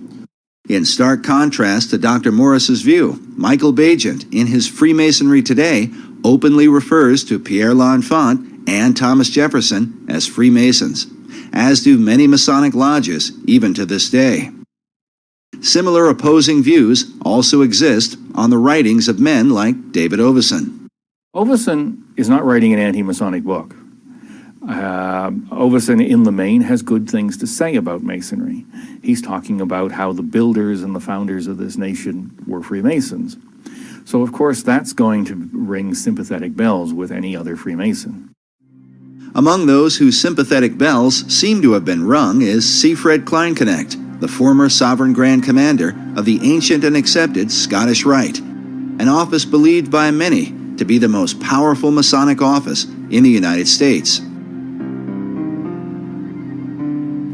In stark contrast to Dr. Morris's view, Michael Bagent, in his Freemasonry Today, openly refers to Pierre L'Enfant and Thomas Jefferson as Freemasons. as do many Masonic lodges, even to this day. Similar opposing views also exist on the writings of men like David Oveson. Oveson is not writing an anti-Masonic book. Oveson, in the main, has good things to say about Masonry. He's talking about how the builders and the founders of this nation were Freemasons. So, of course, that's going to ring sympathetic bells with any other Freemason. Among those whose sympathetic bells seem to have been rung is Siegfried Kleinknecht, the former Sovereign Grand Commander of the ancient and accepted Scottish Rite, an office believed by many to be the most powerful Masonic office in the United States.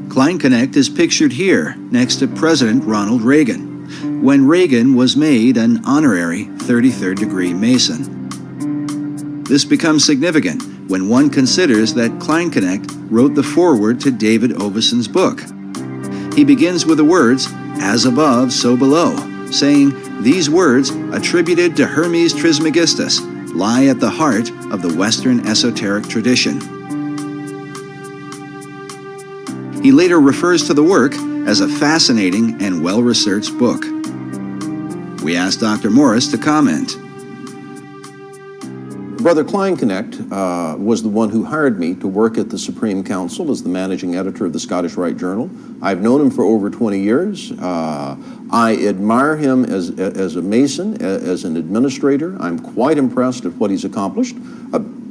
Kleinknecht is pictured here next to President Ronald Reagan, when Reagan was made an honorary 33rd degree Mason. This becomes significant when one considers that Kleinknecht wrote the foreword to David Oveson's book. He begins with the words, "As above, so below," saying, "These words, attributed to Hermes Trismegistus, lie at the heart of the Western esoteric tradition." He later refers to the work as a fascinating and well-researched book. We asked Dr. Morris to comment. Brother Kleinknecht was the one who hired me to work at the Supreme Council as the managing editor of the Scottish Rite Journal. I've known him for over 20 years. I admire him as a Mason, as an administrator. I'm quite impressed at what he's accomplished.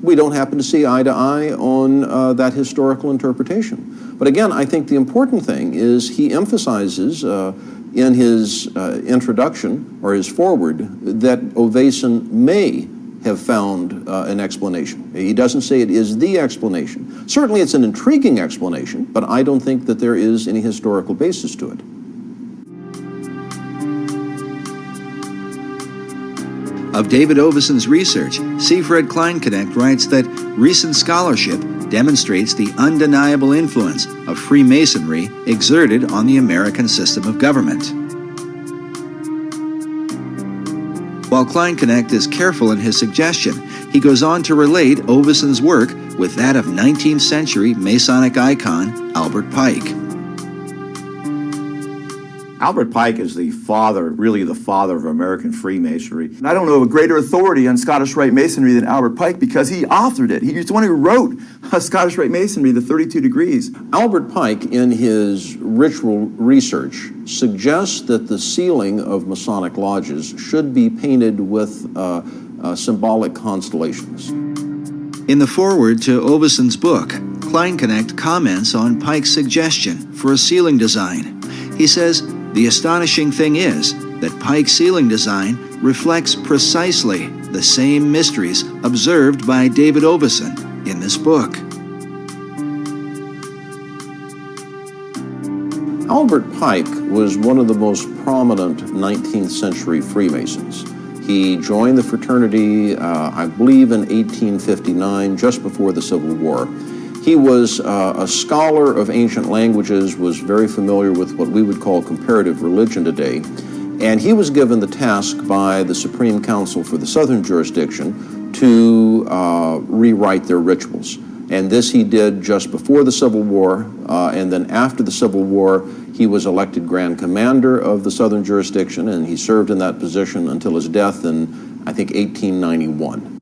We don't happen to see eye to eye on that historical interpretation. But again, I think the important thing is he emphasizes in his introduction or his foreword that Oveson may have found an explanation. He doesn't say it is the explanation. Certainly it's an intriguing explanation, but I don't think that there is any historical basis to it. Of David Oveson's research, Siegfried Kleinknecht writes that recent scholarship demonstrates the undeniable influence of Freemasonry exerted on the American system of government. While Kleinknecht is careful in his suggestion, he goes on to relate Oveson's work with that of 19th century Masonic icon Albert Pike. Albert Pike is the father, really the father of American Freemasonry. And I don't know of a greater authority on Scottish Rite Masonry than Albert Pike because he authored it. He's the one who wrote Scottish Rite Masonry, the 32 Degrees. Albert Pike, in his ritual research, suggests that the ceiling of Masonic lodges should be painted with symbolic constellations. In the foreword to Oveson's book, Kleinknecht comments on Pike's suggestion for a ceiling design. He says, "The astonishing thing is that Pike's ceiling design reflects precisely the same mysteries observed by David Oveson in this book." Albert Pike was one of the most prominent 19th century Freemasons. He joined the fraternity, I believe, in 1859, just before the Civil War. He was a scholar of ancient languages, was very familiar with what we would call comparative religion today, and he was given the task by the Supreme Council for the Southern Jurisdiction to rewrite their rituals. And this he did just before the Civil War, and then after the Civil War, he was elected Grand Commander of the Southern Jurisdiction, and he served in that position until his death in, I think, 1891.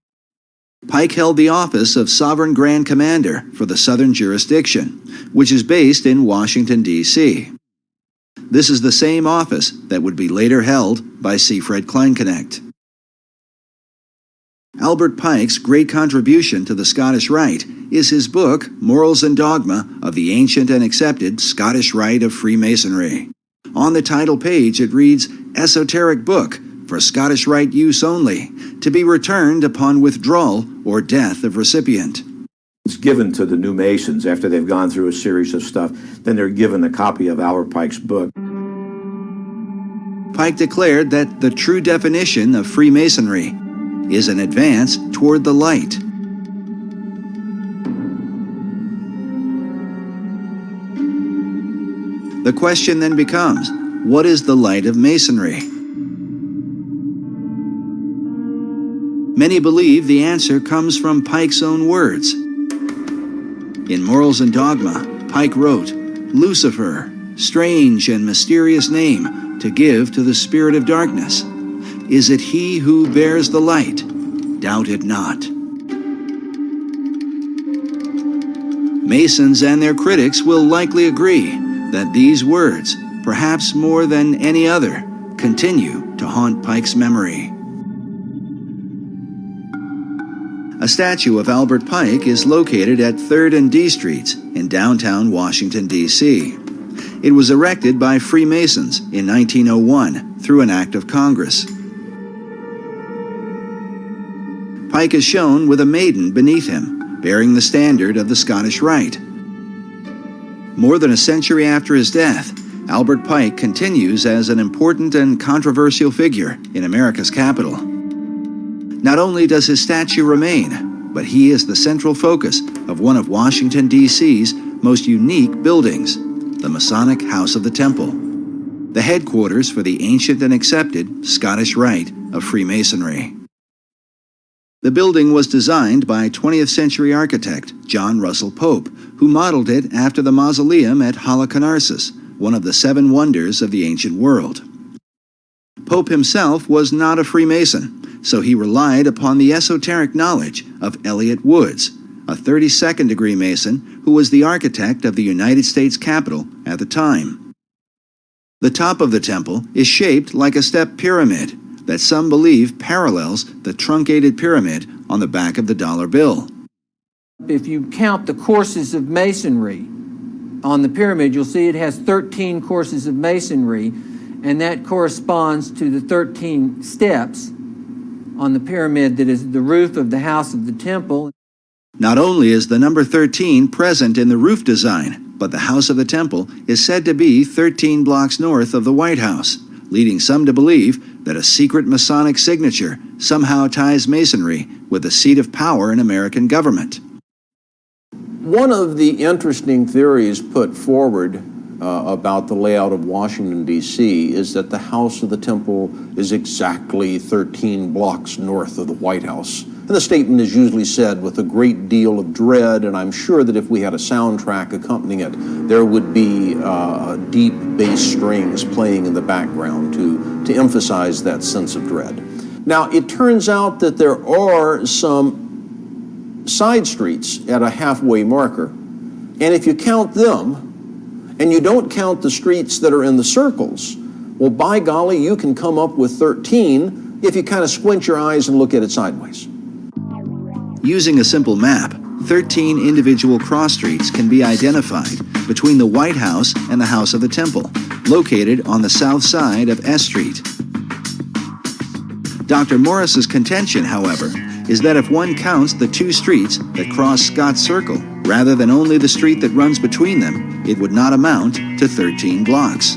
Pike held the office of Sovereign Grand Commander for the Southern Jurisdiction, which is based in Washington, D.C. This is the same office that would be later held by Siegfried Kleinknecht. Albert Pike's great contribution to the Scottish Rite is his book, Morals and Dogma of the Ancient and Accepted Scottish Rite of Freemasonry. On the title page it reads, "Esoteric Book for Scottish Rite Use Only, to be returned upon withdrawal or death of recipient." It's given to the new Masons after they've gone through a series of stuff. Then they're given a copy of Albert Pike's book. Pike declared that the true definition of Freemasonry is an advance toward the light. The question then becomes, what is the light of Masonry? Many believe the answer comes from Pike's own words. In Morals and Dogma, Pike wrote, "Lucifer, strange and mysterious name to give to the spirit of darkness. Is it he who bears the light? Doubt it not." Masons and their critics will likely agree that these words, perhaps more than any other, continue to haunt Pike's memory. A statue of Albert Pike is located at 3rd and D Streets in downtown Washington, D.C. It was erected by Freemasons in 1901 through an act of Congress. Pike is shown with a maiden beneath him, bearing the standard of the Scottish Rite. More than a century after his death, Albert Pike continues as an important and controversial figure in America's capital. Not only does his statue remain, but he is the central focus of one of Washington, D.C.'s most unique buildings, the Masonic House of the Temple, the headquarters for the ancient and accepted Scottish Rite of Freemasonry. The building was designed by 20th century architect John Russell Pope, who modeled it after the mausoleum at Halicarnassus, one of the 7 wonders of the ancient world. Pope himself was not a Freemason, so he relied upon the esoteric knowledge of Elliott Woods, a 32nd degree Mason who was the architect of the United States Capitol at the time. The top of the temple is shaped like a step pyramid that some believe parallels the truncated pyramid on the back of the dollar bill. If you count the courses of masonry on the pyramid, you'll see it has 13 courses of masonry, and that corresponds to the 13 steps on the pyramid that is the roof of the House of the Temple. Not only is the number 13 present in the roof design, but the House of the Temple is said to be 13 blocks north of the White House, leading some to believe that a secret Masonic signature somehow ties Masonry with the seat of power in American government. One of the interesting theories put forward about the layout of Washington, D.C. is that the House of the Temple is exactly 13 blocks north of the White House. And the statement is usually said with a great deal of dread, and I'm sure that if we had a soundtrack accompanying it, there would be deep bass strings playing in the background to emphasize that sense of dread. Now, it turns out that there are some side streets at a halfway marker, and if you count them, and you don't count the streets that are in the circles, well, by golly, you can come up with 13 if you kind of squint your eyes and look at it sideways. Using a simple map, 13 individual cross streets can be identified between the White House and the House of the Temple, located on the south side of S Street. Dr. Morris's contention, however, is that if one counts the 2 streets that cross Scott's Circle, rather than only the street that runs between them, it would not amount to 13 blocks.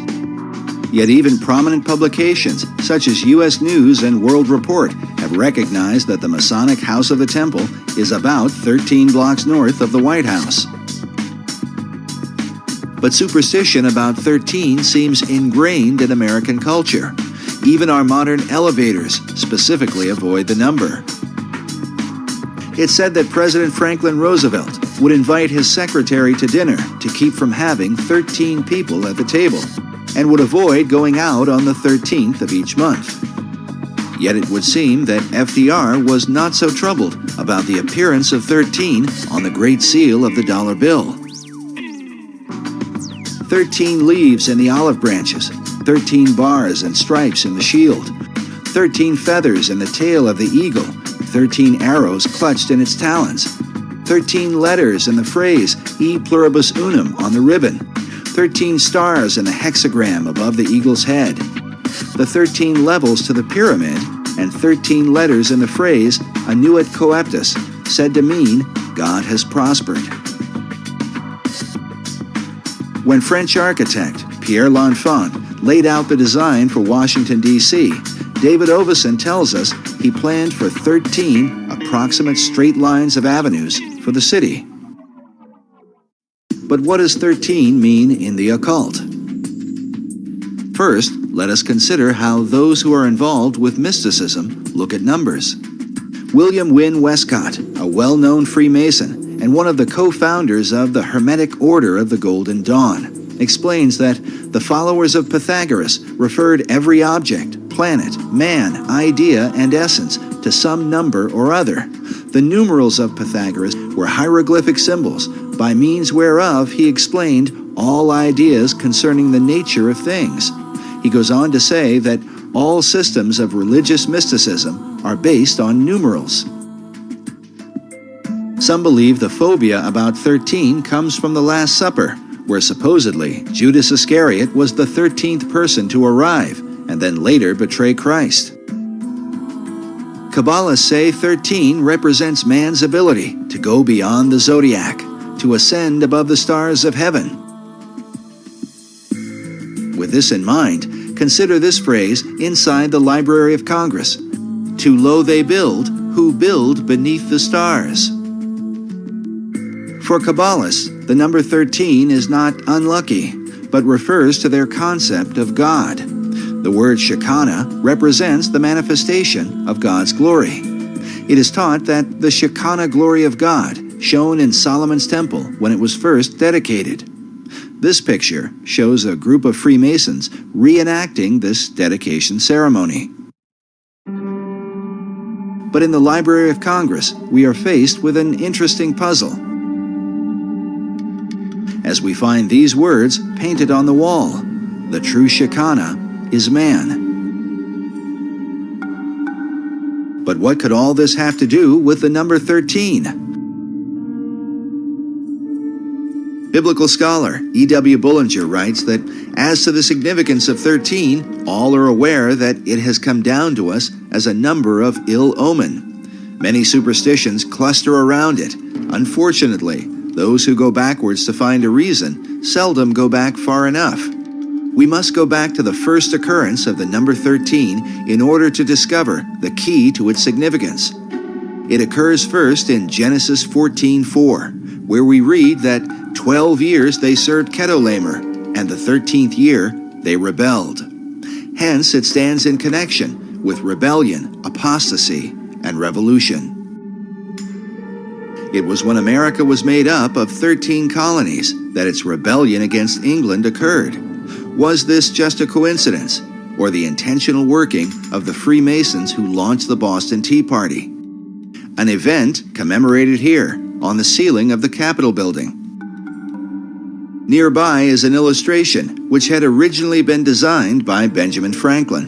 Yet even prominent publications such as U.S. News and World Report have recognized that the Masonic House of the Temple is about 13 blocks north of the White House. But superstition about 13 seems ingrained in American culture. Even our modern elevators specifically avoid the number. It's said that President Franklin Roosevelt would invite his secretary to dinner to keep from having 13 people at the table, and would avoid going out on the 13th of each month. Yet it would seem that FDR was not so troubled about the appearance of 13 on the Great Seal of the dollar bill. 13 leaves in the olive branches, 13 bars and stripes in the shield, 13 feathers in the tail of the eagle, 13 arrows clutched in its talons, 13 letters in the phrase E pluribus unum on the ribbon, 13 stars in the hexagram above the eagle's head, the 13 levels to the pyramid, and 13 letters in the phrase Annuit Coeptus, said to mean God has prospered. When French architect Pierre L'Enfant laid out the design for Washington, D.C., David Oveson tells us he planned for 13 approximate straight lines of avenues for the city. But what does 13 mean in the occult? First, let us consider how those who are involved with mysticism look at numbers. William Wynne Westcott, a well-known Freemason and one of the co-founders of the Hermetic Order of the Golden Dawn, explains that the followers of Pythagoras referred every object, planet, man, idea, and essence to some number or other. The numerals of Pythagoras were hieroglyphic symbols, by means whereof he explained all ideas concerning the nature of things. He goes on to say that all systems of religious mysticism are based on numerals. Some believe the phobia about 13 comes from the Last Supper, where supposedly Judas Iscariot was the 13th person to arrive and then later betray Christ. Kabbalists say 13 represents man's ability to go beyond the zodiac, to ascend above the stars of heaven. With this in mind, consider this phrase inside the Library of Congress: "To lo they build, who build beneath the stars." For Kabbalists, the number 13 is not unlucky, but refers to their concept of God. The word Shekinah represents the manifestation of God's glory. It is taught that the Shekinah glory of God shone in Solomon's temple when it was first dedicated. This picture shows a group of Freemasons reenacting this dedication ceremony. But in the Library of Congress, we are faced with an interesting puzzle, as we find these words painted on the wall: "The true Shekinah is man." But what could all this have to do with the number 13? Biblical scholar E.W. Bullinger writes that as to the significance of 13, all are aware that it has come down to us as a number of ill omen. Many superstitions cluster around it. Unfortunately, those who go backwards to find a reason seldom go back far enough. We must go back to the first occurrence of the number 13 in order to discover the key to its significance. It occurs first in Genesis 14:4, where we read that 12 years they served Chedorlaomer, and the 13th year they rebelled. Hence, it stands in connection with rebellion, apostasy, and revolution. It was when America was made up of 13 colonies that its rebellion against England occurred. Was this just a coincidence, or the intentional working of the Freemasons who launched the Boston Tea Party? An event commemorated here on the ceiling of the Capitol building. Nearby is an illustration which had originally been designed by Benjamin Franklin.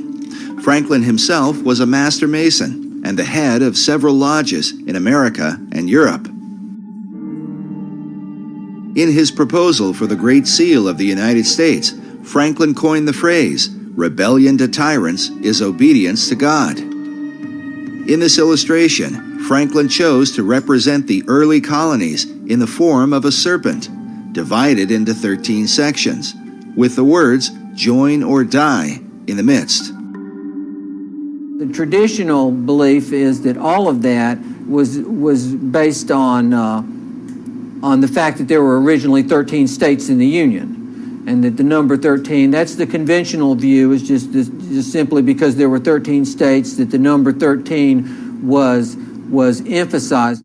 Franklin himself was a master mason and the head of several lodges in America and Europe. In his proposal for the Great Seal of the United States, Franklin coined the phrase, "Rebellion to tyrants is obedience to God." In this illustration, Franklin chose to represent the early colonies in the form of a serpent, divided into 13 sections, with the words, "Join or die," in the midst. The traditional belief is that all of that was based on the fact that there were originally 13 states in the Union, and that the number 13, that's the conventional view, is just simply because there were 13 states that the number 13 was emphasized.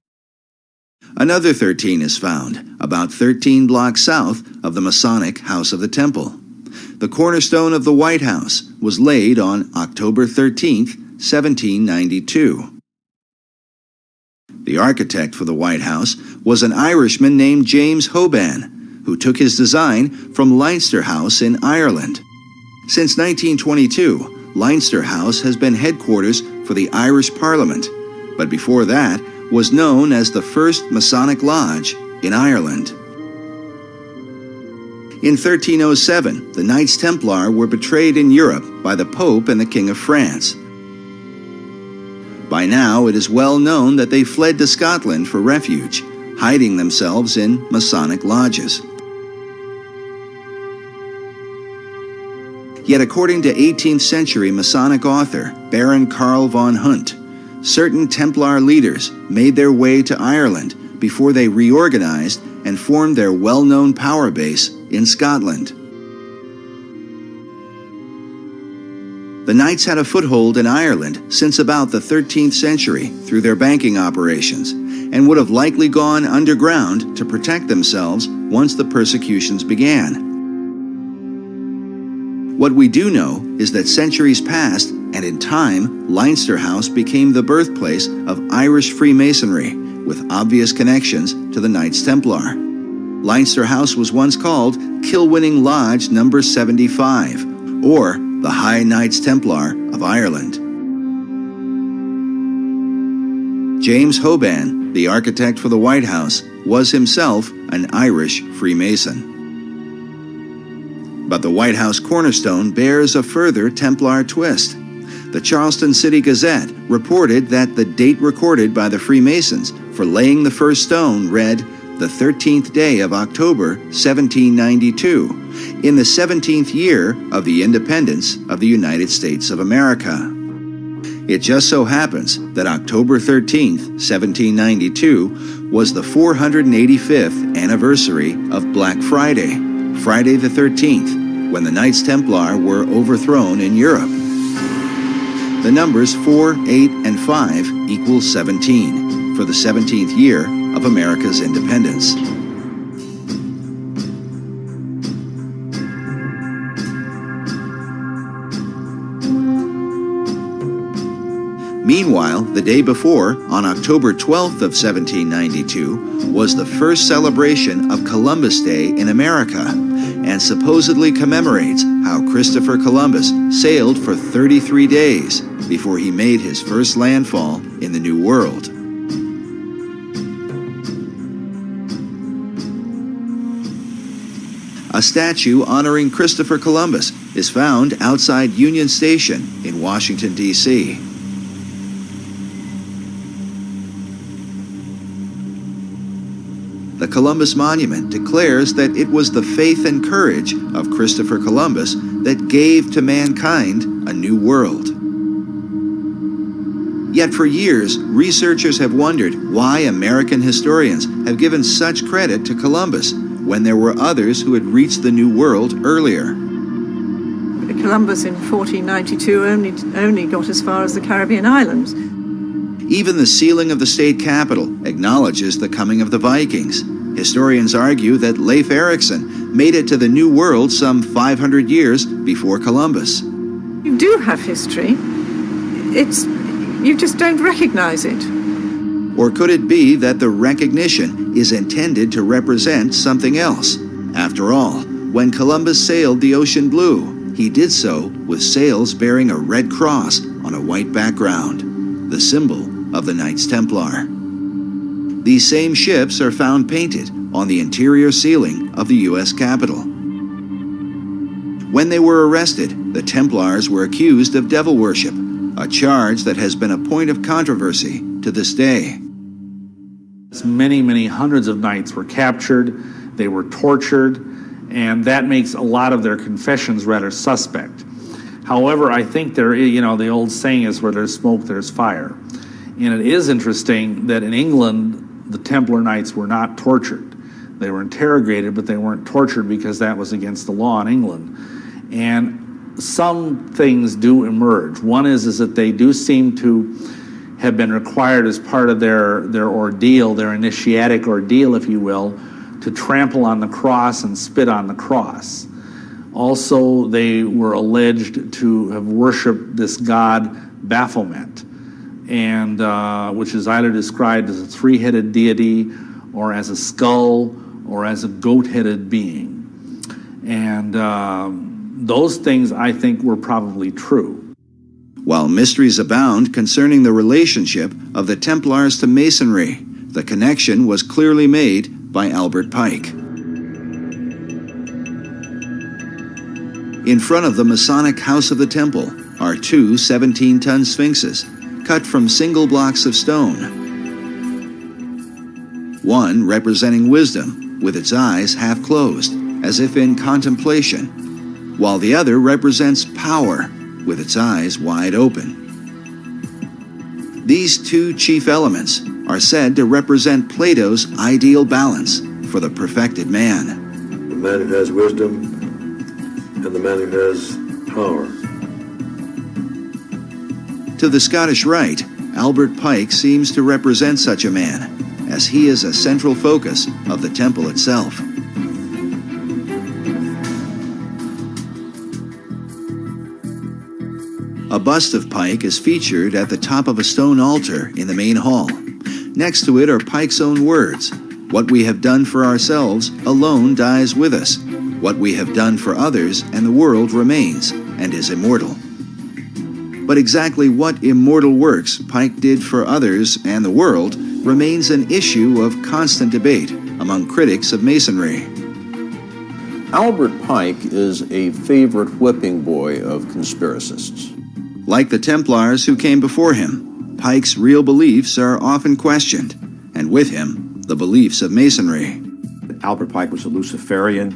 Another 13 is found about 13 blocks south of the Masonic House of the Temple. The cornerstone of the White House was laid on October 13th, 1792. The architect for the White House was an Irishman named James Hoban, who took his design from Leinster House in Ireland. Since 1922, Leinster House has been headquarters for the Irish Parliament, but before that was known as the first Masonic Lodge in Ireland. In 1307, the Knights Templar were betrayed in Europe by the Pope and the King of France. By now, it is well known that they fled to Scotland for refuge, hiding themselves in Masonic lodges. Yet according to 18th century Masonic author Baron Karl von Hunt, certain Templar leaders made their way to Ireland before they reorganized and formed their well-known power base in Scotland. The Knights had a foothold in Ireland since about the 13th century through their banking operations, and would have likely gone underground to protect themselves once the persecutions began. What we do know is that centuries passed, and in time, Leinster House became the birthplace of Irish Freemasonry, with obvious connections to the Knights Templar. Leinster House was once called Kilwinning Lodge No. 75, or the High Knights Templar of Ireland. James Hoban, the architect for the White House, was himself an Irish Freemason. But the White House cornerstone bears a further Templar twist. The Charleston City Gazette reported that the date recorded by the Freemasons for laying the first stone read the 13th day of October, 1792, in the 17th year of the independence of the United States of America. It just so happens that October 13th, 1792, was the 485th anniversary of Black Friday, Friday the 13th, when the Knights Templar were overthrown in Europe. The numbers 4, 8, and 5 equal 17 for the 17th year of America's independence. Meanwhile, the day before, on October 12th of 1792, was the first celebration of Columbus Day in America, and supposedly commemorates how Christopher Columbus sailed for 33 days before he made his first landfall in the New World. A statue honoring Christopher Columbus is found outside Union Station in Washington, D.C. The Columbus Monument declares that it was the faith and courage of Christopher Columbus that gave to mankind a new world. Yet for years, researchers have wondered why American historians have given such credit to Columbus when there were others who had reached the New World earlier. Columbus in 1492 only got as far as the Caribbean islands. Even the sealing of the state capitol acknowledges the coming of the Vikings. Historians argue that Leif Erikson made it to the New World some 500 years before Columbus. You do have history. You just don't recognize it. Or could it be that the recognition is intended to represent something else? After all, when Columbus sailed the ocean blue, he did so with sails bearing a red cross on a white background, the symbol of the Knights Templar. These same ships are found painted on the interior ceiling of the U.S. Capitol. When they were arrested, the Templars were accused of devil worship, a charge that has been a point of controversy to this day. Many hundreds of knights were captured, they were tortured, and that makes a lot of their confessions rather suspect. However, I think the old saying is where there's smoke, there's fire. And it is interesting that in England, the Templar Knights were not tortured. They were interrogated, but they weren't tortured because that was against the law in England. And some things do emerge. One is that they do seem to have been required as part of their ordeal, their initiatic ordeal, if you will, to trample on the cross and spit on the cross. Also, they were alleged to have worshipped this god Baphomet, and which is either described as a three-headed deity or as a skull or as a goat-headed being. And those things, I think, were probably true. While mysteries abound concerning the relationship of the Templars to Masonry, the connection was clearly made by Albert Pike. In front of the Masonic House of the Temple are two 17-ton sphinxes, cut from single blocks of stone. One representing wisdom, with its eyes half closed, as if in contemplation, while the other represents power, with its eyes wide open. These two chief elements are said to represent Plato's ideal balance for the perfected man. The man who has wisdom and the man who has power. To the Scottish Rite, Albert Pike seems to represent such a man, as he is a central focus of the temple itself. A bust of Pike is featured at the top of a stone altar in the main hall. Next to it are Pike's own words: "What we have done for ourselves alone dies with us. What we have done for others and the world remains and is immortal." But exactly what immortal works Pike did for others and the world remains an issue of constant debate among critics of Masonry. Albert Pike is a favorite whipping boy of conspiracists. Like the Templars who came before him, Pike's real beliefs are often questioned, and with him, the beliefs of Masonry. Albert Pike was a Luciferian.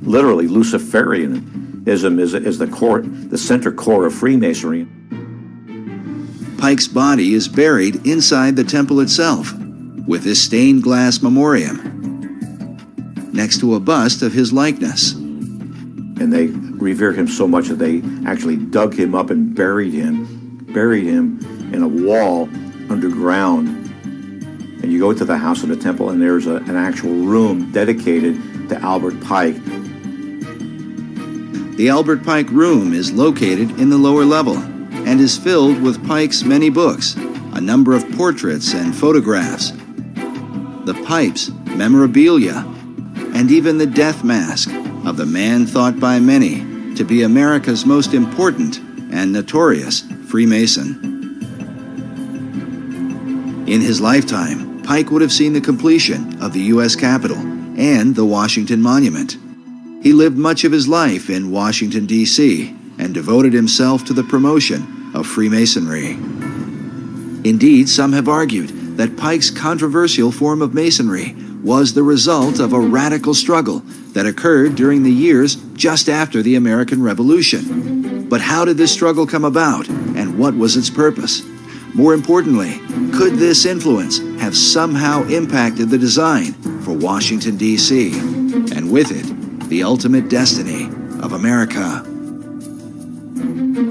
Literally, Luciferianism is the core, the center core of Freemasonry. Pike's body is buried inside the temple itself, with this stained glass memoriam, next to a bust of his likeness. And they revered him so much that they actually dug him up and buried him in a wall underground. And you go to the house of the temple, and there's an actual room dedicated to Albert Pike. The Albert Pike Room is located in the lower level and is filled with Pike's many books, a number of portraits and photographs, the pipes, memorabilia, and even the death mask of the man thought by many to be America's most important and notorious Freemason. In his lifetime, Pike would have seen the completion of the U.S. Capitol and the Washington Monument. He lived much of his life in Washington, D.C., and devoted himself to the promotion of Freemasonry. Indeed, some have argued that Pike's controversial form of Masonry was the result of a radical struggle that occurred during the years just after the American Revolution. But how did this struggle come about, and what was its purpose? More importantly, could this influence have somehow impacted the design for Washington, D.C., and with it, the ultimate destiny of America?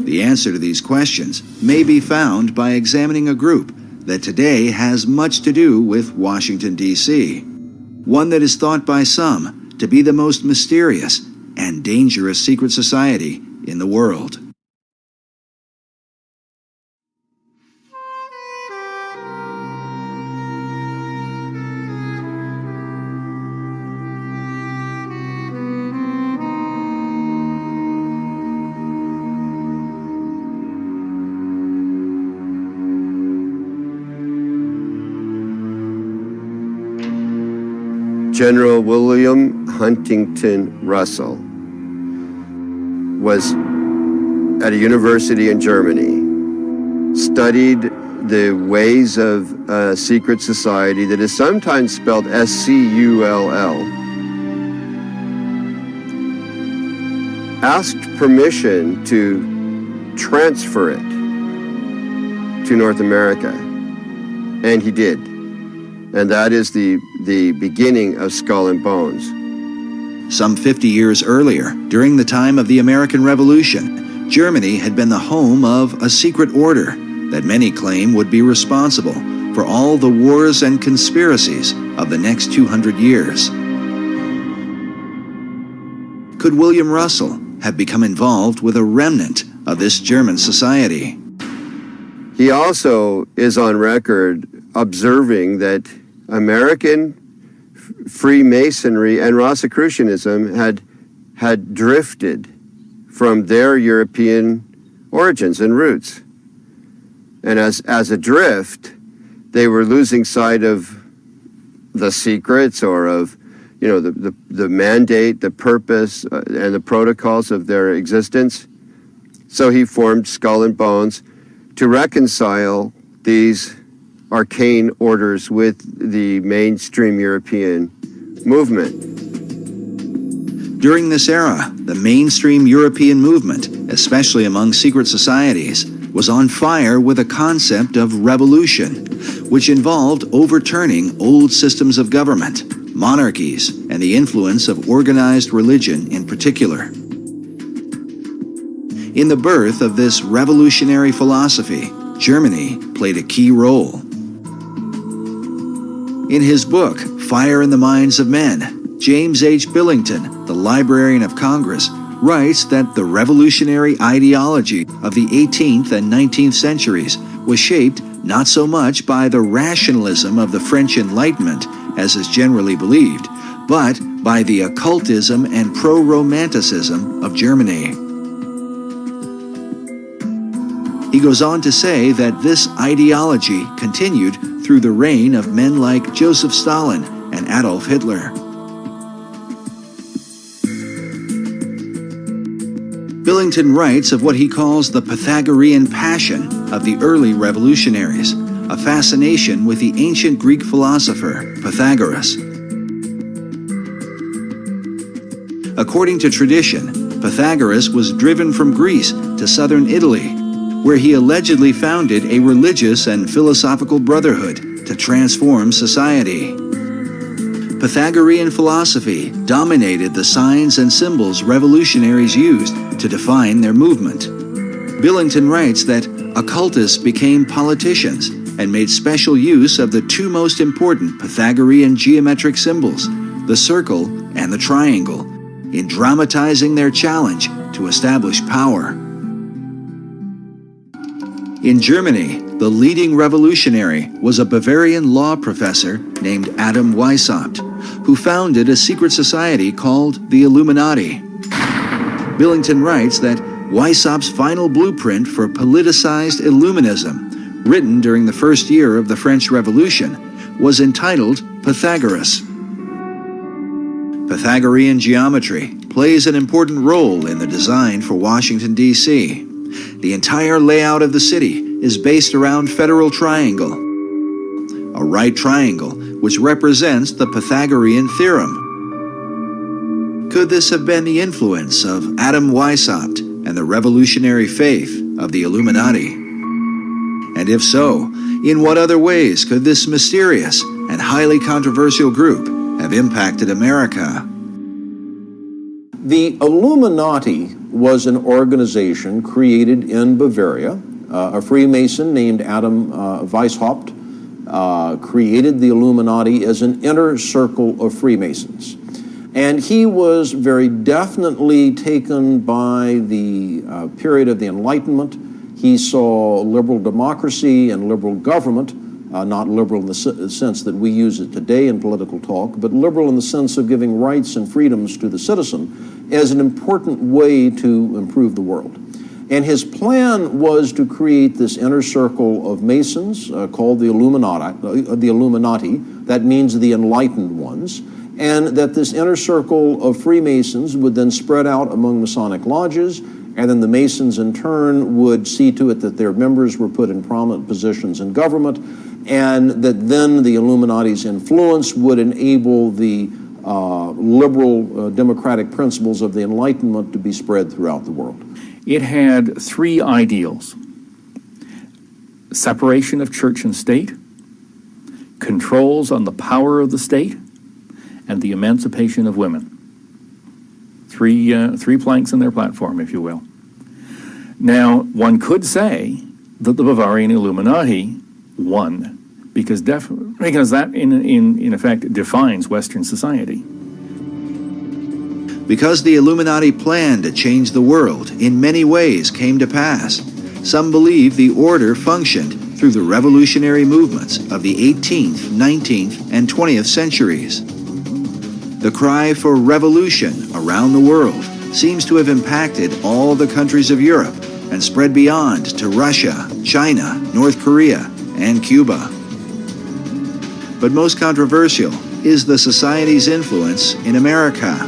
The answer to these questions may be found by examining a group that today has much to do with Washington, D.C., one that is thought by some to be the most mysterious and dangerous secret society in the world. General William Huntington Russell was at a university in Germany, studied the ways of a secret society that is sometimes spelled S-C-U-L-L, asked permission to transfer it to North America, and he did. And that is the beginning of Skull and Bones. Some 50 years earlier, during the time of the American Revolution, Germany had been the home of a secret order that many claim would be responsible for all the wars and conspiracies of the next 200 years. Could William Russell have become involved with a remnant of this German society? He also is on record observing that American Freemasonry and Rosicrucianism had drifted from their European origins and roots. And as a drift, they were losing sight of the secrets or of, the mandate, the purpose, and the protocols of their existence. So he formed Skull and Bones to reconcile these arcane orders with the mainstream European movement. During this era, the mainstream European movement, especially among secret societies, was on fire with a concept of revolution, which involved overturning old systems of government, monarchies, and the influence of organized religion in particular. In the birth of this revolutionary philosophy, Germany played a key role. In his book, Fire in the Minds of Men, James H. Billington, the Librarian of Congress, writes that the revolutionary ideology of the 18th and 19th centuries was shaped not so much by the rationalism of the French Enlightenment, as is generally believed, but by the occultism and pro-romanticism of Germany. He goes on to say that this ideology continued through the reign of men like Joseph Stalin and Adolf Hitler. Billington writes of what he calls the Pythagorean passion of the early revolutionaries, a fascination with the ancient Greek philosopher Pythagoras. According to tradition, Pythagoras was driven from Greece to southern Italy, where he allegedly founded a religious and philosophical brotherhood to transform society. Pythagorean philosophy dominated the signs and symbols revolutionaries used to define their movement. Billington writes that occultists became politicians and made special use of the two most important Pythagorean geometric symbols, the circle and the triangle, in dramatizing their challenge to establish power. In Germany, the leading revolutionary was a Bavarian law professor named Adam Weishaupt, who founded a secret society called the Illuminati. Billington writes that Weishaupt's final blueprint for politicized Illuminism, written during the first year of the French Revolution, was entitled Pythagoras. Pythagorean geometry plays an important role in the design for Washington, D.C. The entire layout of the city is based around Federal Triangle, a right triangle which represents the Pythagorean theorem. Could this have been the influence of Adam Weishaupt and the revolutionary faith of the Illuminati? And if so, in what other ways could this mysterious and highly controversial group have impacted America? The Illuminati was an organization created in Bavaria. A Freemason named Adam Weishaupt created the Illuminati as an inner circle of Freemasons. And he was very definitely taken by the period of the Enlightenment. He saw liberal democracy and liberal government, not liberal in the sense that we use it today in political talk, but liberal in the sense of giving rights and freedoms to the citizen as an important way to improve the world. And his plan was to create this inner circle of Masons called the Illuminati. That means the enlightened ones. And that this inner circle of Freemasons would then spread out among Masonic lodges, and then the Masons in turn would see to it that their members were put in prominent positions in government, and that then the Illuminati's influence would enable the liberal democratic principles of the Enlightenment to be spread throughout the world. It had three ideals: separation of church and state, controls on the power of the state, and the emancipation of women. Three planks in their platform, if you will. Now, one could say that the Bavarian Illuminati won, because that, in effect, defines Western society. Because the Illuminati plan to change the world in many ways came to pass, some believe the order functioned through the revolutionary movements of the 18th, 19th, and 20th centuries. The cry for revolution around the world seems to have impacted all the countries of Europe and spread beyond to Russia, China, North Korea, and Cuba. But most controversial is the society's influence in America,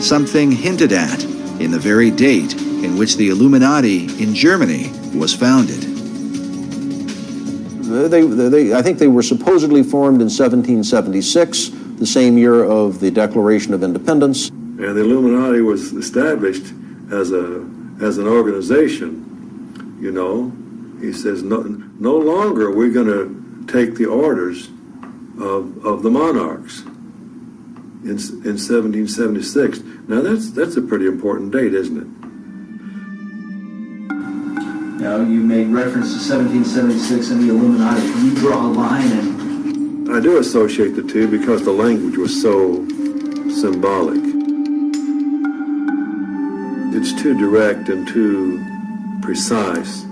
something hinted at in the very date in which the Illuminati in Germany was founded. I think they were supposedly formed in 1776, the same year of the Declaration of Independence. And the Illuminati was established as an organization, you know. He says, no longer are we going to take the orders of the monarchs in 1776. Now that's a pretty important date, isn't it? Now, you made reference to 1776 and the Illuminati. Can you draw a line and I do associate the two because the language was so symbolic. It's too direct and too precise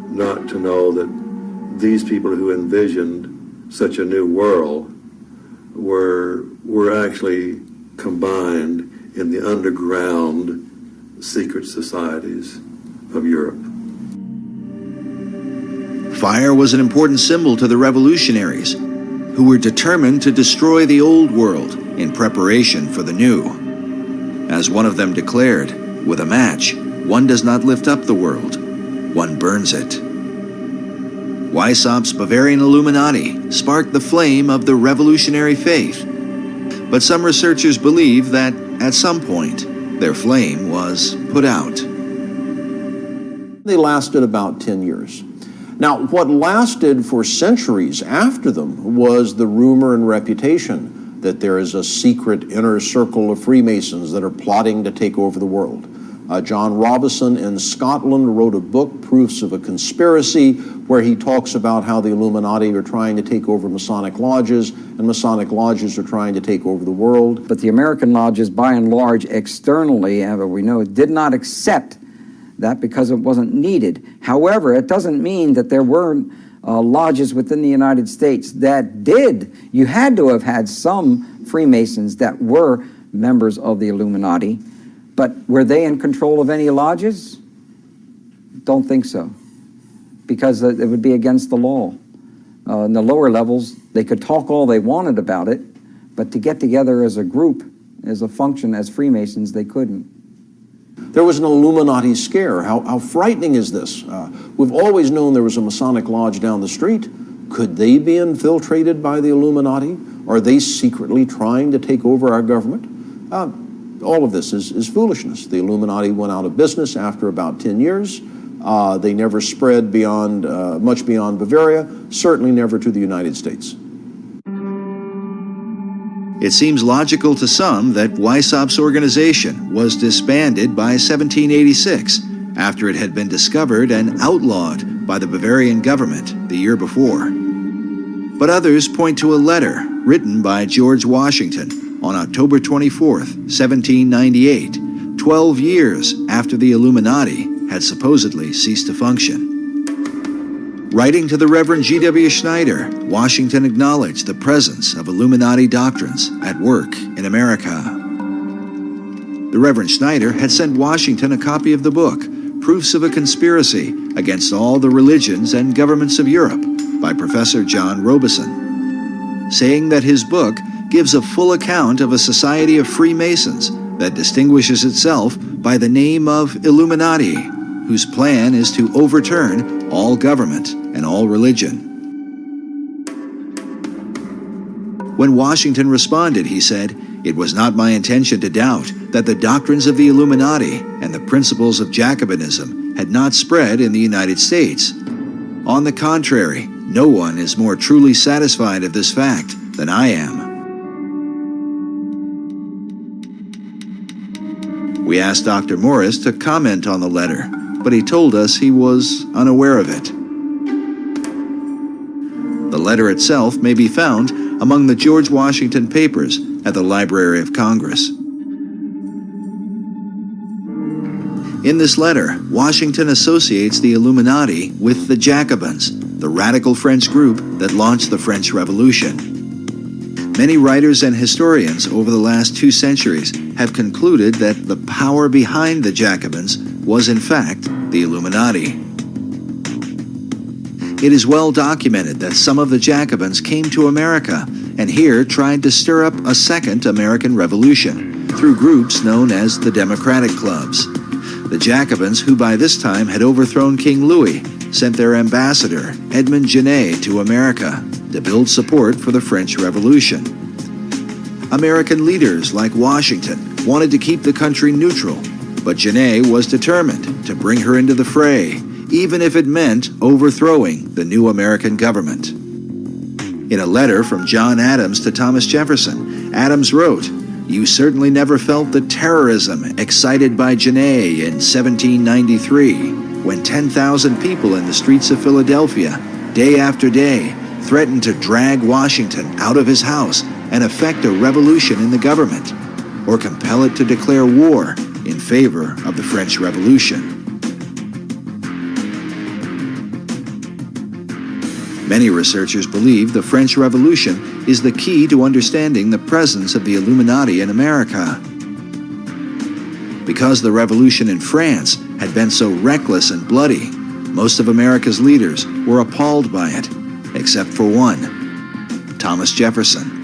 not to know that these people who envisioned such a new world were actually combined in the underground secret societies of Europe. Fire was an important symbol to the revolutionaries, who were determined to destroy the old world in preparation for the new. As one of them declared, with a match, one does not lift up the world, one burns it. Weissaup's Bavarian Illuminati sparked the flame of the revolutionary faith, but some researchers believe that at some point their flame was put out. They lasted about 10 years. Now, what lasted for centuries after them was the rumor and reputation that there is a secret inner circle of Freemasons that are plotting to take over the world. John Robison in Scotland wrote a book, Proofs of a Conspiracy, where he talks about how the Illuminati are trying to take over Masonic lodges, and Masonic lodges are trying to take over the world. But the American lodges, by and large, externally, we know, did not accept that because it wasn't needed. However, it doesn't mean that there weren't lodges within the United States that did. You had to have had some Freemasons that were members of the Illuminati, but were they in control of any lodges? Don't think so, because it would be against the law. In the lower levels, they could talk all they wanted about it, but to get together as a group, as a function, as Freemasons, they couldn't. There was an Illuminati scare. How frightening is this? We've always known there was a Masonic lodge down the street. Could they be infiltrated by the Illuminati? Are they secretly trying to take over our government? All of this is foolishness. The Illuminati went out of business after about 10 years. They never spread beyond, much beyond Bavaria, certainly never to the United States. It seems logical to some that Weissaup's organization was disbanded by 1786 after it had been discovered and outlawed by the Bavarian government the year before. But others point to a letter written by George Washington on October 24th, 1798, 12 years after the Illuminati had supposedly ceased to function. Writing to the Reverend G.W. Schneider, Washington acknowledged the presence of Illuminati doctrines at work in America. The Reverend Schneider had sent Washington a copy of the book, Proofs of a Conspiracy Against All the Religions and Governments of Europe, by Professor John Robison, saying that his book gives a full account of a society of Freemasons that distinguishes itself by the name of Illuminati, whose plan is to overturn all government and all religion. When Washington responded, he said, "It was not my intention to doubt that the doctrines of the Illuminati and the principles of Jacobinism had not spread in the United States. On the contrary, no one is more truly satisfied of this fact than I am." We asked Dr. Morris to comment on the letter, but he told us he was unaware of it. The letter itself may be found among the George Washington papers at the Library of Congress. In this letter, Washington associates the Illuminati with the Jacobins, the radical French group that launched the French Revolution. Many writers and historians over the last 2 centuries have concluded that the power behind the Jacobins was in fact the Illuminati. It is well documented that some of the Jacobins came to America and here tried to stir up a second American Revolution through groups known as the Democratic Clubs. The Jacobins, who by this time had overthrown King Louis, sent their ambassador, Edmond Genet, to America to build support for the French Revolution. American leaders like Washington wanted to keep the country neutral, but Genet was determined to bring her into the fray, even if it meant overthrowing the new American government. In a letter from John Adams to Thomas Jefferson, Adams wrote, "You certainly never felt the terrorism excited by Genet in 1793, when 10,000 people in the streets of Philadelphia, day after day, threatened to drag Washington out of his house and effect a revolution in the government, or compel it to declare war in favor of the French Revolution. Many researchers believe the French Revolution is the key to understanding the presence of the Illuminati in America. Because the revolution in France had been so reckless and bloody, most of America's leaders were appalled by it, except for one, Thomas Jefferson.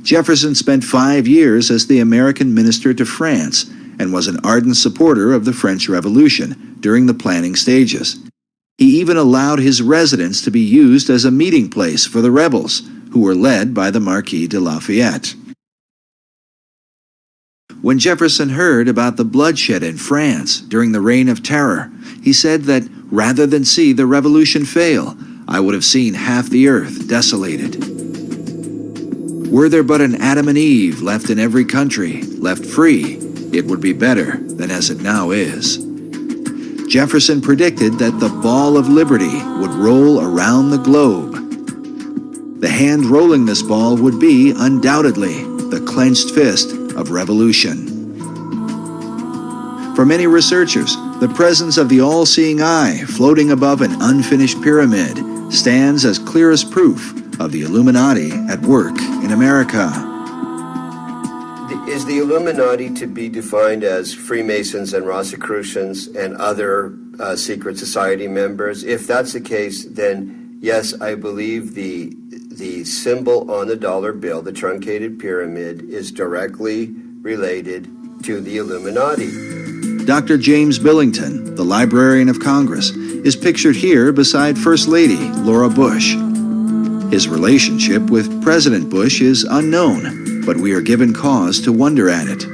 Jefferson spent 5 years as the American minister to France and was an ardent supporter of the French Revolution during the planning stages. He even allowed his residence to be used as a meeting place for the rebels, who were led by the Marquis de Lafayette. When Jefferson heard about the bloodshed in France during the Reign of Terror, he said that rather than see the revolution fail, I would have seen half the earth desolated. Were there but an Adam and Eve left in every country, left free, it would be better than as it now is. Jefferson predicted that the ball of liberty would roll around the globe. The hand rolling this ball would be, undoubtedly, the clenched fist of revolution. For many researchers, the presence of the all-seeing eye floating above an unfinished pyramid stands as clearest proof of the Illuminati at work in America. Is the Illuminati to be defined as Freemasons and Rosicrucians and other secret society members? If that's the case, then yes, I believe the symbol on the dollar bill, the truncated pyramid, is directly related to the Illuminati. Dr. James Billington, the Librarian of Congress, is pictured here beside First Lady Laura Bush. His relationship with President Bush is unknown, but we are given cause to wonder at it.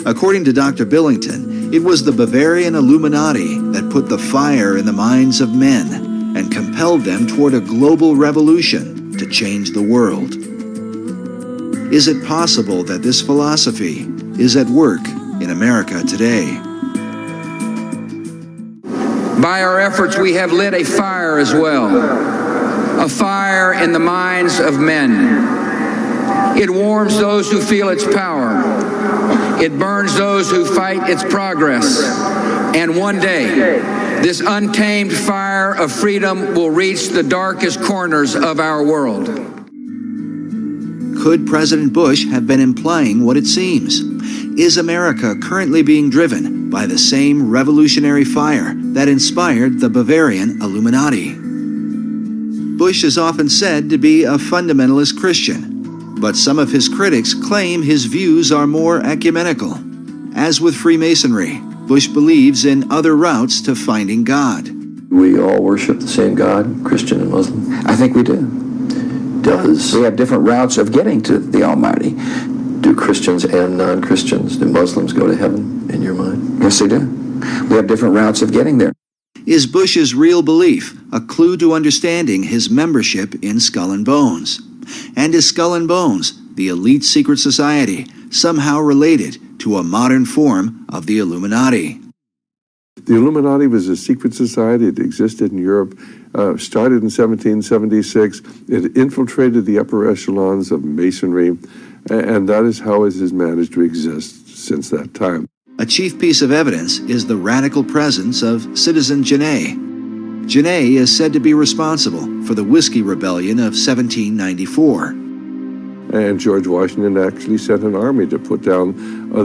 According to Dr. Billington, it was the Bavarian Illuminati that put the fire in the minds of men and compelled them toward a global revolution to change the world. Is it possible that this philosophy is at work in America today? By our efforts, we have lit a fire as well, a fire in the minds of men. It warms those who feel its power. It burns those who fight its progress. And one day, this untamed fire of freedom will reach the darkest corners of our world. Could President Bush have been implying what it seems? Is America currently being driven by the same revolutionary fire that inspired the Bavarian Illuminati? Bush is often said to be a fundamentalist Christian, but some of his critics claim his views are more ecumenical. As with Freemasonry, Bush believes in other routes to finding God. We all worship the same God, Christian and Muslim? I think we do. We have different routes of getting to the Almighty. Do Christians and non-Christians, do Muslims go to heaven in your mind? Yes, they do. We have different routes of getting there. Is Bush's real belief a clue to understanding his membership in Skull and Bones? And is Skull and Bones, the elite secret society, somehow related to a modern form of the Illuminati? The Illuminati was a secret society. It existed in Europe, started in 1776. It infiltrated the upper echelons of Masonry, and that is how it has managed to exist since that time. A chief piece of evidence is the radical presence of Citizen Genet. Genet is said to be responsible for the Whiskey Rebellion of 1794. And George Washington actually sent an army to put down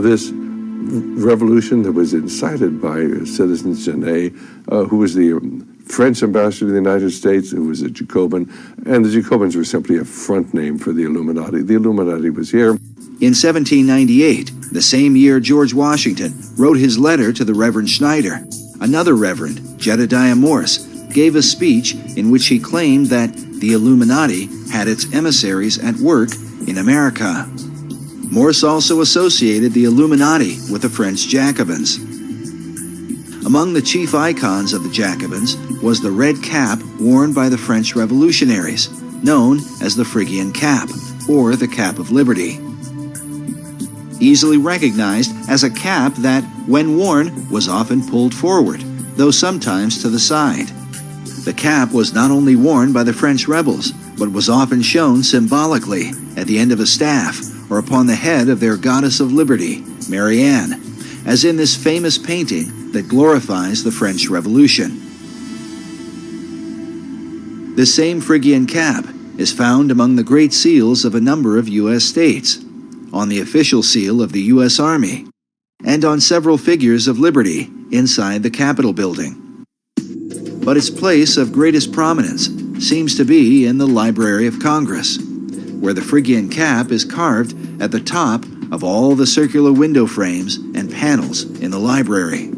this revolution that was incited by Citizen Genet, who was the French ambassador to the United States, who was a Jacobin, and the Jacobins were simply a front name for the Illuminati. The Illuminati was here. In 1798, the same year George Washington wrote his letter to the Reverend Schneider, another Reverend, Jedediah Morse, gave a speech in which he claimed that the Illuminati had its emissaries at work in America. Morse also associated the Illuminati with the French Jacobins. Among the chief icons of the Jacobins was the red cap worn by the French revolutionaries, known as the Phrygian cap, or the Cap of Liberty. Easily recognized as a cap that, when worn, was often pulled forward, though sometimes to the side. The cap was not only worn by the French rebels, but was often shown symbolically at the end of a staff or upon the head of their goddess of liberty, Marianne, as in this famous painting that glorifies the French Revolution. This same Phrygian cap is found among the great seals of a number of U.S. states, on the official seal of the U.S. Army, and on several figures of liberty inside the Capitol building. But its place of greatest prominence seems to be in the Library of Congress, where the Phrygian cap is carved at the top of all the circular window frames and panels in the library.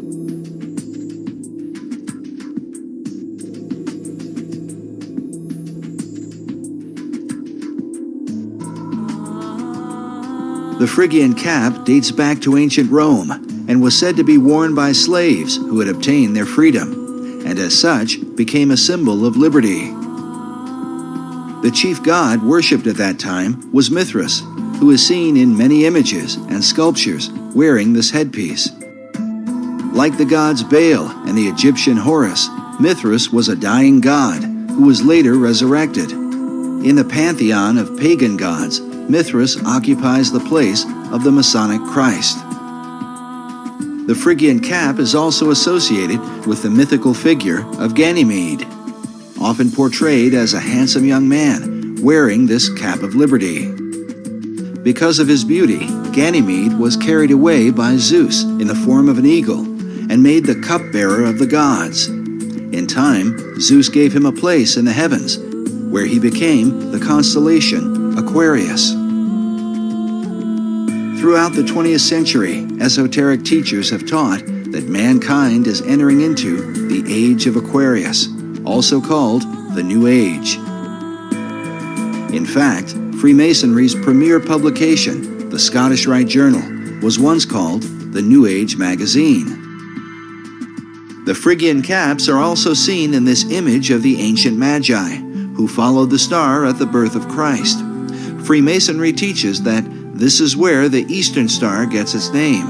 The Phrygian cap dates back to ancient Rome and was said to be worn by slaves who had obtained their freedom, and as such became a symbol of liberty. The chief god worshipped at that time was Mithras, who is seen in many images and sculptures wearing this headpiece. Like the gods Baal and the Egyptian Horus, Mithras was a dying god who was later resurrected. In the pantheon of pagan gods, Mithras occupies the place of the Masonic Christ. The Phrygian cap is also associated with the mythical figure of Ganymede, often portrayed as a handsome young man wearing this cap of liberty. Because of his beauty, Ganymede was carried away by Zeus in the form of an eagle and made the cupbearer of the gods. In time, Zeus gave him a place in the heavens, where he became the constellation Aquarius. Throughout the 20th century, esoteric teachers have taught that mankind is entering into the Age of Aquarius, also called the New Age. In fact, Freemasonry's premier publication, the Scottish Rite Journal, was once called the New Age magazine. The Phrygian caps are also seen in this image of the ancient Magi, who followed the star at the birth of Christ. Freemasonry teaches that this is where the Eastern Star gets its name.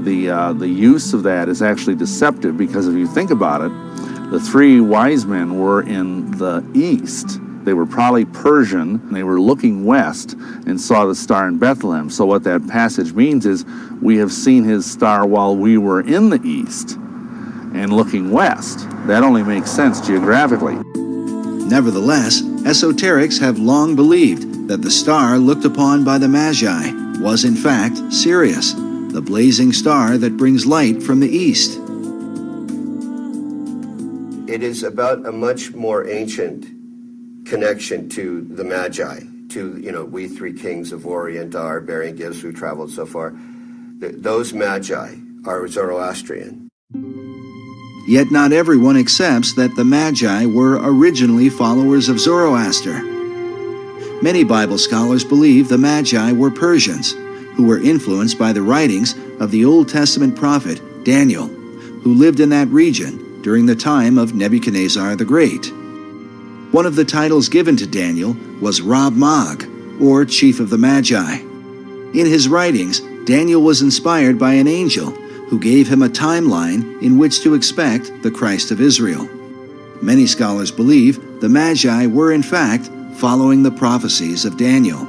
The use of that is actually deceptive because if you think about it, the three wise men were in the east. They were probably Persian. They were looking west and saw the star in Bethlehem. So what that passage means is we have seen his star while we were in the east and looking west. That only makes sense geographically. Nevertheless, esoterics have long believed that the star looked upon by the Magi was in fact Sirius, the blazing star that brings light from the east. It is about a much more ancient connection to the Magi, to, we three kings of Orient are, bearing gifts who traveled so far. Those Magi are Zoroastrian. Yet not everyone accepts that the Magi were originally followers of Zoroaster. Many Bible scholars believe the Magi were Persians, who were influenced by the writings of the Old Testament prophet Daniel, who lived in that region during the time of Nebuchadnezzar the Great. One of the titles given to Daniel was Rab Mag, or Chief of the Magi. In his writings, Daniel was inspired by an angel who gave him a timeline in which to expect the Christ of Israel. Many scholars believe the Magi were in fact following the prophecies of Daniel.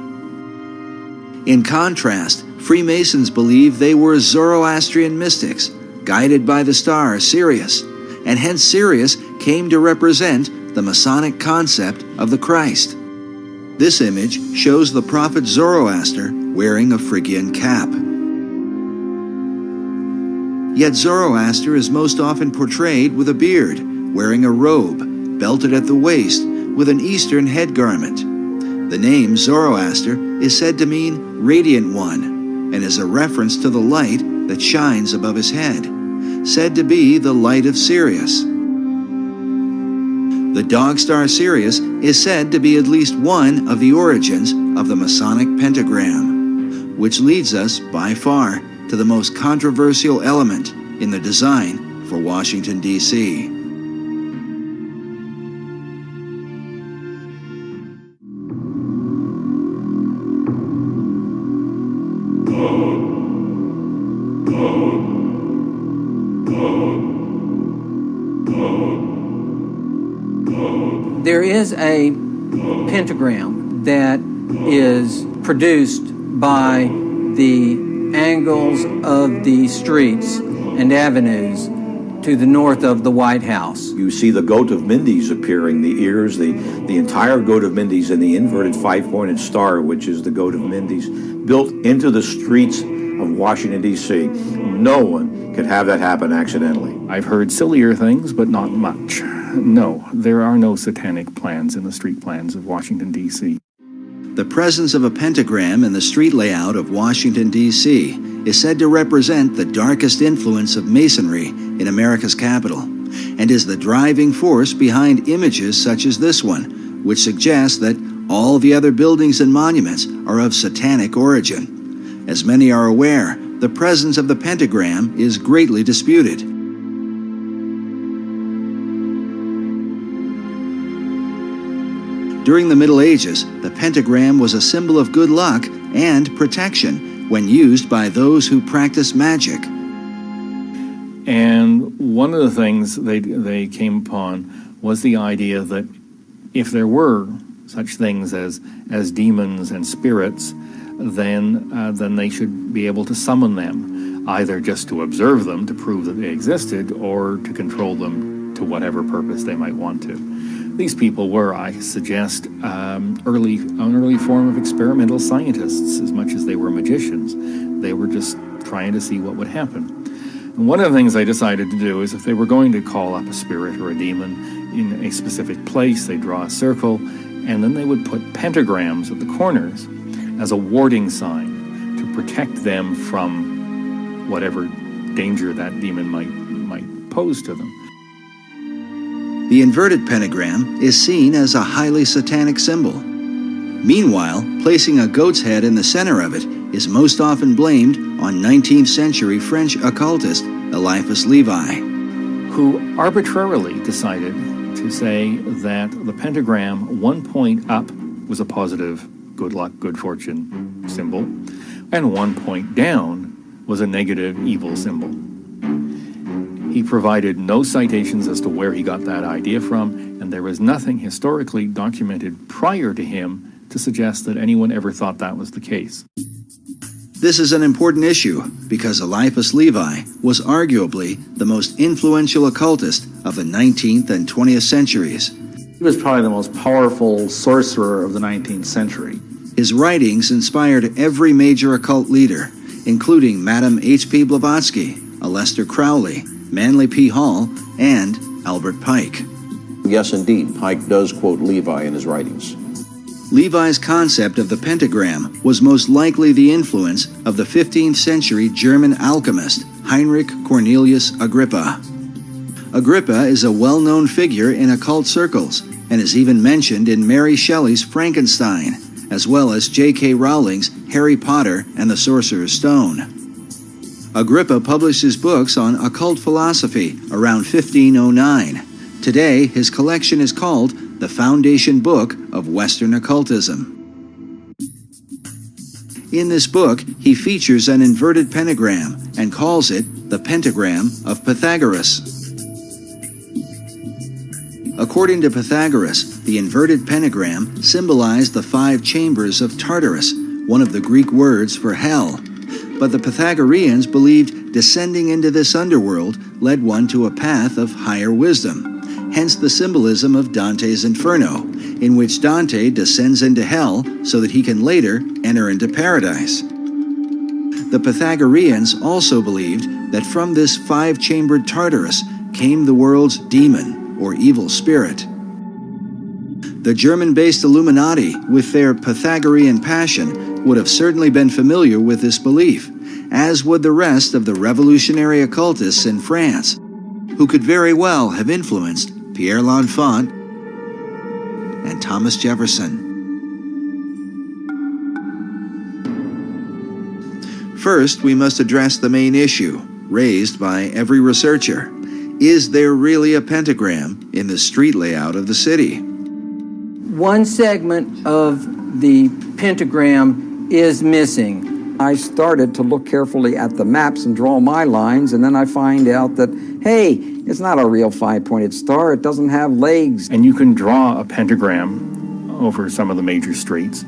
In contrast, Freemasons believe they were Zoroastrian mystics, guided by the star Sirius, and hence Sirius came to represent the Masonic concept of the Christ. This image shows the prophet Zoroaster wearing a Phrygian cap. Yet Zoroaster is most often portrayed with a beard, wearing a robe, belted at the waist, with an Eastern head garment. The name Zoroaster is said to mean Radiant One, and is a reference to the light that shines above his head, said to be the light of Sirius. The dog star Sirius is said to be at least one of the origins of the Masonic pentagram, which leads us, by far, to the most controversial element in the design for Washington, D.C. There is a pentagram that is produced by the angles of the streets and avenues to the north of the White House. You see the goat of Mendes appearing, the ears, the entire goat of Mendes, and the inverted five-pointed star, which is the goat of Mendes, built into the streets of Washington, D.C. No one could have that happen accidentally. I've heard sillier things, but not much. No, there are no satanic plans in the street plans of Washington, D.C. The presence of a pentagram in the street layout of Washington, D.C. is said to represent the darkest influence of Masonry in America's capital, and is the driving force behind images such as this one, which suggests that all the other buildings and monuments are of satanic origin. As many are aware, the presence of the pentagram is greatly disputed. During the Middle Ages, the pentagram was a symbol of good luck and protection when used by those who practice magic. And one of the things they came upon was the idea that if there were such things as demons and spirits, then they should be able to summon them, either just to observe them to prove that they existed, or to control them to whatever purpose they might want to. These people were, I suggest, an early form of experimental scientists as much as they were magicians. They were just trying to see what would happen. And one of the things they decided to do is, if they were going to call up a spirit or a demon in a specific place, they'd draw a circle, and then they would put pentagrams at the corners as a warding sign to protect them from whatever danger that demon might pose to them. The inverted pentagram is seen as a highly satanic symbol. Meanwhile, placing a goat's head in the center of it is most often blamed on 19th century French occultist Eliphas Levi, who arbitrarily decided to say that the pentagram, one point up was a positive good luck, good fortune symbol, and one point down was a negative evil symbol. He provided no citations as to where he got that idea from, and there was nothing historically documented prior to him to suggest that anyone ever thought that was the case. This is an important issue because Eliphas Levi was arguably the most influential occultist of the 19th and 20th centuries. He was probably the most powerful sorcerer of the 19th century. His writings inspired every major occult leader, including Madame H.P. Blavatsky, Aleister Crowley, Manly P. Hall, and Albert Pike. Yes, indeed, Pike does quote Levi in his writings. Levi's concept of the pentagram was most likely the influence of the 15th century German alchemist Heinrich Cornelius Agrippa. Agrippa is a well-known figure in occult circles and is even mentioned in Mary Shelley's Frankenstein, as well as J.K. Rowling's Harry Potter and the Sorcerer's Stone. Agrippa published his books on occult philosophy around 1509. Today, his collection is called the Foundation Book of Western Occultism. In this book, he features an inverted pentagram and calls it the Pentagram of Pythagoras. According to Pythagoras, the inverted pentagram symbolized the 5 chambers of Tartarus, one of the Greek words for hell. But the Pythagoreans believed descending into this underworld led one to a path of higher wisdom, hence the symbolism of Dante's Inferno, in which Dante descends into hell so that he can later enter into paradise. The Pythagoreans also believed that from this 5-chambered Tartarus came the world's demon or evil spirit. The German-based Illuminati, with their Pythagorean passion, would have certainly been familiar with this belief, as would the rest of the revolutionary occultists in France, who could very well have influenced Pierre L'Enfant and Thomas Jefferson. First, we must address the main issue, raised by every researcher. Is there really a pentagram in the street layout of the city? One segment of the pentagram is missing. I started to look carefully at the maps and draw my lines, and then I find out that, hey, it's not a real five-pointed star. It doesn't have legs. And you can draw a pentagram over some of the major streets,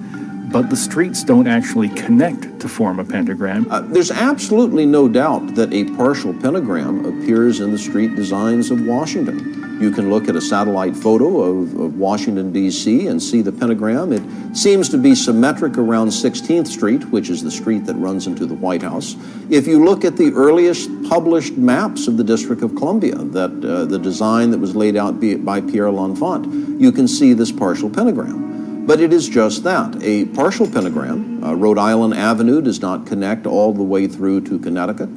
but the streets don't actually connect to form a pentagram. There's absolutely no doubt that a partial pentagram appears in the street designs of Washington. You can look at a satellite photo of Washington, D.C. and see the pentagram. It seems to be symmetric around 16th Street, which is the street that runs into the White House. If you look at the earliest published maps of the District of Columbia, the design that was laid out by Pierre L'Enfant, you can see this partial pentagram. But it is just that, a partial pentagram. Rhode Island Avenue does not connect all the way through to Connecticut.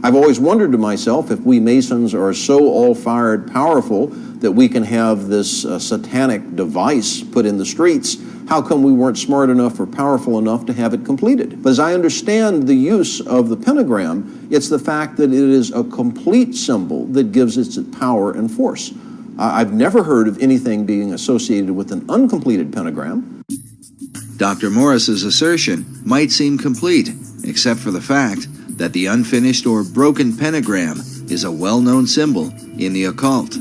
I've always wondered to myself if we Masons are so all-fired powerful that we can have this satanic device put in the streets. How come we weren't smart enough or powerful enough to have it completed? But as I understand the use of the pentagram, it's the fact that it is a complete symbol that gives it its power and force. I've never heard of anything being associated with an uncompleted pentagram. Dr. Morris's assertion might seem complete, except for the fact that the unfinished or broken pentagram is a well-known symbol in the occult.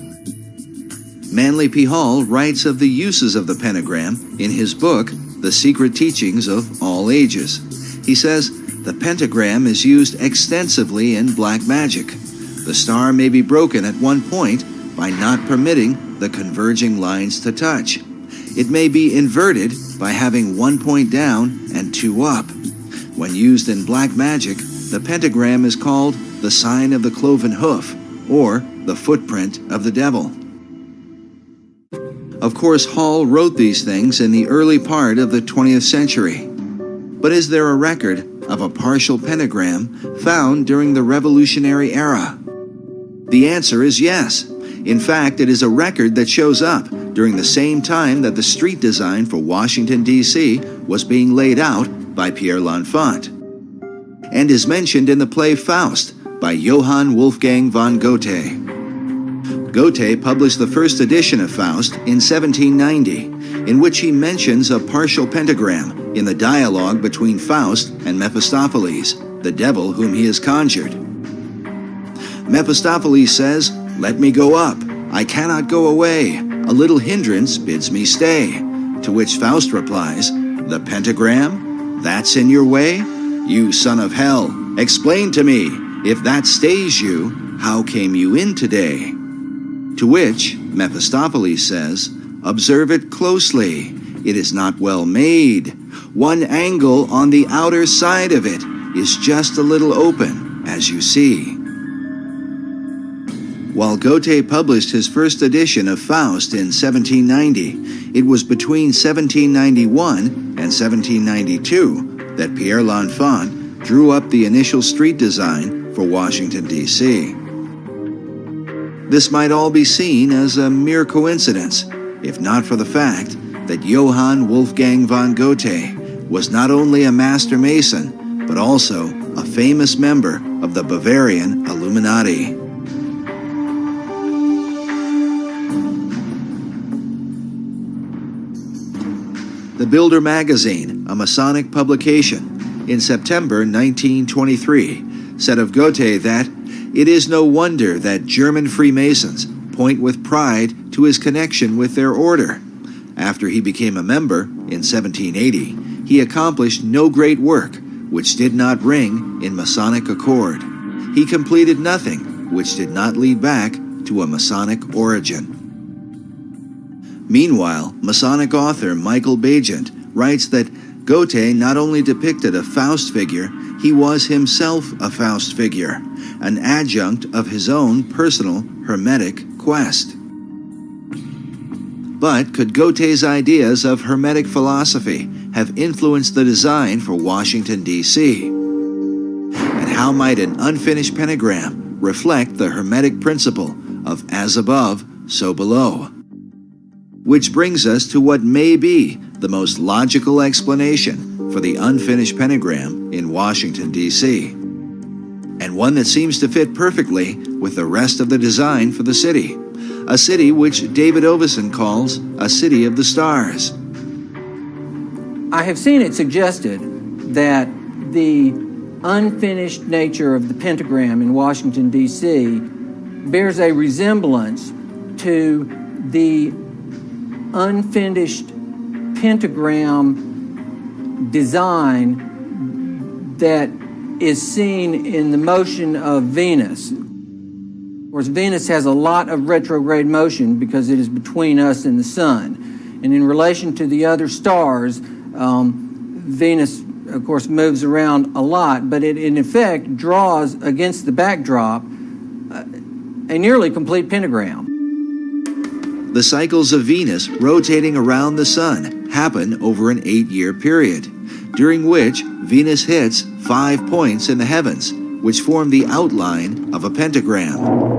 Manly P. Hall writes of the uses of the pentagram in his book, The Secret Teachings of All Ages. He says, the pentagram is used extensively in black magic. The star may be broken at one point by not permitting the converging lines to touch. It may be inverted by having 1 point down and 2 up. When used in black magic, the pentagram is called the sign of the cloven hoof, or the footprint of the devil. Of course, Hall wrote these things in the early part of the 20th century. But is there a record of a partial pentagram found during the Revolutionary era? The answer is yes. In fact, it is a record that shows up during the same time that the street design for Washington, D.C. was being laid out by Pierre L'Enfant, and is mentioned in the play Faust by Johann Wolfgang von Goethe. Goethe published the first edition of Faust in 1790, in which he mentions a partial pentagram in the dialogue between Faust and Mephistopheles, the devil whom he has conjured. Mephistopheles says, "Let me go up. I cannot go away. A little hindrance bids me stay." To which Faust replies, "The pentagram? That's in your way? You son of hell, explain to me, if that stays you, how came you in today?" To which Mephistopheles says, "Observe it closely. It is not well made. One angle on the outer side of it is just a little open, as you see." While Goethe published his first edition of Faust in 1790, it was between 1791 and 1792 that Pierre L'Enfant drew up the initial street design for Washington, D.C. This might all be seen as a mere coincidence, if not for the fact that Johann Wolfgang von Goethe was not only a master mason, but also a famous member of the Bavarian Illuminati. The Builder magazine, a Masonic publication, in September 1923, said of Goethe that it is no wonder that German Freemasons point with pride to his connection with their order. After he became a member in 1780, he accomplished no great work which did not ring in Masonic accord. He completed nothing which did not lead back to a Masonic origin. Meanwhile, Masonic author Michael Bagent writes that Goethe not only depicted a Faust figure, he was himself a Faust figure, an adjunct of his own personal Hermetic quest. But could Goethe's ideas of Hermetic philosophy have influenced the design for Washington, D.C.? And how might an unfinished pentagram reflect the Hermetic principle of as above, so below? Which brings us to what may be the most logical explanation for the unfinished pentagram in Washington, D.C., and one that seems to fit perfectly with the rest of the design for the city, a city which David Oveson calls a city of the stars. I have seen it suggested that the unfinished nature of the pentagram in Washington, D.C. bears a resemblance to the unfinished pentagram design that is seen in the motion of Venus. Of course, Venus has a lot of retrograde motion because it is between us and the sun. And in relation to the other stars, Venus, of course, moves around a lot, but it in effect draws against the backdrop a nearly complete pentagram. The cycles of Venus rotating around the sun happen over an 8-year period, during which Venus hits 5 points in the heavens, which form the outline of a pentagram.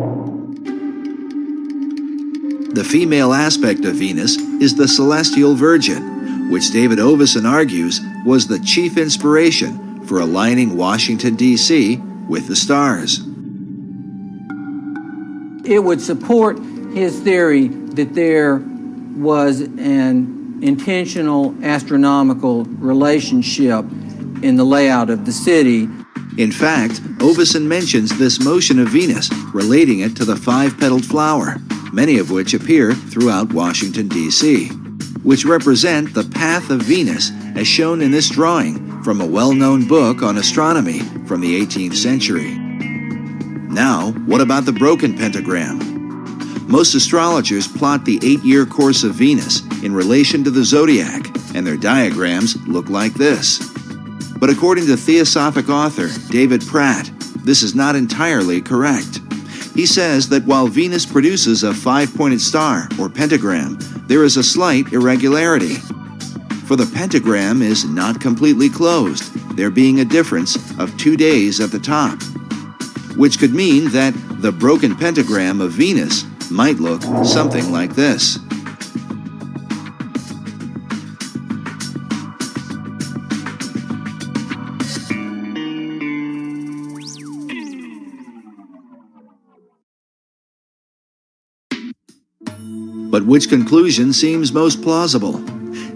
The female aspect of Venus is the celestial Virgin, which David Oveson argues was the chief inspiration for aligning Washington, D.C. with the stars. It would support his theory that there was an intentional astronomical relationship in the layout of the city. In fact, Oveson mentions this motion of Venus, relating it to the 5-petaled flower, many of which appear throughout Washington, D.C., which represent the path of Venus as shown in this drawing from a well-known book on astronomy from the 18th century. Now, what about the broken pentagram? Most astrologers plot the 8-year course of Venus in relation to the zodiac, and their diagrams look like this. But according to Theosophic author David Pratt, this is not entirely correct. He says that while Venus produces a 5-pointed star, or pentagram, there is a slight irregularity. For the pentagram is not completely closed, there being a difference of 2 days at the top, which could mean that the broken pentagram of Venus might look something like this. But which conclusion seems most plausible?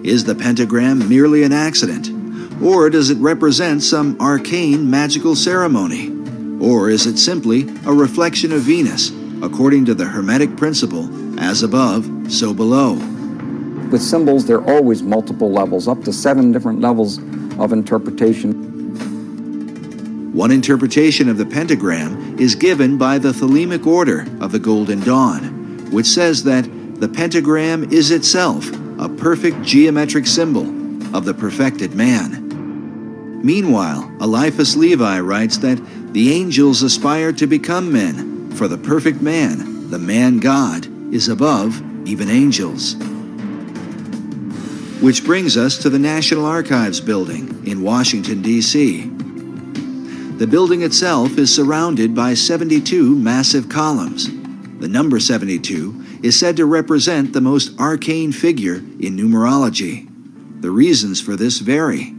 Is the pentagram merely an accident? Or does it represent some arcane magical ceremony? Or is it simply a reflection of Venus, according to the Hermetic principle, as above, so below? With symbols, there are always multiple levels, up to 7 different levels of interpretation. One interpretation of the pentagram is given by the Thelemic Order of the Golden Dawn, which says that the pentagram is itself a perfect geometric symbol of the perfected man. Meanwhile, Eliphas Levi writes that the angels aspire to become men, for the perfect man, the man God, is above even angels. Which brings us to the National Archives building in Washington, D.C. The building itself is surrounded by 72 massive columns. The number 72 is said to represent the most arcane figure in numerology. The reasons for this vary.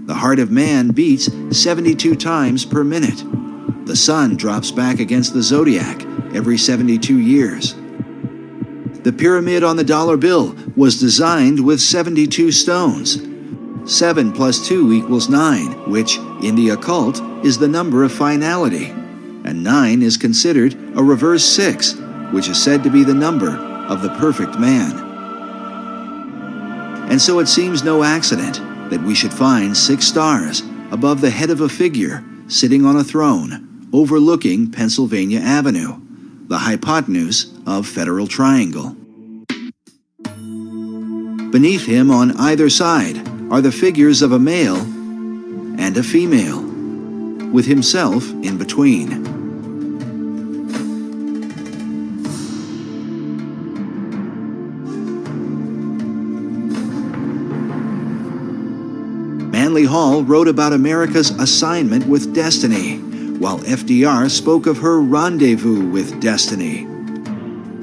The heart of man beats 72 times per minute. The sun drops back against the zodiac every 72 years. The pyramid on the dollar bill was designed with 72 stones. 7 plus 2 equals 9, which, in the occult, is the number of finality. And 9 is considered a reverse 6, which is said to be the number of the perfect man. And so it seems no accident that we should find 6 stars above the head of a figure sitting on a throne overlooking Pennsylvania Avenue, the hypotenuse of Federal Triangle. Beneath him on either side are the figures of a male and a female, with himself in between. Manly Hall wrote about America's assignment with destiny, while FDR spoke of her rendezvous with destiny.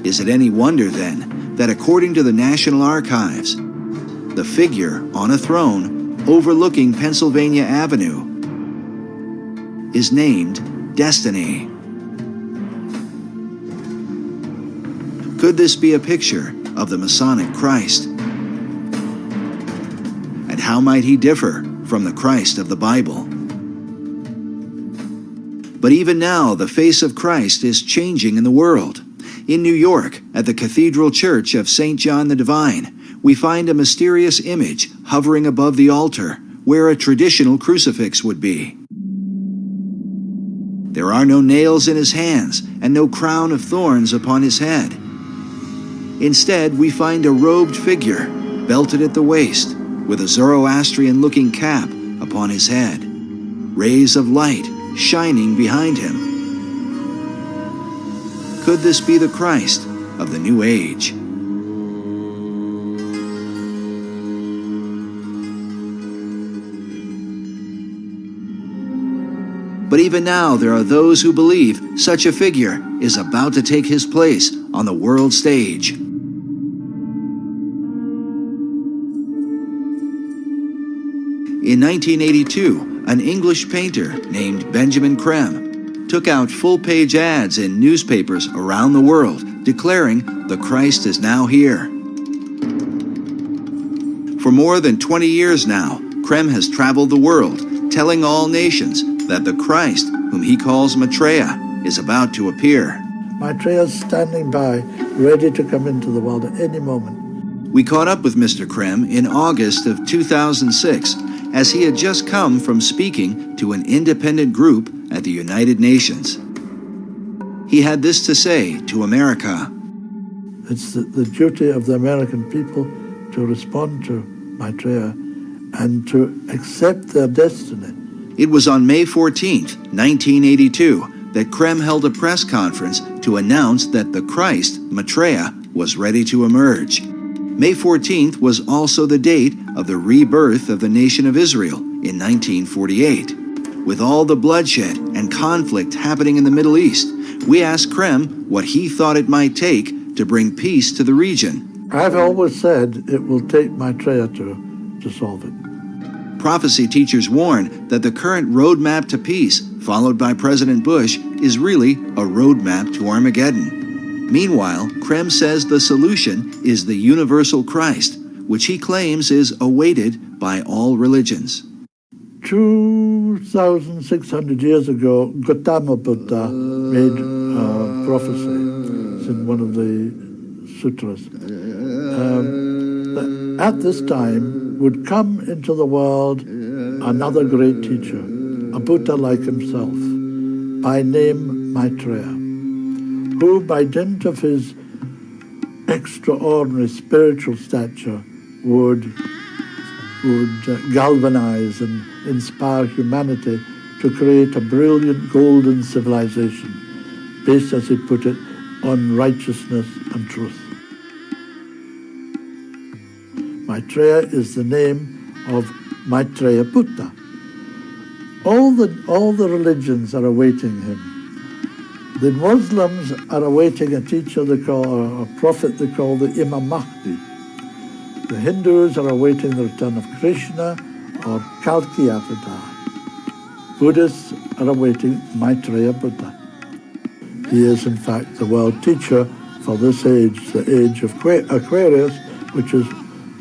Is it any wonder, then, that according to the National Archives, the figure on a throne overlooking Pennsylvania Avenue is named Destiny? Could this be a picture of the Masonic Christ? And how might he differ from the Christ of the Bible? But even now, the face of Christ is changing in the world. In New York, at the Cathedral Church of St. John the Divine, we find a mysterious image hovering above the altar, where a traditional crucifix would be. There are no nails in his hands and no crown of thorns upon his head. Instead, we find a robed figure, belted at the waist, with a Zoroastrian-looking cap upon his head, rays of light shining behind him. Could this be the Christ of the New Age? But even now, there are those who believe such a figure is about to take his place on the world stage. In 1982, an English painter named Benjamin Creme took out full-page ads in newspapers around the world declaring the Christ is now here. For more than 20 years now, Creme has traveled the world, telling all nations that the Christ, whom he calls Maitreya, is about to appear. Maitreya is standing by, ready to come into the world at any moment. We caught up with Mr. Creme in August of 2006, as he had just come from speaking to an independent group at the United Nations. He had this to say to America. It's the duty of the American people to respond to Maitreya and to accept their destiny. It was on May 14th, 1982, that Creme held a press conference to announce that the Christ, Maitreya, was ready to emerge. May 14th was also the date of the rebirth of the nation of Israel in 1948. With all the bloodshed and conflict happening in the Middle East, we asked Creme what he thought it might take to bring peace to the region. I've always said it will take Maitreya to solve it. Prophecy teachers warn that the current roadmap to peace, followed by President Bush, is really a roadmap to Armageddon. Meanwhile, Creme says the solution is the universal Christ, which he claims is awaited by all religions. 2,600 years ago, Gautama Buddha made a prophecy. It's in one of the sutras. That at this time would come into the world another great teacher, a Buddha like himself, by name Maitreya, who by dint of his extraordinary spiritual stature would galvanize and inspire humanity to create a brilliant golden civilization based, as he put it, on righteousness and truth. Maitreya is the name of Maitreya Buddha. All the religions are awaiting him. The Muslims are awaiting a teacher they call, or a prophet they call the Imam Mahdi. The Hindus are awaiting the return of Krishna or Kalki Avatar. Buddhists are awaiting Maitreya Buddha. He is in fact the world teacher for this age, the age of Aquarius, which is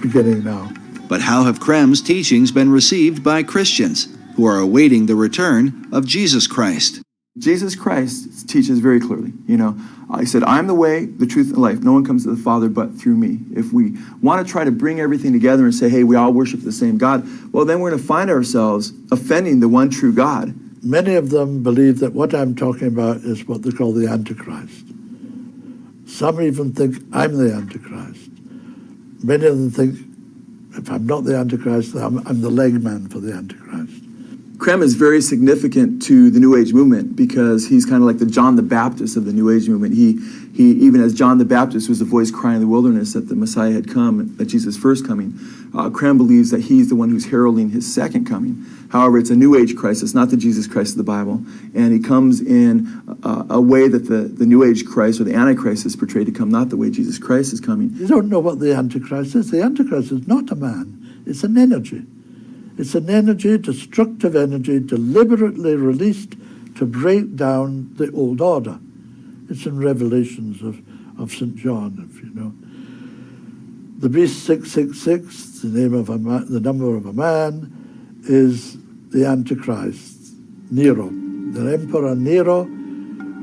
beginning now. But how have Creme's teachings been received by Christians who are awaiting the return of Jesus Christ? Jesus Christ teaches very clearly, he said, I'm the way, the truth, and life. No one comes to the Father but through me. If we want to try to bring everything together and say, hey, we all worship the same God, well, then we're going to find ourselves offending the one true God. Many of them believe that what I'm talking about is what they call the Antichrist. Some even think I'm the Antichrist. Many of them think, if I'm not the Antichrist, I'm the leg man for the Antichrist. Creme is very significant to the New Age movement because he's kind of like the John the Baptist of the New Age movement. He even as John the Baptist was the voice crying in the wilderness that the Messiah had come, at Jesus' first coming, Creme believes that he's the one who's heralding his second coming. However, it's a New Age Christ. It's not the Jesus Christ of the Bible. And he comes in a way that the New Age Christ or the Antichrist is portrayed to come, not the way Jesus Christ is coming. You don't know what the Antichrist is. The Antichrist is not a man. It's an energy. It's an energy, destructive energy, deliberately released to break down the old order. It's in Revelations of St. John, if you know. The beast 666, the name of the number of a man, is the Antichrist, Nero. the Emperor Nero.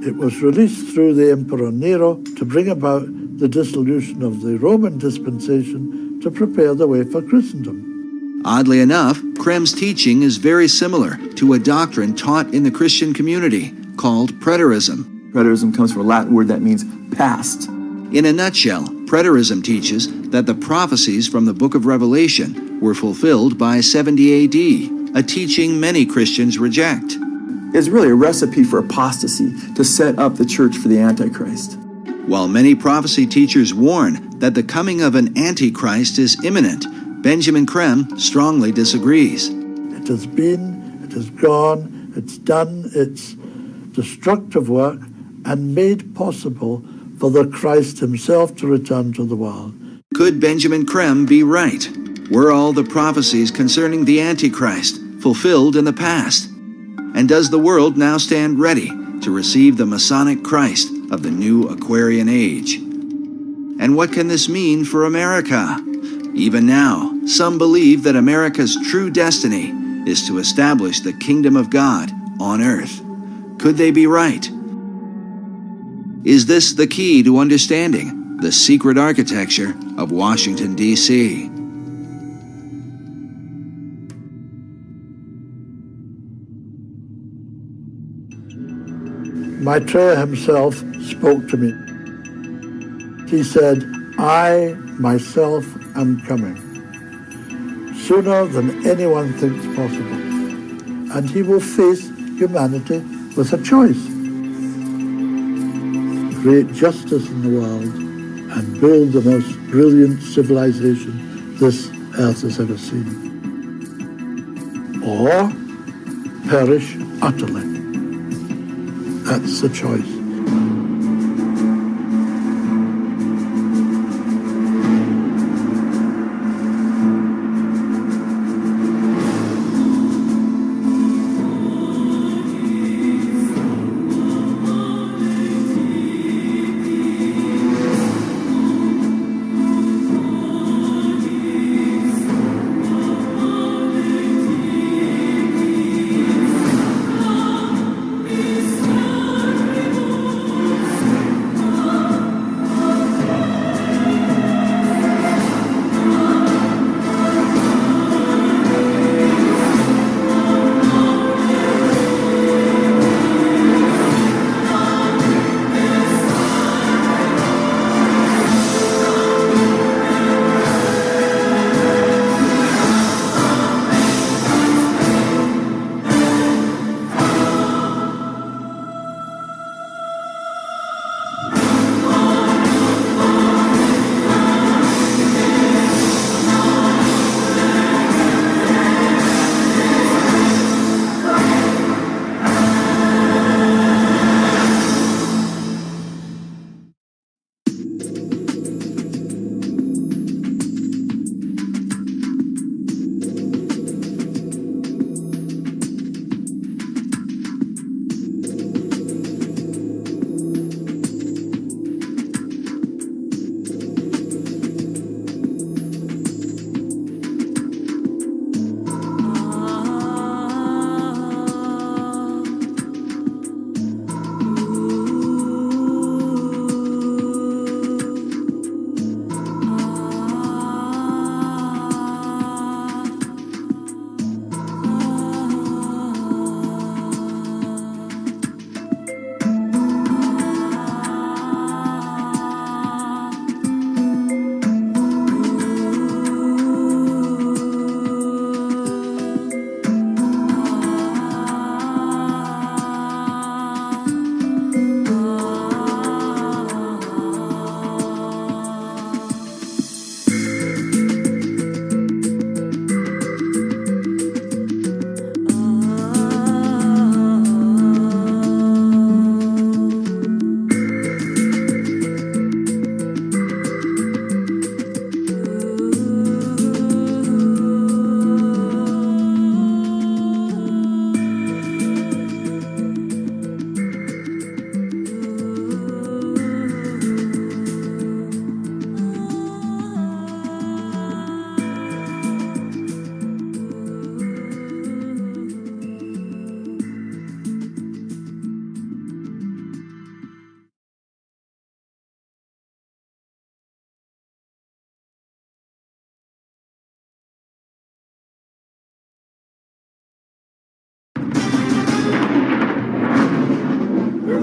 It was released through the Emperor Nero to bring about the dissolution of the Roman dispensation to prepare the way for Christendom. Oddly enough, Krem's teaching is very similar to a doctrine taught in the Christian community called preterism. Preterism comes from a Latin word that means past. In a nutshell, preterism teaches that the prophecies from the book of Revelation were fulfilled by 70 AD, a teaching many Christians reject. It's really a recipe for apostasy to set up the church for the Antichrist. While many prophecy teachers warn that the coming of an Antichrist is imminent, Benjamin Creme strongly disagrees. It has been, it has gone, it's done its destructive work and made possible for the Christ himself to return to the world. Could Benjamin Creme be right? Were all the prophecies concerning the Antichrist fulfilled in the past? And does the world now stand ready to receive the Masonic Christ of the new Aquarian age? And what can this mean for America? Even now, some believe that America's true destiny is to establish the kingdom of God on earth. Could they be right? Is this the key to understanding the secret architecture of Washington, D.C.? Maitreya himself spoke to me. He said, I myself am coming, sooner than anyone thinks possible, and he will face humanity with a choice. Create justice in the world and build the most brilliant civilization this earth has ever seen. Or perish utterly. That's the choice.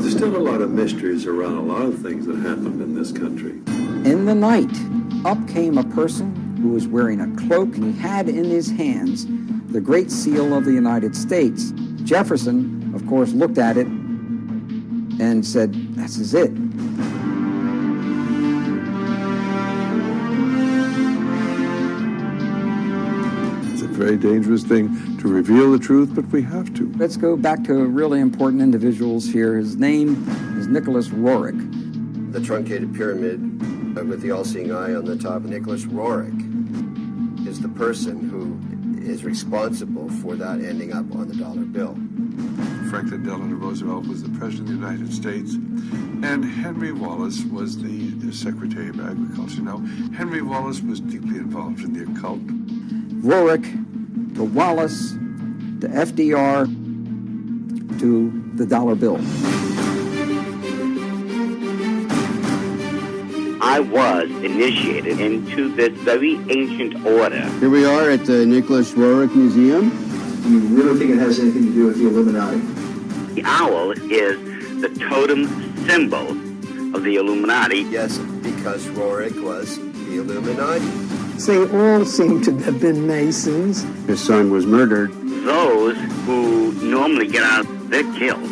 There's still a lot of mysteries around a lot of things that happened in this country. In the night, up came a person who was wearing a cloak, and he had in his hands the Great Seal of the United States. Jefferson, of course, looked at it and said, "This is it." It's a very dangerous thing to reveal the truth, but we have to. Let's go back to really important individuals here. His name is Nicholas Roerich. The truncated pyramid with the all-seeing eye on the top, Nicholas Roerich, is the person who is responsible for that ending up on the dollar bill. Franklin Delano Roosevelt was the President of the United States, and Henry Wallace was the Secretary of Agriculture. Now, Henry Wallace was deeply involved in the occult. Roerich to Wallace to FDR to the dollar bill. I was initiated into this very ancient order. Here we are at the Nicholas Roerich Museum. You really think it has anything to do with the Illuminati? The owl is the totem symbol of the Illuminati. Yes, because Roerich was the Illuminati. They all seem to have been Masons. His son was murdered. Those who normally get out, they're killed.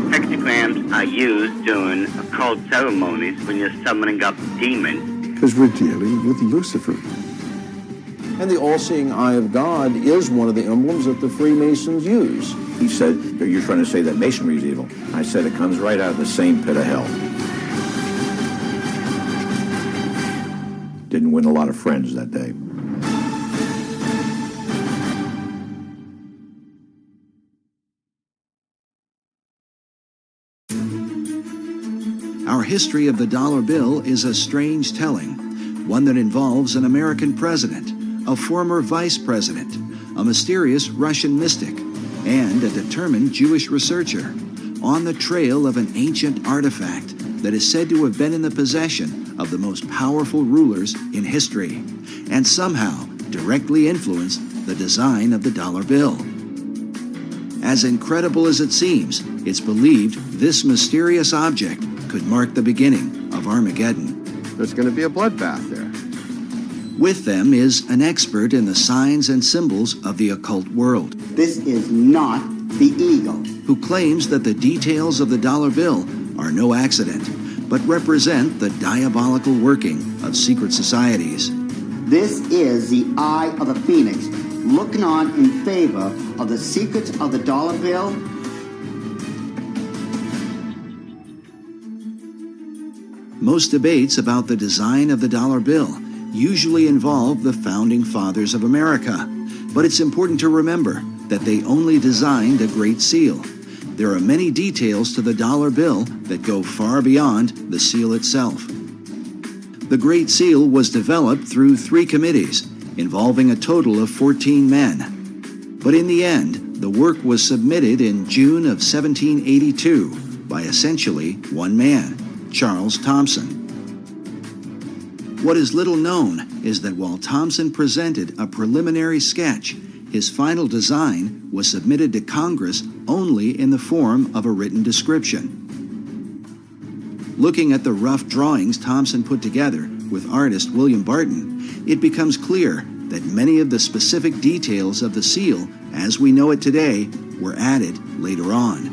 Hexagrams are used during occult ceremonies when you're summoning up demons. Because we're dealing with Lucifer. And the all-seeing eye of God is one of the emblems that the Freemasons use. He said, "You're trying to say that Masonry is evil." I said, "It comes right out of the same pit of hell." Didn't win a lot of friends that day. Our history of the dollar bill is a strange telling, one that involves an American president, a former vice president, a mysterious Russian mystic, and a determined Jewish researcher on the trail of an ancient artifact that is said to have been in the possession of the most powerful rulers in history, and somehow directly influenced the design of the dollar bill. As incredible as it seems, it's believed this mysterious object could mark the beginning of Armageddon. There's going to be a bloodbath there. With them is an expert in the signs and symbols of the occult world. This is not the eagle. Who claims that the details of the dollar bill are no accident, but represent the diabolical working of secret societies. This is the eye of the phoenix, looking on in favor of the secrets of the dollar bill. Most debates about the design of the dollar bill usually involve the founding fathers of America, but it's important to remember that they only designed a Great Seal. There are many details to the dollar bill that go far beyond the seal itself. The Great Seal was developed through 3 committees involving a total of 14 men. But in the end, the work was submitted in June of 1782 by essentially one man, Charles Thomson. What is little known is that while Thomson presented a preliminary sketch, his final design was submitted to Congress only in the form of a written description. Looking at the rough drawings Thomson put together with artist William Barton, it becomes clear that many of the specific details of the seal, as we know it today, were added later on.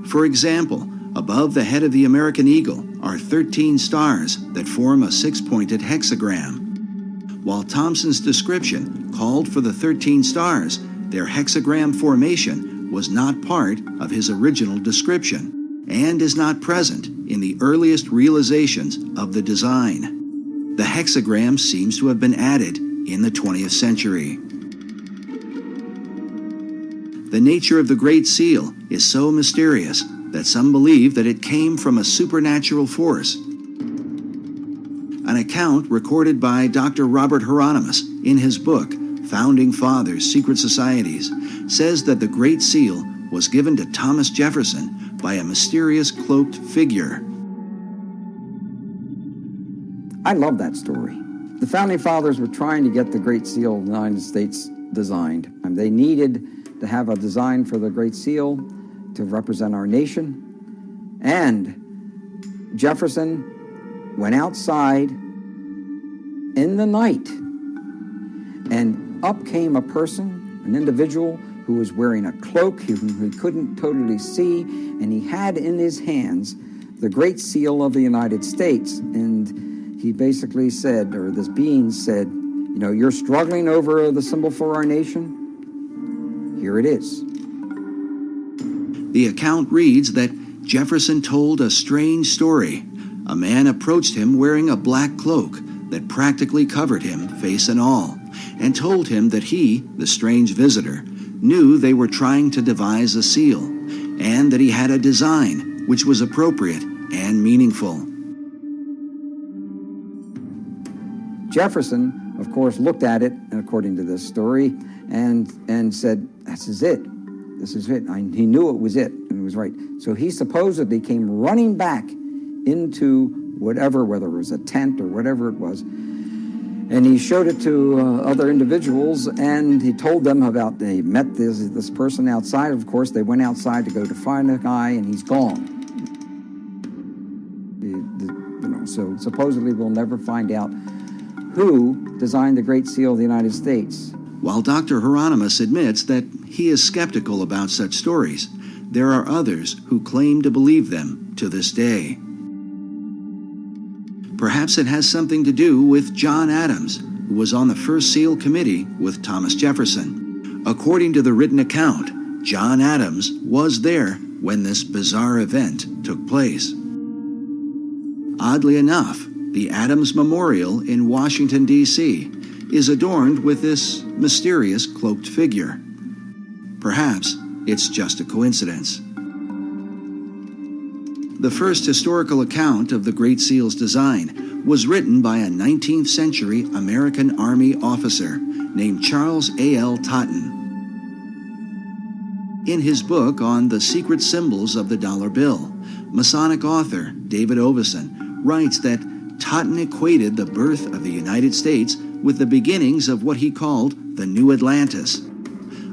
For example, above the head of the American eagle are 13 stars that form a 6-pointed hexagram. While Thomson's description called for the 13 stars, their hexagram formation was not part of his original description and is not present in the earliest realizations of the design. The hexagram seems to have been added in the 20th century. The nature of the Great Seal is so mysterious that some believe that it came from a supernatural force. An account recorded by Dr. Robert Hieronymus in his book, Founding Fathers, Secret Societies, says that the Great Seal was given to Thomas Jefferson by a mysterious cloaked figure. I love that story. The Founding Fathers were trying to get the Great Seal of the United States designed. They needed to have a design for the Great Seal to represent our nation. And Jefferson went outside in the night, and up came a person, an individual who was wearing a cloak, whom he couldn't totally see, and he had in his hands the Great Seal of the United States. And he basically said, or this being said, you know, you're struggling over the symbol for our nation? Here it is. The account reads that Jefferson told a strange story. A man approached him wearing a black cloak that practically covered him, face and all, and told him that he, the strange visitor, knew they were trying to devise a seal, and that he had a design which was appropriate and meaningful. Jefferson, of course, looked at it, according to this story, and said, this is it. This is it. He knew it was it, and it was right. So he supposedly came running back into whatever, whether it was a tent or whatever it was, and he showed it to other individuals, and he told them about, they met this person outside. Of course, they went outside to go to find the guy, and he's gone. So supposedly we'll never find out who designed the Great Seal of the United States. While Dr. Hieronymus admits that he is skeptical about such stories, there are others who claim to believe them to this day. Perhaps it has something to do with John Adams, who was on the first seal committee with Thomas Jefferson. According to the written account, John Adams was there when this bizarre event took place. Oddly enough, the Adams Memorial in Washington, D.C., is adorned with this mysterious cloaked figure. Perhaps it's just a coincidence. The first historical account of the Great Seal's design was written by a 19th century American Army officer named Charles A.L. Totten. In his book on the secret symbols of the dollar bill, Masonic author David Oveson writes that Totten equated the birth of the United States with the beginnings of what he called the New Atlantis,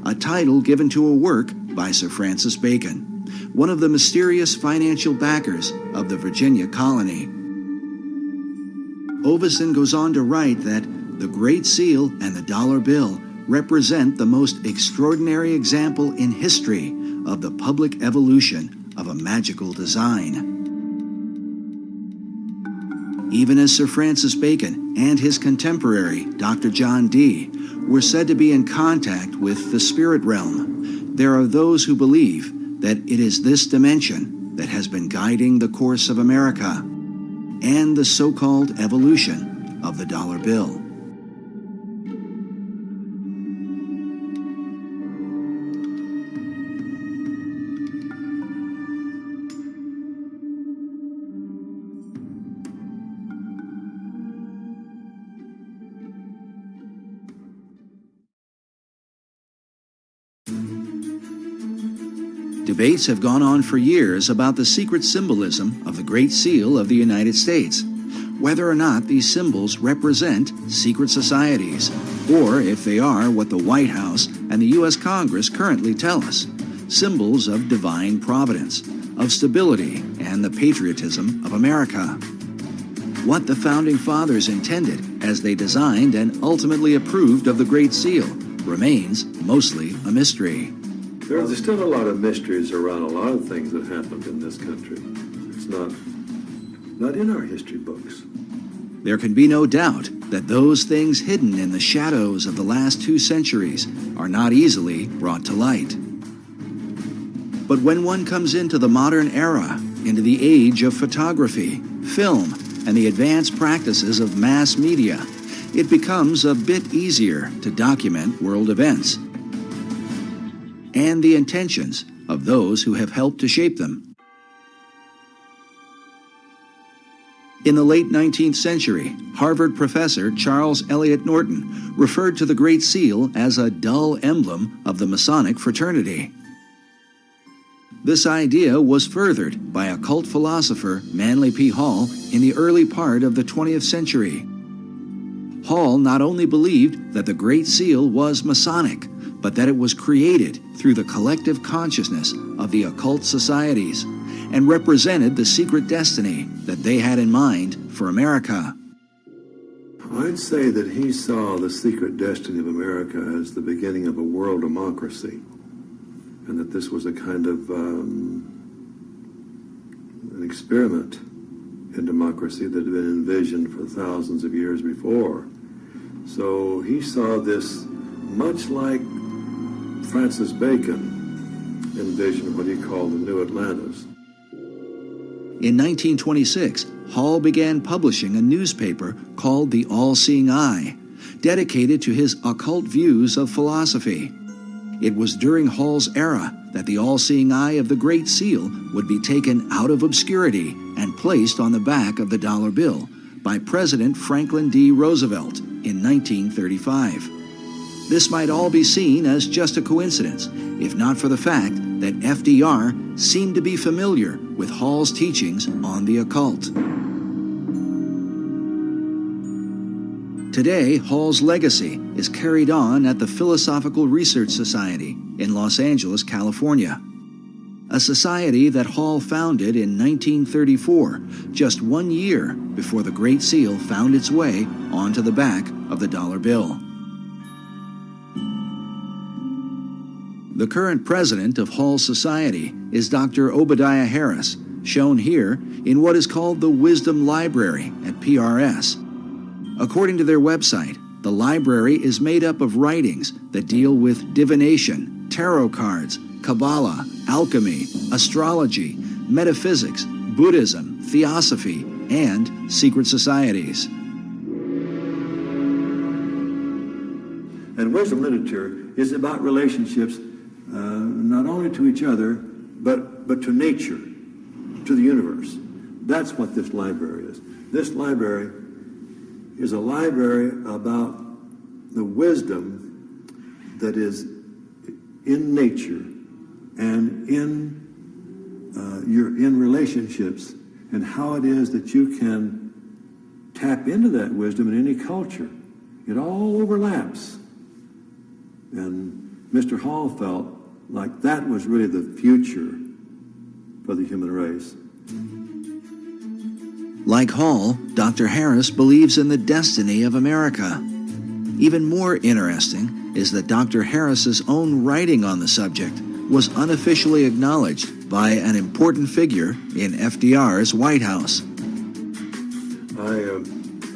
a title given to a work by Sir Francis Bacon, one of the mysterious financial backers of the Virginia colony. Oveson goes on to write that the Great Seal and the dollar bill represent the most extraordinary example in history of the public evolution of a magical design. Even as Sir Francis Bacon and his contemporary, Dr. John Dee, were said to be in contact with the spirit realm, there are those who believe that it is this dimension that has been guiding the course of America and the so-called evolution of the dollar bill. Debates have gone on for years about the secret symbolism of the Great Seal of the United States, whether or not these symbols represent secret societies, or if they are what the White House and the U.S. Congress currently tell us, symbols of divine providence, of stability, and the patriotism of America. What the Founding Fathers intended as they designed and ultimately approved of the Great Seal remains mostly a mystery. There's still a lot of mysteries around a lot of things that happened in this country. It's not in our history books. There can be no doubt that those things hidden in the shadows of the last 2 centuries are not easily brought to light. But when one comes into the modern era, into the age of photography, film, and the advanced practices of mass media, it becomes a bit easier to document world events and the intentions of those who have helped to shape them. In the late 19th century, Harvard professor Charles Eliot Norton referred to the Great Seal as a dull emblem of the Masonic fraternity. This idea was furthered by occult philosopher Manly P. Hall in the early part of the 20th century. Hall not only believed that the Great Seal was Masonic, but that it was created through the collective consciousness of the occult societies and represented the secret destiny that they had in mind for America. I'd say that he saw the secret destiny of America as the beginning of a world democracy, and that this was a kind of an experiment in democracy that had been envisioned for thousands of years before. So he saw this much like Francis Bacon envisioned what he called the New Atlantis. In 1926, Hall began publishing a newspaper called The All-Seeing Eye, dedicated to his occult views of philosophy. It was during Hall's era that the all-seeing eye of the Great Seal would be taken out of obscurity and placed on the back of the dollar bill by President Franklin D. Roosevelt in 1935. This might all be seen as just a coincidence, if not for the fact that FDR seemed to be familiar with Hall's teachings on the occult. Today, Hall's legacy is carried on at the Philosophical Research Society in Los Angeles, California, a society that Hall founded in 1934, just 1 year before the Great Seal found its way onto the back of the dollar bill. The current president of Hall Society is Dr. Obadiah Harris, shown here in what is called the Wisdom Library at PRS. According to their website, the library is made up of writings that deal with divination, tarot cards, Kabbalah, alchemy, astrology, metaphysics, Buddhism, theosophy, and secret societies. And wisdom literature is about relationships not only to each other, but to nature, to the universe. That's what this library is. This library is a library about the wisdom that is in nature and in relationships, and how it is that you can tap into that wisdom in any culture. It all overlaps. And Mr. Hall felt like that was really the future for the human race. Like Hall, Dr. Harris believes in the destiny of America. Even more interesting is that Dr. Harris's own writing on the subject was unofficially acknowledged by an important figure in FDR's White House. I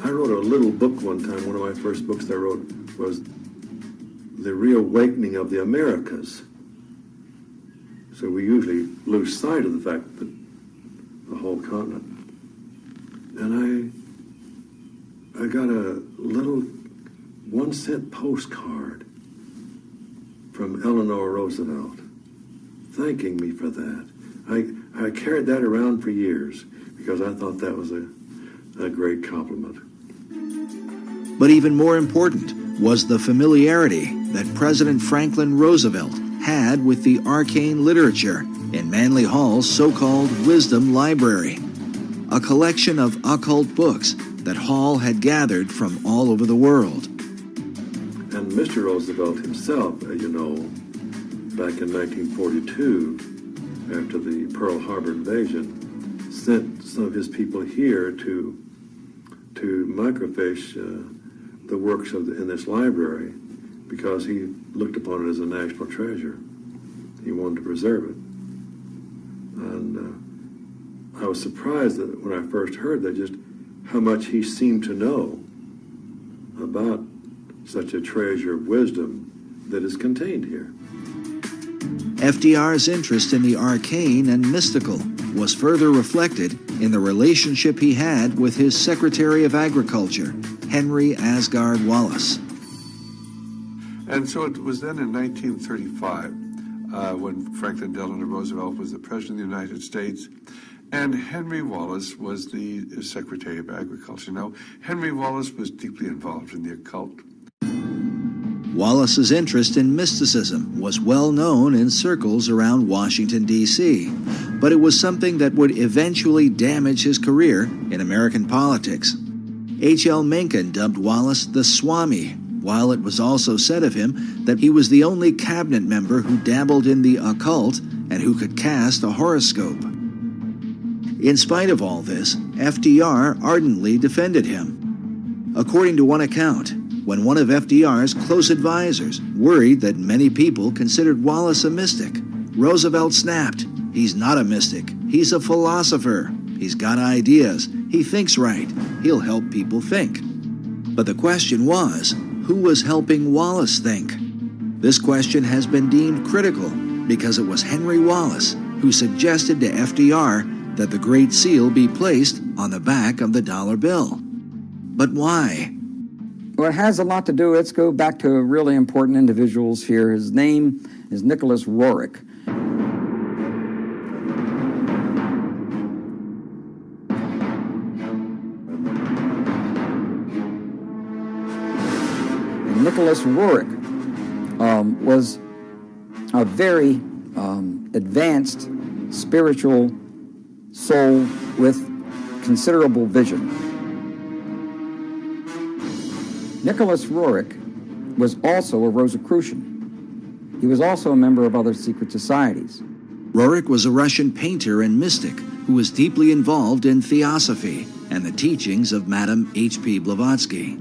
wrote a little book one time. One of my first books I wrote was The Reawakening of the Americas. So we usually lose sight of the fact that the whole continent. And I got a little 1-cent postcard from Eleanor Roosevelt thanking me for that. I carried that around for years because I thought that was a great compliment. But even more important was the familiarity that President Franklin Roosevelt had with the arcane literature in Manly Hall's so-called Wisdom Library, a collection of occult books that Hall had gathered from all over the world. And Mr. Roosevelt himself, you know, back in 1942, after the Pearl Harbor invasion, sent some of his people here to microfiche the works in this library because he looked upon it as a national treasure. He wanted to preserve it. And I was surprised that when I first heard that, just how much he seemed to know about such a treasure of wisdom that is contained here. FDR's interest in the arcane and mystical was further reflected in the relationship he had with his Secretary of Agriculture, Henry Asgard Wallace. And so it was then in 1935 when Franklin Delano Roosevelt was the President of the United States, and Henry Wallace was the Secretary of Agriculture. Now, Henry Wallace was deeply involved in the occult. Wallace's interest in mysticism was well known in circles around Washington, D.C., but it was something that would eventually damage his career in American politics. H.L. Mencken dubbed Wallace the Swami, while it was also said of him that he was the only cabinet member who dabbled in the occult and who could cast a horoscope. In spite of all this, FDR ardently defended him. According to one account, when one of FDR's close advisors worried that many people considered Wallace a mystic, Roosevelt snapped, "He's not a mystic. He's a philosopher. He's got ideas. He thinks right. He'll help people think." But the question was, who was helping Wallace think? This question has been deemed critical because it was Henry Wallace who suggested to FDR that the Great Seal be placed on the back of the dollar bill. But why? Well, it has a lot to do. Let's go back to really important individuals here. His name is Nicholas Roerich. And Nicholas Roerich was a very advanced spiritual soul with considerable vision. Nicholas Roerich was also a Rosicrucian. He was also a member of other secret societies. Roerich was a Russian painter and mystic who was deeply involved in theosophy and the teachings of Madame H.P. Blavatsky.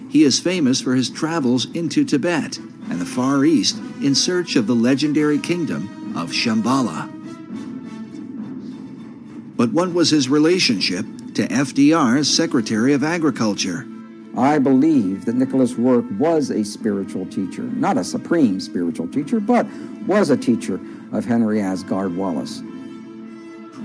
He is famous for his travels into Tibet and the Far East in search of the legendary kingdom of Shambhala. But what was his relationship to FDR's Secretary of Agriculture? I believe that Nicholas Roerich was a spiritual teacher, not a supreme spiritual teacher, but was a teacher of Henry Asgard Wallace.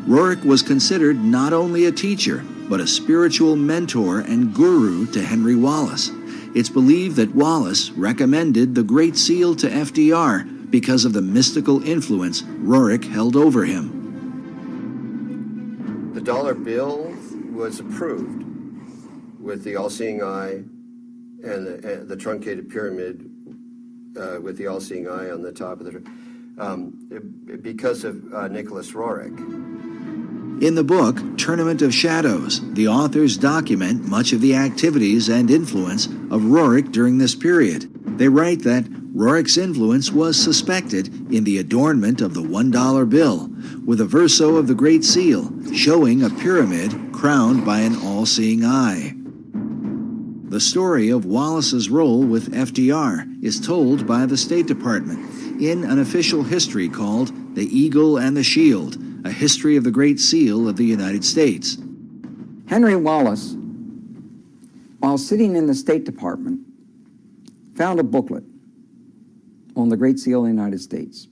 Roerich was considered not only a teacher, but a spiritual mentor and guru to Henry Wallace. It's believed that Wallace recommended the Great Seal to FDR because of the mystical influence Roerich held over him. The dollar bill was approved with the all-seeing eye and the truncated pyramid with the all-seeing eye on the top of the because of Nicholas Roerich. In the book, Tournament of Shadows, the authors document much of the activities and influence of Roerich during this period. They write that Roerich's influence was suspected in the adornment of the $1 bill, with a verso of the Great Seal showing a pyramid crowned by an all-seeing eye. The story of Wallace's role with FDR is told by the State Department in an official history called The Eagle and the Shield, a history of the Great Seal of the United States. Henry Wallace, while sitting in the State Department, found a booklet on the Great Seal of the United States.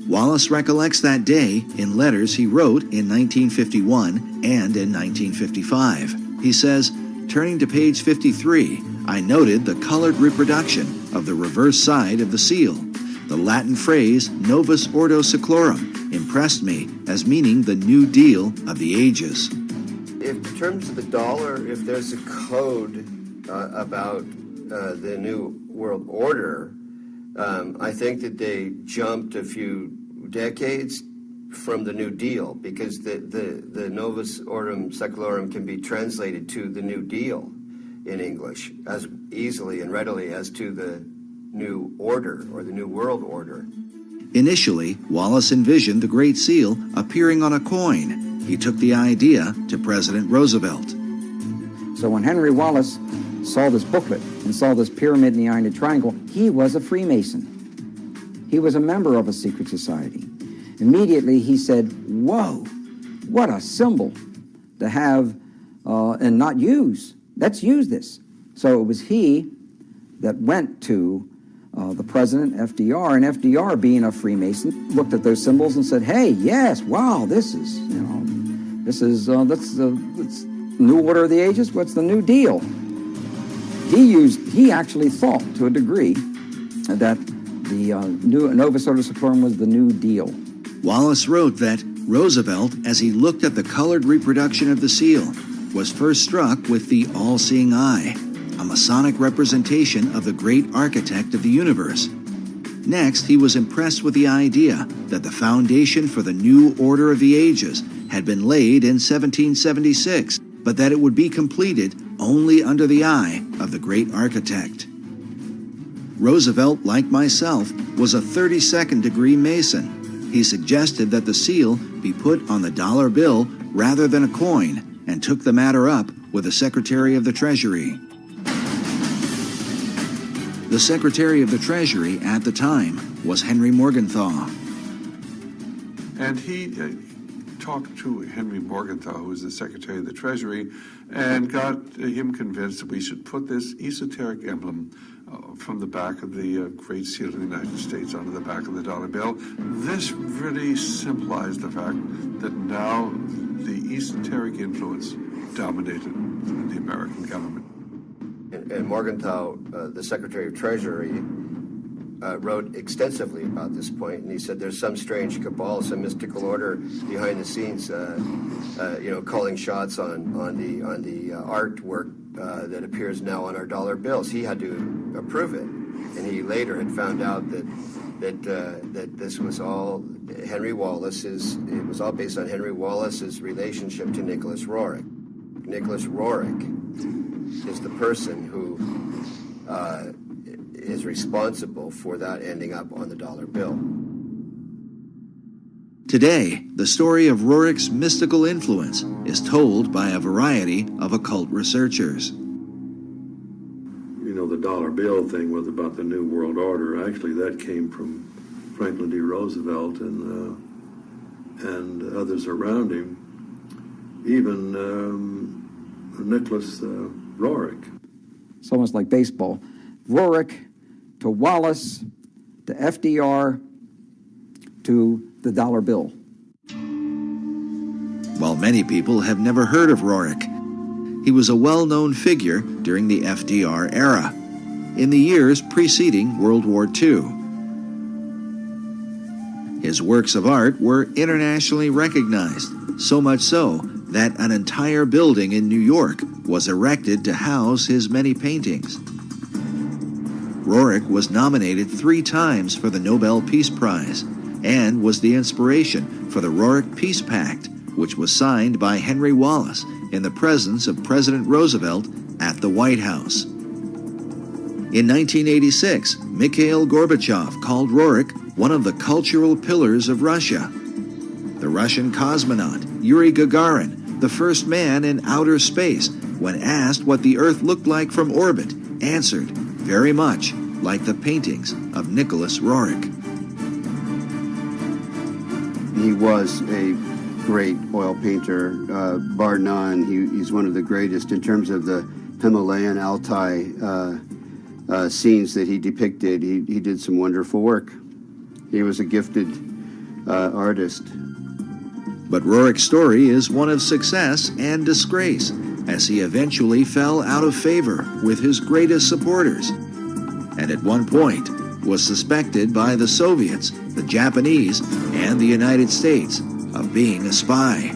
Wallace recollects that day in letters he wrote in 1951 and in 1955. He says, turning to page 53, I noted the colored reproduction of the reverse side of the seal. The Latin phrase Novus Ordo Seclorum impressed me as meaning the New Deal of the ages. In terms of the dollar, if there's a code about the New World Order, I think that they jumped a few decades from the New Deal because the Novus Ordo Seclorum can be translated to the New Deal in English as easily and readily as to the New Order or the New World Order. Initially, Wallace envisioned the Great Seal appearing on a coin. He took the idea to President Roosevelt. So when Henry Wallace saw this booklet and saw this pyramid in the eye and the triangle, he was a Freemason. He was a member of a secret society. Immediately he said, whoa, what a symbol to have and not use. Let's use this. So it was he that went to the president, FDR, and FDR, being a Freemason, looked at those symbols and said, hey, yes, wow, this is New Order of the Ages. What's the New Deal? He actually thought to a degree that the Novus Ordo Seclorum was the New Deal. Wallace wrote that Roosevelt, as he looked at the colored reproduction of the seal, was first struck with the all-seeing eye, a Masonic representation of the great architect of the universe. Next, he was impressed with the idea that the foundation for the New Order of the Ages had been laid in 1776, but that it would be completed only under the eye of the great architect. Roosevelt, like myself, was a 32nd degree Mason. He suggested that the seal be put on the dollar bill rather than a coin, and took the matter up with the Secretary of the Treasury. The Secretary of the Treasury at the time was Henry Morgenthau. And he talked to Henry Morgenthau, who was the Secretary of the Treasury, and got him convinced that we should put this esoteric emblem from the back of the Great Seal of the United States onto the back of the dollar bill. This really symbolized the fact that now the esoteric influence dominated the American government. And Morgenthau, the Secretary of Treasury, wrote extensively about this point, and he said there's some strange cabal, some mystical order behind the scenes, calling shots on the artwork that appears now on our dollar bills. He had to approve it, and he later had found out that this was all Henry Wallace's. It was all based on Henry Wallace's relationship to Nicholas Roerich. Nicholas Roerich is the person who is responsible for that ending up on the dollar bill. Today, the story of Roerich's mystical influence is told by a variety of occult researchers. You know, the dollar bill thing was about the New World Order. Actually, that came from Franklin D. Roosevelt and others around him, even Nicholas Roerich. It's almost like baseball. Roerich to Wallace to FDR to the dollar bill. While many people have never heard of Roerich, he was a well-known figure during the FDR era, in the years preceding World War II. His works of art were internationally recognized, so much so that an entire building in New York was erected to house his many paintings. Roerich was nominated 3 times for the Nobel Peace Prize and was the inspiration for the Roerich Peace Pact, which was signed by Henry Wallace in the presence of President Roosevelt at the White House. In 1986, Mikhail Gorbachev called Roerich one of the cultural pillars of Russia. The Russian cosmonaut Yuri Gagarin, the first man in outer space, when asked what the Earth looked like from orbit, answered, very much like the paintings of Nicholas Roerich. He was a great oil painter, bar none. He's one of the greatest in terms of the Himalayan Altai scenes that he depicted. He did some wonderful work. He was a gifted artist. But Roerich's story is one of success and disgrace, as he eventually fell out of favor with his greatest supporters, and at one point was suspected by the Soviets, the Japanese, and the United States of being a spy.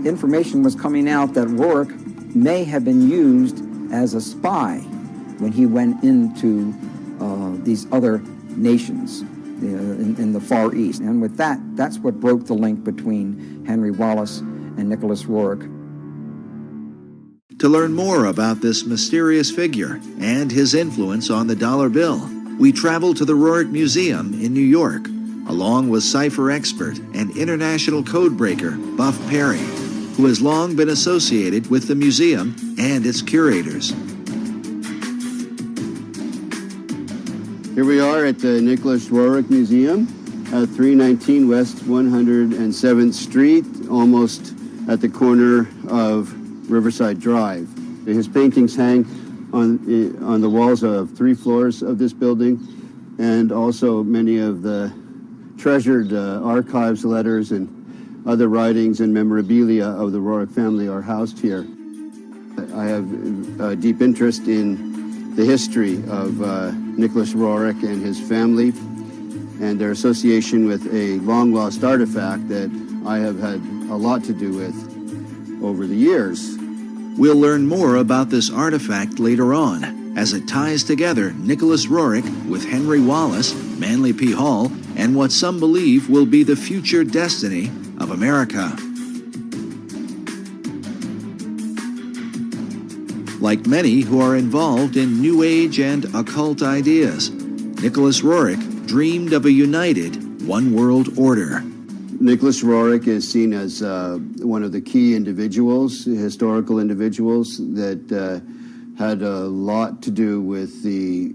Information was coming out that Roerich may have been used as a spy when he went into these other nations in the Far East. And with that, that's what broke the link between Henry Wallace and Nicholas Roerich. To learn more about this mysterious figure and his influence on the dollar bill, we traveled to the Roerich Museum in New York, along with cipher expert and international codebreaker Buff Perry, who has long been associated with the museum and its curators. Here we are at the Nicholas Roerich Museum at 319 West 107th Street, almost at the corner of Riverside Drive. His paintings hang on the walls of 3 floors of this building, and also many of the treasured archives, letters, and other writings and memorabilia of the Roerich family are housed here. I have a deep interest in the history of Nicholas Roerich and his family and their association with a long-lost artifact that I have had a lot to do with over the years. We'll learn more about this artifact later on, as it ties together Nicholas Roerich with Henry Wallace, Manly P. Hall, and what some believe will be the future destiny of America. Like many who are involved in New Age and occult ideas, Nicholas Roerich dreamed of a united one-world order. Nicholas Roerich is seen as one of the key individuals, historical individuals, that had a lot to do with the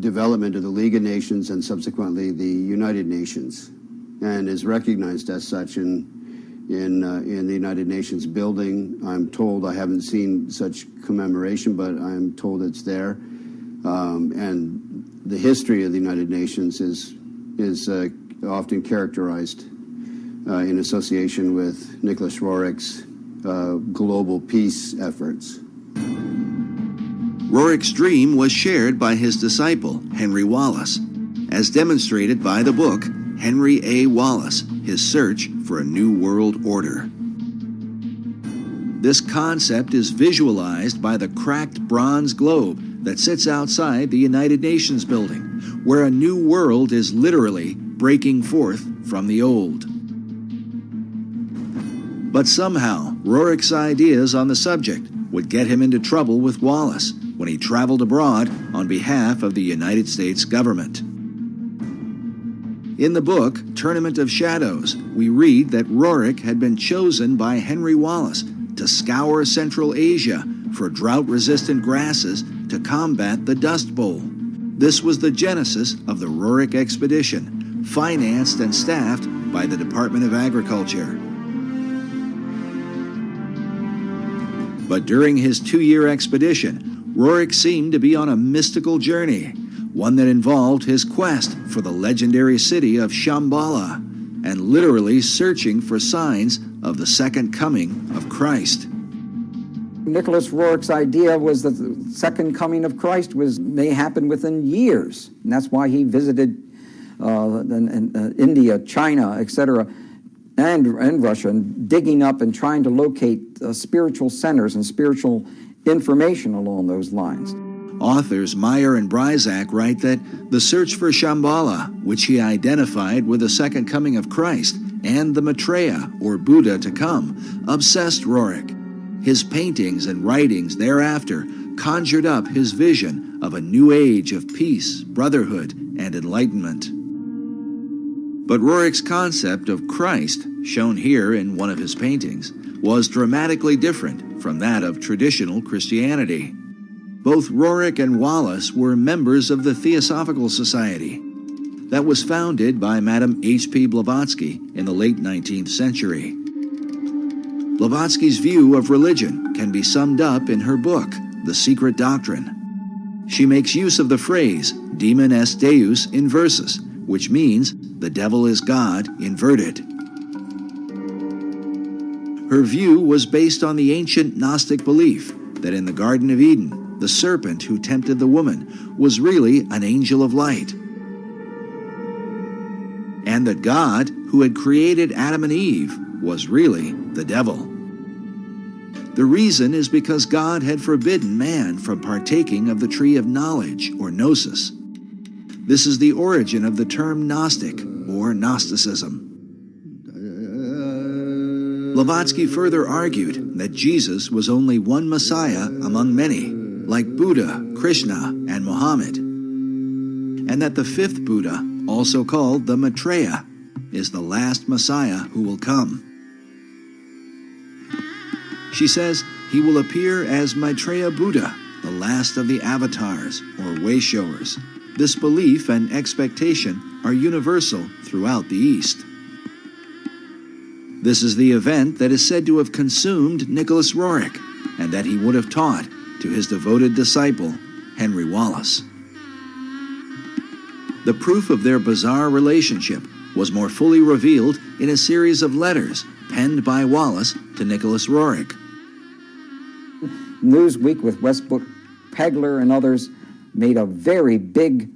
development of the League of Nations and subsequently the United Nations, and is recognized as such in the United Nations building. I'm told, I haven't seen such commemoration, but I'm told it's there. And the history of the United Nations is often characterized in association with Nicholas Roerich's global peace efforts. Roerich's dream was shared by his disciple, Henry Wallace, as demonstrated by the book Henry A. Wallace, His Search for a New World Order. This concept is visualized by the cracked bronze globe that sits outside the United Nations building, where a new world is literally breaking forth from the old. But somehow, Roerich's ideas on the subject would get him into trouble with Wallace when he traveled abroad on behalf of the United States government. In the book, Tournament of Shadows, we read that Roerich had been chosen by Henry Wallace to scour Central Asia for drought-resistant grasses to combat the Dust Bowl. This was the genesis of the Roerich expedition, financed and staffed by the Department of Agriculture. But during his 2-year expedition, Roerich seemed to be on a mystical journey, one that involved his quest for the legendary city of Shambhala and literally searching for signs of the second coming of Christ. Nicholas Roerich's idea was that the second coming of Christ may happen within years, and that's why he visited India, China, etc., and Russia, and digging up and trying to locate spiritual centers and spiritual information along those lines. Authors Meyer and Bryzak write that the search for Shambhala, which he identified with the second coming of Christ, and the Maitreya, or Buddha to come, obsessed Roerich. His paintings and writings thereafter conjured up his vision of a new age of peace, brotherhood, and enlightenment. But Roerich's concept of Christ, shown here in one of his paintings, was dramatically different from that of traditional Christianity. Both Roerich and Wallace were members of the Theosophical Society that was founded by Madame H.P. Blavatsky in the late 19th century. Blavatsky's view of religion can be summed up in her book, The Secret Doctrine. She makes use of the phrase, Demon est Deus inversus, which means the devil is God inverted. Her view was based on the ancient Gnostic belief that in the Garden of Eden, the serpent who tempted the woman was really an angel of light, and that God, who had created Adam and Eve, was really the devil. The reason is because God had forbidden man from partaking of the tree of knowledge, or gnosis. This is the origin of the term Gnostic, or Gnosticism. Blavatsky further argued that Jesus was only one Messiah among many, like Buddha, Krishna, and Muhammad, and that the fifth Buddha, also called the Maitreya, is the last Messiah who will come. She says he will appear as Maitreya Buddha, the last of the avatars, or way-showers. This belief and expectation are universal throughout the East. This is the event that is said to have consumed Nicholas Roerich, and that he would have taught to his devoted disciple, Henry Wallace. The proof of their bizarre relationship was more fully revealed in a series of letters penned by Wallace to Nicholas Roerich. Newsweek with Westbrook Pegler and others made a very big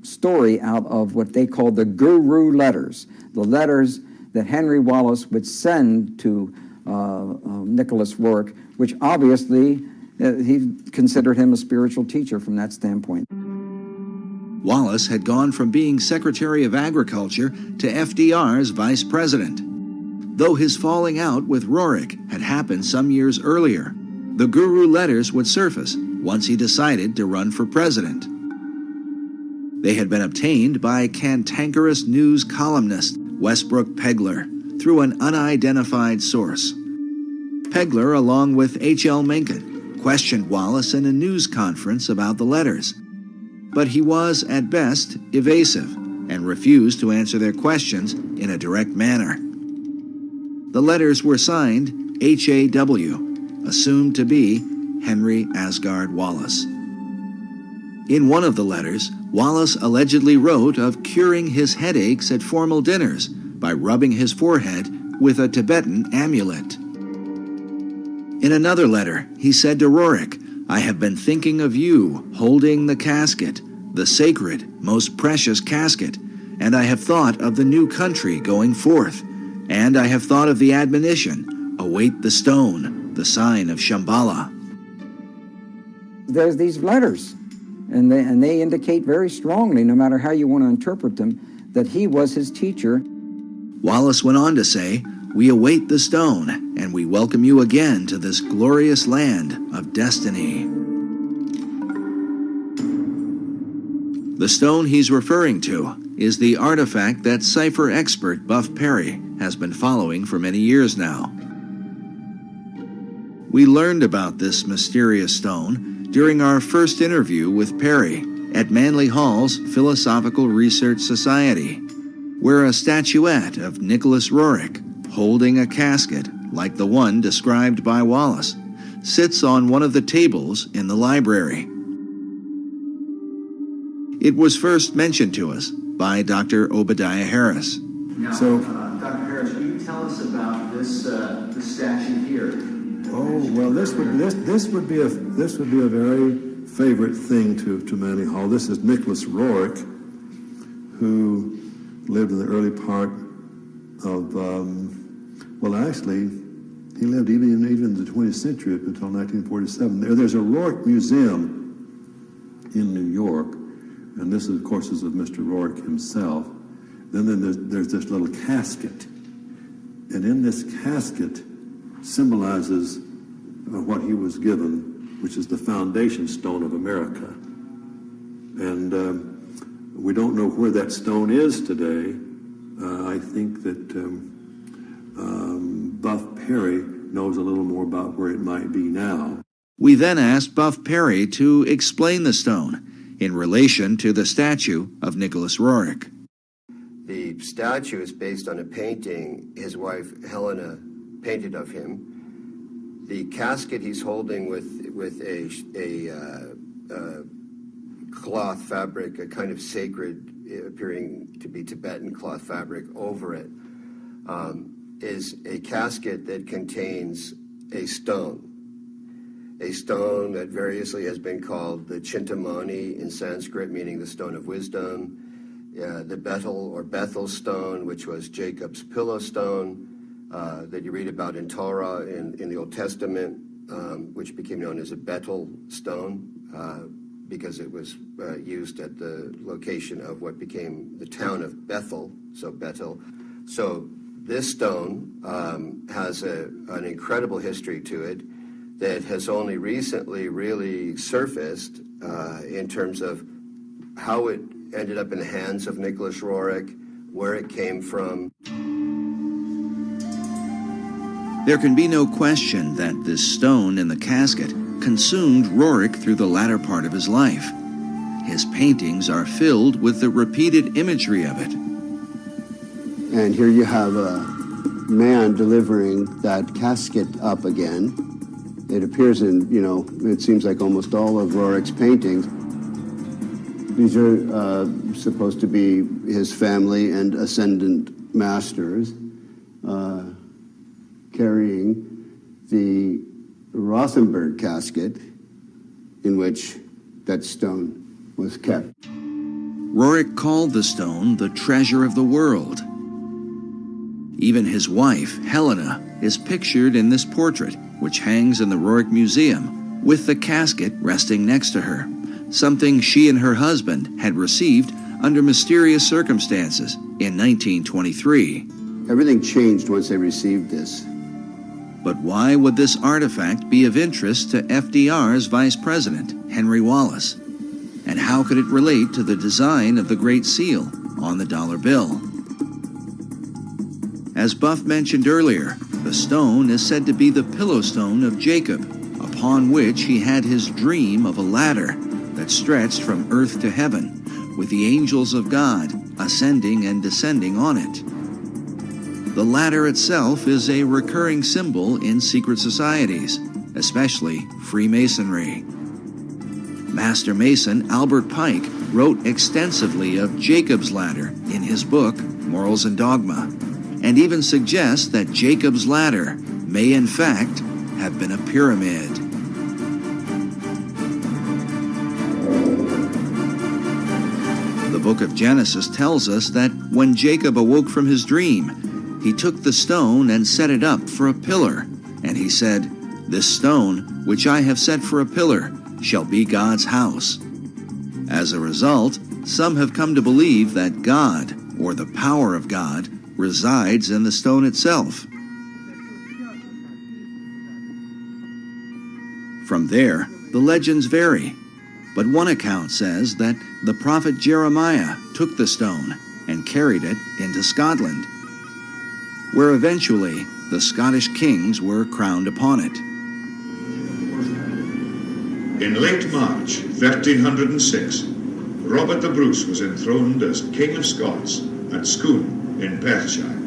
story out of what they called the Guru letters, the letters that Henry Wallace would send to Nicholas Roerich, which obviously he considered him a spiritual teacher from that standpoint. Wallace had gone from being Secretary of Agriculture to FDR's Vice President. Though his falling out with Roerich had happened some years earlier, The Guru letters would surface once he decided to run for president. They had been obtained by cantankerous news columnist Westbrook Pegler through an unidentified source. Pegler, along with H.L. Mencken, questioned Wallace in a news conference about the letters, but he was, at best, evasive and refused to answer their questions in a direct manner. The letters were signed H.A.W., assumed to be Henry Asgard Wallace. In one of the letters, Wallace allegedly wrote of curing his headaches at formal dinners by rubbing his forehead with a Tibetan amulet. In another letter, he said to Roerich, "I have been thinking of you holding the casket, the sacred, most precious casket, and I have thought of the new country going forth, and I have thought of the admonition, await the stone, the sign of Shambhala." There's these letters, and they indicate very strongly, no matter how you want to interpret them, that he was his teacher. Wallace went on to say, "We await the stone, and we welcome you again to this glorious land of destiny." The stone he's referring to is the artifact that cipher expert Buff Perry has been following for many years now. We learned about this mysterious stone during our first interview with Perry at Manly Hall's Philosophical Research Society, where a statuette of Nicholas Roerich, holding a casket like the one described by Wallace, sits on one of the tables in the library. It was first mentioned to us by Dr. Obadiah Harris. Now, Dr. Harris, will you tell us about this statue here? Oh well, this would be a very favorite thing to Manly Hall. This is Nicholas Roerich, who lived in the early part of actually, he lived even in the 20th century up until 1947. There's a Roerich Museum in New York, and this, of course, is of Mr. Roerich himself. Then there's this little casket, and in this casket symbolizes what he was given, which is the foundation stone of America. And we don't know where that stone is today. I think that Buff Perry knows a little more about where it might be now. We then asked Buff Perry to explain the stone in relation to the statue of Nicholas Roerich. The statue is based on a painting his wife Helena painted of him. The casket he's holding with a cloth fabric, a kind of sacred, appearing to be Tibetan cloth fabric over it, is a casket that contains a stone that variously has been called the Chintamani in Sanskrit, meaning the stone of wisdom, the Bethel stone, which was Jacob's pillow stone, that you read about in Torah in the Old Testament, which became known as a Bethel stone, because it was used at the location of what became the town of Bethel, so Bethel. So this stone has an incredible history to it that has only recently really surfaced in terms of how it ended up in the hands of Nicholas Roerich, where it came from. There can be no question that this stone in the casket consumed Roerich through the latter part of his life. His paintings are filled with the repeated imagery of it. And here you have a man delivering that casket up again. It appears in, it seems like almost all of Roerich's paintings. These are supposed to be his family and ascendant masters carrying the Rothenberg casket in which that stone was kept. Roerich called the stone the treasure of the world. Even his wife, Helena, is pictured in this portrait, which hangs in the Roerich Museum, with the casket resting next to her, something she and her husband had received under mysterious circumstances in 1923. Everything changed once they received this. But why would this artifact be of interest to FDR's Vice President, Henry Wallace? And how could it relate to the design of the Great Seal on the dollar bill? As Buff mentioned earlier, the stone is said to be the pillow stone of Jacob, upon which he had his dream of a ladder that stretched from earth to heaven, with the angels of God ascending and descending on it. The ladder itself is a recurring symbol in secret societies, especially Freemasonry. Master Mason Albert Pike wrote extensively of Jacob's Ladder in his book, Morals and Dogma, and even suggests that Jacob's Ladder may in fact have been a pyramid. The book of Genesis tells us that when Jacob awoke from his dream, he took the stone and set it up for a pillar, and he said, "This stone, which I have set for a pillar, shall be God's house." As a result, some have come to believe that God, or the power of God, resides in the stone itself. From there, the legends vary, but one account says that the prophet Jeremiah took the stone and carried it into Scotland, where eventually the Scottish kings were crowned upon it. In late March 1306, Robert the Bruce was enthroned as King of Scots at Scone in Perthshire.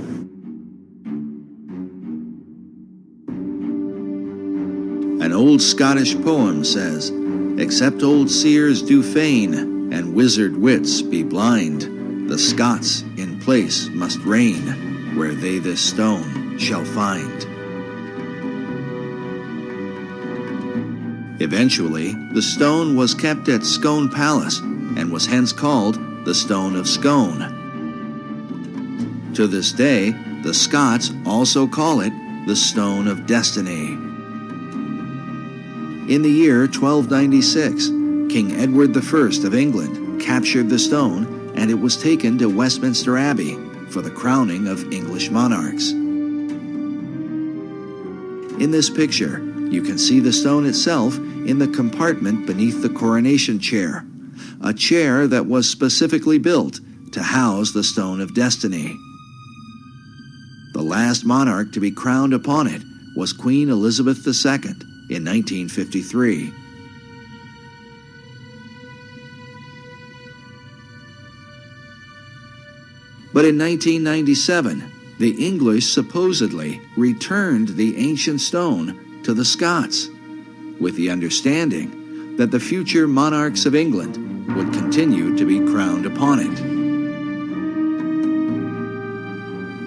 An old Scottish poem says, "Except old seers do feign, and wizard wits be blind, the Scots in place must reign, where they this stone shall find." Eventually, the stone was kept at Scone Palace and was hence called the Stone of Scone. To this day, the Scots also call it the Stone of Destiny. In the year 1296, King Edward I of England captured the stone, and it was taken to Westminster Abbey for the crowning of English monarchs. In this picture, you can see the stone itself in the compartment beneath the coronation chair, a chair that was specifically built to house the Stone of Destiny. The last monarch to be crowned upon it was Queen Elizabeth II in 1953. But in 1997, the English supposedly returned the ancient stone to the Scots, with the understanding that the future monarchs of England would continue to be crowned upon it.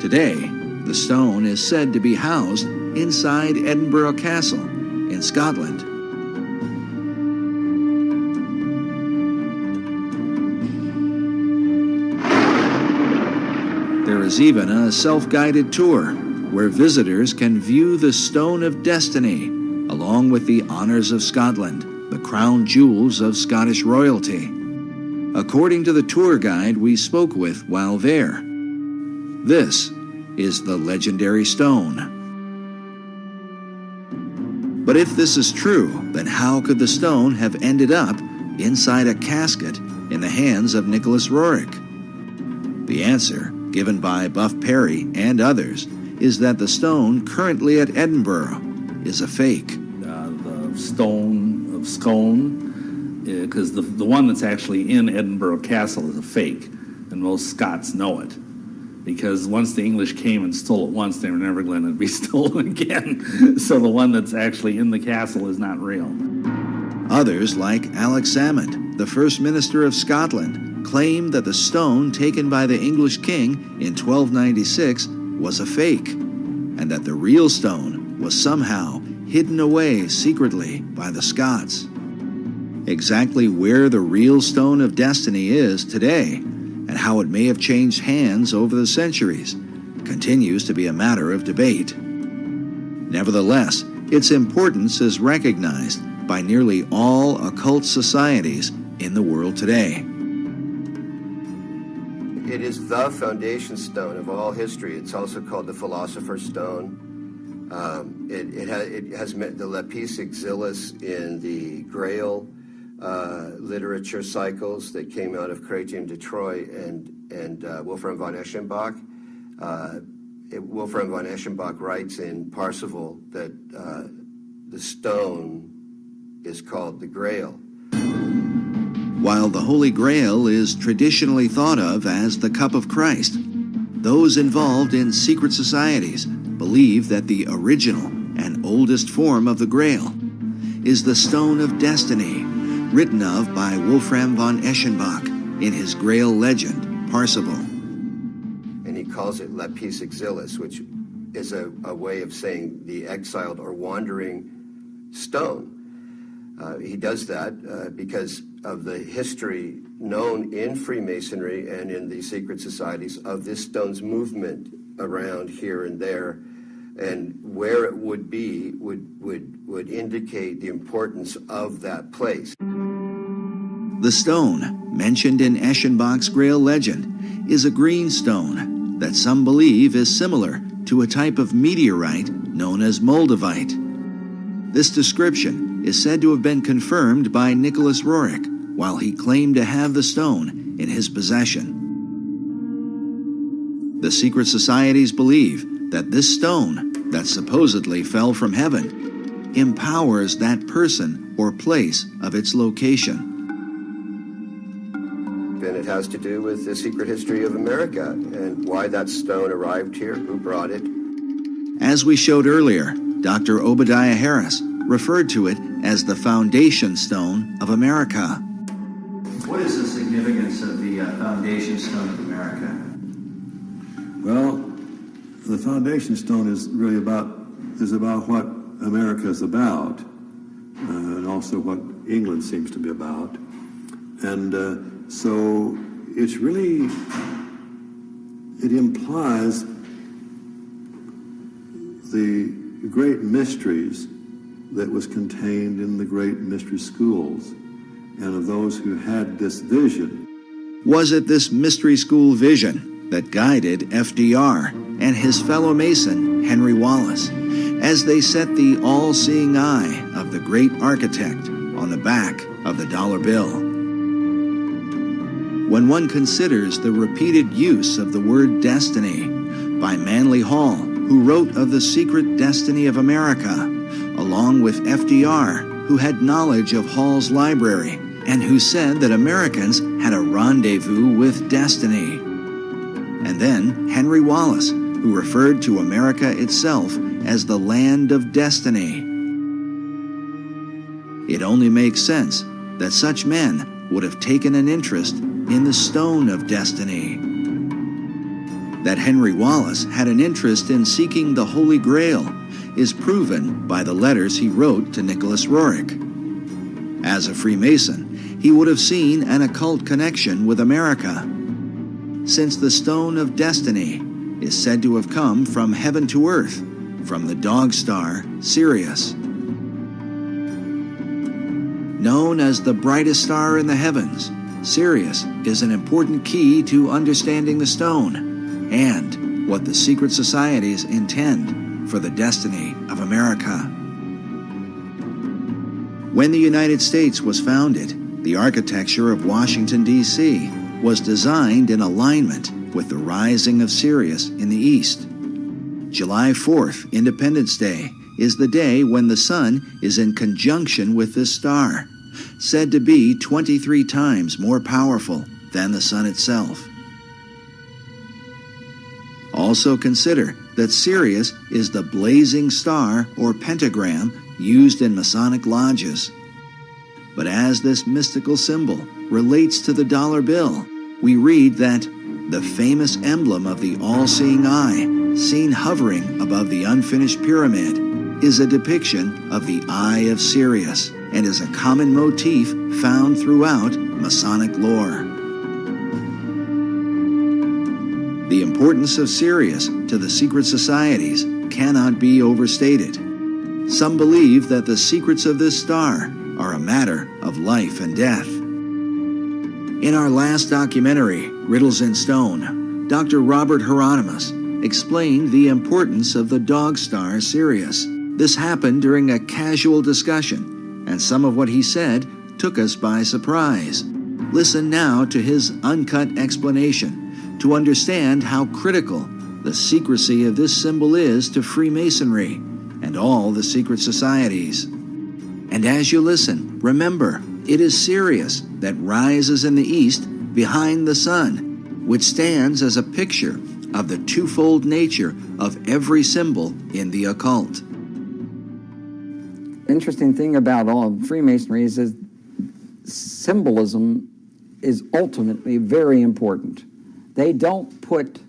Today, the stone is said to be housed inside Edinburgh Castle in Scotland. There is even a self-guided tour where visitors can view the Stone of Destiny, along with the honors of Scotland, the crown jewels of Scottish royalty. According to the tour guide we spoke with while there, this is the legendary stone. But if this is true, then how could the stone have ended up inside a casket in the hands of Nicholas Roerich? The answer, given by Buff Perry and others, is that the stone currently at Edinburgh is a fake. The stone of Scone, because the one that's actually in Edinburgh Castle is a fake, and most Scots know it. Because once the English came and stole it once, they were never going to be stolen again. So the one that's actually in the castle is not real. Others, like Alex Salmond, the first minister of Scotland, claim that the stone taken by the English king in 1296 was a fake, and that the real stone was somehow hidden away secretly by the Scots. Exactly where the real Stone of Destiny is today, and how it may have changed hands over the centuries, continues to be a matter of debate. Nevertheless, its importance is recognized by nearly all occult societies in the world today. It is the foundation stone of all history. It's also called the Philosopher's Stone. It has the Lapis Exilis in the Grail literature cycles that came out of Chrétien de Troyes and Wolfram von Eschenbach. Wolfram von Eschenbach writes in Parsifal that the stone is called the Grail. While the Holy Grail is traditionally thought of as the cup of Christ, those involved in secret societies believe that the original and oldest form of the Grail is the Stone of Destiny, written of by Wolfram von Eschenbach in his Grail legend, Parsifal. And he calls it Lapis Exilis, which is a way of saying the exiled or wandering stone. He does that because of the history known in Freemasonry and in the secret societies of this stone's movement around here and there, and where it would be would indicate the importance of that place. The stone, mentioned in Eschenbach's Grail legend, is a green stone that some believe is similar to a type of meteorite known as moldavite. This description is said to have been confirmed by Nicholas Roerich while he claimed to have the stone in his possession. The secret societies believe that this stone, that supposedly fell from heaven, empowers that person or place of its location. And it has to do with the secret history of America and why that stone arrived here, who brought it. As we showed earlier, Dr. Obadiah Harris referred to it as the foundation stone of America. What is the significance of the foundation stone of America? Well, the foundation stone is really about what America is about, and also what England seems to be about. And so it's really, it implies the great mysteries that was contained in the great mystery schools and of those who had this vision. Was it this mystery school vision that guided FDR and his fellow Mason, Henry Wallace, as they set the all-seeing eye of the great architect on the back of the dollar bill? When one considers the repeated use of the word destiny by Manly Hall, who wrote of the secret destiny of America, along with FDR, who had knowledge of Hall's library and who said that Americans had a rendezvous with destiny. And then Henry Wallace, who referred to America itself as the land of destiny. It only makes sense that such men would have taken an interest in the Stone of Destiny. That Henry Wallace had an interest in seeking the Holy Grail is proven by the letters he wrote to Nicholas Roerich. As a Freemason, he would have seen an occult connection with America, since the Stone of Destiny is said to have come from heaven to earth, from the dog star Sirius. Known as the brightest star in the heavens, Sirius is an important key to understanding the stone and what the secret societies intend for the destiny of America. When the United States was founded, the architecture of Washington, D.C. was designed in alignment with the rising of Sirius in the east. July 4th, Independence Day, is the day when the sun is in conjunction with this star, said to be 23 times more powerful than the sun itself. Also consider that Sirius is the blazing star or pentagram used in Masonic lodges. But as this mystical symbol relates to the dollar bill, we read that the famous emblem of the all-seeing eye, seen hovering above the unfinished pyramid, is a depiction of the Eye of Sirius and is a common motif found throughout Masonic lore. The importance of Sirius to the secret societies cannot be overstated. Some believe that the secrets of this star are a matter of life and death. In our last documentary, Riddles in Stone, Dr. Robert Hieronymus explained the importance of the dog star Sirius. This happened during a casual discussion, and some of what he said took us by surprise. Listen now to his uncut explanation to understand how critical the secrecy of this symbol is to Freemasonry and all the secret societies. And as you listen, remember, it is Sirius that rises in the east behind the sun, which stands as a picture of the twofold nature of every symbol in the occult. Interesting thing about all Freemasonry is that symbolism is ultimately very important. They don't put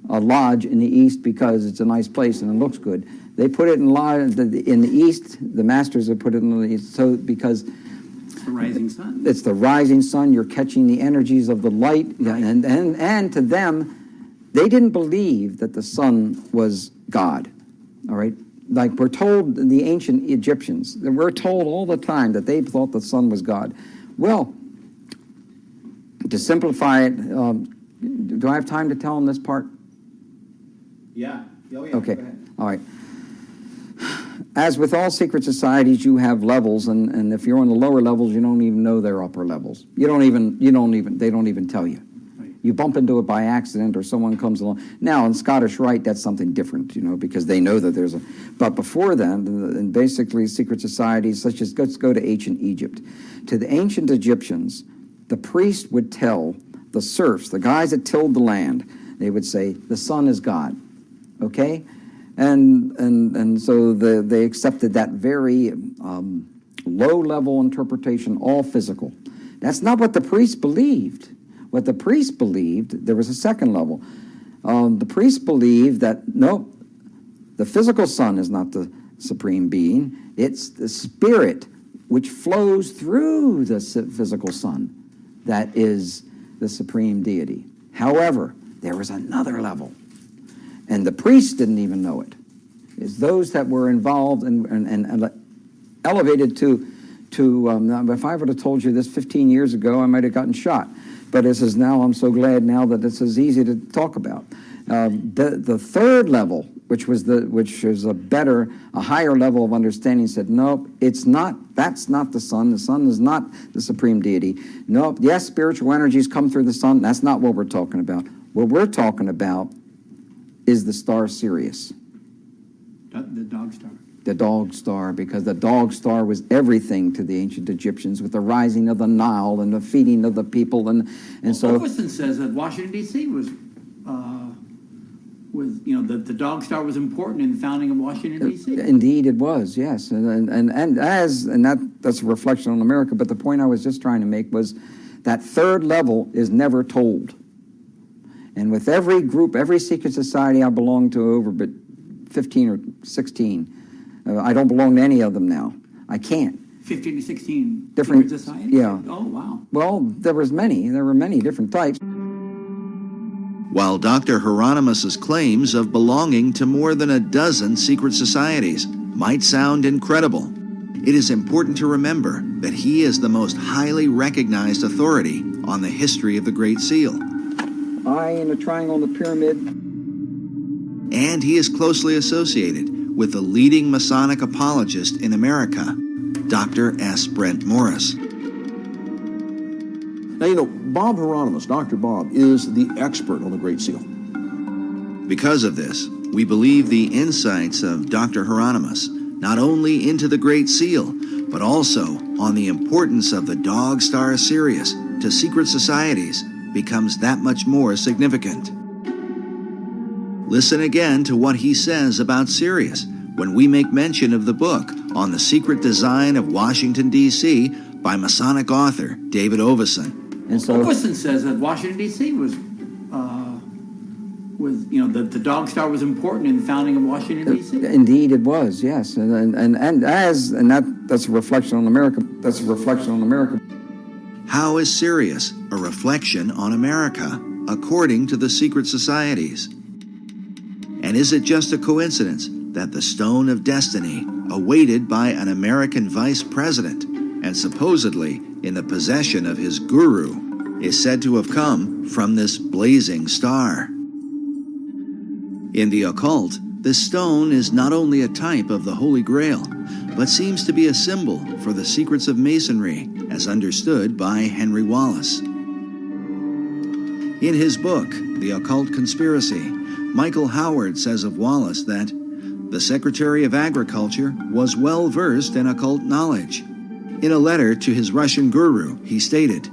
a lodge in the east because it's a nice place and it looks good. They put it in the east. The masters have put it in the east, so because it's the rising sun. It's the rising sun. You're catching the energies of the light, right. and to them, they didn't believe that the sun was God. All right, like we're told, the ancient Egyptians, we're told all the time that they thought the sun was God. Well, to simplify it, do I have time to tell them this part? Yeah. Oh, yeah. Okay. All right. As with all secret societies, you have levels, and if you're on the lower levels, you don't even know they're upper levels. They don't even tell you. Right. You bump into it by accident, or someone comes along. Now, in Scottish Rite, that's something different, because they know that there's a. But before then, and basically, secret societies such as, let's go to ancient Egypt. To the ancient Egyptians, the priest would tell the serfs, the guys that tilled the land, they would say, the sun is God. Okay? And so they accepted that very low-level interpretation, all physical. That's not what the priest believed. What the priest believed, there was a second level. The priest believed that, no, the physical sun is not the supreme being. It's the spirit which flows through the physical sun that is the supreme deity. However, there was another level. And the priests didn't even know it. It's those that were involved and elevated to if I would have told you this 15 years ago, I might have gotten shot. But this is now, I'm so glad now that this is easy to talk about. The third level, which is a higher level of understanding, said, nope, it's not, that's not the sun. The sun is not the supreme deity. Nope, yes, spiritual energies come through the sun. That's not what we're talking about. What we're talking about is the star Sirius. The dog star. The dog star, because the dog star was everything to the ancient Egyptians, with the rising of the Nile and the feeding of the people, and so. Oberson says that Washington D.C. was the dog star was important in the founding of Washington D.C. Indeed, it was, yes, and that's a reflection on America. But the point I was just trying to make was that third level is never told. And with every group, every secret society I belong to, over but 15 or 16, I don't belong to any of them now. I can't. 15 to 16 different societies? Yeah. Oh, wow. Well, there were many different types. While Dr. Hieronymus's claims of belonging to more than a dozen secret societies might sound incredible, it is important to remember that he is the most highly recognized authority on the history of the Great Seal. Eye in a triangle in the pyramid. And he is closely associated with the leading Masonic apologist in America, Dr. S. Brent Morris. Now, Bob Hieronymus, Dr. Bob, is the expert on the Great Seal. Because of this, we believe the insights of Dr. Hieronymus, not only into the Great Seal, but also on the importance of the dog star Sirius to secret societies, becomes that much more significant. Listen again to what he says about Sirius when we make mention of the book on the secret design of Washington, D.C. by Masonic author David Oveson. And so Oveson says that Washington, D.C. was the dog star was important in the founding of Washington, D.C. Indeed, it was, yes, that's a reflection on America. That's a reflection on America. How is Sirius a reflection on America, according to the secret societies? And is it just a coincidence that the Stone of Destiny, awaited by an American vice president and supposedly in the possession of his guru, is said to have come from this blazing star? In the occult, this stone is not only a type of the Holy Grail, but seems to be a symbol for the secrets of Masonry as understood by Henry Wallace. In his book, The Occult Conspiracy, Michael Howard says of Wallace that the Secretary of Agriculture was well versed in occult knowledge. In a letter to his Russian guru, he stated,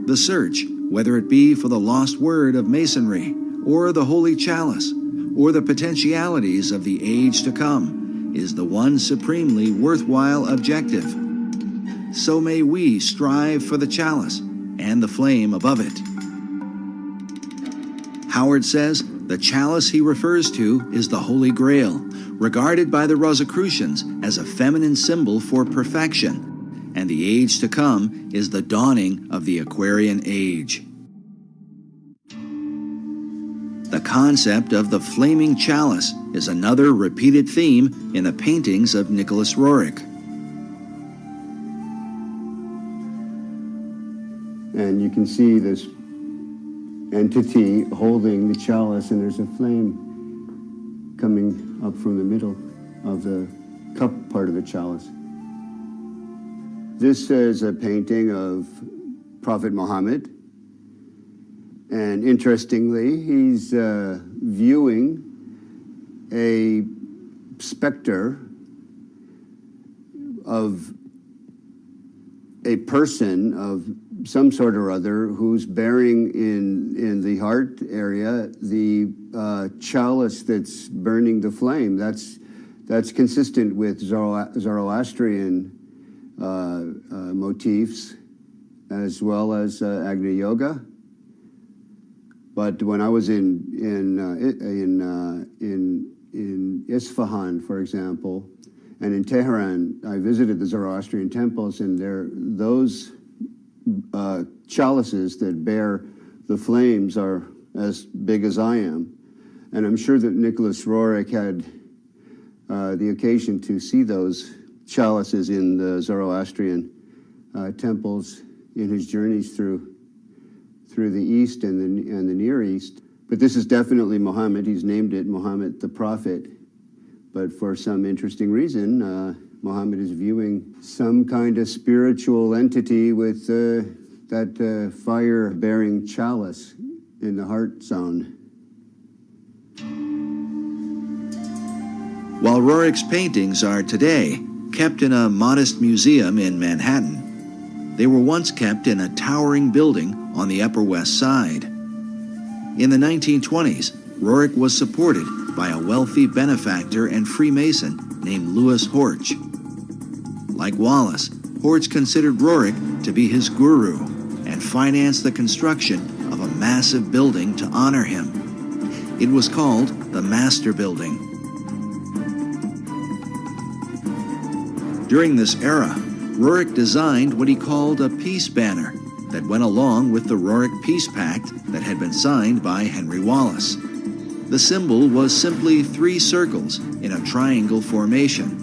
"The search, whether it be for the lost word of Masonry, or the Holy Chalice, or the potentialities of the age to come, is the one supremely worthwhile objective. So may we strive for the chalice and the flame above it." Howard says the chalice he refers to is the Holy Grail, regarded by the Rosicrucians as a feminine symbol for perfection, and the age to come is the dawning of the Aquarian Age. The concept of the flaming chalice is another repeated theme in the paintings of Nicholas Roerich. And you can see this entity holding the chalice, and there's a flame coming up from the middle of the cup part of the chalice. This is a painting of Prophet Muhammad, and interestingly, he's viewing a specter of a person of some sort or other who's bearing in the heart area the chalice that's burning the flame. That's consistent with Zoroastrian motifs as well as Agni Yoga. But when I was in Isfahan, for example, and in Tehran, I visited the Zoroastrian temples, and those chalices that bear the flames are as big as I am. And I'm sure that Nicholas Roerich had the occasion to see those chalices in the Zoroastrian temples in his journeys through the East and the Near East. But this is definitely Muhammad. He's named it Muhammad the Prophet. But for some interesting reason, Muhammad is viewing some kind of spiritual entity with that fire-bearing chalice in the heart zone. While Roerich's paintings are today kept in a modest museum in Manhattan, they were once kept in a towering building on the Upper West Side. In the 1920s, Roerich was supported by a wealthy benefactor and Freemason named Louis Horch. Like Wallace, Horch considered Roerich to be his guru and financed the construction of a massive building to honor him. It was called the Master Building. During this era, Roerich designed what he called a peace banner that went along with the Roerich Peace Pact that had been signed by Henry Wallace. The symbol was simply 3 circles in a triangle formation.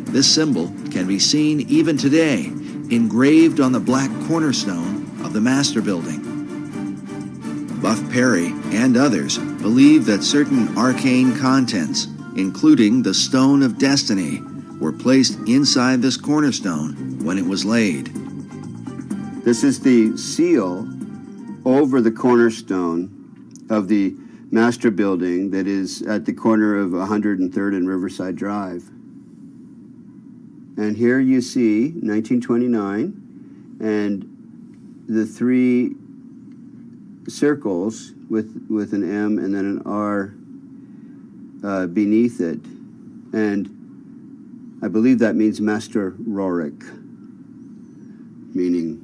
This symbol can be seen even today, engraved on the black cornerstone of the Master Building. Buff Perry and others believe that certain arcane contents, including the Stone of Destiny, were placed inside this cornerstone when it was laid. This is the seal over the cornerstone of the Master Building that is at the corner of 103rd and Riverside Drive. And here you see 1929 and the 3 circles with an M and then an R beneath it. And I believe that means Master Roerich, meaning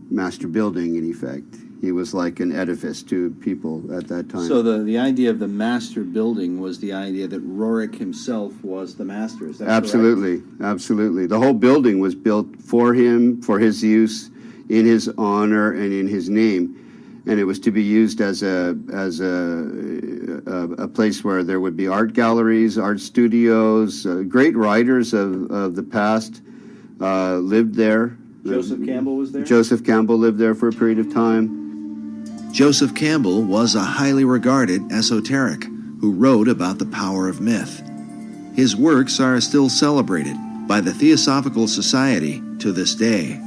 master building in effect. He was like an edifice to people at that time. So the idea of the master building was the idea that Roerich himself was the master. Is that Absolutely, correct? Absolutely. The whole building was built for him, for his use, in his honor, and in his name. And it was to be used as a place where there would be art galleries, art studios. Great writers of the past lived there. Joseph Campbell was there? Joseph Campbell lived there for a period of time. Joseph Campbell was a highly regarded esoteric who wrote about the power of myth. His works are still celebrated by the Theosophical Society to this day.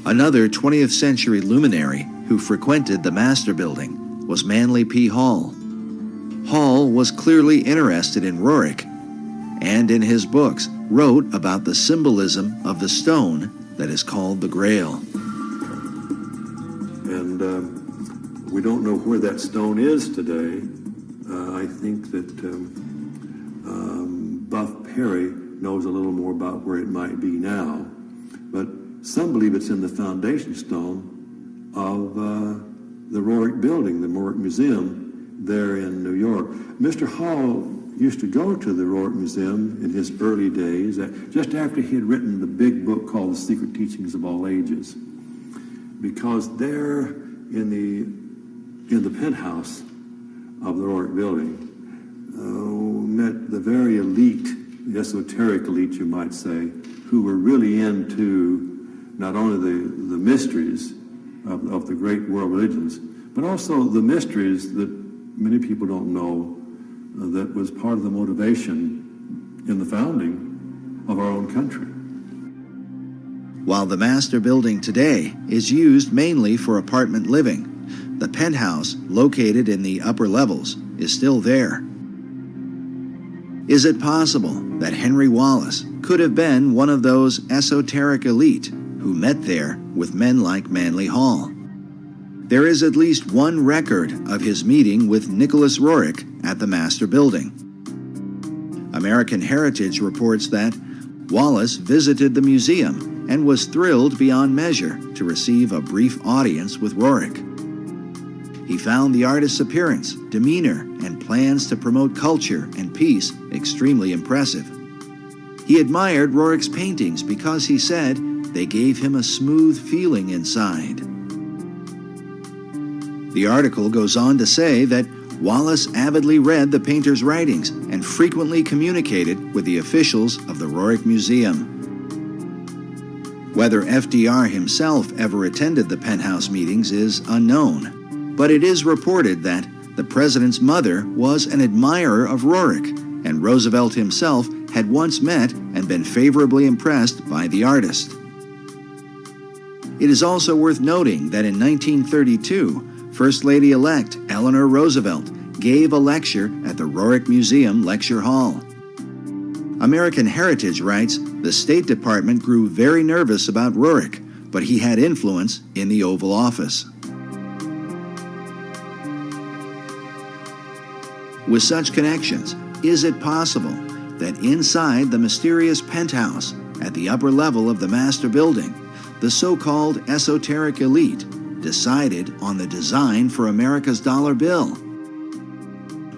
Another 20th century luminary who frequented the Master Building was Manly P. Hall. Hall was clearly interested in Roerich, and in his books wrote about the symbolism of the stone that is called the Grail. And we don't know where that stone is today. I think that Buff Perry knows a little more about where it might be now, but some believe it's in the foundation stone of the Roerich Building, the Roerich Museum there in New York. Mr. Hall used to go to the Roerich Museum in his early days, just after he had written the big book called The Secret Teachings of All Ages, because there in the penthouse of the Roerich Building met the very elite, the esoteric elite, you might say, who were really into not only the mysteries of the great world religions, but also the mysteries that many people don't know that was part of the motivation in the founding of our own country. While the Master Building today is used mainly for apartment living, the penthouse, located in the upper levels, is still there. Is it possible that Henry Wallace could have been one of those esoteric elite who met there with men like Manly Hall? There is at least one record of his meeting with Nicholas Roerich at the Master Building. American Heritage reports that Wallace visited the museum and was thrilled beyond measure to receive a brief audience with Roerich. He found the artist's appearance, demeanor, and plans to promote culture and peace extremely impressive. He admired Roerich's paintings because he said they gave him a smooth feeling inside. The article goes on to say that Wallace avidly read the painter's writings and frequently communicated with the officials of the Roerich Museum. Whether FDR himself ever attended the penthouse meetings is unknown, but it is reported that the president's mother was an admirer of Roerich, and Roosevelt himself had once met and been favorably impressed by the artist. It is also worth noting that in 1932, First Lady-elect Eleanor Roosevelt gave a lecture at the Roerich Museum Lecture Hall. American Heritage writes, the State Department grew very nervous about Roerich, but he had influence in the Oval Office. With such connections, is it possible that inside the mysterious penthouse at the upper level of the Master Building, the so-called esoteric elite decided on the design for America's dollar bill?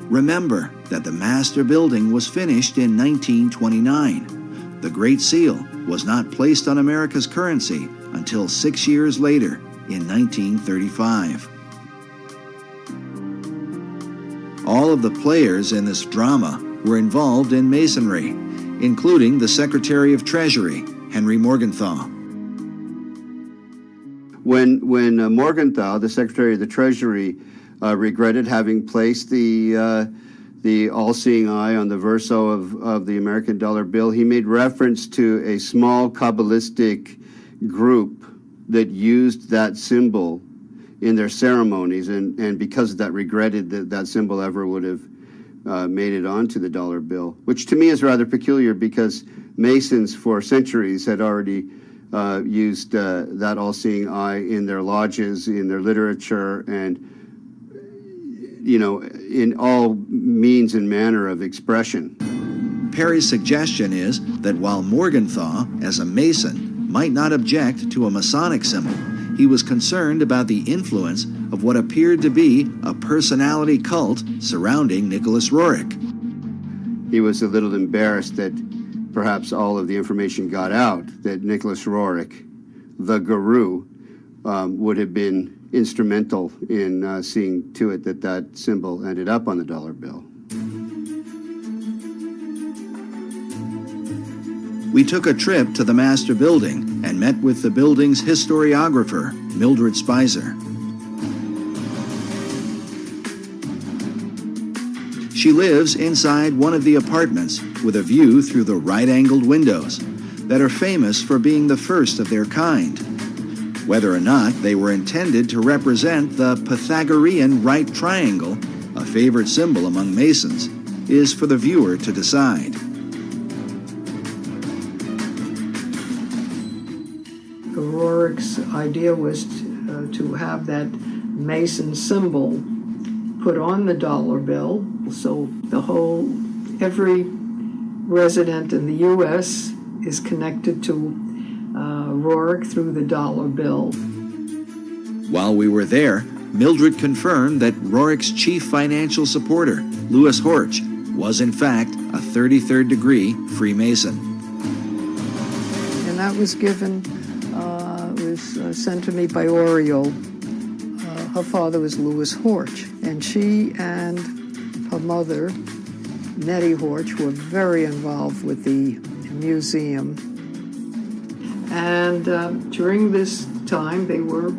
Remember that the Master Building was finished in 1929. The Great Seal was not placed on America's currency until 6 years later in 1935. All of the players in this drama were involved in Masonry, including the Secretary of Treasury, Henry Morgenthau. When Morgenthau, the Secretary of the Treasury, regretted having placed the all-seeing eye on the verso of the American dollar bill, he made reference to a small Kabbalistic group that used that symbol in their ceremonies, and because of that regretted that that symbol ever would have made it onto the dollar bill, which to me is rather peculiar because Masons for centuries had already used that all-seeing eye in their lodges, in their literature, and in all means and manner of expression. Perry's suggestion is that while Morgenthau, as a Mason, might not object to a Masonic symbol, he was concerned about the influence of what appeared to be a personality cult surrounding Nicholas Roerich. He was a little embarrassed that perhaps all of the information got out that Nicholas Roerich, the guru, would have been instrumental in seeing to it that that symbol ended up on the dollar bill. We took a trip to the Master Building and met with the building's historiographer, Mildred Spicer. She lives inside one of the apartments with a view through the right-angled windows that are famous for being the first of their kind. Whether or not they were intended to represent the Pythagorean right triangle, a favorite symbol among Masons, is for the viewer to decide. Rorik's idea was to have that Mason symbol put on the dollar bill, so every resident in the U.S. is connected to Rorik through the dollar bill. While we were there, Mildred confirmed that Rorik's chief financial supporter, Louis Horch, was in fact a 33rd degree Freemason. And that was given, sent to me by Oriole. Her father was Louis Horch, and she and her mother, Nettie Horch, were very involved with the museum. And during this time, they were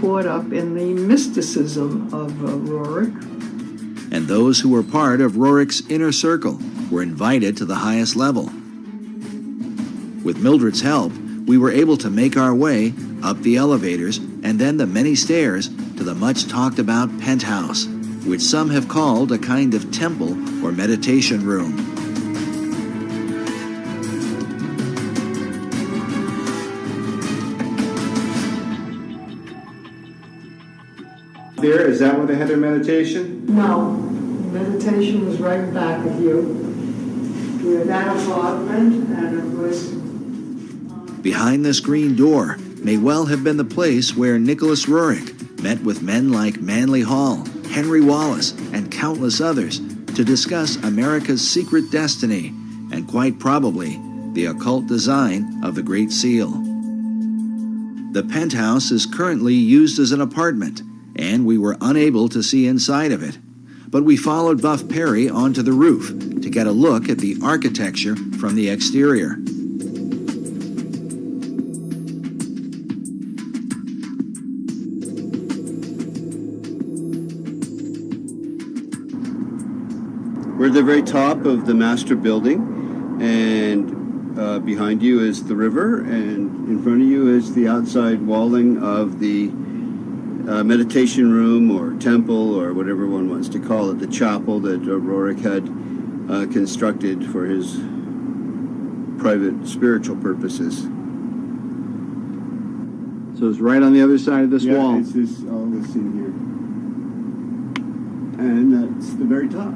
caught up in the mysticism of Rorik. And those who were part of Rorik's inner circle were invited to the highest level. With Mildred's help, we were able to make our way up the elevators and then the many stairs to the much-talked-about penthouse, which some have called a kind of temple or meditation room. There, is that where they had their meditation? No, meditation was right back of you. We had that apartment, and it was... Behind this green door may well have been the place where Nicholas Roerich met with men like Manly Hall, Henry Wallace, and countless others to discuss America's secret destiny and quite probably the occult design of the Great Seal. The penthouse is currently used as an apartment, and we were unable to see inside of it. But we followed Buff Perry onto the roof to get a look at the architecture from the exterior. We're at the very top of the master building, and behind you is the river, and in front of you is the outside walling of the meditation room or temple or whatever one wants to call it, the chapel that Rorik had constructed for his private spiritual purposes. So it's right on the other side of this wall. Yeah, it's this, let's see here. And that's the very top.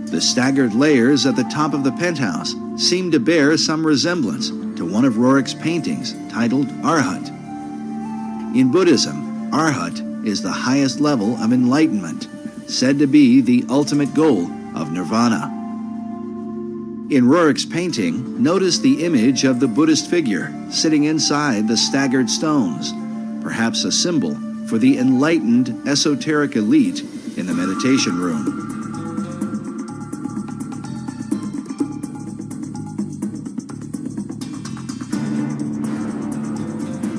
The staggered layers at the top of the penthouse seem to bear some resemblance to one of Rorik's paintings titled Arhat. In Buddhism, Arhat is the highest level of enlightenment, said to be the ultimate goal of nirvana. In Rorik's painting, notice the image of the Buddhist figure sitting inside the staggered stones, perhaps a symbol for the enlightened esoteric elite in the meditation room.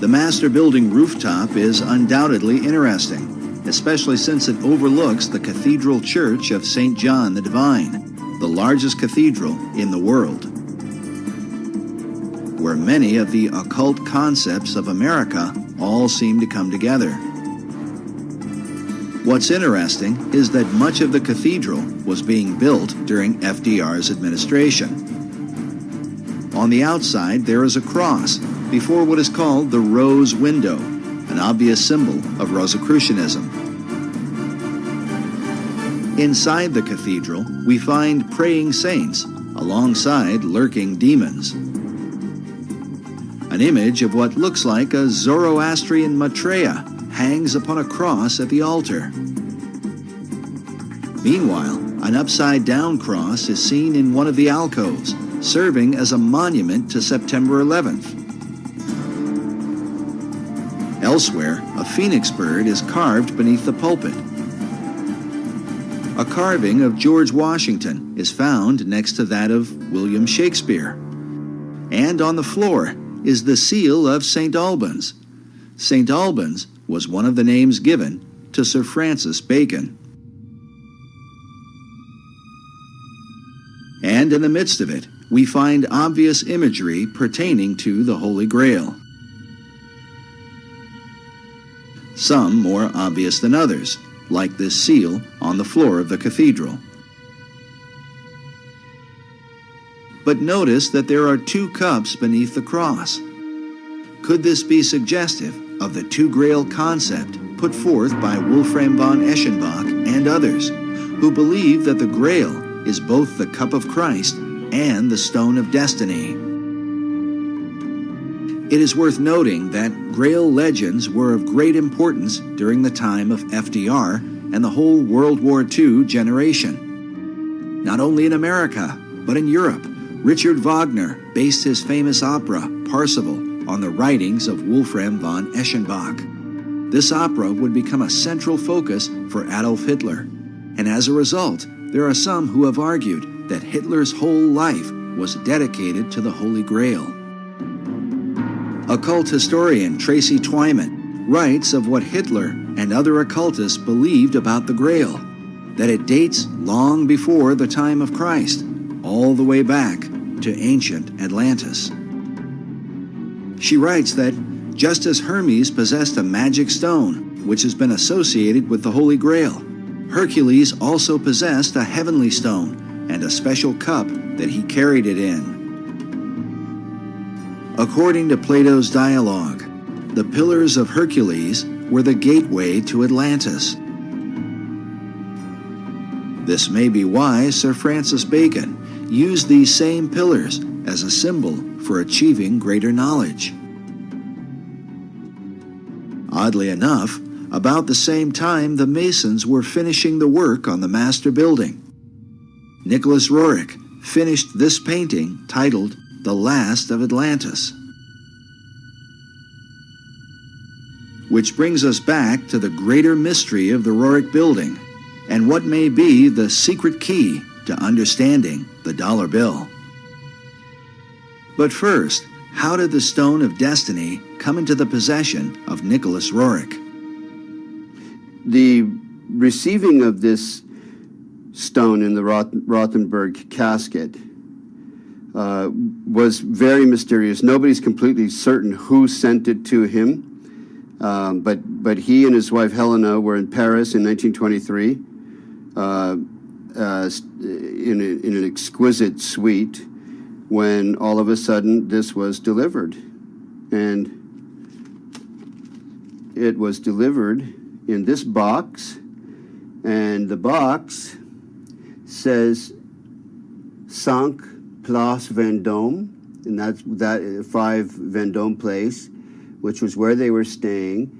The master building rooftop is undoubtedly interesting, especially since it overlooks the Cathedral Church of St. John the Divine, the largest cathedral in the world, where many of the occult concepts of America all seem to come together. What's interesting is that much of the cathedral was being built during FDR's administration. On the outside, there is a cross before what is called the Rose Window, an obvious symbol of Rosicrucianism. Inside the cathedral, we find praying saints alongside lurking demons. An image of what looks like a Zoroastrian Maitreya hangs upon a cross at the altar. Meanwhile, an upside-down cross is seen in one of the alcoves, serving as a monument to September 11th. Elsewhere, a phoenix bird is carved beneath the pulpit. A carving of George Washington is found next to that of William Shakespeare. And on the floor is the seal of St. Albans. St. Albans was one of the names given to Sir Francis Bacon. And in the midst of it, we find obvious imagery pertaining to the Holy Grail. Some more obvious than others, like this seal on the floor of the cathedral. But notice that there are 2 cups beneath the cross. Could this be suggestive of the Two Grail concept put forth by Wolfram von Eschenbach and others, who believe that the Grail is both the cup of Christ and the stone of destiny? It is worth noting that Grail legends were of great importance during the time of FDR and the whole World War II generation. Not only in America, but in Europe, Richard Wagner based his famous opera, Parsifal, on the writings of Wolfram von Eschenbach. This opera would become a central focus for Adolf Hitler, and as a result, there are some who have argued that Hitler's whole life was dedicated to the Holy Grail. Occult historian Tracy Twyman writes of what Hitler and other occultists believed about the Grail, that it dates long before the time of Christ, all the way back to ancient Atlantis. She writes that just as Hermes possessed a magic stone, which has been associated with the Holy Grail, Hercules also possessed a heavenly stone and a special cup that he carried it in. According to Plato's dialogue, the Pillars of Hercules were the gateway to Atlantis. This may be why Sir Francis Bacon used these same pillars as a symbol for achieving greater knowledge. Oddly enough, about the same time the Masons were finishing the work on the master building, Nicholas Roerich finished this painting titled The Last of Atlantis. Which brings us back to the greater mystery of the Roerich building and what may be the secret key to understanding the dollar bill. But first, how did the Stone of Destiny come into the possession of Nicholas Roerich? The receiving of this stone in the Rothenburg casket was very mysterious. Nobody's completely certain who sent it to him, but he and his wife Helena were in Paris in 1923 in an exquisite suite when all of a sudden this was delivered. And it was delivered in this box, and the box says 5 Place Vendôme, and that's 5 Vendôme Place, which was where they were staying,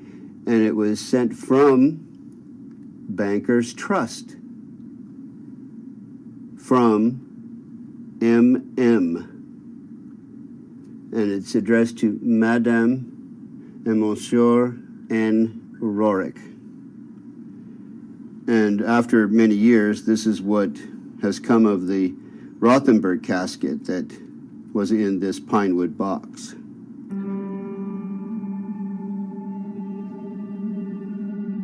and it was sent from Bankers Trust, from M.M., and it's addressed to Madame and Monsieur N. Roerich. And after many years, this is what has come of the Rothenburg casket that was in this pinewood box.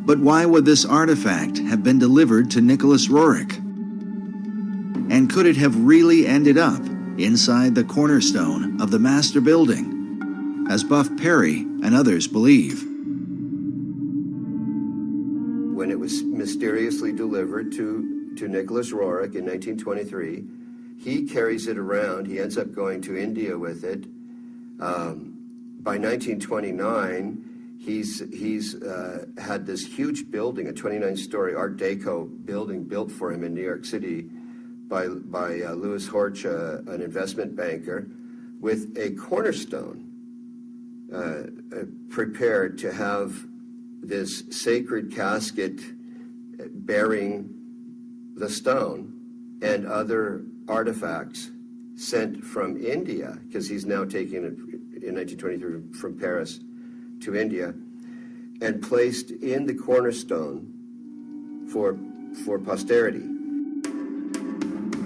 But why would this artifact have been delivered to Nicholas Roerich? And could it have really ended up inside the cornerstone of the master building, as Buff Perry and others believe? When it was mysteriously delivered to Nicholas Roerich in 1923, he carries it around. He ends up going to India with it. By 1929, he's had this huge building, a 29-story Art Deco building built for him in New York City by Louis Horch, an investment banker, with a cornerstone prepared to have this sacred casket bearing the stone and other artifacts sent from India, because he's now taking it in 1923 from Paris to India, and placed in the cornerstone for posterity.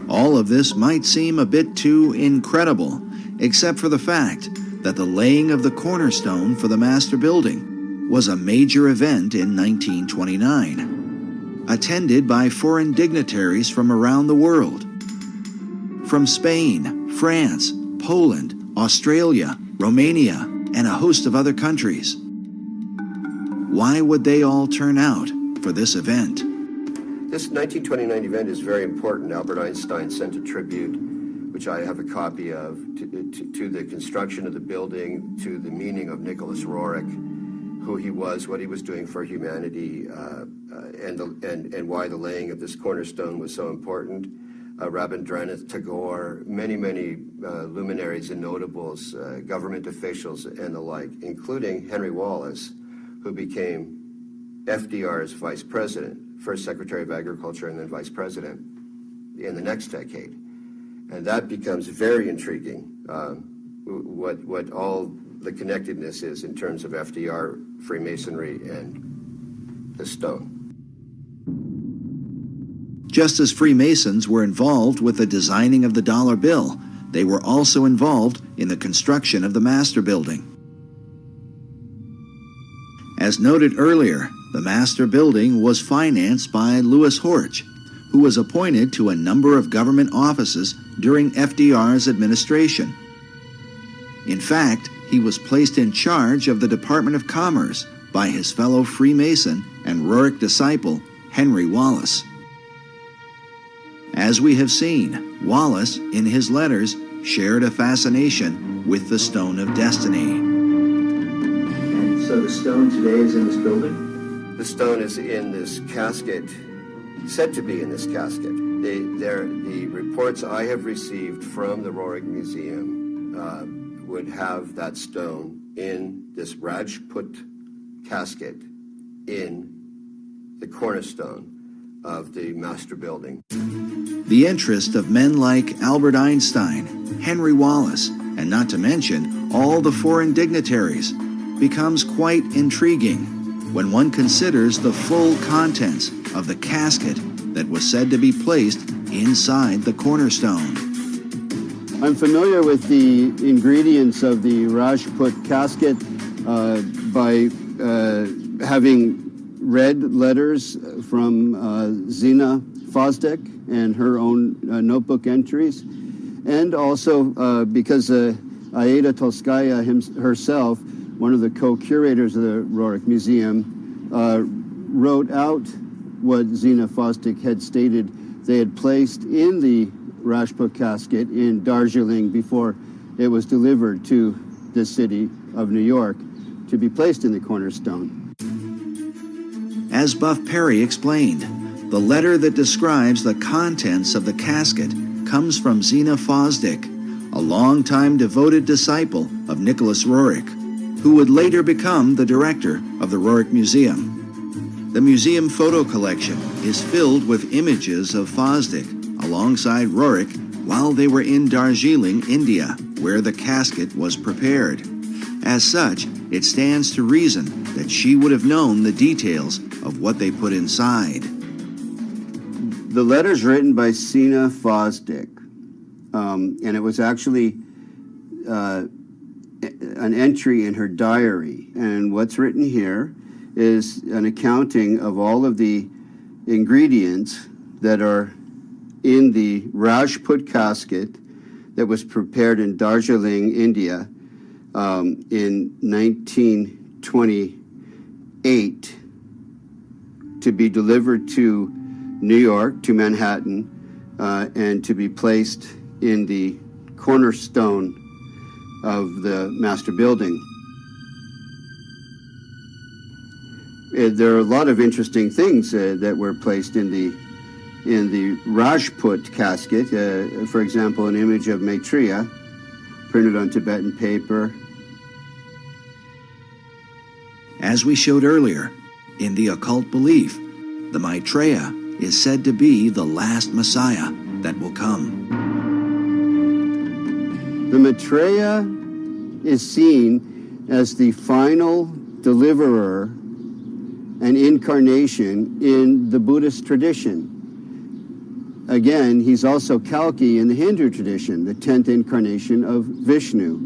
All of this might seem a bit too incredible, except for the fact that the laying of the cornerstone for the master building was a major event in 1929, attended by foreign dignitaries from around the world. From Spain, France, Poland, Australia, Romania, and a host of other countries. Why would they all turn out for this event? This 1929 event is very important. Albert Einstein sent a tribute, which I have a copy of, to the construction of the building, to the meaning of Nicholas Roerich, who he was, what he was doing for humanity, and why the laying of this cornerstone was so important. Rabindranath Tagore, many luminaries and notables, government officials and the like, including Henry Wallace, who became FDR's vice president, first Secretary of Agriculture and then vice president in the next decade. And that becomes very intriguing, what all the connectedness is in terms of FDR, Freemasonry, and the stone. Just as Freemasons were involved with the designing of the dollar bill, they were also involved in the construction of the Master Building. As noted earlier, the Master Building was financed by Louis Horch, who was appointed to a number of government offices during FDR's administration. In fact, he was placed in charge of the Department of Commerce by his fellow Freemason and Roerich disciple, Henry Wallace. As we have seen, Wallace, in his letters, shared a fascination with the Stone of Destiny. And so the stone today is in this building? The stone is in this casket, said to be in this casket. The reports I have received from the Roerich Museum would have that stone in this Rajput casket in the cornerstone of the Master Building. The interest of men like Albert Einstein, Henry Wallace, and not to mention all the foreign dignitaries, becomes quite intriguing when one considers the full contents of the casket that was said to be placed inside the cornerstone. I'm familiar with the ingredients of the Rajput casket by having read letters from Zina Fosdick and her own notebook entries, and also because Aida Tolskaya herself, one of the co-curators of the Roerich Museum, wrote out what Zina Fosdick had stated they had placed in the Rajput casket in Darjeeling before it was delivered to the city of New York to be placed in the cornerstone. As Buff Perry explained, the letter that describes the contents of the casket comes from Zina Fosdick, a longtime devoted disciple of Nicholas Roerich, who would later become the director of the Roerich Museum. The museum photo collection is filled with images of Fosdick alongside Roerich while they were in Darjeeling, India, where the casket was prepared. As such, it stands to reason that she would have known the details of what they put inside. The letter's written by Zina Fosdick, and it was actually an entry in her diary. And what's written here is an accounting of all of the ingredients that are in the Rajput casket that was prepared in Darjeeling, India, in 1928 to be delivered to New York, to Manhattan, and to be placed in the cornerstone of the Master Building. There are a lot of interesting things that were placed in the Rajput casket. For example, an image of Maitreya printed on Tibetan paper. As we showed earlier, in the occult belief, the Maitreya is said to be the last Messiah that will come. The Maitreya is seen as the final deliverer and incarnation in the Buddhist tradition. Again, he's also Kalki in the Hindu tradition, the 10th incarnation of Vishnu.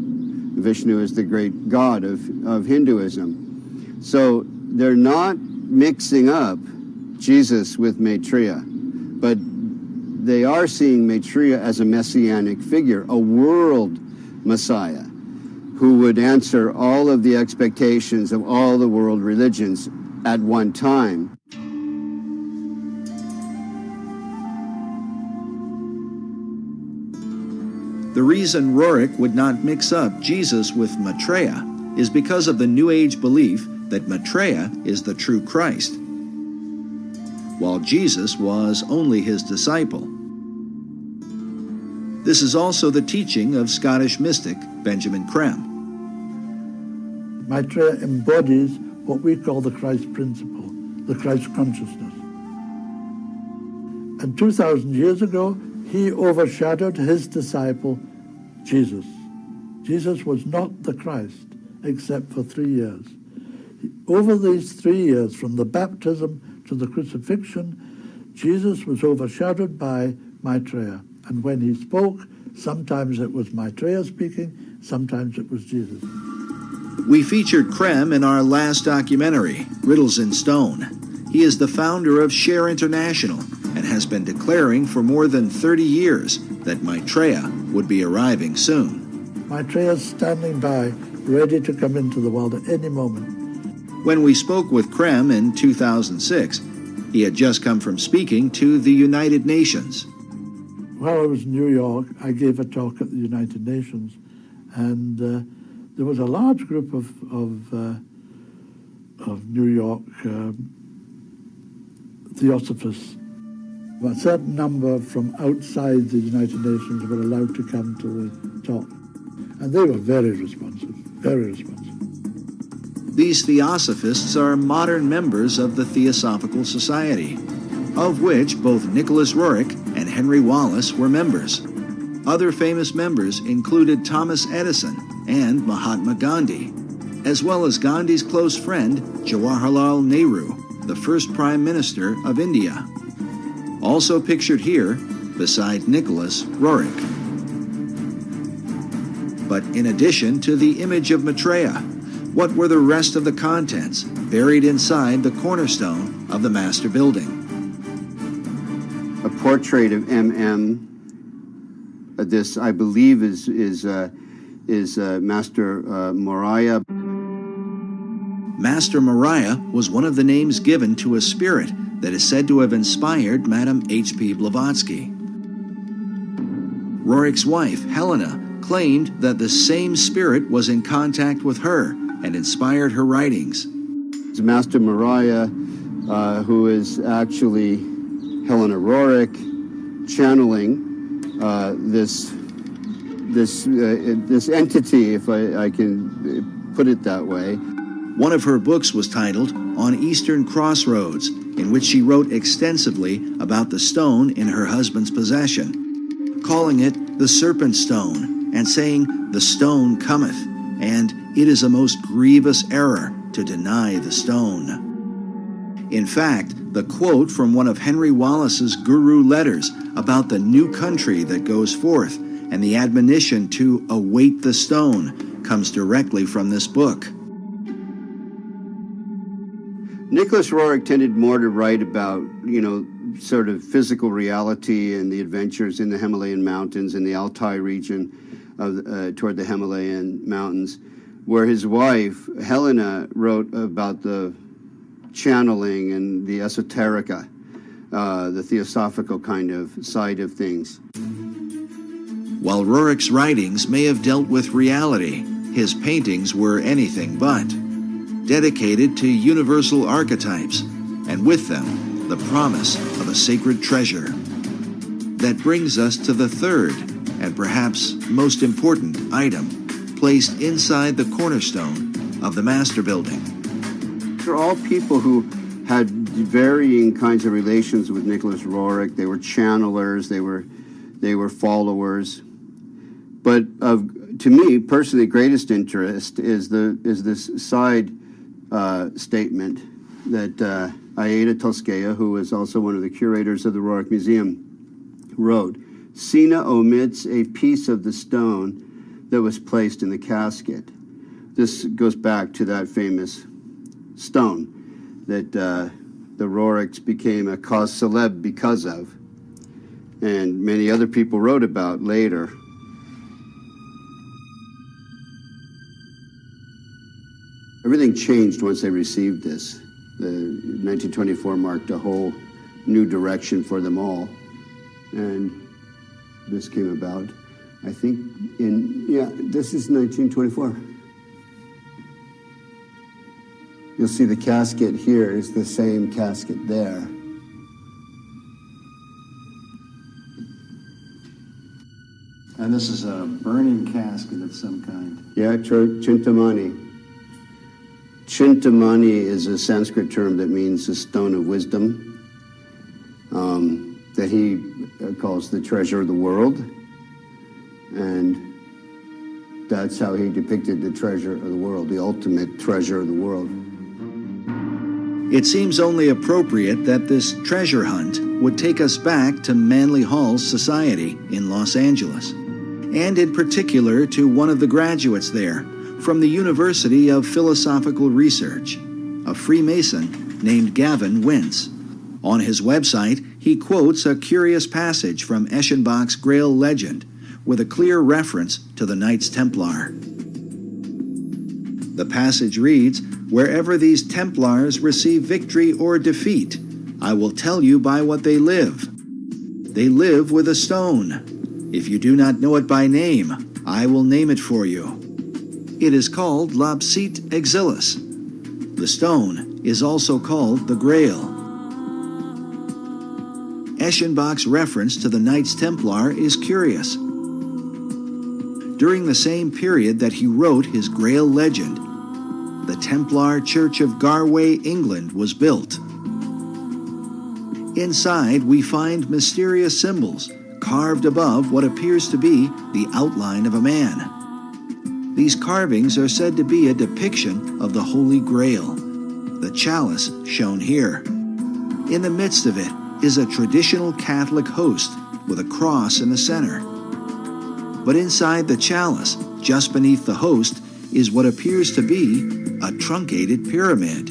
Vishnu is the great god of Hinduism. So they're not mixing up Jesus with Maitreya, but they are seeing Maitreya as a messianic figure, a world Messiah who would answer all of the expectations of all the world religions at one time. The reason Roerich would not mix up Jesus with Maitreya is because of the New Age belief that Maitreya is the true Christ, while Jesus was only his disciple. This is also the teaching of Scottish mystic Benjamin Creme. Maitreya embodies what we call the Christ principle, the Christ consciousness. And 2,000 years ago, he overshadowed his disciple, Jesus. Jesus was not the Christ, except for 3 years. Over these 3 years, from the baptism to the crucifixion, Jesus was overshadowed by Maitreya. And when he spoke, sometimes it was Maitreya speaking, sometimes it was Jesus. We featured Creme in our last documentary, Riddles in Stone. He is the founder of Share International and has been declaring for more than 30 years that Maitreya would be arriving soon. Maitreya is standing by, ready to come into the world at any moment. When we spoke with Creme in 2006, he had just come from speaking to the United Nations. While I was in New York, I gave a talk at the United Nations, and there was a large group of New York theosophists. A certain number from outside the United Nations were allowed to come to the talk, and they were very responsive, very responsive. These theosophists are modern members of the Theosophical Society, of which both Nicholas Roerich and Henry Wallace were members. Other famous members included Thomas Edison and Mahatma Gandhi, as well as Gandhi's close friend Jawaharlal Nehru, the first Prime Minister of India. Also pictured here, beside Nicholas Roerich. But in addition to the image of Maitreya, what were the rest of the contents buried inside the cornerstone of the master building? A portrait of M.M. This, I believe, is Master Moriah. Master Moriah was one of the names given to a spirit that is said to have inspired Madame H.P. Blavatsky. Roerich's wife, Helena, claimed that the same spirit was in contact with her and inspired her writings. Master Moriah, who is actually Helena Roerich, channeling this entity, if I can put it that way. One of her books was titled On Eastern Crossroads, in which she wrote extensively about the stone in her husband's possession, calling it the Serpent Stone, and saying, "The stone cometh, and it is a most grievous error to deny the stone." In fact, the quote from one of Henry Wallace's Guru letters about the new country that goes forth and the admonition to await the stone comes directly from this book. Nicholas Roerich tended more to write about, sort of physical reality and the adventures in the Himalayan mountains in the Altai region toward the Himalayan mountains, where his wife, Helena, wrote about the channeling and the esoterica, the theosophical kind of side of things. While Roerich's writings may have dealt with reality, his paintings were anything but. Dedicated to universal archetypes, and with them, the promise of a sacred treasure. That brings us to the third, and perhaps most important item, placed inside the cornerstone of the master building. They're all people who had varying kinds of relations with Nicholas Roerich. They were channelers, they were followers. But to me, personally, greatest interest is this side statement that Aida Tosqueya, who was also one of the curators of the Roerich Museum, wrote. Sina omits a piece of the stone that was placed in the casket. This goes back to that famous stone that the Roriks became a cause célèbre because of, and many other people wrote about later. Everything changed once they received this. The 1924 marked a whole new direction for them all, and this came about, I think, this is 1924. You'll see the casket here is the same casket there. And this is a burning casket of some kind. Yeah, Chintamani. Chintamani is a Sanskrit term that means the stone of wisdom, that he calls the treasure of the world. And that's how he depicted the treasure of the world, the ultimate treasure of the world. It seems only appropriate that this treasure hunt would take us back to Manly Hall's society in Los Angeles, and in particular to one of the graduates there from the University of Philosophical Research, a Freemason named Gavin Wentz. On his website, he quotes a curious passage from Eschenbach's Grail legend with a clear reference to the Knights Templar. The passage reads, "Wherever these Templars receive victory or defeat, I will tell you by what they live. They live with a stone. If you do not know it by name, I will name it for you. It is called Lapsite Exilis. The stone is also called the Grail." Eschenbach's reference to the Knights Templar is curious. During the same period that he wrote his Grail legend, the Templar Church of Garway, England, was built. Inside, we find mysterious symbols carved above what appears to be the outline of a man. These carvings are said to be a depiction of the Holy Grail, the chalice shown here. In the midst of it is a traditional Catholic host with a cross in the center. But inside the chalice, just beneath the host, is what appears to be a truncated pyramid.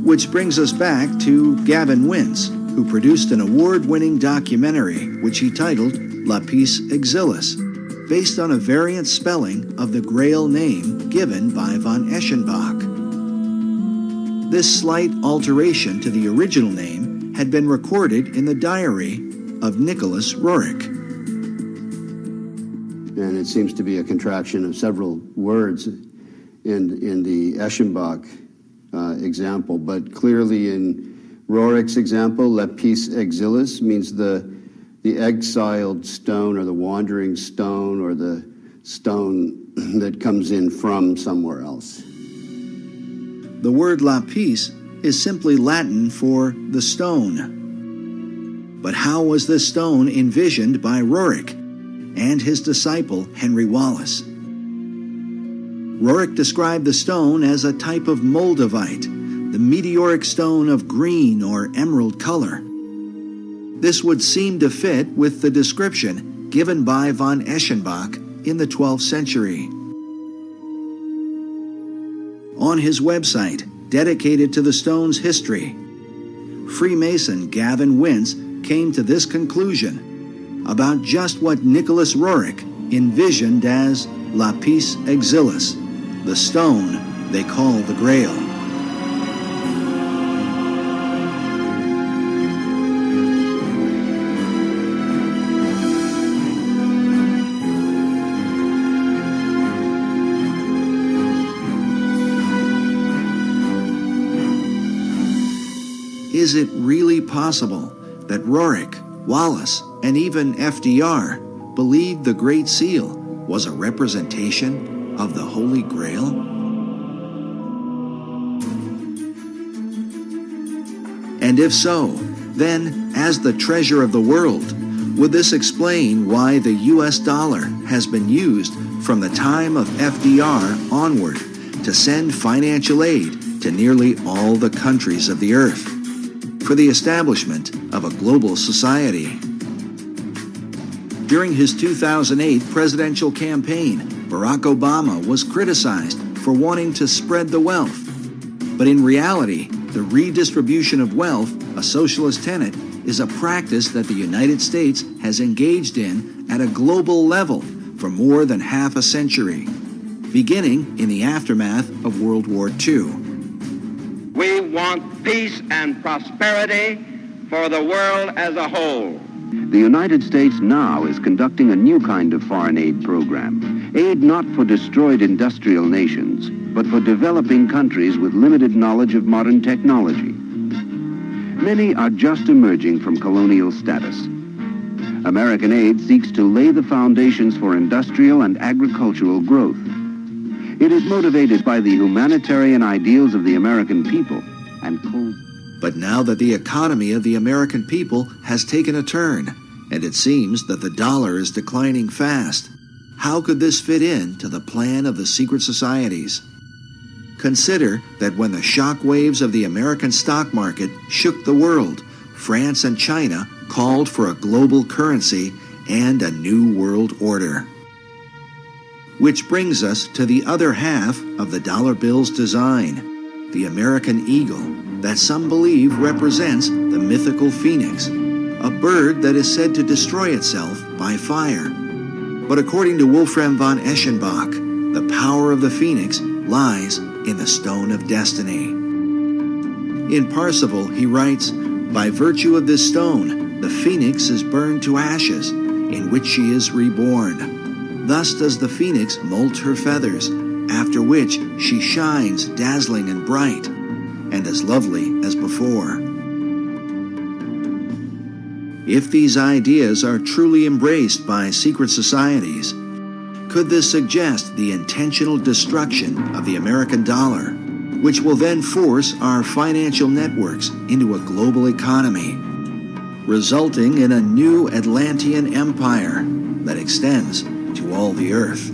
Which brings us back to Gavin Wentz, who produced an award-winning documentary which he titled Lapis Exilis, based on a variant spelling of the Grail name given by von Eschenbach. This slight alteration to the original name had been recorded in the diary of Nicholas Roerich. And it seems to be a contraction of several words in the Eschenbach example, but clearly in Roerich's example, Lapis Exilis means the exiled stone or the wandering stone or the stone that comes in from somewhere else. The word lapis is simply Latin for the stone. But how was this stone envisioned by Roerich and his disciple Henry Wallace? Roerich described the stone as a type of moldavite, the meteoric stone of green or emerald color. This would seem to fit with the description given by von Eschenbach in the 12th century. On his website, dedicated to the stone's history, Freemason Gavin Wentz came to this conclusion about just what Nicholas Roerich envisioned as Lapis Exilis, the stone they call the Grail. Is it really possible that Roerich, Wallace, and even FDR believed the Great Seal was a representation of the Holy Grail? And if so, then, as the treasure of the world, would this explain why the US dollar has been used from the time of FDR onward to send financial aid to nearly all the countries of the earth, for the establishment of a global society? During his 2008 presidential campaign, Barack Obama was criticized for wanting to spread the wealth. But in reality, the redistribution of wealth, a socialist tenet, is a practice that the United States has engaged in at a global level for more than half a century, beginning in the aftermath of World War II. We want peace and prosperity for the world as a whole. The United States now is conducting a new kind of foreign aid program. Aid not for destroyed industrial nations, but for developing countries with limited knowledge of modern technology. Many are just emerging from colonial status. American aid seeks to lay the foundations for industrial and agricultural growth. It is motivated by the humanitarian ideals of the American people and But now that the economy of the American people has taken a turn, and it seems that the dollar is declining fast, how could this fit in to the plan of the secret societies? Consider that when the shock waves of the American stock market shook the world, France and China called for a global currency and a new world order. Which brings us to the other half of the dollar bill's design, the American eagle, that some believe represents the mythical phoenix, a bird that is said to destroy itself by fire. But according to Wolfram von Eschenbach, the power of the phoenix lies in the Stone of Destiny. In Parsifal, he writes, "By virtue of this stone, the phoenix is burned to ashes, in which she is reborn. Thus does the phoenix molt her feathers, after which she shines dazzling and bright, and as lovely as before." If these ideas are truly embraced by secret societies, could this suggest the intentional destruction of the American dollar, which will then force our financial networks into a global economy, resulting in a new Atlantean empire that extends to all the earth?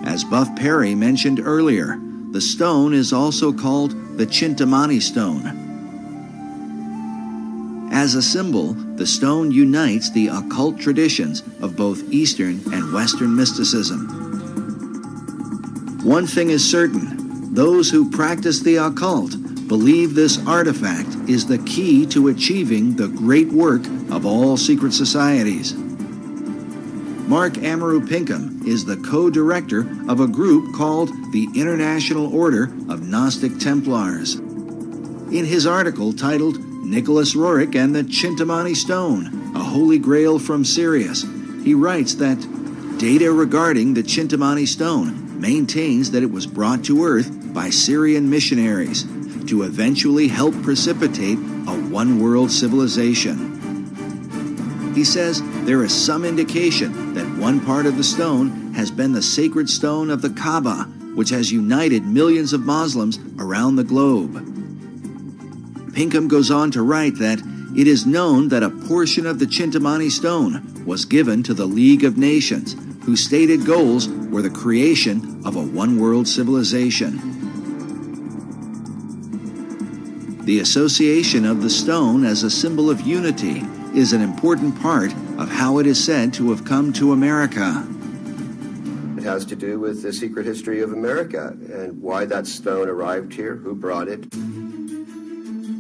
As Buff Perry mentioned earlier, the stone is also called the Chintamani stone. As a symbol, the stone unites the occult traditions of both Eastern and Western mysticism. One thing is certain, those who practice the occult believe this artifact is the key to achieving the great work of all secret societies. Mark Amaru Pinkham is the co-director of a group called the International Order of Gnostic Templars. In his article titled Nicholas Roerich and the Chintamani Stone, a Holy Grail from Sirius, he writes that data regarding the Chintamani Stone maintains that it was brought to Earth by Syrian missionaries to eventually help precipitate a one-world civilization. He says there is some indication that one part of the stone has been the sacred stone of the Kaaba, which has united millions of Muslims around the globe. Pinkham goes on to write that it is known that a portion of the Chintamani stone was given to the League of Nations, whose stated goals were the creation of a one-world civilization. The association of the stone as a symbol of unity is an important part of how it is said to have come to America. It has to do with the secret history of America and why that stone arrived here, who brought it.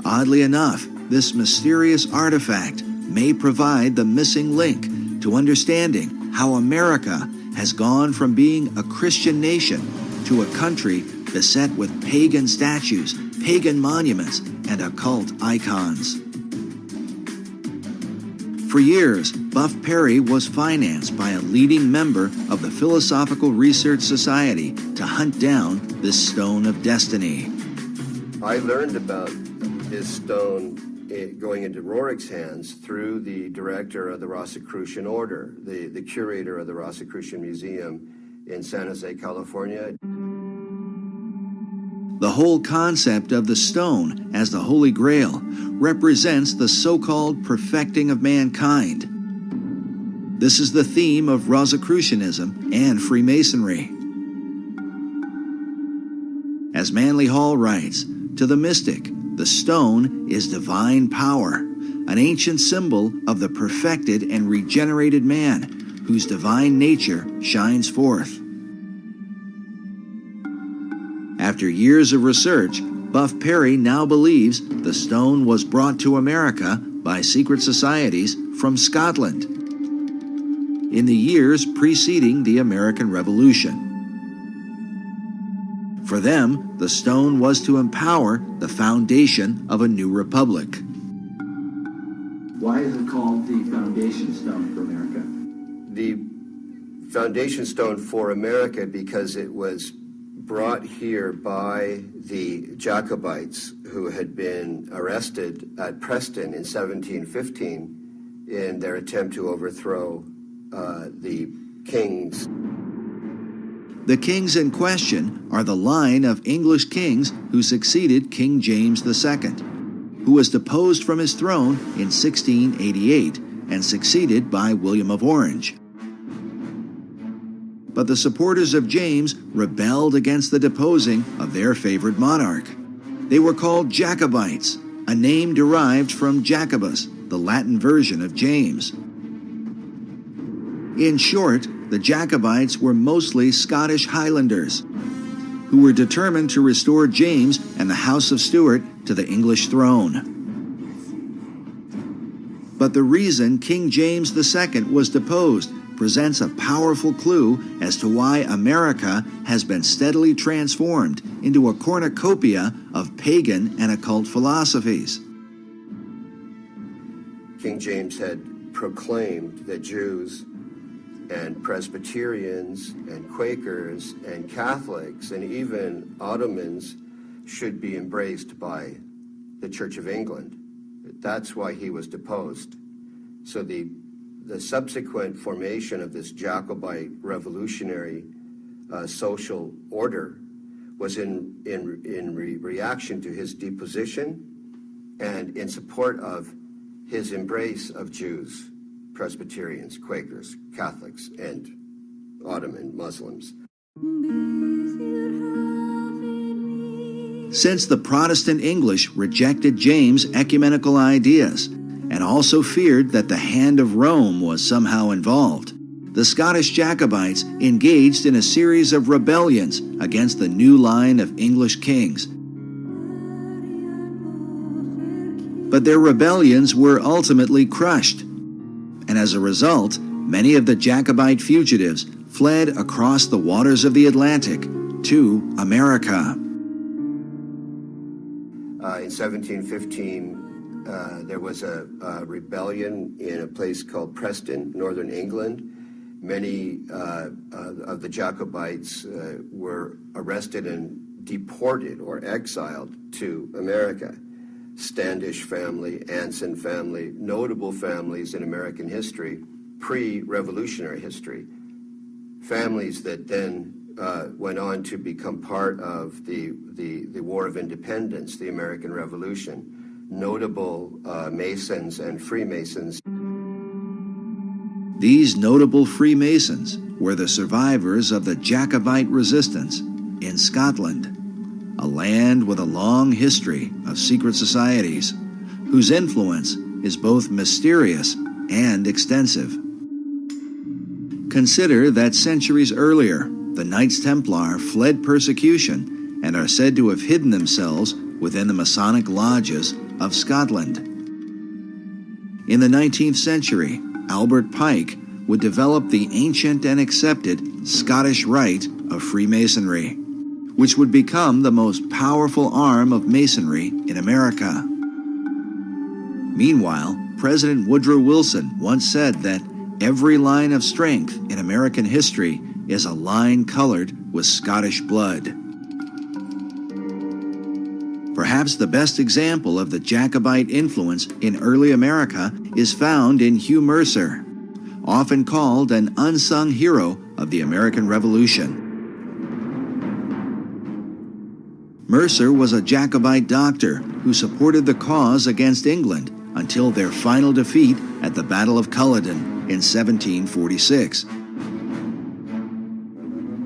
Oddly enough, this mysterious artifact may provide the missing link to understanding how America has gone from being a Christian nation to a country beset with pagan statues, pagan monuments, and occult icons. For years, Buff Perry was financed by a leading member of the Philosophical Research Society to hunt down this Stone of Destiny. I learned about this stone going into Roerich's hands through the director of the Rosicrucian Order, the curator of the Rosicrucian Museum in San Jose, California. The whole concept of the stone as the Holy Grail represents the so-called perfecting of mankind. This is the theme of Rosicrucianism and Freemasonry. As Manly Hall writes, to the mystic, the stone is divine power, an ancient symbol of the perfected and regenerated man, whose divine nature shines forth. After years of research, Buff Perry now believes the stone was brought to America by secret societies from Scotland in the years preceding the American Revolution. For them, the stone was to empower the foundation of a new republic. Why is it called the foundation stone for America? The foundation stone for America because it was brought here by the Jacobites who had been arrested at Preston in 1715 in their attempt to overthrow the kings. The kings in question are the line of English kings who succeeded King James II, who was deposed from his throne in 1688 and succeeded by William of Orange. But the supporters of James rebelled against the deposing of their favorite monarch. They were called Jacobites, a name derived from Jacobus, the Latin version of James. In short, the Jacobites were mostly Scottish Highlanders who were determined to restore James and the House of Stuart to the English throne. But the reason King James II was deposed presents a powerful clue as to why America has been steadily transformed into a cornucopia of pagan and occult philosophies. King James had proclaimed that Jews and Presbyterians and Quakers and Catholics and even Ottomans should be embraced by the Church of England. That's why he was deposed. So the subsequent formation of this Jacobite revolutionary social order was in reaction to his deposition and in support of his embrace of Jews, Presbyterians, Quakers, Catholics, and Ottoman Muslims. Since the Protestant English rejected James' ecumenical ideas and also feared that the hand of Rome was somehow involved, the Scottish Jacobites engaged in a series of rebellions against the new line of English kings. But their rebellions were ultimately crushed, and as a result, many of the Jacobite fugitives fled across the waters of the Atlantic to America. In 1715, there was a rebellion in a place called Preston, northern England. Many of the Jacobites were arrested and deported or exiled to America. Standish family, Anson family, notable families in American history, pre-revolutionary history. Families that then went on to become part of the War of Independence, the American Revolution. Notable Masons and Freemasons. These notable Freemasons were the survivors of the Jacobite resistance in Scotland, a land with a long history of secret societies, whose influence is both mysterious and extensive. Consider that centuries earlier, the Knights Templar fled persecution and are said to have hidden themselves within the Masonic lodges of Scotland. In the 19th century, Albert Pike would develop the ancient and accepted Scottish Rite of Freemasonry, which would become the most powerful arm of Masonry in America. Meanwhile, President Woodrow Wilson once said that every line of strength in American history is a line colored with Scottish blood. Perhaps the best example of the Jacobite influence in early America is found in Hugh Mercer, often called an unsung hero of the American Revolution. Mercer was a Jacobite doctor who supported the cause against England until their final defeat at the Battle of Culloden in 1746.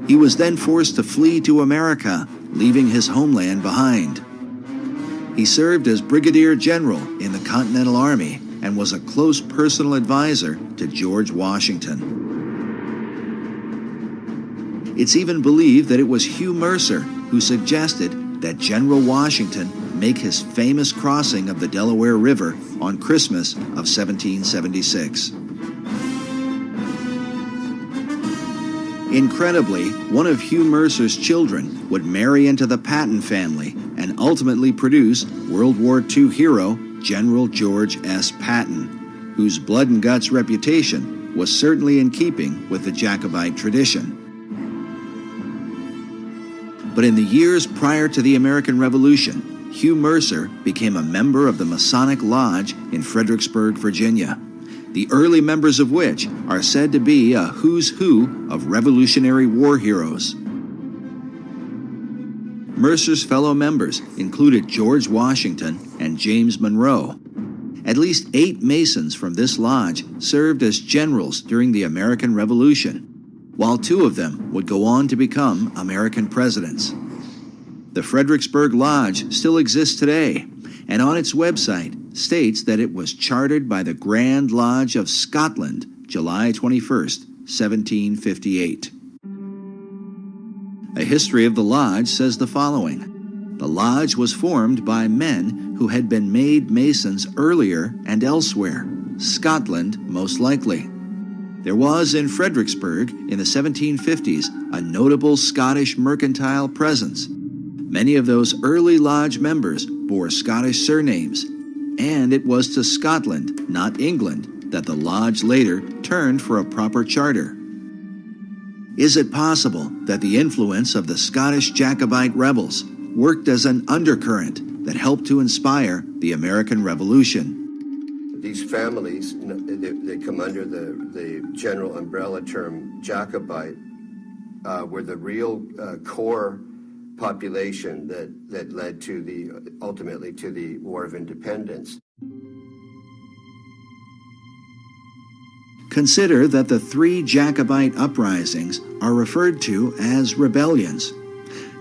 He was then forced to flee to America leaving his homeland behind. He served as brigadier general in the Continental Army and was a close personal advisor to George Washington. It's even believed that it was Hugh Mercer who suggested that General Washington make his famous crossing of the Delaware River on Christmas of 1776. Incredibly, one of Hugh Mercer's children would marry into the Patton family and ultimately produce World War II hero General George S. Patton, whose blood and guts reputation was certainly in keeping with the Jacobite tradition. But in the years prior to the American Revolution, Hugh Mercer became a member of the Masonic Lodge in Fredericksburg, Virginia, the early members of which are said to be a who's who of Revolutionary War heroes. Mercer's fellow members included George Washington and James Monroe. At least 8 Masons from this lodge served as generals during the American Revolution, while 2 of them would go on to become American presidents. The Fredericksburg Lodge still exists today, and on its website states that it was chartered by the Grand Lodge of Scotland, July 21st, 1758. A history of the lodge says the following. The lodge was formed by men who had been made Masons earlier and elsewhere, Scotland most likely. There was in Fredericksburg in the 1750s a notable Scottish mercantile presence. Many of those early lodge members bore Scottish surnames, and it was to Scotland, not England, that the lodge later turned for a proper charter. Is it possible that the influence of the Scottish Jacobite rebels worked as an undercurrent that helped to inspire the American Revolution? These families, they come under the general umbrella term Jacobite, were the real core population that led to ultimately to the War of Independence. Consider that the 3 Jacobite uprisings are referred to as rebellions.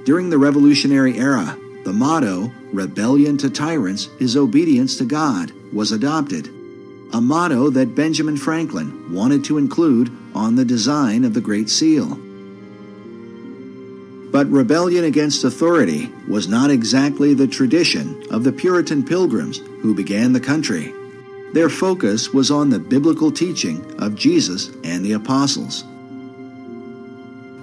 During the Revolutionary era, the motto, "Rebellion to tyrants is obedience to God," was adopted, a motto that Benjamin Franklin wanted to include on the design of the Great Seal. But rebellion against authority was not exactly the tradition of the Puritan Pilgrims who began the country. Their focus was on the biblical teaching of Jesus and the apostles.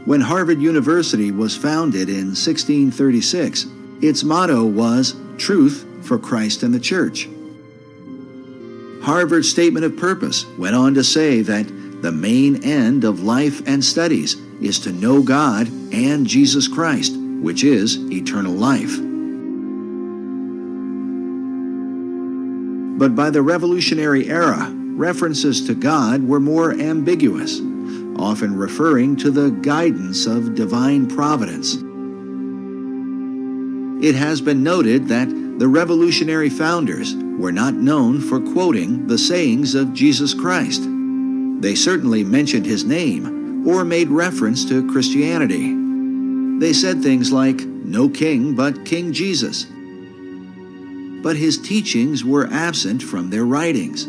When Harvard University was founded in 1636, its motto was "Truth for Christ and the Church." Harvard's statement of purpose went on to say that the main end of life and studies is to know God and Jesus Christ, which is eternal life. But by the Revolutionary era, references to God were more ambiguous, often referring to the guidance of divine providence. It has been noted that the revolutionary founders were not known for quoting the sayings of Jesus Christ. They certainly mentioned his name or made reference to Christianity. They said things like, "No king but King Jesus." But his teachings were absent from their writings.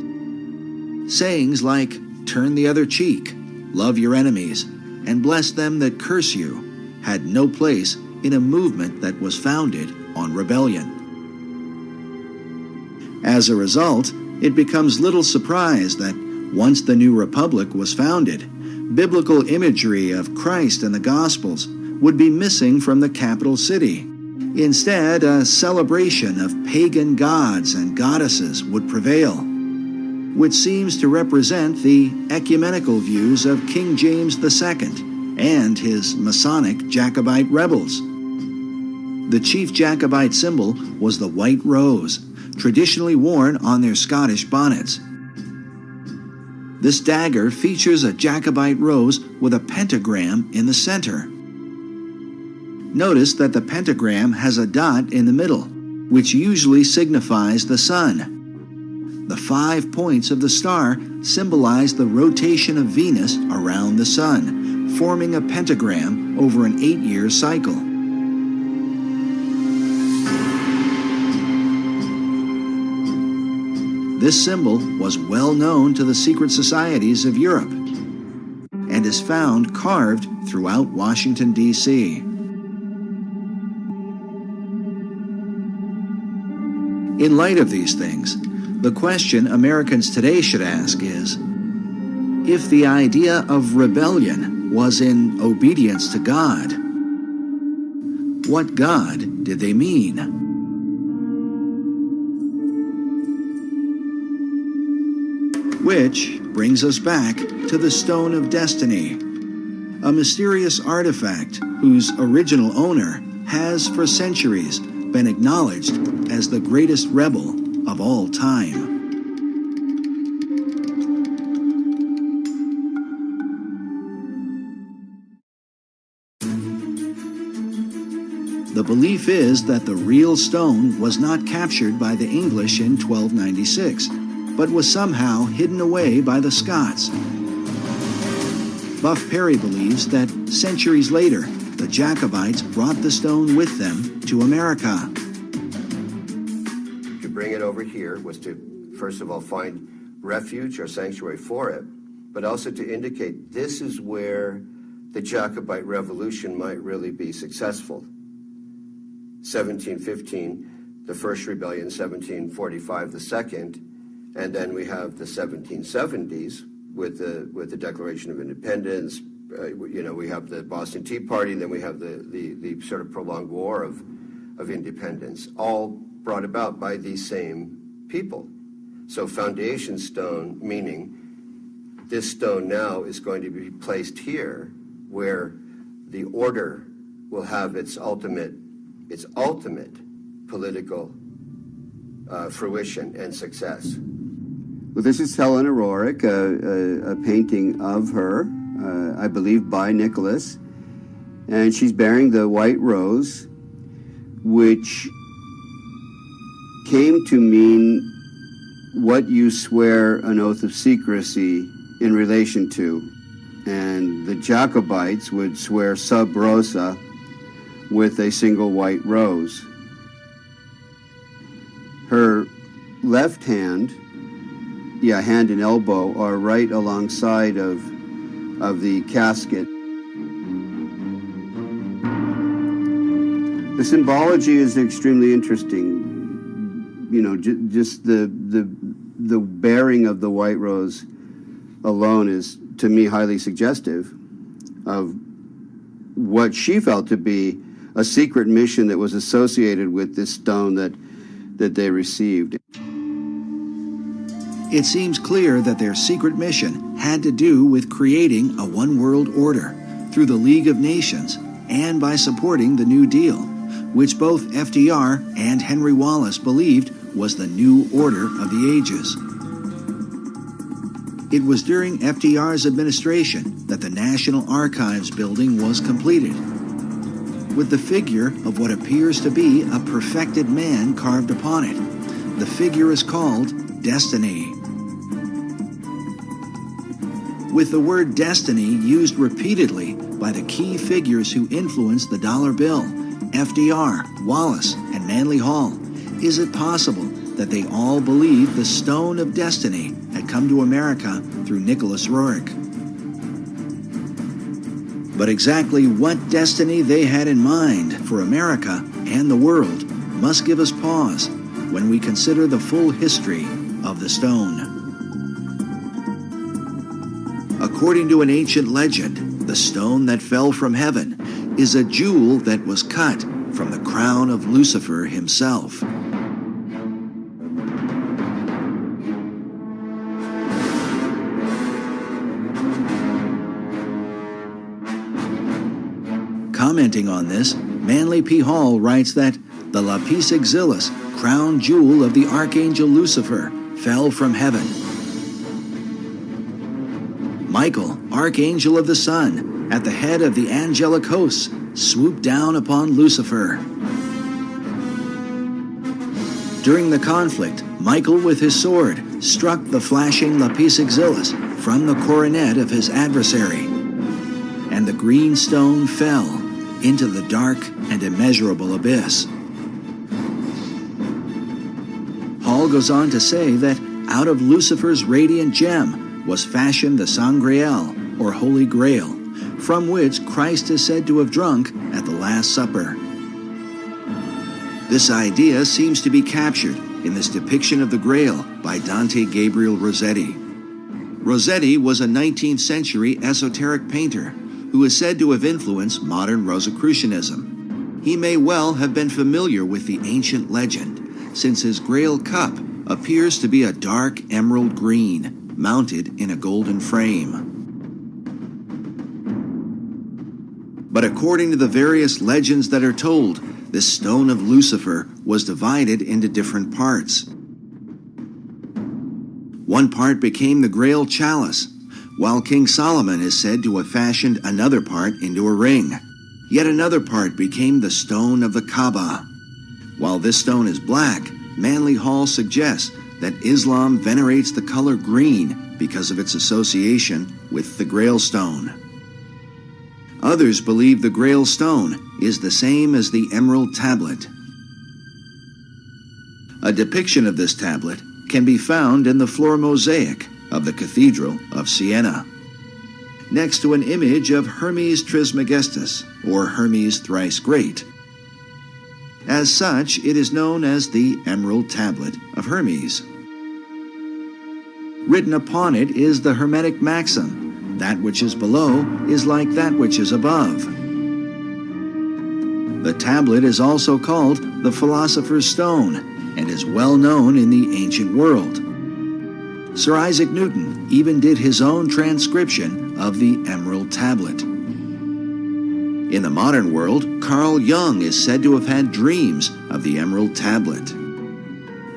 Sayings like, "Turn the other cheek," "Love your enemies," and "Bless them that curse you," had no place in a movement that was founded on rebellion. As a result, it becomes little surprise that once the new republic was founded, biblical imagery of Christ and the Gospels would be missing from the capital city. Instead, a celebration of pagan gods and goddesses would prevail, which seems to represent the ecumenical views of King James II and his Masonic Jacobite rebels. The chief Jacobite symbol was the white rose, traditionally worn on their Scottish bonnets. This dagger features a Jacobite rose with a pentagram in the center. Notice that the pentagram has a dot in the middle, which usually signifies the sun. The 5 points of the star symbolize the rotation of Venus around the sun, forming a pentagram over an 8-year cycle. This symbol was well known to the secret societies of Europe and is found carved throughout Washington, D.C. In light of these things, the question Americans today should ask is, if the idea of rebellion was in obedience to God, what God did they mean? Which brings us back to the Stone of Destiny, a mysterious artifact whose original owner has for centuries been acknowledged as the greatest rebel of all time. The belief is that the real stone was not captured by the English in 1296, but was somehow hidden away by the Scots. Buff Perry believes that centuries later, the Jacobites brought the stone with them to America. To bring it over here was to, first of all, find refuge or sanctuary for it, but also to indicate this is where the Jacobite Revolution might really be successful. 1715, the first rebellion, 1745, the second, and then we have the 1770s with the Declaration of Independence. We have the Boston Tea Party, then we have the sort of prolonged war of independence, all brought about by these same people. So foundation stone, meaning this stone now is going to be placed here where the order will have its ultimate political fruition and success. Well, this is Helena Roerich, a painting of her, I believe by Nicholas, and she's bearing the white rose, which came to mean what you swear an oath of secrecy in relation to. And the Jacobites would swear sub rosa with a single white rose. Her left hand, hand and elbow, are right alongside of the casket. The symbology is extremely interesting. Just the bearing of the white rose alone is, to me, highly suggestive of what she felt to be a secret mission that was associated with this stone that they received. It seems clear that their secret mission had to do with creating a one-world order through the League of Nations and by supporting the New Deal, which both FDR and Henry Wallace believed was the new order of the ages. It was during FDR's administration that the National Archives building was completed, with the figure of what appears to be a perfected man carved upon it. The figure is called Destiny. With the word destiny used repeatedly by the key figures who influenced the dollar bill, FDR, Wallace, and Manly Hall, is it possible that they all believed the Stone of Destiny had come to America through Nicholas Roerich? But exactly what destiny they had in mind for America and the world must give us pause when we consider the full history of the stone. According to an ancient legend, the stone that fell from heaven is a jewel that was cut from the crown of Lucifer himself. Commenting on this, Manly P. Hall writes that the lapis exilis, crown jewel of the archangel Lucifer, fell from heaven. Michael, archangel of the sun, at the head of the angelic hosts, swooped down upon Lucifer. During the conflict, Michael with his sword struck the flashing lapis exilis from the coronet of his adversary, and the green stone fell into the dark and immeasurable abyss. Hall goes on to say that Out of Lucifer's radiant gem was fashioned the Sangreal, or Holy Grail, from which Christ is said to have drunk at the Last Supper. This idea seems to be captured in this depiction of the Grail by Dante Gabriel Rossetti. Rossetti was a 19th century esoteric painter who is said to have influenced modern Rosicrucianism. He may well have been familiar with the ancient legend, since his Grail cup appears to be a dark emerald green, mounted in a golden frame. But according to the various legends that are told, this stone of Lucifer was divided into different parts. One part became the Grail chalice, while King Solomon is said to have fashioned another part into a ring. Yet another part became the stone of the Kaaba. While this stone is black, Manly Hall suggests that Islam venerates the color green because of its association with the Grail stone. Others believe the Grail stone is the same as the Emerald Tablet. A depiction of this tablet can be found in the floor mosaic of the Cathedral of Siena, next to an image of Hermes Trismegistus, or Hermes Thrice Great. As such, it is known as the Emerald Tablet of Hermes. Written upon it is the Hermetic maxim, "That which is below is like that which is above." The tablet is also called the Philosopher's Stone and is well known in the ancient world. Sir Isaac Newton even did his own transcription of the Emerald Tablet. In the modern world, Carl Jung is said to have had dreams of the Emerald Tablet.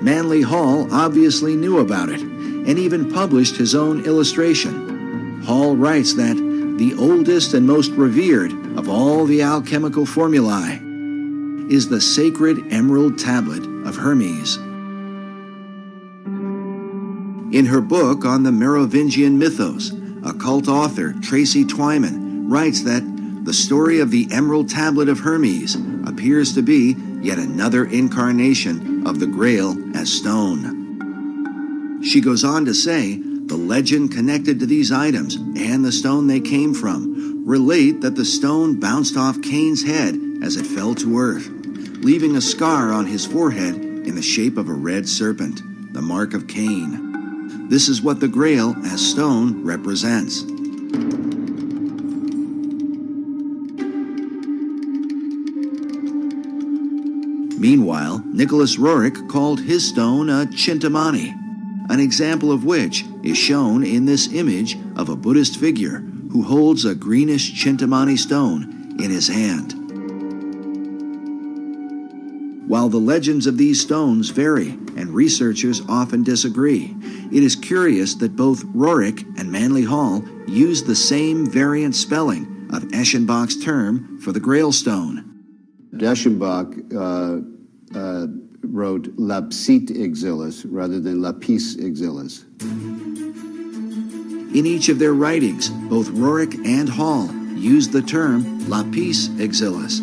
Manly Hall obviously knew about it and even published his own illustration. Hall writes that the oldest and most revered of all the alchemical formulae is the sacred Emerald Tablet of Hermes. In her book on the Merovingian mythos, occult author Tracy Twyman writes that the story of the Emerald Tablet of Hermes appears to be yet another incarnation of the Grail as stone. She goes on to say, the legend connected to these items and the stone they came from relate that the stone bounced off Cain's head as it fell to earth, leaving a scar on his forehead in the shape of a red serpent, the mark of Cain. This is what the Grail as stone represents. Meanwhile, Nicholas Roerich called his stone a Chintamani, an example of which is shown in this image of a Buddhist figure who holds a greenish Chintamani stone in his hand. While the legends of these stones vary and researchers often disagree, it is curious that both Roerich and Manly Hall use the same variant spelling of Eschenbach's term for the Grail stone. Eschenbach wrote lapsit exilis rather than lapis exilis. In each of their writings, both Roerich and Hall used the term lapis exilis.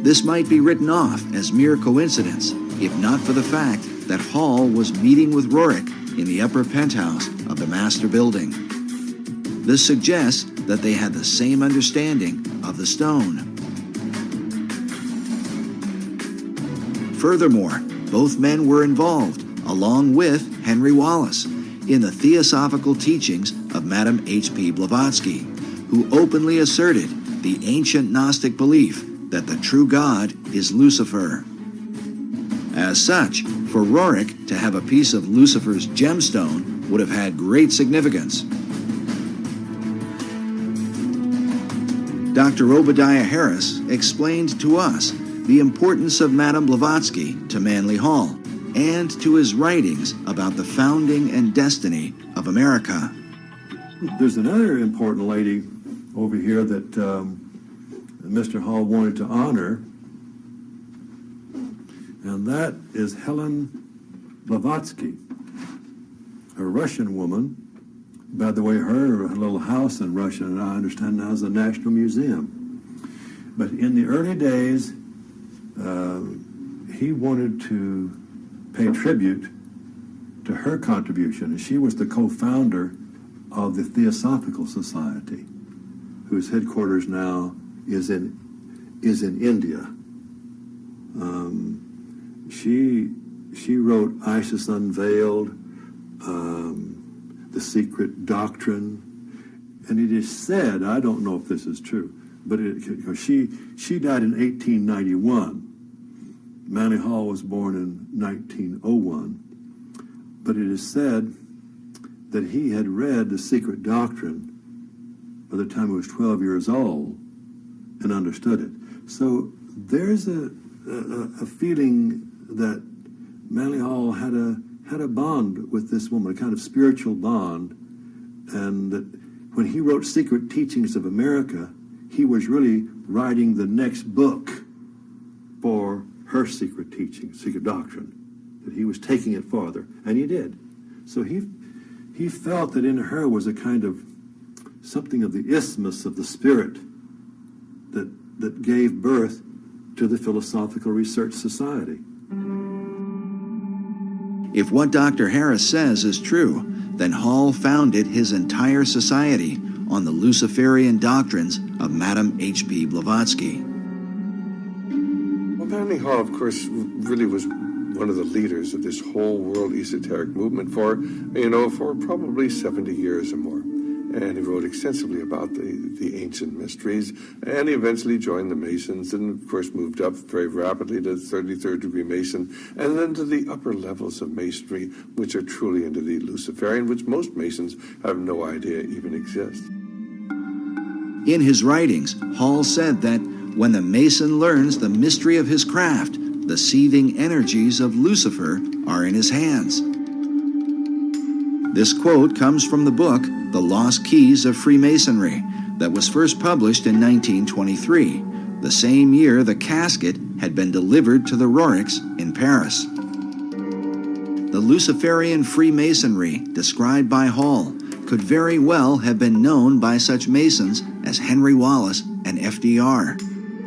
This might be written off as mere coincidence, if not for the fact that Hall was meeting with Roerich in the upper penthouse of the master building. This suggests that they had the same understanding of the stone. Furthermore, both men were involved, along with Henry Wallace, in the theosophical teachings of Madame H.P. Blavatsky, who openly asserted the ancient Gnostic belief that the true God is Lucifer. As such, for Roerich to have a piece of Lucifer's gemstone would have had great significance. Dr. Obadiah Harris explained to us the importance of Madame Blavatsky to Manly Hall and to his writings about the founding and destiny of America. There's another important lady over here that Mr. Hall wanted to honor, and that is Helen Blavatsky, a Russian woman. By the way, her little house in Russia, I understand now, is a National Museum. But in the early days, he wanted to pay tribute to her contribution, and she was the co-founder of the Theosophical Society, whose headquarters now is in India. She wrote Isis Unveiled, The Secret Doctrine, and it is said, I don't know if this is true, but she died in 1891. Manly Hall was born in 1901, but it is said that he had read The Secret Doctrine by the time he was 12 years old and understood it. So there's a feeling that Manly Hall had a bond with this woman, a kind of spiritual bond, and that when he wrote Secret Teachings of America, he was really writing the next book for her secret teaching, secret doctrine, that he was taking it farther, and he did. So he felt that in her was a kind of something of the isthmus of the spirit that gave birth to the Philosophical Research Society. If what Dr. Harris says is true, then Hall founded his entire society on the Luciferian doctrines of Madame H.P. Blavatsky. Well, Manly Hall, of course, really was one of the leaders of this whole world esoteric movement for probably 70 years or more. And he wrote extensively about the ancient mysteries, and he eventually joined the Masons, and of course moved up very rapidly to 33rd degree Mason, and then to the upper levels of Masonry, which are truly into the Luciferian, which most Masons have no idea even exists. In his writings, Hall said that when the Mason learns the mystery of his craft, the seething energies of Lucifer are in his hands. This quote comes from the book, The Lost Keys of Freemasonry, that was first published in 1923, the same year the casket had been delivered to the Roriks in Paris. The Luciferian Freemasonry, described by Hall, could very well have been known by such Masons as Henry Wallace and FDR,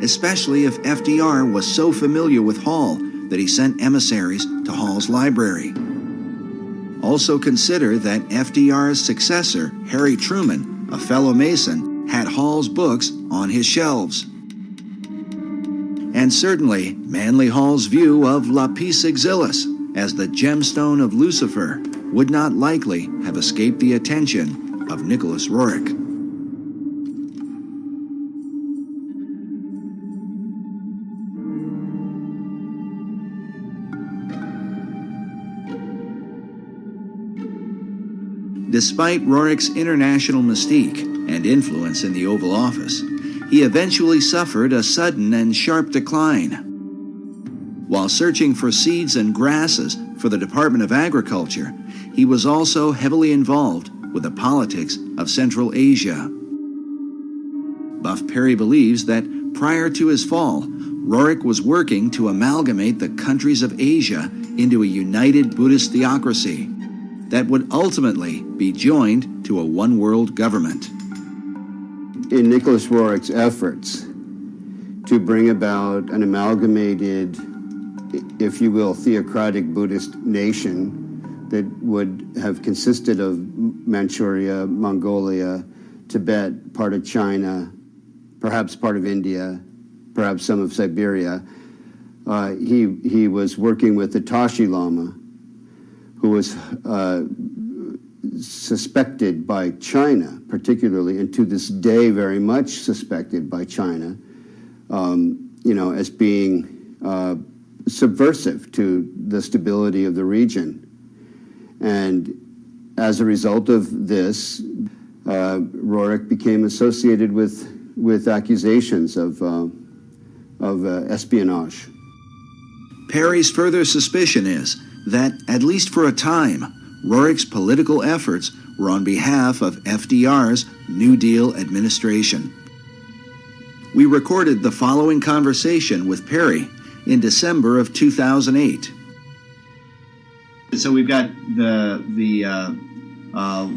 especially if FDR was so familiar with Hall that he sent emissaries to Hall's library. Also consider that FDR's successor, Harry Truman, a fellow Mason, had Hall's books on his shelves. And certainly, Manly Hall's view of Lapis Exilis as the gemstone of Lucifer would not likely have escaped the attention of Nicholas Roerich. Despite Roerich's international mystique and influence in the Oval Office, he eventually suffered a sudden and sharp decline. While searching for seeds and grasses for the Department of Agriculture, he was also heavily involved with the politics of Central Asia. Buff Perry believes that prior to his fall, Roerich was working to amalgamate the countries of Asia into a united Buddhist theocracy that would ultimately be joined to a one-world government. In Nicholas Roerich's efforts to bring about an amalgamated, if you will, theocratic Buddhist nation that would have consisted of Manchuria, Mongolia, Tibet, part of China, perhaps part of India, perhaps some of Siberia, he was working with the Tashi Lama, who was suspected by China, particularly, and to this day very much suspected by China, as being subversive to the stability of the region. And as a result of this, Roerich became associated with accusations of espionage. Perry's further suspicion is that, at least for a time, Roerich's political efforts were on behalf of FDR's New Deal administration. We recorded the following conversation with Perry in December of 2008. So we've got the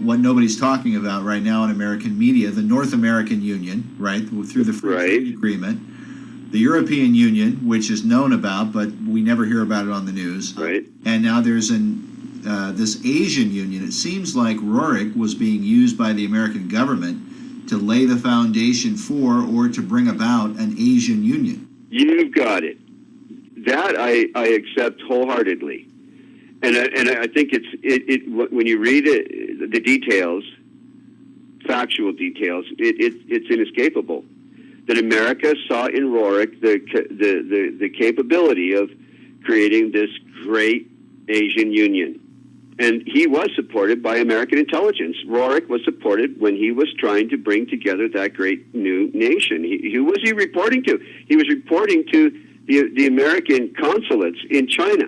what nobody's talking about right now in American media, the North American Union, right, through the Free Trade Agreement. The European Union, which is known about, but we never hear about it on the news. Right. And now there's this Asian Union, it seems like Roerich was being used by the American government to lay the foundation for or to bring about an Asian Union. You've got it. That I accept wholeheartedly, and I think it when you read it, the details, factual details, it's inescapable that America saw in Roerich the capability of creating this great Asian Union. And he was supported by American intelligence. Roerich was supported when he was trying to bring together that great new nation. Who was he reporting to? He was reporting to the American consulates in China.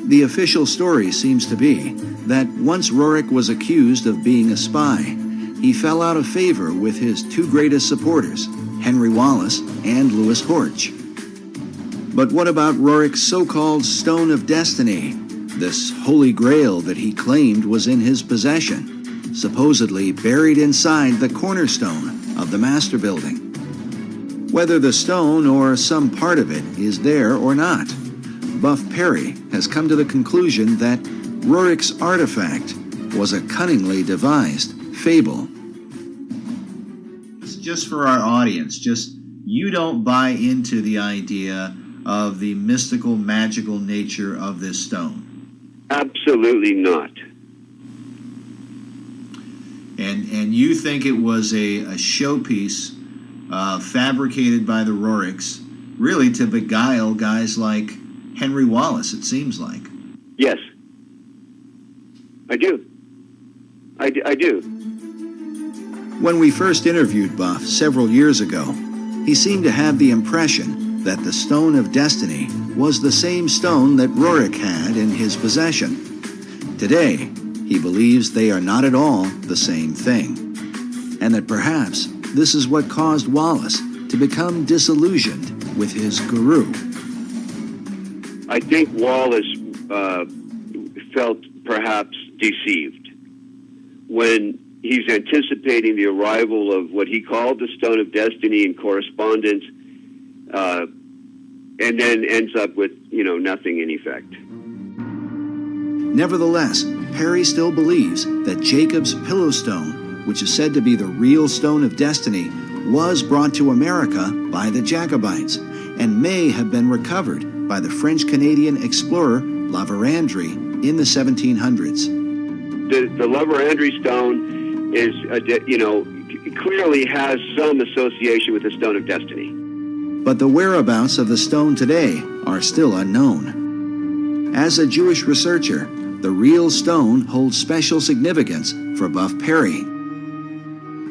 The official story seems to be that once Roerich was accused of being a spy, he fell out of favor with his two greatest supporters, Henry Wallace and Louis Horch. But what about Roerich's so-called Stone of Destiny, this holy grail that he claimed was in his possession, supposedly buried inside the cornerstone of the Master Building? Whether the stone or some part of it is there or not, Buff Perry has come to the conclusion that Roerich's artifact was a cunningly devised fable. Just for our audience, you don't buy into the idea of the mystical, magical nature of this stone? Absolutely not. And you think it was a showpiece fabricated by the Roerichs, really to beguile guys like Henry Wallace, it seems like. Yes. I do. I do. When we first interviewed Buff several years ago, he seemed to have the impression that the Stone of Destiny was the same stone that Roerich had in his possession. Today, he believes they are not at all the same thing, and that perhaps this is what caused Wallace to become disillusioned with his guru. I think Wallace felt perhaps deceived when he's anticipating the arrival of what he called the Stone of Destiny in correspondence, and then ends up with, nothing in effect. Nevertheless, Perry still believes that Jacob's Pillow Stone, which is said to be the real Stone of Destiny, was brought to America by the Jacobites and may have been recovered by the French-Canadian explorer La Vérendrye in the 1700s. The La Vérendrye stone is, clearly has some association with the Stone of Destiny. But the whereabouts of the stone today are still unknown. As a Jewish researcher, the real stone holds special significance for Buff Perry.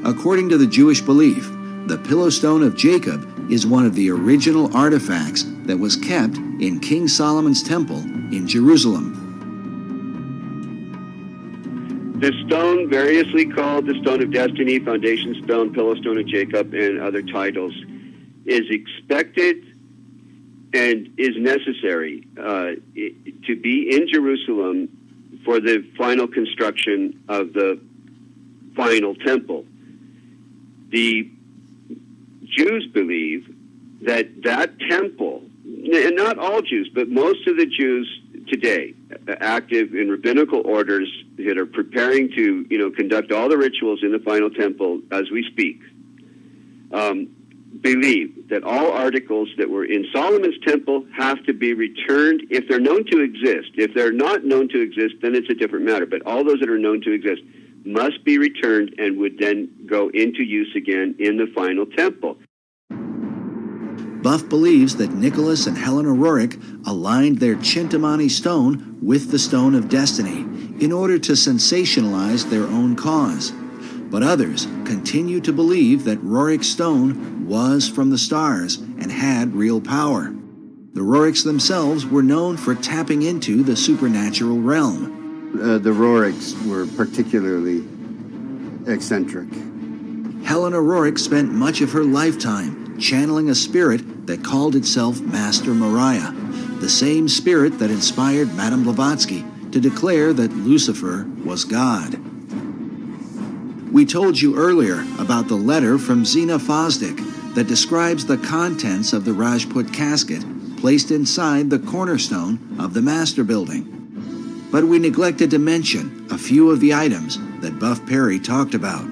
According to the Jewish belief, the Pillow Stone of Jacob is one of the original artifacts that was kept in King Solomon's temple in Jerusalem. The stone, variously called the Stone of Destiny, Foundation Stone, Pillow Stone of Jacob, and other titles, is expected and is necessary to be in Jerusalem for the final construction of the final temple. The Jews believe that temple, and not all Jews, but most of the Jews today, active in rabbinical orders that are preparing to, conduct all the rituals in the final temple as we speak, believe that all articles that were in Solomon's temple have to be returned if they're known to exist. If they're not known to exist, then it's a different matter. But all those that are known to exist must be returned and would then go into use again in the final temple. Buff believes that Nicholas and Helena Roerich aligned their Chintamani stone with the Stone of Destiny in order to sensationalize their own cause. But others continue to believe that Roerich's stone was from the stars and had real power. The Roerichs themselves were known for tapping into the supernatural realm. The Roerichs were particularly eccentric. Helena Roerich spent much of her lifetime channeling a spirit that called itself Master Mariah, the same spirit that inspired Madame Blavatsky to declare that Lucifer was God. We told you earlier about the letter from Zena Fosdick that describes the contents of the Rajput casket placed inside the cornerstone of the master building. But we neglected to mention a few of the items that Buff Perry talked about.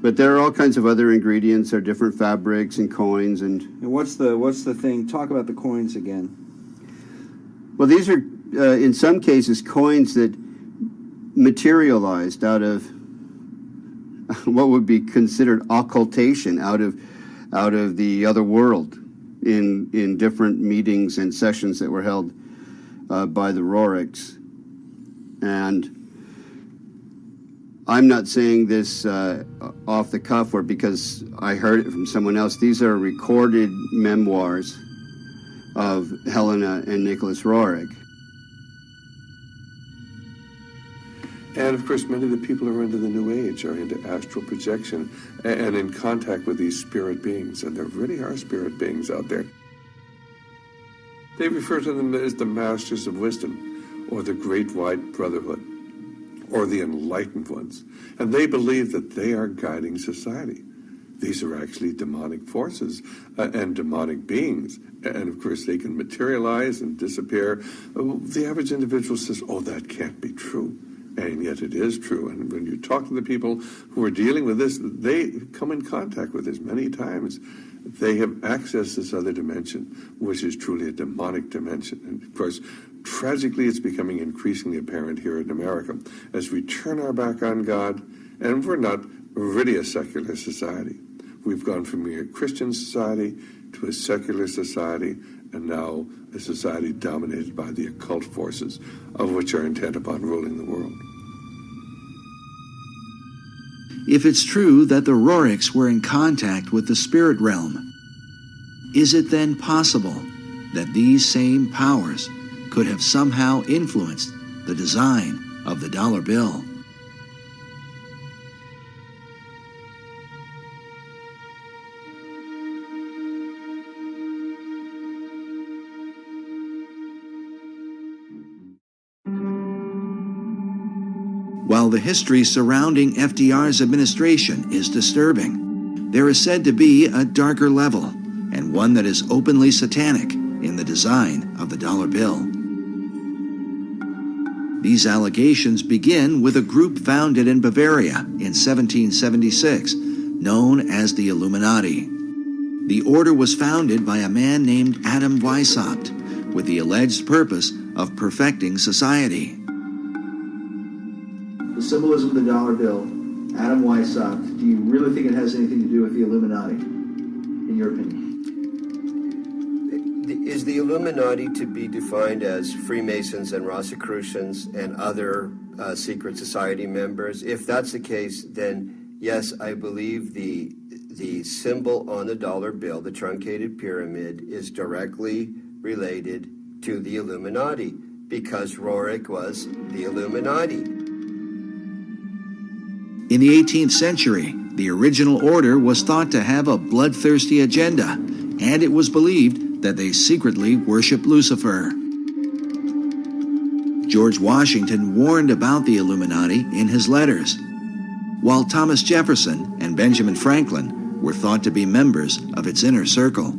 But there are all kinds of other ingredients. There are different fabrics and coins and what's the thing? Talk about the coins again. Well, these are in some cases coins that materialized out of what would be considered occultation, out of the other world, in different meetings and sessions that were held by the Roriks. And I'm not saying this off the cuff or because I heard it from someone else. These are recorded memoirs of Helena and Nicholas Roerich. And of course, many of the people who are into the New Age are into astral projection and in contact with these spirit beings. And there really are spirit beings out there. They refer to them as the Masters of Wisdom, or the Great White Brotherhood, or the Enlightened Ones. And they believe that they are guiding society. These are actually demonic forces and demonic beings. And of course, they can materialize and disappear. The average individual says, oh, that can't be true. And yet it is true. And when you talk to the people who are dealing with this, they come in contact with this many times. They have accessed this other dimension, which is truly a demonic dimension. And of course, tragically, it's becoming increasingly apparent here in America as we turn our back on God, and we're not really a secular society. We've gone from a Christian society to a secular society, and now a society dominated by the occult forces, of which are intent upon ruling the world. If it's true that the Roriks were in contact with the spirit realm, is it then possible that these same powers could have somehow influenced the design of the dollar bill? While the history surrounding FDR's administration is disturbing, there is said to be a darker level, and one that is openly satanic, in the design of the dollar bill. These allegations begin with a group founded in Bavaria in 1776, known as the Illuminati. The order was founded by a man named Adam Weishaupt, with the alleged purpose of perfecting society. The symbolism of the dollar bill, Adam Weishaupt, do you really think it has anything to do with the Illuminati, in your opinion? Is the Illuminati to be defined as Freemasons and Rosicrucians and other secret society members? If that's the case, then yes, I believe the symbol on the dollar bill, the truncated pyramid, is directly related to the Illuminati because Roerich was the Illuminati. In the 18th century, the original order was thought to have a bloodthirsty agenda, and it was believed that they secretly worshiped Lucifer. George Washington warned about the Illuminati in his letters, while Thomas Jefferson and Benjamin Franklin were thought to be members of its inner circle.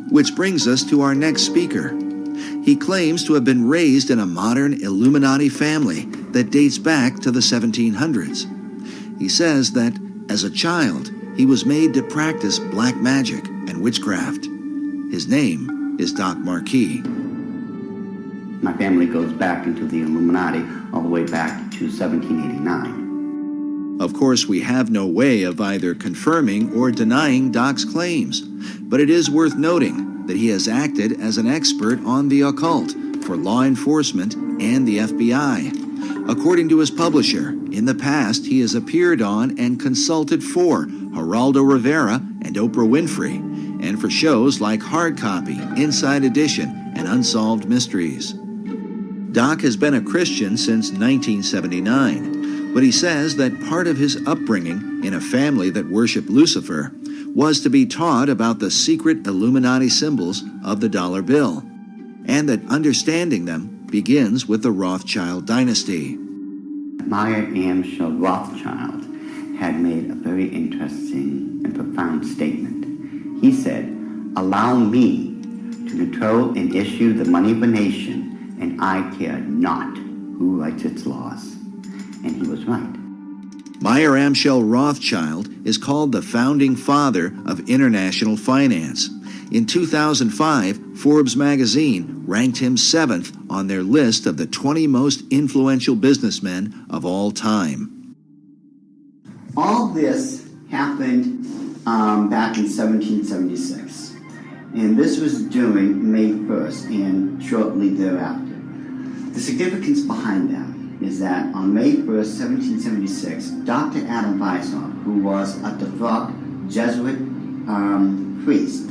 Which brings us to our next speaker. He claims to have been raised in a modern Illuminati family that dates back to the 1700s. He says that, as a child, he was made to practice black magic and witchcraft. His name is Doc Marquis. My family goes back into the Illuminati all the way back to 1789. Of course, we have no way of either confirming or denying Doc's claims, but it is worth noting that he has acted as an expert on the occult for law enforcement and the FBI. According to his publisher, in the past he has appeared on and consulted for Geraldo Rivera and Oprah Winfrey, and for shows like Hard Copy, Inside Edition, and Unsolved Mysteries. Doc has been a Christian since 1979, but he says that part of his upbringing in a family that worshiped Lucifer was to be taught about the secret Illuminati symbols of the dollar bill, and that understanding them begins with the Rothschild dynasty. Meyer Amschel Rothschild had made a very interesting and profound statement. He said, "Allow me to control and issue the money of a nation, and I care not who writes its laws." And he was right. Meyer Amschel Rothschild is called the founding father of international finance. In 2005, Forbes magazine ranked him 7th on their list of the 20 most influential businessmen of all time. All this happened back in 1776, and this was during May 1st and shortly thereafter. The significance behind that is that on May 1st, 1776, Dr. Adam Weishaupt, who was a devout Jesuit priest,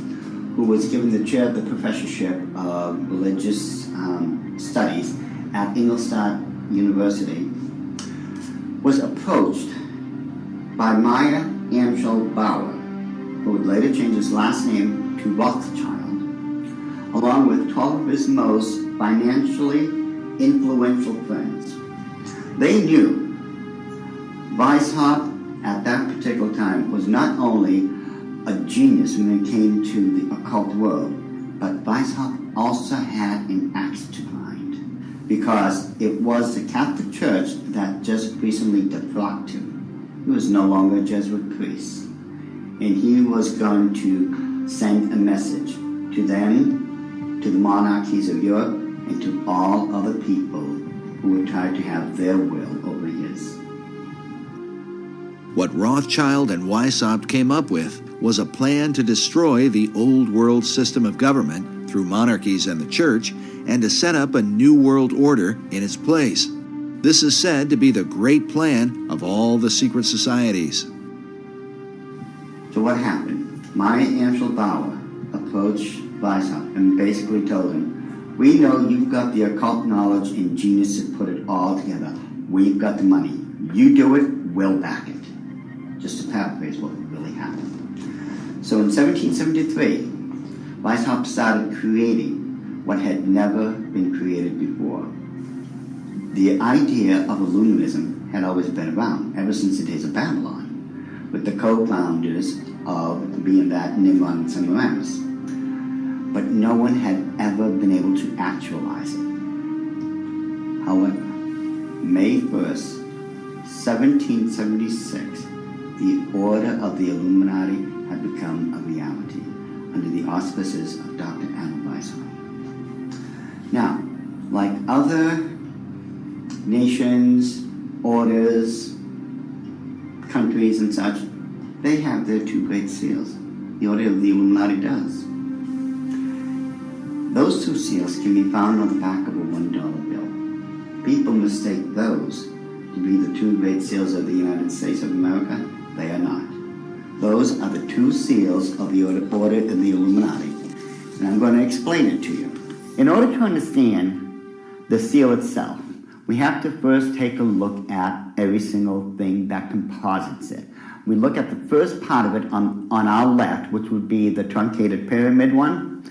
who was given the chair of the professorship of religious studies at Ingolstadt University, was approached by Meyer Amschel Bauer, who would later change his last name to Rothschild, along with 12 of his most financially influential friends. They knew Weishaupt at that particular time was not only a genius when it came to the occult world, but Weishaupt also had an axe to grind, because it was the Catholic Church that just recently defrocked him. He was no longer a Jesuit priest, and he was going to send a message to them, to the monarchies of Europe, and to all other people who would try to have their will over his. What Rothschild and Weishaupt came up with was a plan to destroy the old world system of government through monarchies and the church, and to set up a new world order in its place. This is said to be the great plan of all the secret societies. So what happened? Meyer Amschel Bauer approached Weishaupt and basically told him, "We know you've got the occult knowledge and genius to put it all together. We've got the money. You do it, we'll back it." Just to paraphrase what really happened. So in 1773, Weishaupt started creating what had never been created before. The idea of Illuminism had always been around, ever since the days of Babylon, with the co-founders of being that Nimrod and Semiramis. But no one had ever been able to actualize it. However, May 1st, 1776, the Order of the Illuminati had become a reality under the auspices of Dr. Adam Weishaupt. Now, like other nations, orders, countries and such, they have their two great seals. The Order of the Illuminati does. Those two seals can be found on the back of a $1 bill. People mistake those to be the two great seals of the United States of America. They are not. Those are the two seals of the Order of the Illuminati. And I'm going to explain it to you. In order to understand the seal itself, we have to first take a look at every single thing that composites it. We look at the first part of it on our left, which would be the truncated pyramid one.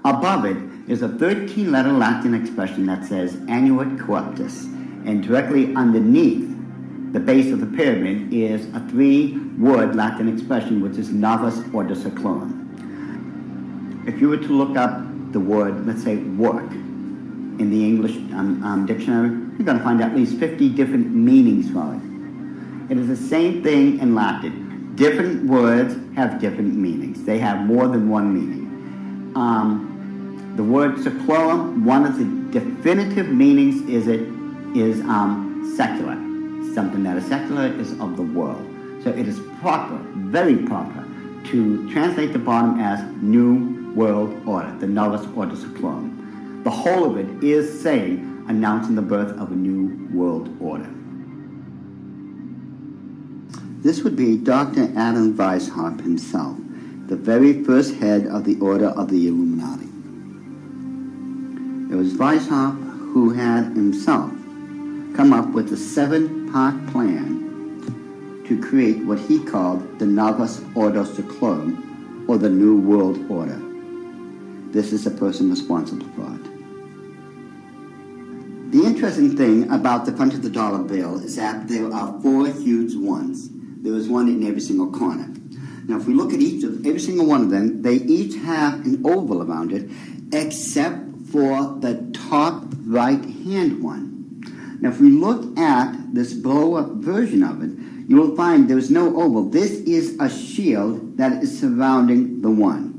Above it is a 13-letter Latin expression that says Annuit Corruptus. And directly underneath the base of the pyramid is a 3-word Latin expression, which is Novus Ordo Seclorum. If you were to look up the word, let's say, work, in the English dictionary, you're going to find at least 50 different meanings for it. It is the same thing in Latin. Different words have different meanings. They have more than one meaning. The word seclorum, one of the definitive meanings is secular. Something that is secular is of the world. So it is proper, very proper, to translate the bottom as New World Order, the Novus Ordo Seclorum. The whole of it is saying, announcing the birth of a new world order. This would be Dr. Adam Weishaupt himself, the very first head of the Order of the Illuminati. It was Weishaupt who had himself come up with a 7-part plan to create what he called the Novus Ordo Seclorum, or the New World Order. This is the person responsible for it. The interesting thing about the front of the dollar bill is that there are 4 huge ones. There is one in every single corner. Now, if we look at every single one of them, they each have an oval around it, except for the top right-hand one. Now, if we look at this blow-up version of it, you will find there's no oval. This is a shield that is surrounding the one.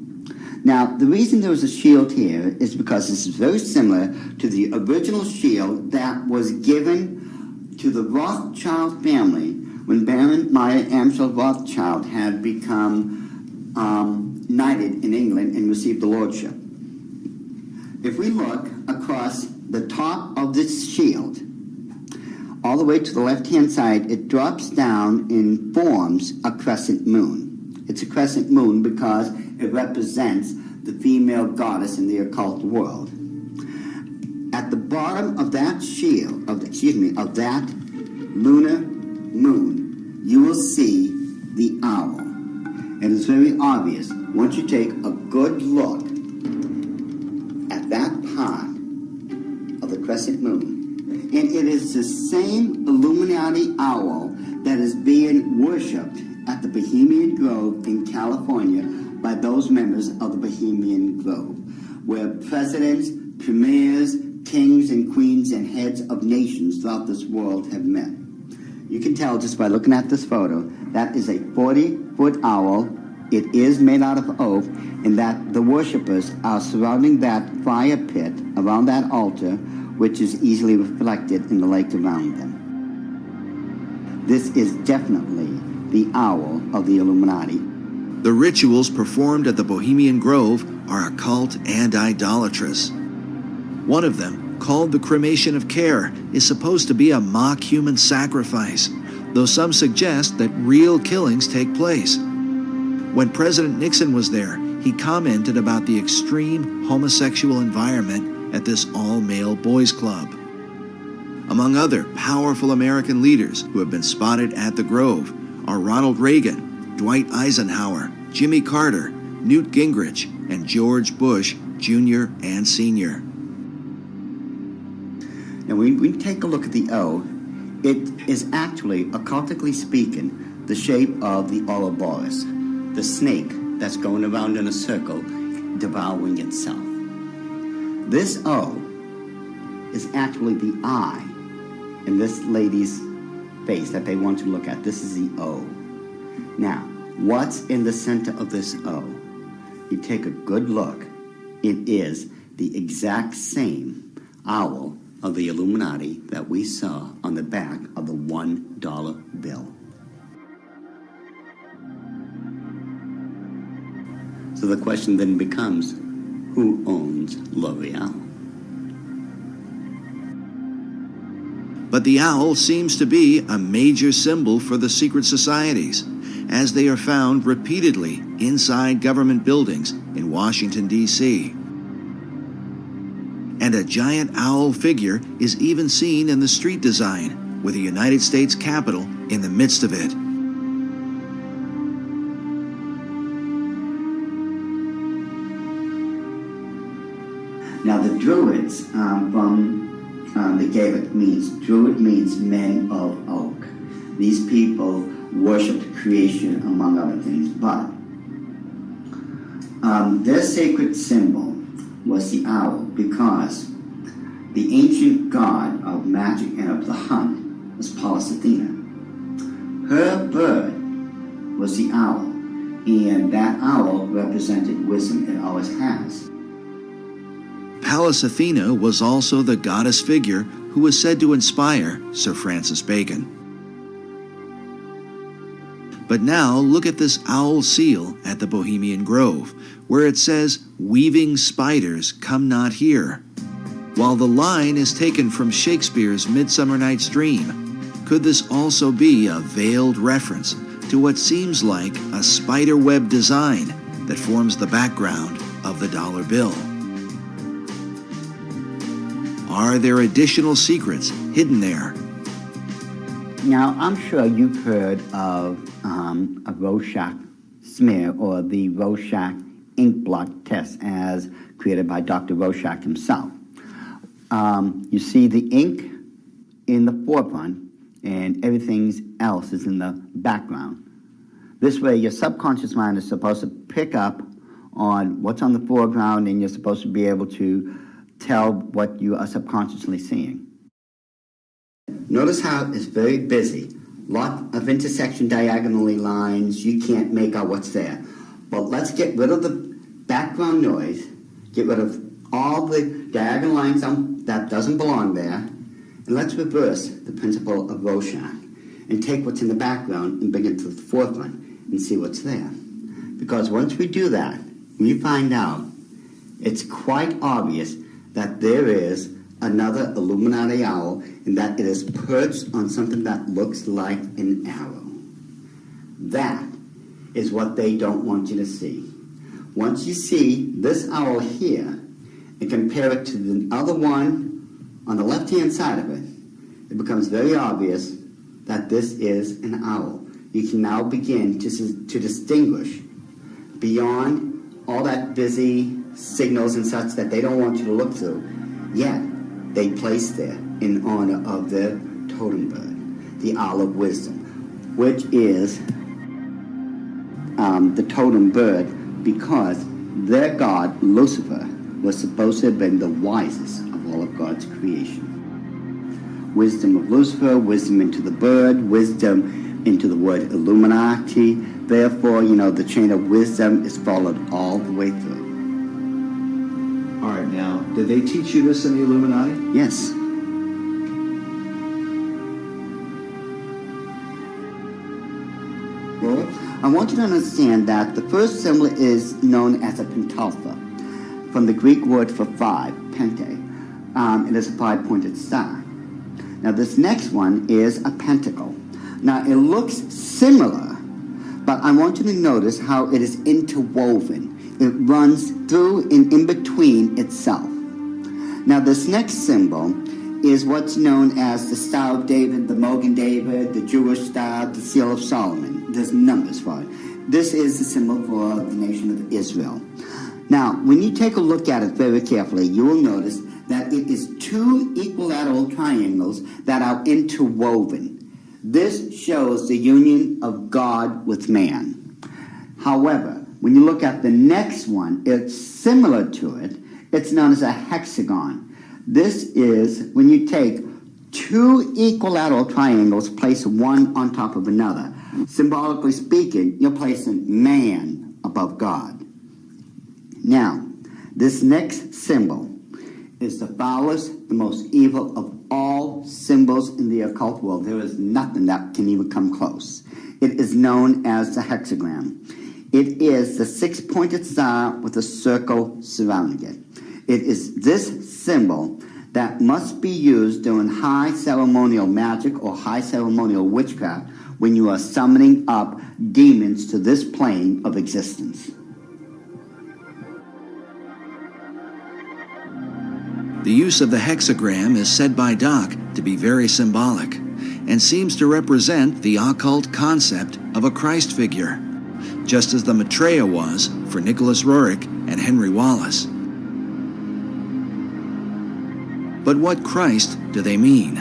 Now, the reason there was a shield here is because this is very similar to the original shield that was given to the Rothschild family when Baron Meyer Amschel Rothschild had become knighted in England and received the lordship. If we look across the top of this shield, all the way to the left-hand side, it drops down and forms a crescent moon. It's a crescent moon because it represents the female goddess in the occult world. At the bottom of that shield, of that lunar moon, you will see the owl. And it's very obvious. Once you take a good look at that part of the crescent moon, and it is the same Illuminati owl that is being worshipped at the Bohemian Grove in California by those members of the Bohemian Grove, where presidents, premiers, kings and queens and heads of nations throughout this world have met. You can tell just by looking at this photo, that is a 40-foot owl. It is made out of oak, and that the worshippers are surrounding that fire pit around that altar, which is easily reflected in the lake around them. This is definitely the owl of the Illuminati. The rituals performed at the Bohemian Grove are occult and idolatrous. One of them, called the cremation of care, is supposed to be a mock human sacrifice, though some suggest that real killings take place. When President Nixon was there, he commented about the extreme homosexual environment at this all-male boys' club. Among other powerful American leaders who have been spotted at the Grove are Ronald Reagan, Dwight Eisenhower, Jimmy Carter, Newt Gingrich, and George Bush Jr. and Sr. Now, when we take a look at the O, it is actually, occultically speaking, the shape of the Ouroboros, the snake that's going around in a circle, devouring itself. This O is actually the eye in this lady's face that they want to look at. This is the O. Now, what's in the center of this O? You take a good look. It is the exact same owl of the Illuminati that we saw on the back of the $1 bill. So the question then becomes, who owns L'Oreal? But the owl seems to be a major symbol for the secret societies, as they are found repeatedly inside government buildings in Washington, D.C. And a giant owl figure is even seen in the street design, with the United States Capitol in the midst of it. Now the Druids the Gaelic means, Druid means men of oak. These people worshipped creation among other things, but their sacred symbol was the owl because the ancient god of magic and of the hunt was Pallas Athena. Her bird was the owl, and that owl represented wisdom. It always has. Pallas Athena was also the goddess figure who was said to inspire Sir Francis Bacon. But now look at this owl seal at the Bohemian Grove, where it says, "Weaving spiders come not here." While the line is taken from Shakespeare's Midsummer Night's Dream, could this also be a veiled reference to what seems like a spider web design that forms the background of the dollar bill? Are there additional secrets hidden there? Now, I'm sure you've heard of a Rorschach smear or the Rorschach ink blot test as created by Dr. Rorschach himself. You see the ink in the forefront and everything else is in the background. This way, your subconscious mind is supposed to pick up on what's on the foreground, and you're supposed to be able to tell what you are subconsciously seeing. Notice how it's very busy. Lot of intersection diagonally lines. You can't make out what's there. But let's get rid of the background noise, get rid of all the diagonal lines that doesn't belong there, and let's reverse the principle of Rorschach and take what's in the background and bring it to the forefront and see what's there. Because once we do that, we find out it's quite obvious that there is another Illuminati owl, and that it is perched on something that looks like an arrow. That is what they don't want you to see. Once you see this owl here and compare it to the other one on the left-hand side of it, it becomes very obvious that this is an owl. You can now begin to distinguish beyond all that busy signals and such that they don't want you to look through, yet they place there in honor of their totem bird, the Owl of Wisdom, which is the totem bird because their god, Lucifer, was supposed to have been the wisest of all of God's creation. Wisdom of Lucifer, wisdom into the bird, wisdom into the word Illuminati. Therefore, the chain of wisdom is followed all the way through. All right, now, did they teach you this in the Illuminati? Yes. Well, I want you to understand that the first symbol is known as a pentalpha, from the Greek word for five, pente. It is a five-pointed star. Now, this next one is a pentacle. Now, it looks similar, but I want you to notice how it is interwoven. It runs through and in between itself. Now, this next symbol is what's known as the Star of David, the Mogan David, the Jewish Star, the Seal of Solomon. There's numbers for it. This is the symbol for the nation of Israel. Now, when you take a look at it very carefully, you will notice that it is two equilateral triangles that are interwoven. This shows the union of God with man. However, when you look at the next one, it's similar to it. It's known as a hexagon. This is when you take two equilateral triangles, place one on top of another. Symbolically speaking, you're placing man above God. Now, this next symbol is the foulest, the most evil of all symbols in the occult world. There is nothing that can even come close. It is known as the hexagram. It is the six-pointed star with a circle surrounding it. It is this symbol that must be used during high ceremonial magic or high ceremonial witchcraft when you are summoning up demons to this plane of existence. The use of the hexagram is said by Doc to be very symbolic and seems to represent the occult concept of a Christ figure, just as the Maitreya was for Nicholas Roerich and Henry Wallace. But what Christ do they mean?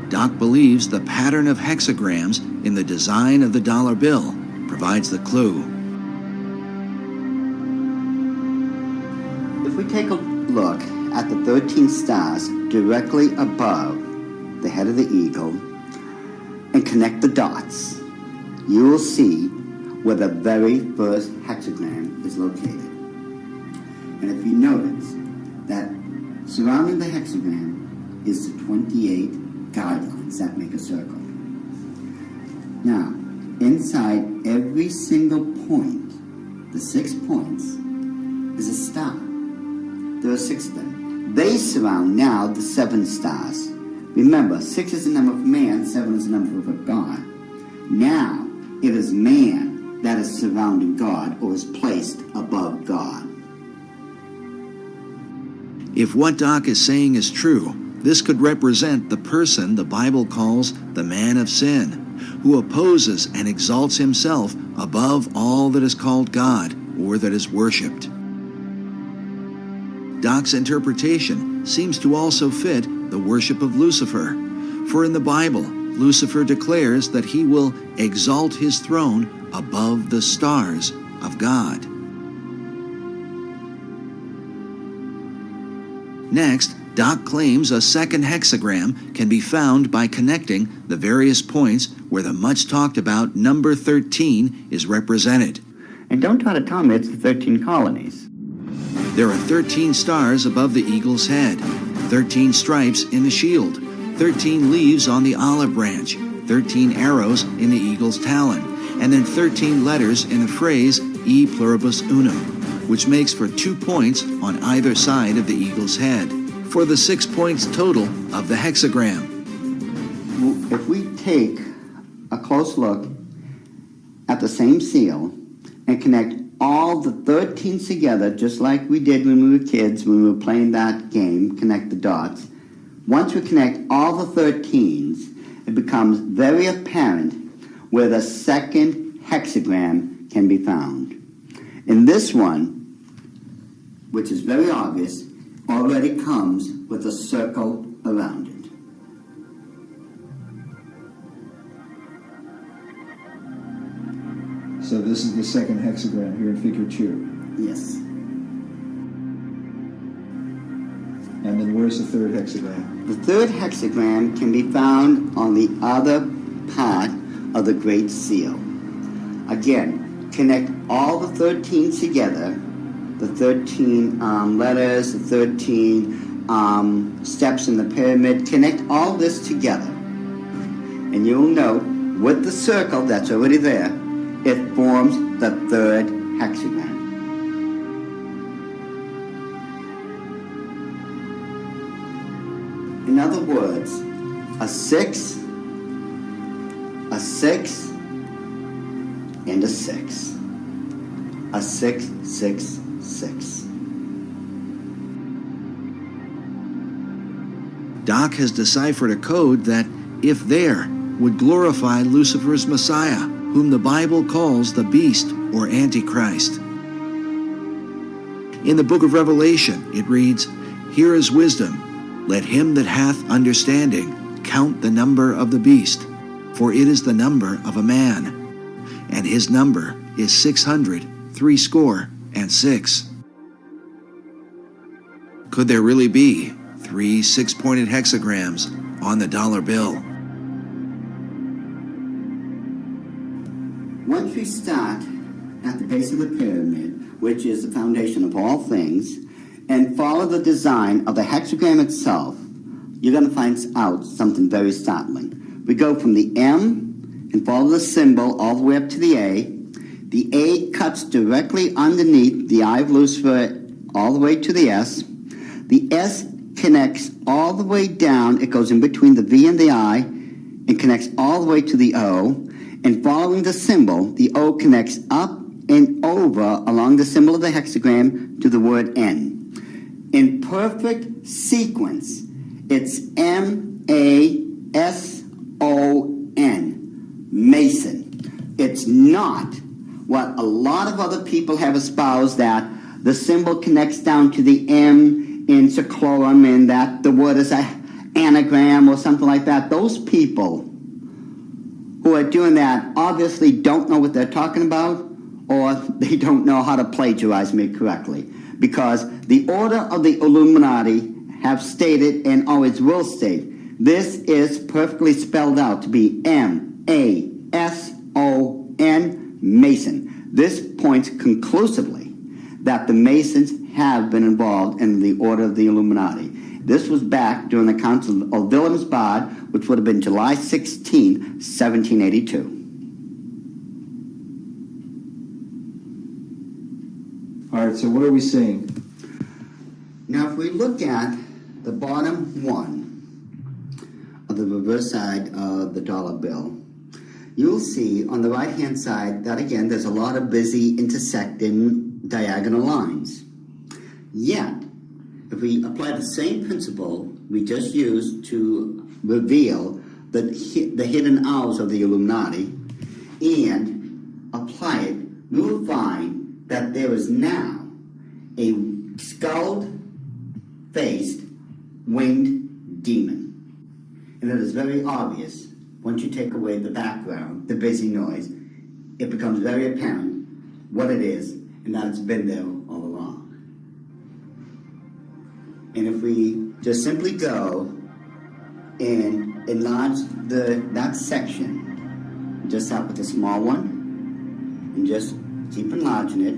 Doc believes the pattern of hexagrams in the design of the dollar bill provides the clue. If we take a look at the 13 stars directly above the head of the eagle and connect the dots, you will see where the very first hexagram is located. And if you notice that surrounding the hexagram is the 28 guidelines that make a circle. Now, inside every single point, the 6 points, is a star. There are 6 of them. They surround now the 7 stars. Remember, 6 is the number of man, 7 is the number of God. Now, it is man that is surrounding God or is placed above God. If what Doc is saying is true, this could represent the person the Bible calls the man of sin, who opposes and exalts himself above all that is called God or that is worshipped. Doc's interpretation seems to also fit the worship of Lucifer, for in the Bible, Lucifer declares that he will exalt his throne above the stars of God. Next, Doc claims a second hexagram can be found by connecting the various points where the much talked about number 13 is represented. And don't try to tell me it's the 13 colonies. There are 13 stars above the eagle's head, 13 stripes in the shield, 13 leaves on the olive branch, 13 arrows in the eagle's talon, and then 13 letters in the phrase E pluribus unum, which makes for 2 points on either side of the eagle's head, for the 6 points total of the hexagram. If we take a close look at the same seal and connect all the 13s together, just like we did when we were kids, when we were playing that game, connect the dots, once we connect all the 13s, it becomes very apparent where the second hexagram can be found. In this one, which is very obvious, already comes with a circle around it. So this is the second hexagram here in figure 2. Yes. And then where's the third hexagram? The third hexagram can be found on the other part of the Great Seal. Again, connect all the 13 together, the 13 letters, the 13 steps in the pyramid, connect all this together. And you'll note with the circle that's already there, it forms the third hexagram. In other words, a 6, a 6, and a 6. A 6, 6, 6. Doc has deciphered a code that, if there, would glorify Lucifer's Messiah, whom the Bible calls the beast or Antichrist. In the book of Revelation, it reads, "Here is wisdom. Let him that hath understanding count the number of the beast, for it is the number of a man, and his number is 666." Could there really be 3 6-pointed hexagrams on the dollar bill? Once we start at the base of the pyramid, which is the foundation of all things, and follow the design of the hexagram itself, you're going to find out something very startling. We go from the M and follow the symbol all the way up to the A. The A cuts directly underneath the eye of Lucifer all the way to the S. The S connects all the way down. It goes in between the V and the I and connects all the way to the O. And following the symbol, the O connects up and over along the symbol of the hexagram to the word N. In perfect sequence, it's M-A-S-O-N, Mason. It's not what a lot of other people have espoused, that the symbol connects down to the M in Seclorum and that the word is an anagram or something like that. Those people who are doing that obviously don't know what they're talking about, or they don't know how to plagiarize me correctly. Because the Order of the Illuminati have stated and always will state, this is perfectly spelled out to be M-A-S-O-N, Mason. This points conclusively that the Masons have been involved in the Order of the Illuminati. This was back during the Council of Wilhelmsbad, which would have been July 16, 1782. All right, so what are we seeing? Now, if we look at the bottom one of the reverse side of the dollar bill, you'll see on the right-hand side that, again, there's a lot of busy intersecting diagonal lines. Yet, if we apply the same principle we just used to reveal the hidden hours of the Illuminati and apply it, we will find that there is now a skull-faced winged demon. And it is very obvious once you take away the background, the busy noise, it becomes very apparent what it is and that it's been there all along. And if we just simply go and enlarge that section, just start with a small one and just keep enlarging it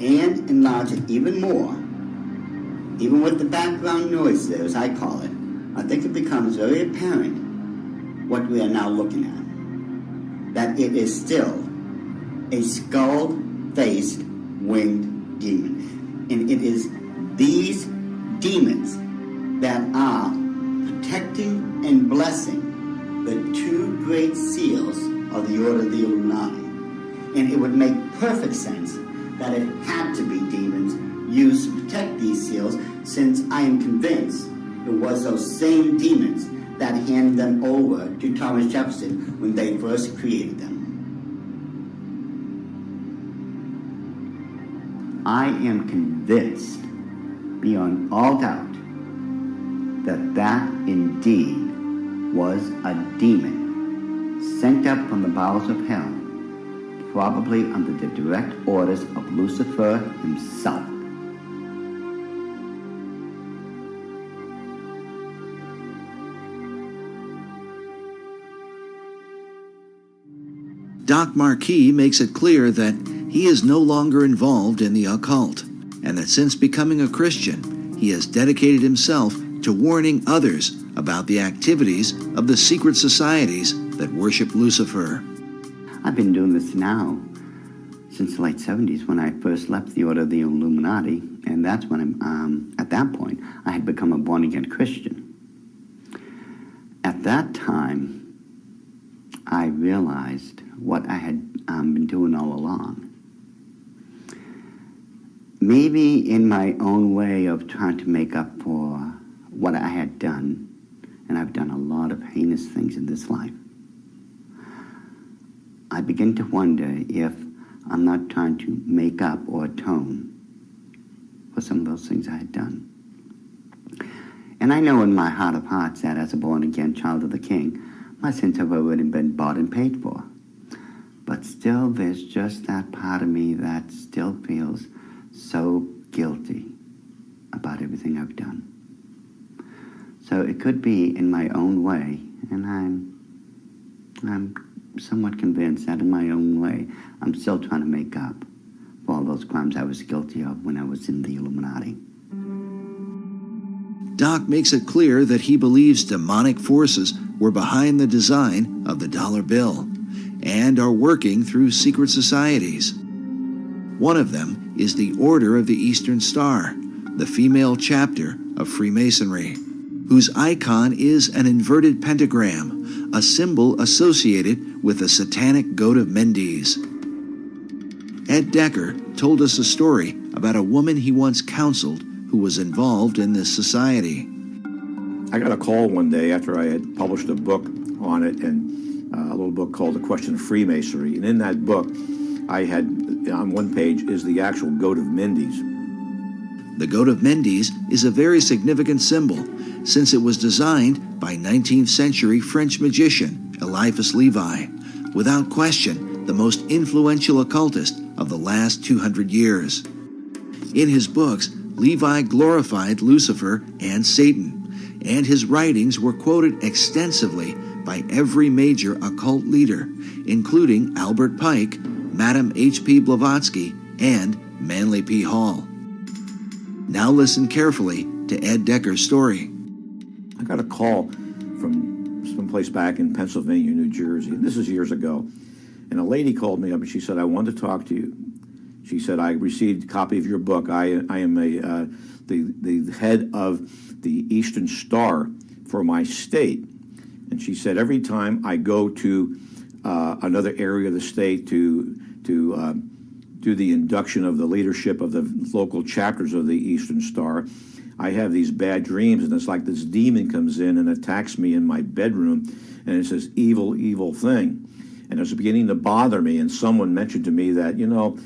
and enlarge it even more, even with the background noise there, as I call it, I think it becomes very apparent what we are now looking at, that it is still a skull-faced winged demon. And it is these demons that are protecting and blessing the two great seals of the Order of the Illuminati. And it would make perfect sense that it had to be demons used to protect these seals, since I am convinced it was those same demons that handed them over to Thomas Jefferson when they first created them. I am convinced, beyond all doubt, that that indeed was a demon sent up from the bowels of hell, probably under the direct orders of Lucifer himself. Doc Marquis makes it clear that he is no longer involved in the occult, and that since becoming a Christian, he has dedicated himself to warning others about the activities of the secret societies that worship Lucifer. I've been doing this now since the late 70s when I first left the Order of the Illuminati, and that's when at that point I had become a born-again Christian. At that time, I realized what I had been doing all along. Maybe in my own way of trying to make up for what I had done, and I've done a lot of heinous things in this life, I begin to wonder if I'm not trying to make up or atone for some of those things I had done. And I know in my heart of hearts that as a born-again child of the King, my sins have already been bought and paid for. But still, there's just that part of me that still feels so guilty about everything I've done. So it could be in my own way, and I'm somewhat convinced that in my own way, I'm still trying to make up for all those crimes I was guilty of when I was in the Illuminati. Doc makes it clear that he believes demonic forces were behind the design of the dollar bill and are working through secret societies. One of them is the Order of the Eastern Star, the female chapter of Freemasonry, whose icon is an inverted pentagram, a symbol associated with the satanic goat of Mendes. Ed Decker told us a story about a woman he once counseled who was involved in this society. I got a call one day after I had published a book on it, and a little book called The Question of Freemasonry. And in that book, I had, on one page, is the actual goat of Mendes. The goat of Mendes is a very significant symbol, since it was designed by 19th century French magician Eliphas Levi, without question the most influential occultist of the last 200 years. In his books, Levi glorified Lucifer and Satan, and his writings were quoted extensively by every major occult leader, including Albert Pike, Madame H.P. Blavatsky, and Manly P. Hall. Now listen carefully to Ed Decker's story. I got a call from someplace back in Pennsylvania, New Jersey, and this is years ago. And a lady called me up and she said, "I want to talk to you." She said, "I received a copy of your book. I am the head of the Eastern Star for my state." And she said, "Every time I go to another area of the state to do the induction of the leadership of the local chapters of the Eastern Star, I have these bad dreams, and it's like this demon comes in and attacks me in my bedroom, and it's this evil, evil thing. And it was beginning to bother me, and someone mentioned to me that, you know,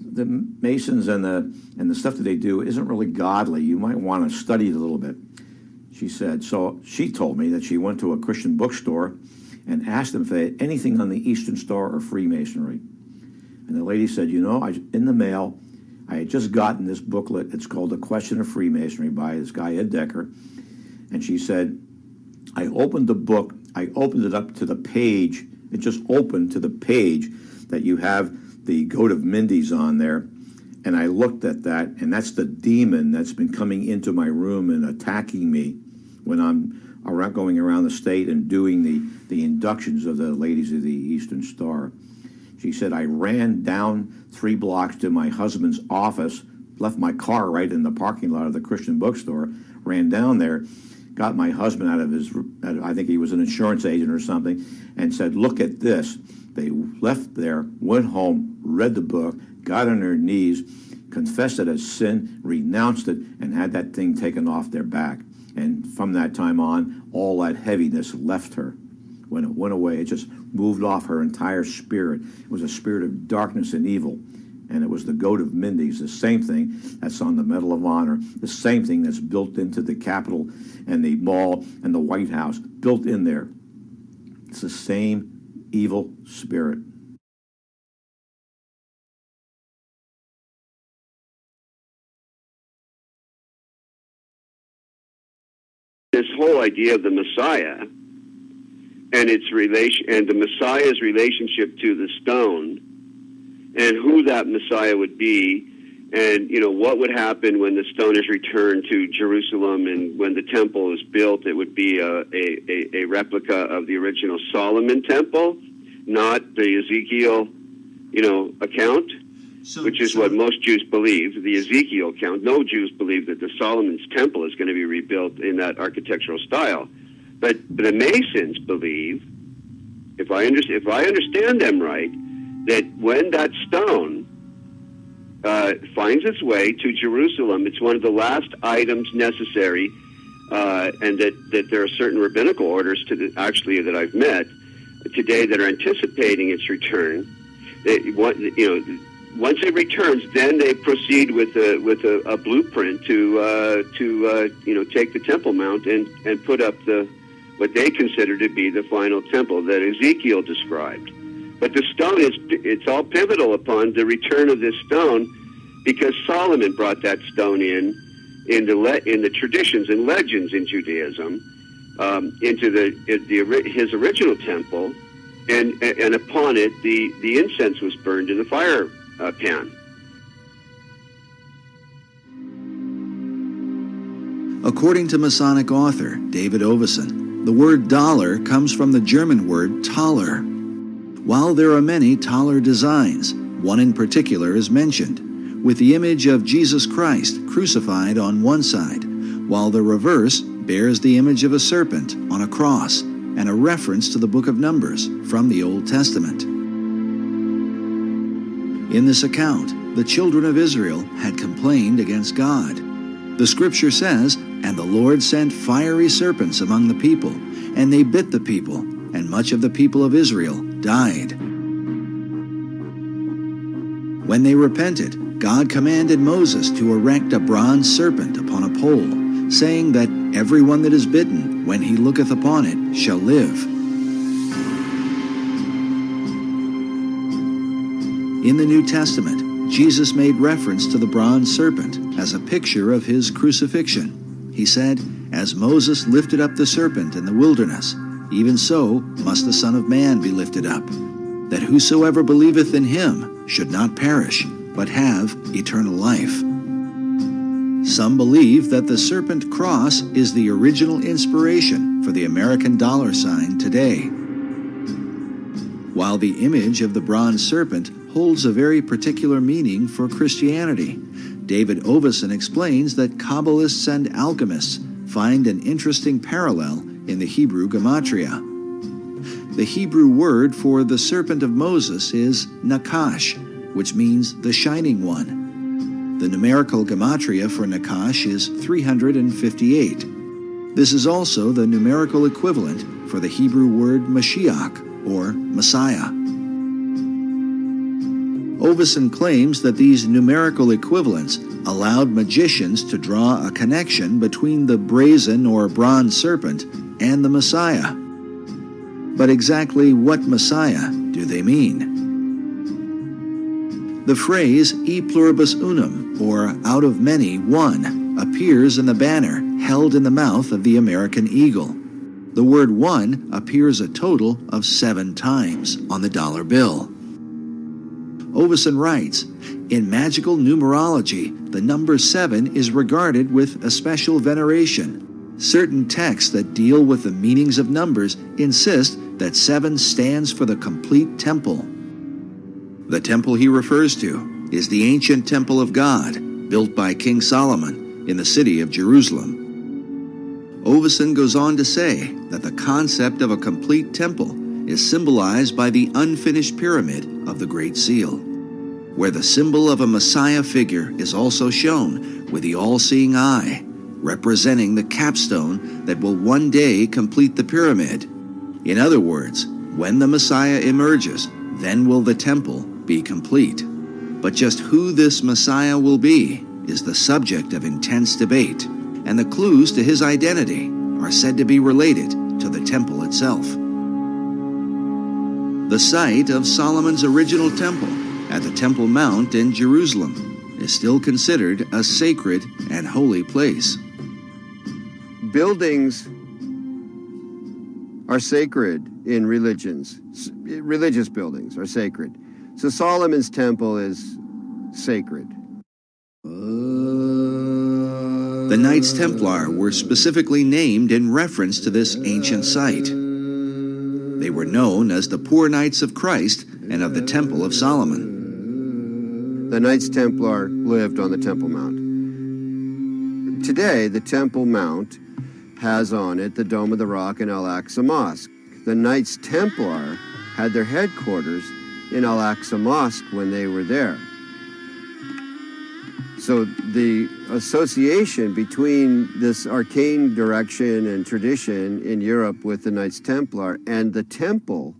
the Masons and the stuff that they do isn't really godly. You might want to study it a little bit." She said, so she told me that she went to a Christian bookstore and asked them if they had anything on the Eastern Star or Freemasonry. And the lady said, in the mail, I had just gotten this booklet. It's called A Question of Freemasonry by this guy, Ed Decker. And she said, I opened the book, I opened it up to the page. It just opened to the page that you have the Goat of Mendes on there. And I looked at that, and that's the demon that's been coming into my room and attacking me when I'm going around the state and doing the inductions of the ladies of the Eastern Star. She said, I ran down 3 blocks to my husband's office, left my car right in the parking lot of the Christian bookstore, ran down there, got my husband out of his, I think he was an insurance agent or something, and said, look at this. They left there, went home, read the book, got on their knees, confessed it as sin, renounced it, and had that thing taken off their back. And from that time on, all that heaviness left her. When it went away, it just moved off her entire spirit. It was a spirit of darkness and evil. And it was the Goat of Mendes, the same thing that's on the Medal of Honor, the same thing that's built into the Capitol and the Mall and the White House, built in there. It's the same evil spirit. This whole idea of the Messiah and its relation, and the Messiah's relationship to the stone, and who that Messiah would be, and what would happen when the stone is returned to Jerusalem, and when the temple is built, it would be a replica of the original Solomon temple, not the Ezekiel, account. Which is what most Jews believe, the Ezekiel account. No Jews believe that the Solomon's temple is going to be rebuilt in that architectural style. But the Masons believe, if I understand them right, that when that stone finds its way to Jerusalem, it's one of the last items necessary, and that there are certain rabbinical orders that I've met today that are anticipating its return. Once it returns, then they proceed with a blueprint to take the Temple Mount and put up what they consider to be the final temple that Ezekiel described. But the stone it's all pivotal upon the return of this stone, because Solomon brought that stone in the traditions and legends in Judaism into his original temple, and upon it the incense was burned in the fire pan. According to Masonic author David Oveson, the word dollar comes from the German word Taler. While there are many Taler designs, one in particular is mentioned, with the image of Jesus Christ crucified on one side, while the reverse bears the image of a serpent on a cross and a reference to the book of Numbers from the Old Testament. In this account, the children of Israel had complained against God. The scripture says, "And the Lord sent fiery serpents among the people, and they bit the people, and much of the people of Israel died." When they repented, God commanded Moses to erect a bronze serpent upon a pole, saying that everyone that is bitten, when he looketh upon it, shall live. In the New Testament, Jesus made reference to the bronze serpent as a picture of his crucifixion. He said, "As Moses lifted up the serpent in the wilderness, even so must the Son of Man be lifted up, that whosoever believeth in him should not perish, but have eternal life." Some believe that the serpent cross is the original inspiration for the American dollar sign today. While the image of the bronze serpent holds a very particular meaning for Christianity, David Oveson explains that Kabbalists and alchemists find an interesting parallel in the Hebrew gematria. The Hebrew word for the serpent of Moses is Nakash, which means the shining one. The numerical gematria for Nakash is 358. This is also the numerical equivalent for the Hebrew word Mashiach, or Messiah. Oveson claims that these numerical equivalents allowed magicians to draw a connection between the brazen or bronze serpent and the Messiah. But exactly what Messiah do they mean? The phrase e pluribus unum, or out of many, one, appears in the banner held in the mouth of the American eagle. The word one appears a total of 7 times on the dollar bill. Oveson writes, in magical numerology, the number 7 is regarded with a special veneration. Certain texts that deal with the meanings of numbers insist that 7 stands for the complete temple. The temple he refers to is the ancient temple of God, built by King Solomon in the city of Jerusalem. Oveson goes on to say that the concept of a complete temple is symbolized by the unfinished pyramid of the Great Seal, where the symbol of a Messiah figure is also shown with the all-seeing eye, representing the capstone that will one day complete the pyramid. In other words, when the Messiah emerges, then will the temple be complete. But just who this Messiah will be is the subject of intense debate, and the clues to his identity are said to be related to the temple itself. The site of Solomon's original temple at the Temple Mount in Jerusalem is still considered a sacred and holy place. Buildings are sacred in religions. Religious buildings are sacred. So Solomon's temple is sacred. The Knights Templar were specifically named in reference to this ancient site. They were known as the Poor Knights of Christ and of the Temple of Solomon. The Knights Templar lived on the Temple Mount. Today, the Temple Mount has on it the Dome of the Rock and Al-Aqsa Mosque. The Knights Templar had their headquarters in Al-Aqsa Mosque when they were there. So the association between this arcane direction and tradition in Europe with the Knights Templar and the temple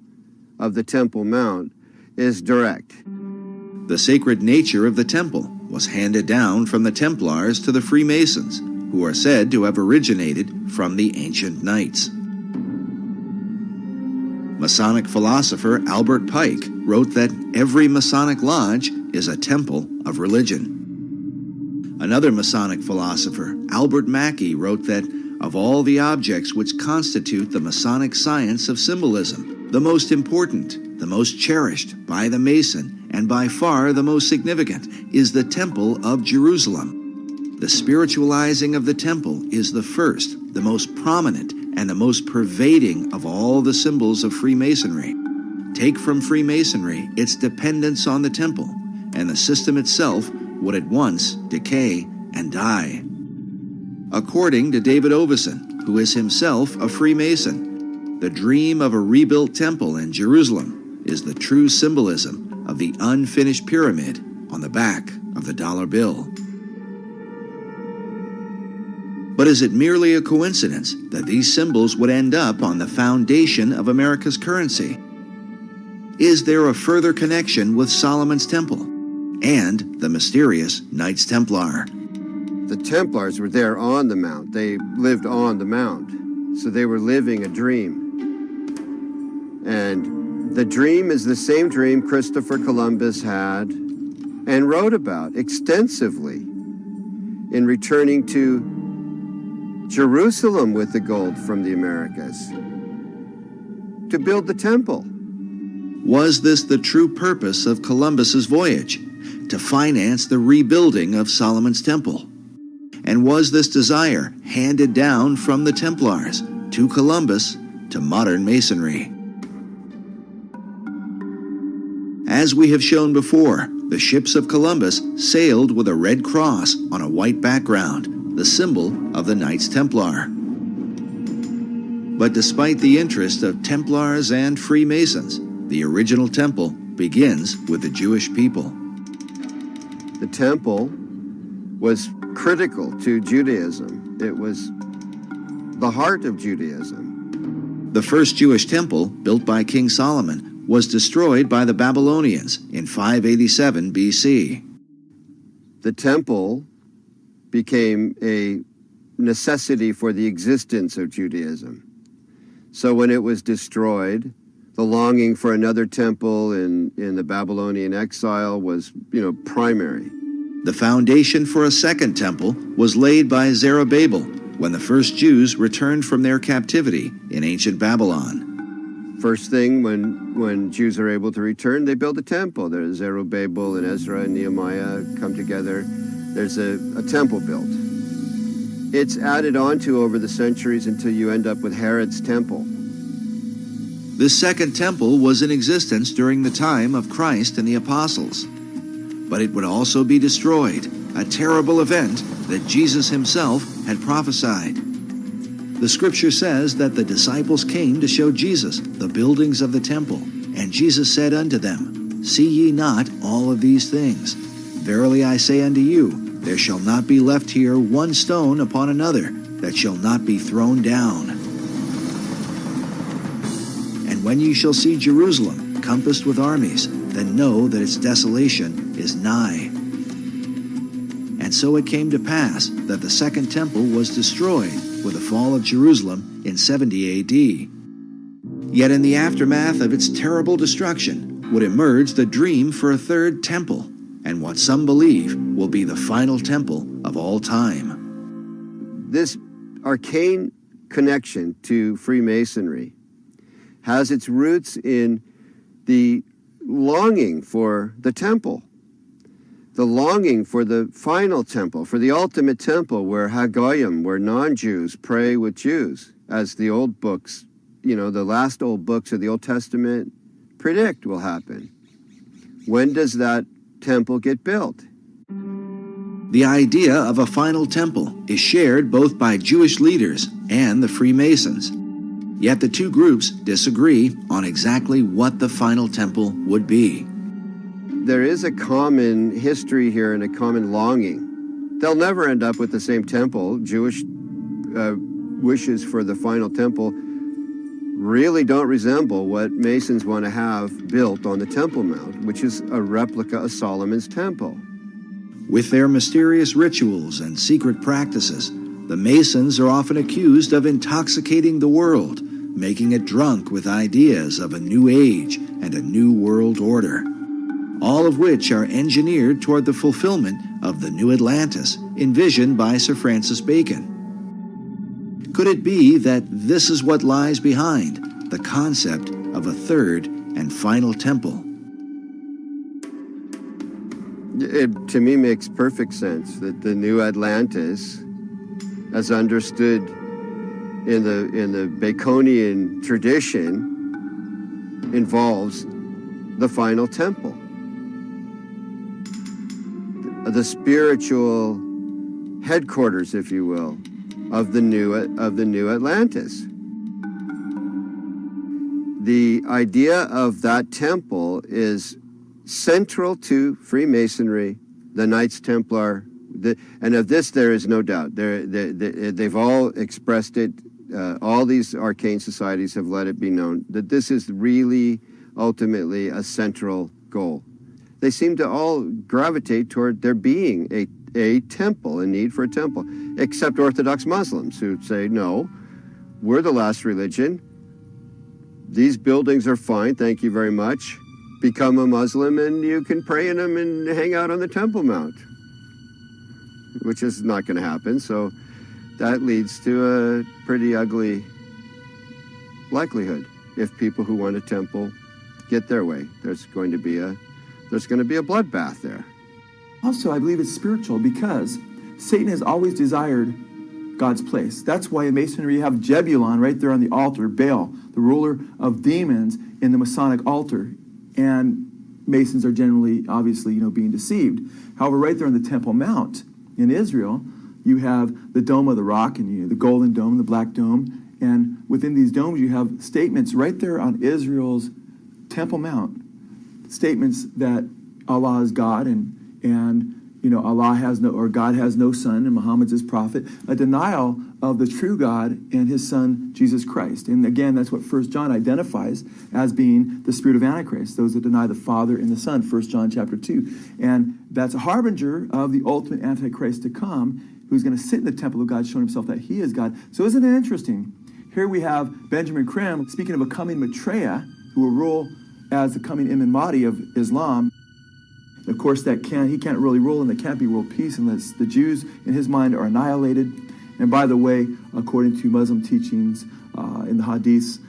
of the Temple Mount is direct. The sacred nature of the temple was handed down from the Templars to the Freemasons, who are said to have originated from the ancient Knights. Masonic philosopher Albert Pike wrote that every Masonic lodge is a temple of religion. Another Masonic philosopher, Albert Mackey, wrote that of all the objects which constitute the Masonic science of symbolism, the most important, the most cherished by the Mason, and by far the most significant, is the Temple of Jerusalem. The spiritualizing of the temple is the first, the most prominent, and the most pervading of all the symbols of Freemasonry. Take from Freemasonry its dependence on the temple, and the system itself would at once decay and die. According to David Oveson, who is himself a Freemason, the dream of a rebuilt temple in Jerusalem is the true symbolism of the unfinished pyramid on the back of the dollar bill. But is it merely a coincidence that these symbols would end up on the foundation of America's currency? Is there a further connection with Solomon's temple and the mysterious Knights Templar? The Templars were there on the Mount. They lived on the Mount. So they were living a dream. And the dream is the same dream Christopher Columbus had and wrote about extensively in returning to Jerusalem with the gold from the Americas to build the temple. Was this the true purpose of Columbus's voyage, to finance the rebuilding of Solomon's temple? And was this desire handed down from the Templars to Columbus to modern Masonry? As we have shown before, the ships of Columbus sailed with a red cross on a white background, the symbol of the Knights Templar. But despite the interest of Templars and Freemasons, the original temple begins with the Jewish people. The temple was critical to Judaism. It was the heart of Judaism. The first Jewish temple, built by King Solomon, was destroyed by the Babylonians in 587 BC. The temple became a necessity for the existence of Judaism. So when it was destroyed, the longing for another temple in the Babylonian exile was, primary. The foundation for a second temple was laid by Zerubbabel when the first Jews returned from their captivity in ancient Babylon. First thing, when Jews are able to return, they build a temple. There's Zerubbabel and Ezra and Nehemiah come together. There's a temple built. It's added on to over the centuries until you end up with Herod's temple. This second temple was in existence during the time of Christ and the apostles. But it would also be destroyed, a terrible event that Jesus himself had prophesied. The scripture says that the disciples came to show Jesus the buildings of the temple, and Jesus said unto them, See ye not all of these things? Verily I say unto you, there shall not be left here one stone upon another that shall not be thrown down. And when ye shall see Jerusalem compassed with armies, then know that its desolation is nigh. And so it came to pass that the second temple was destroyed with the fall of Jerusalem in 70 AD. Yet in the aftermath of its terrible destruction would emerge the dream for a third temple, and what some believe will be the final temple of all time. This arcane connection to Freemasonry has its roots in the longing for the temple, the longing for the final temple, for the ultimate temple where Hagoyim, where non-Jews pray with Jews, as the old books, the last old books of the Old Testament predict will happen. When does that temple get built? The idea of a final temple is shared both by Jewish leaders and the Freemasons. Yet the two groups disagree on exactly what the final temple would be. There is a common history here and a common longing. They'll never end up with the same temple. Jewish wishes for the final temple really don't resemble what Masons want to have built on the Temple Mount, which is a replica of Solomon's temple. With their mysterious rituals and secret practices, the Masons are often accused of intoxicating the world, making it drunk with ideas of a new age and a new world order, all of which are engineered toward the fulfillment of the new Atlantis envisioned by Sir Francis Bacon. Could it be that this is what lies behind the concept of a third and final temple? It, to me, makes perfect sense that the new Atlantis, as understood in the Baconian tradition, involves the final temple, the spiritual headquarters, if you will, of the new Atlantis. The idea of that temple is central to Freemasonry, the Knights Templar, and of this there is no doubt. They've all expressed it. All these arcane societies have let it be known that this is really ultimately a central goal. They seem to all gravitate toward there being a temple, a need for a temple, except Orthodox Muslims who say, no, we're the last religion. These buildings are fine, thank you very much. Become a Muslim and you can pray in them and hang out on the Temple Mount, which is not going to happen. So that leads to a pretty ugly likelihood. If people who want a temple get their way, there's going to be a bloodbath there. Also, I believe it's spiritual because Satan has always desired God's place. That's why in Masonry you have Jebulon right there on the altar, Baal, the ruler of demons, in the Masonic altar. And Masons are generally, obviously, being deceived. However, right there on the Temple Mount in Israel, you have the Dome of the Rock, and the Golden Dome, the Black Dome, and within these domes you have statements right there on Israel's Temple Mount, statements that Allah is God and Allah has no, or God has no son, and Muhammad's his prophet, a denial of the true God and his son, Jesus Christ. And again, that's what 1 John identifies as being the spirit of Antichrist, those that deny the Father and the Son, 1 John chapter 2. And that's a harbinger of the ultimate Antichrist to come, who's going to sit in the temple of God, showing himself that he is God. So isn't it interesting? Here we have Benjamin Creme speaking of a coming Maitreya, who will rule as the coming Imam Mahdi of Islam. Of course, he can't really rule, and there can't be world peace unless the Jews, in his mind, are annihilated. And by the way, according to Muslim teachings in the Hadiths,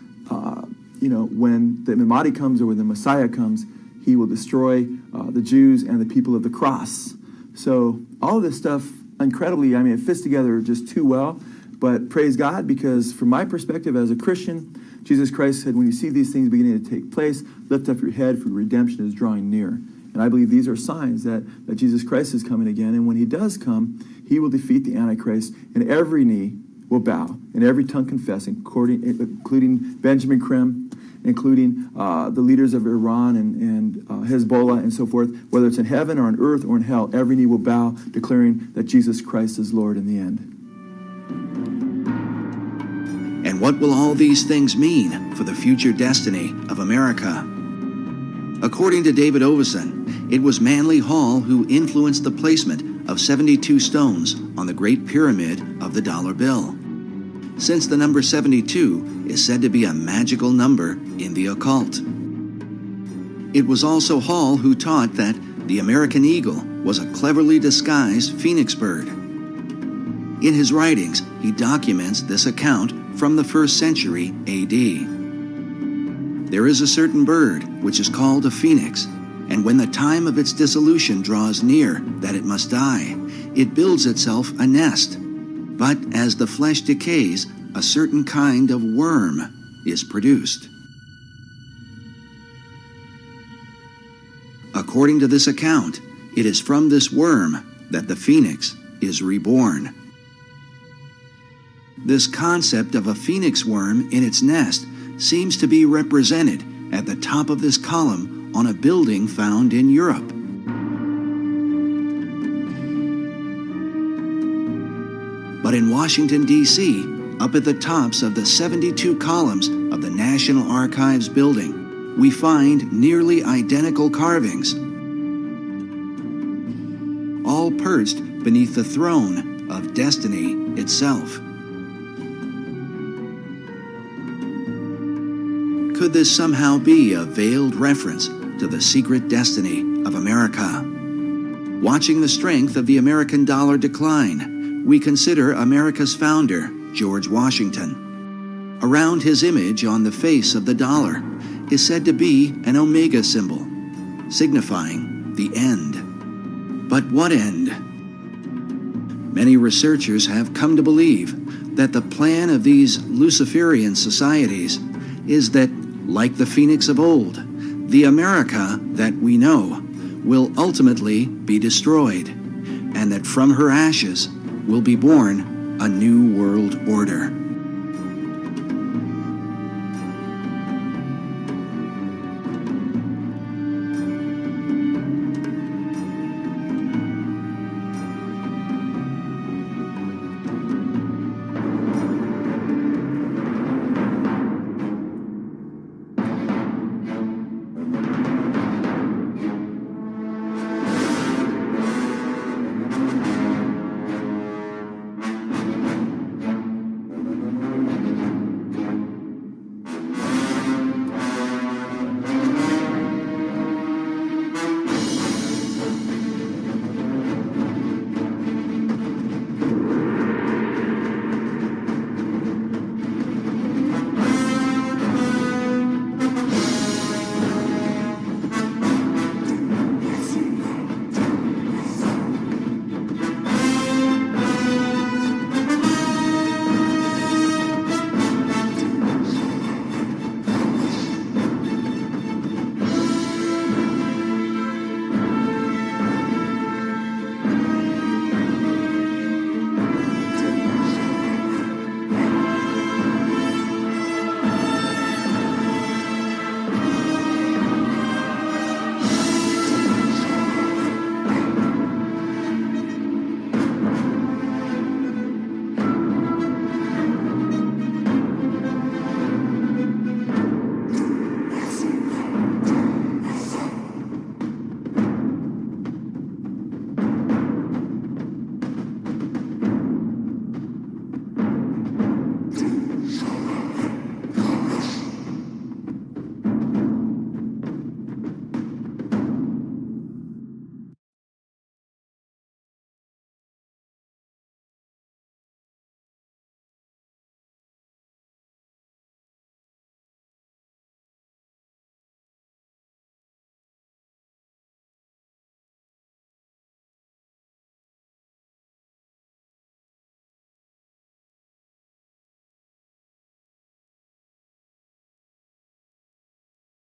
when the Imam Mahdi comes, or when the Messiah comes, he will destroy the Jews and the people of the cross. So all of this stuff, incredibly, it fits together just too well. But praise God, because from my perspective as a Christian, Jesus Christ said, when you see these things beginning to take place, lift up your head, for redemption is drawing near. And I believe these are signs that Jesus Christ is coming again. And when he does come, he will defeat the Antichrist, and every knee will bow, and every tongue confess, including Benjamin Creme, including the leaders of Iran and Hezbollah and so forth. Whether it's in heaven or on earth or in hell, every knee will bow, declaring that Jesus Christ is Lord in the end. And what will all these things mean for the future destiny of America? According to David Oveson, it was Manly Hall who influenced the placement of 72 stones on the Great Pyramid of the dollar bill, since the number 72 is said to be a magical number in the occult. It was also Hall who taught that the American eagle was a cleverly disguised phoenix bird. In his writings, he documents this account from the 1st century A.D. There is a certain bird which is called a phoenix, and when the time of its dissolution draws near that it must die, it builds itself a nest. But as the flesh decays, a certain kind of worm is produced. According to this account, it is from this worm that the phoenix is reborn. This concept of a phoenix worm in its nest seems to be represented at the top of this column on a building found in Europe. But in Washington, D.C., up at the tops of the 72 columns of the National Archives building, we find nearly identical carvings, all perched beneath the throne of destiny itself. Could this somehow be a veiled reference to the secret destiny of America? Watching the strength of the American dollar decline, we consider America's founder, George Washington. Around his image on the face of the dollar is said to be an omega symbol, signifying the end. But what end? Many researchers have come to believe that the plan of these Luciferian societies is that, like the phoenix of old, the America that we know will ultimately be destroyed, and that from her ashes will be born a new world order.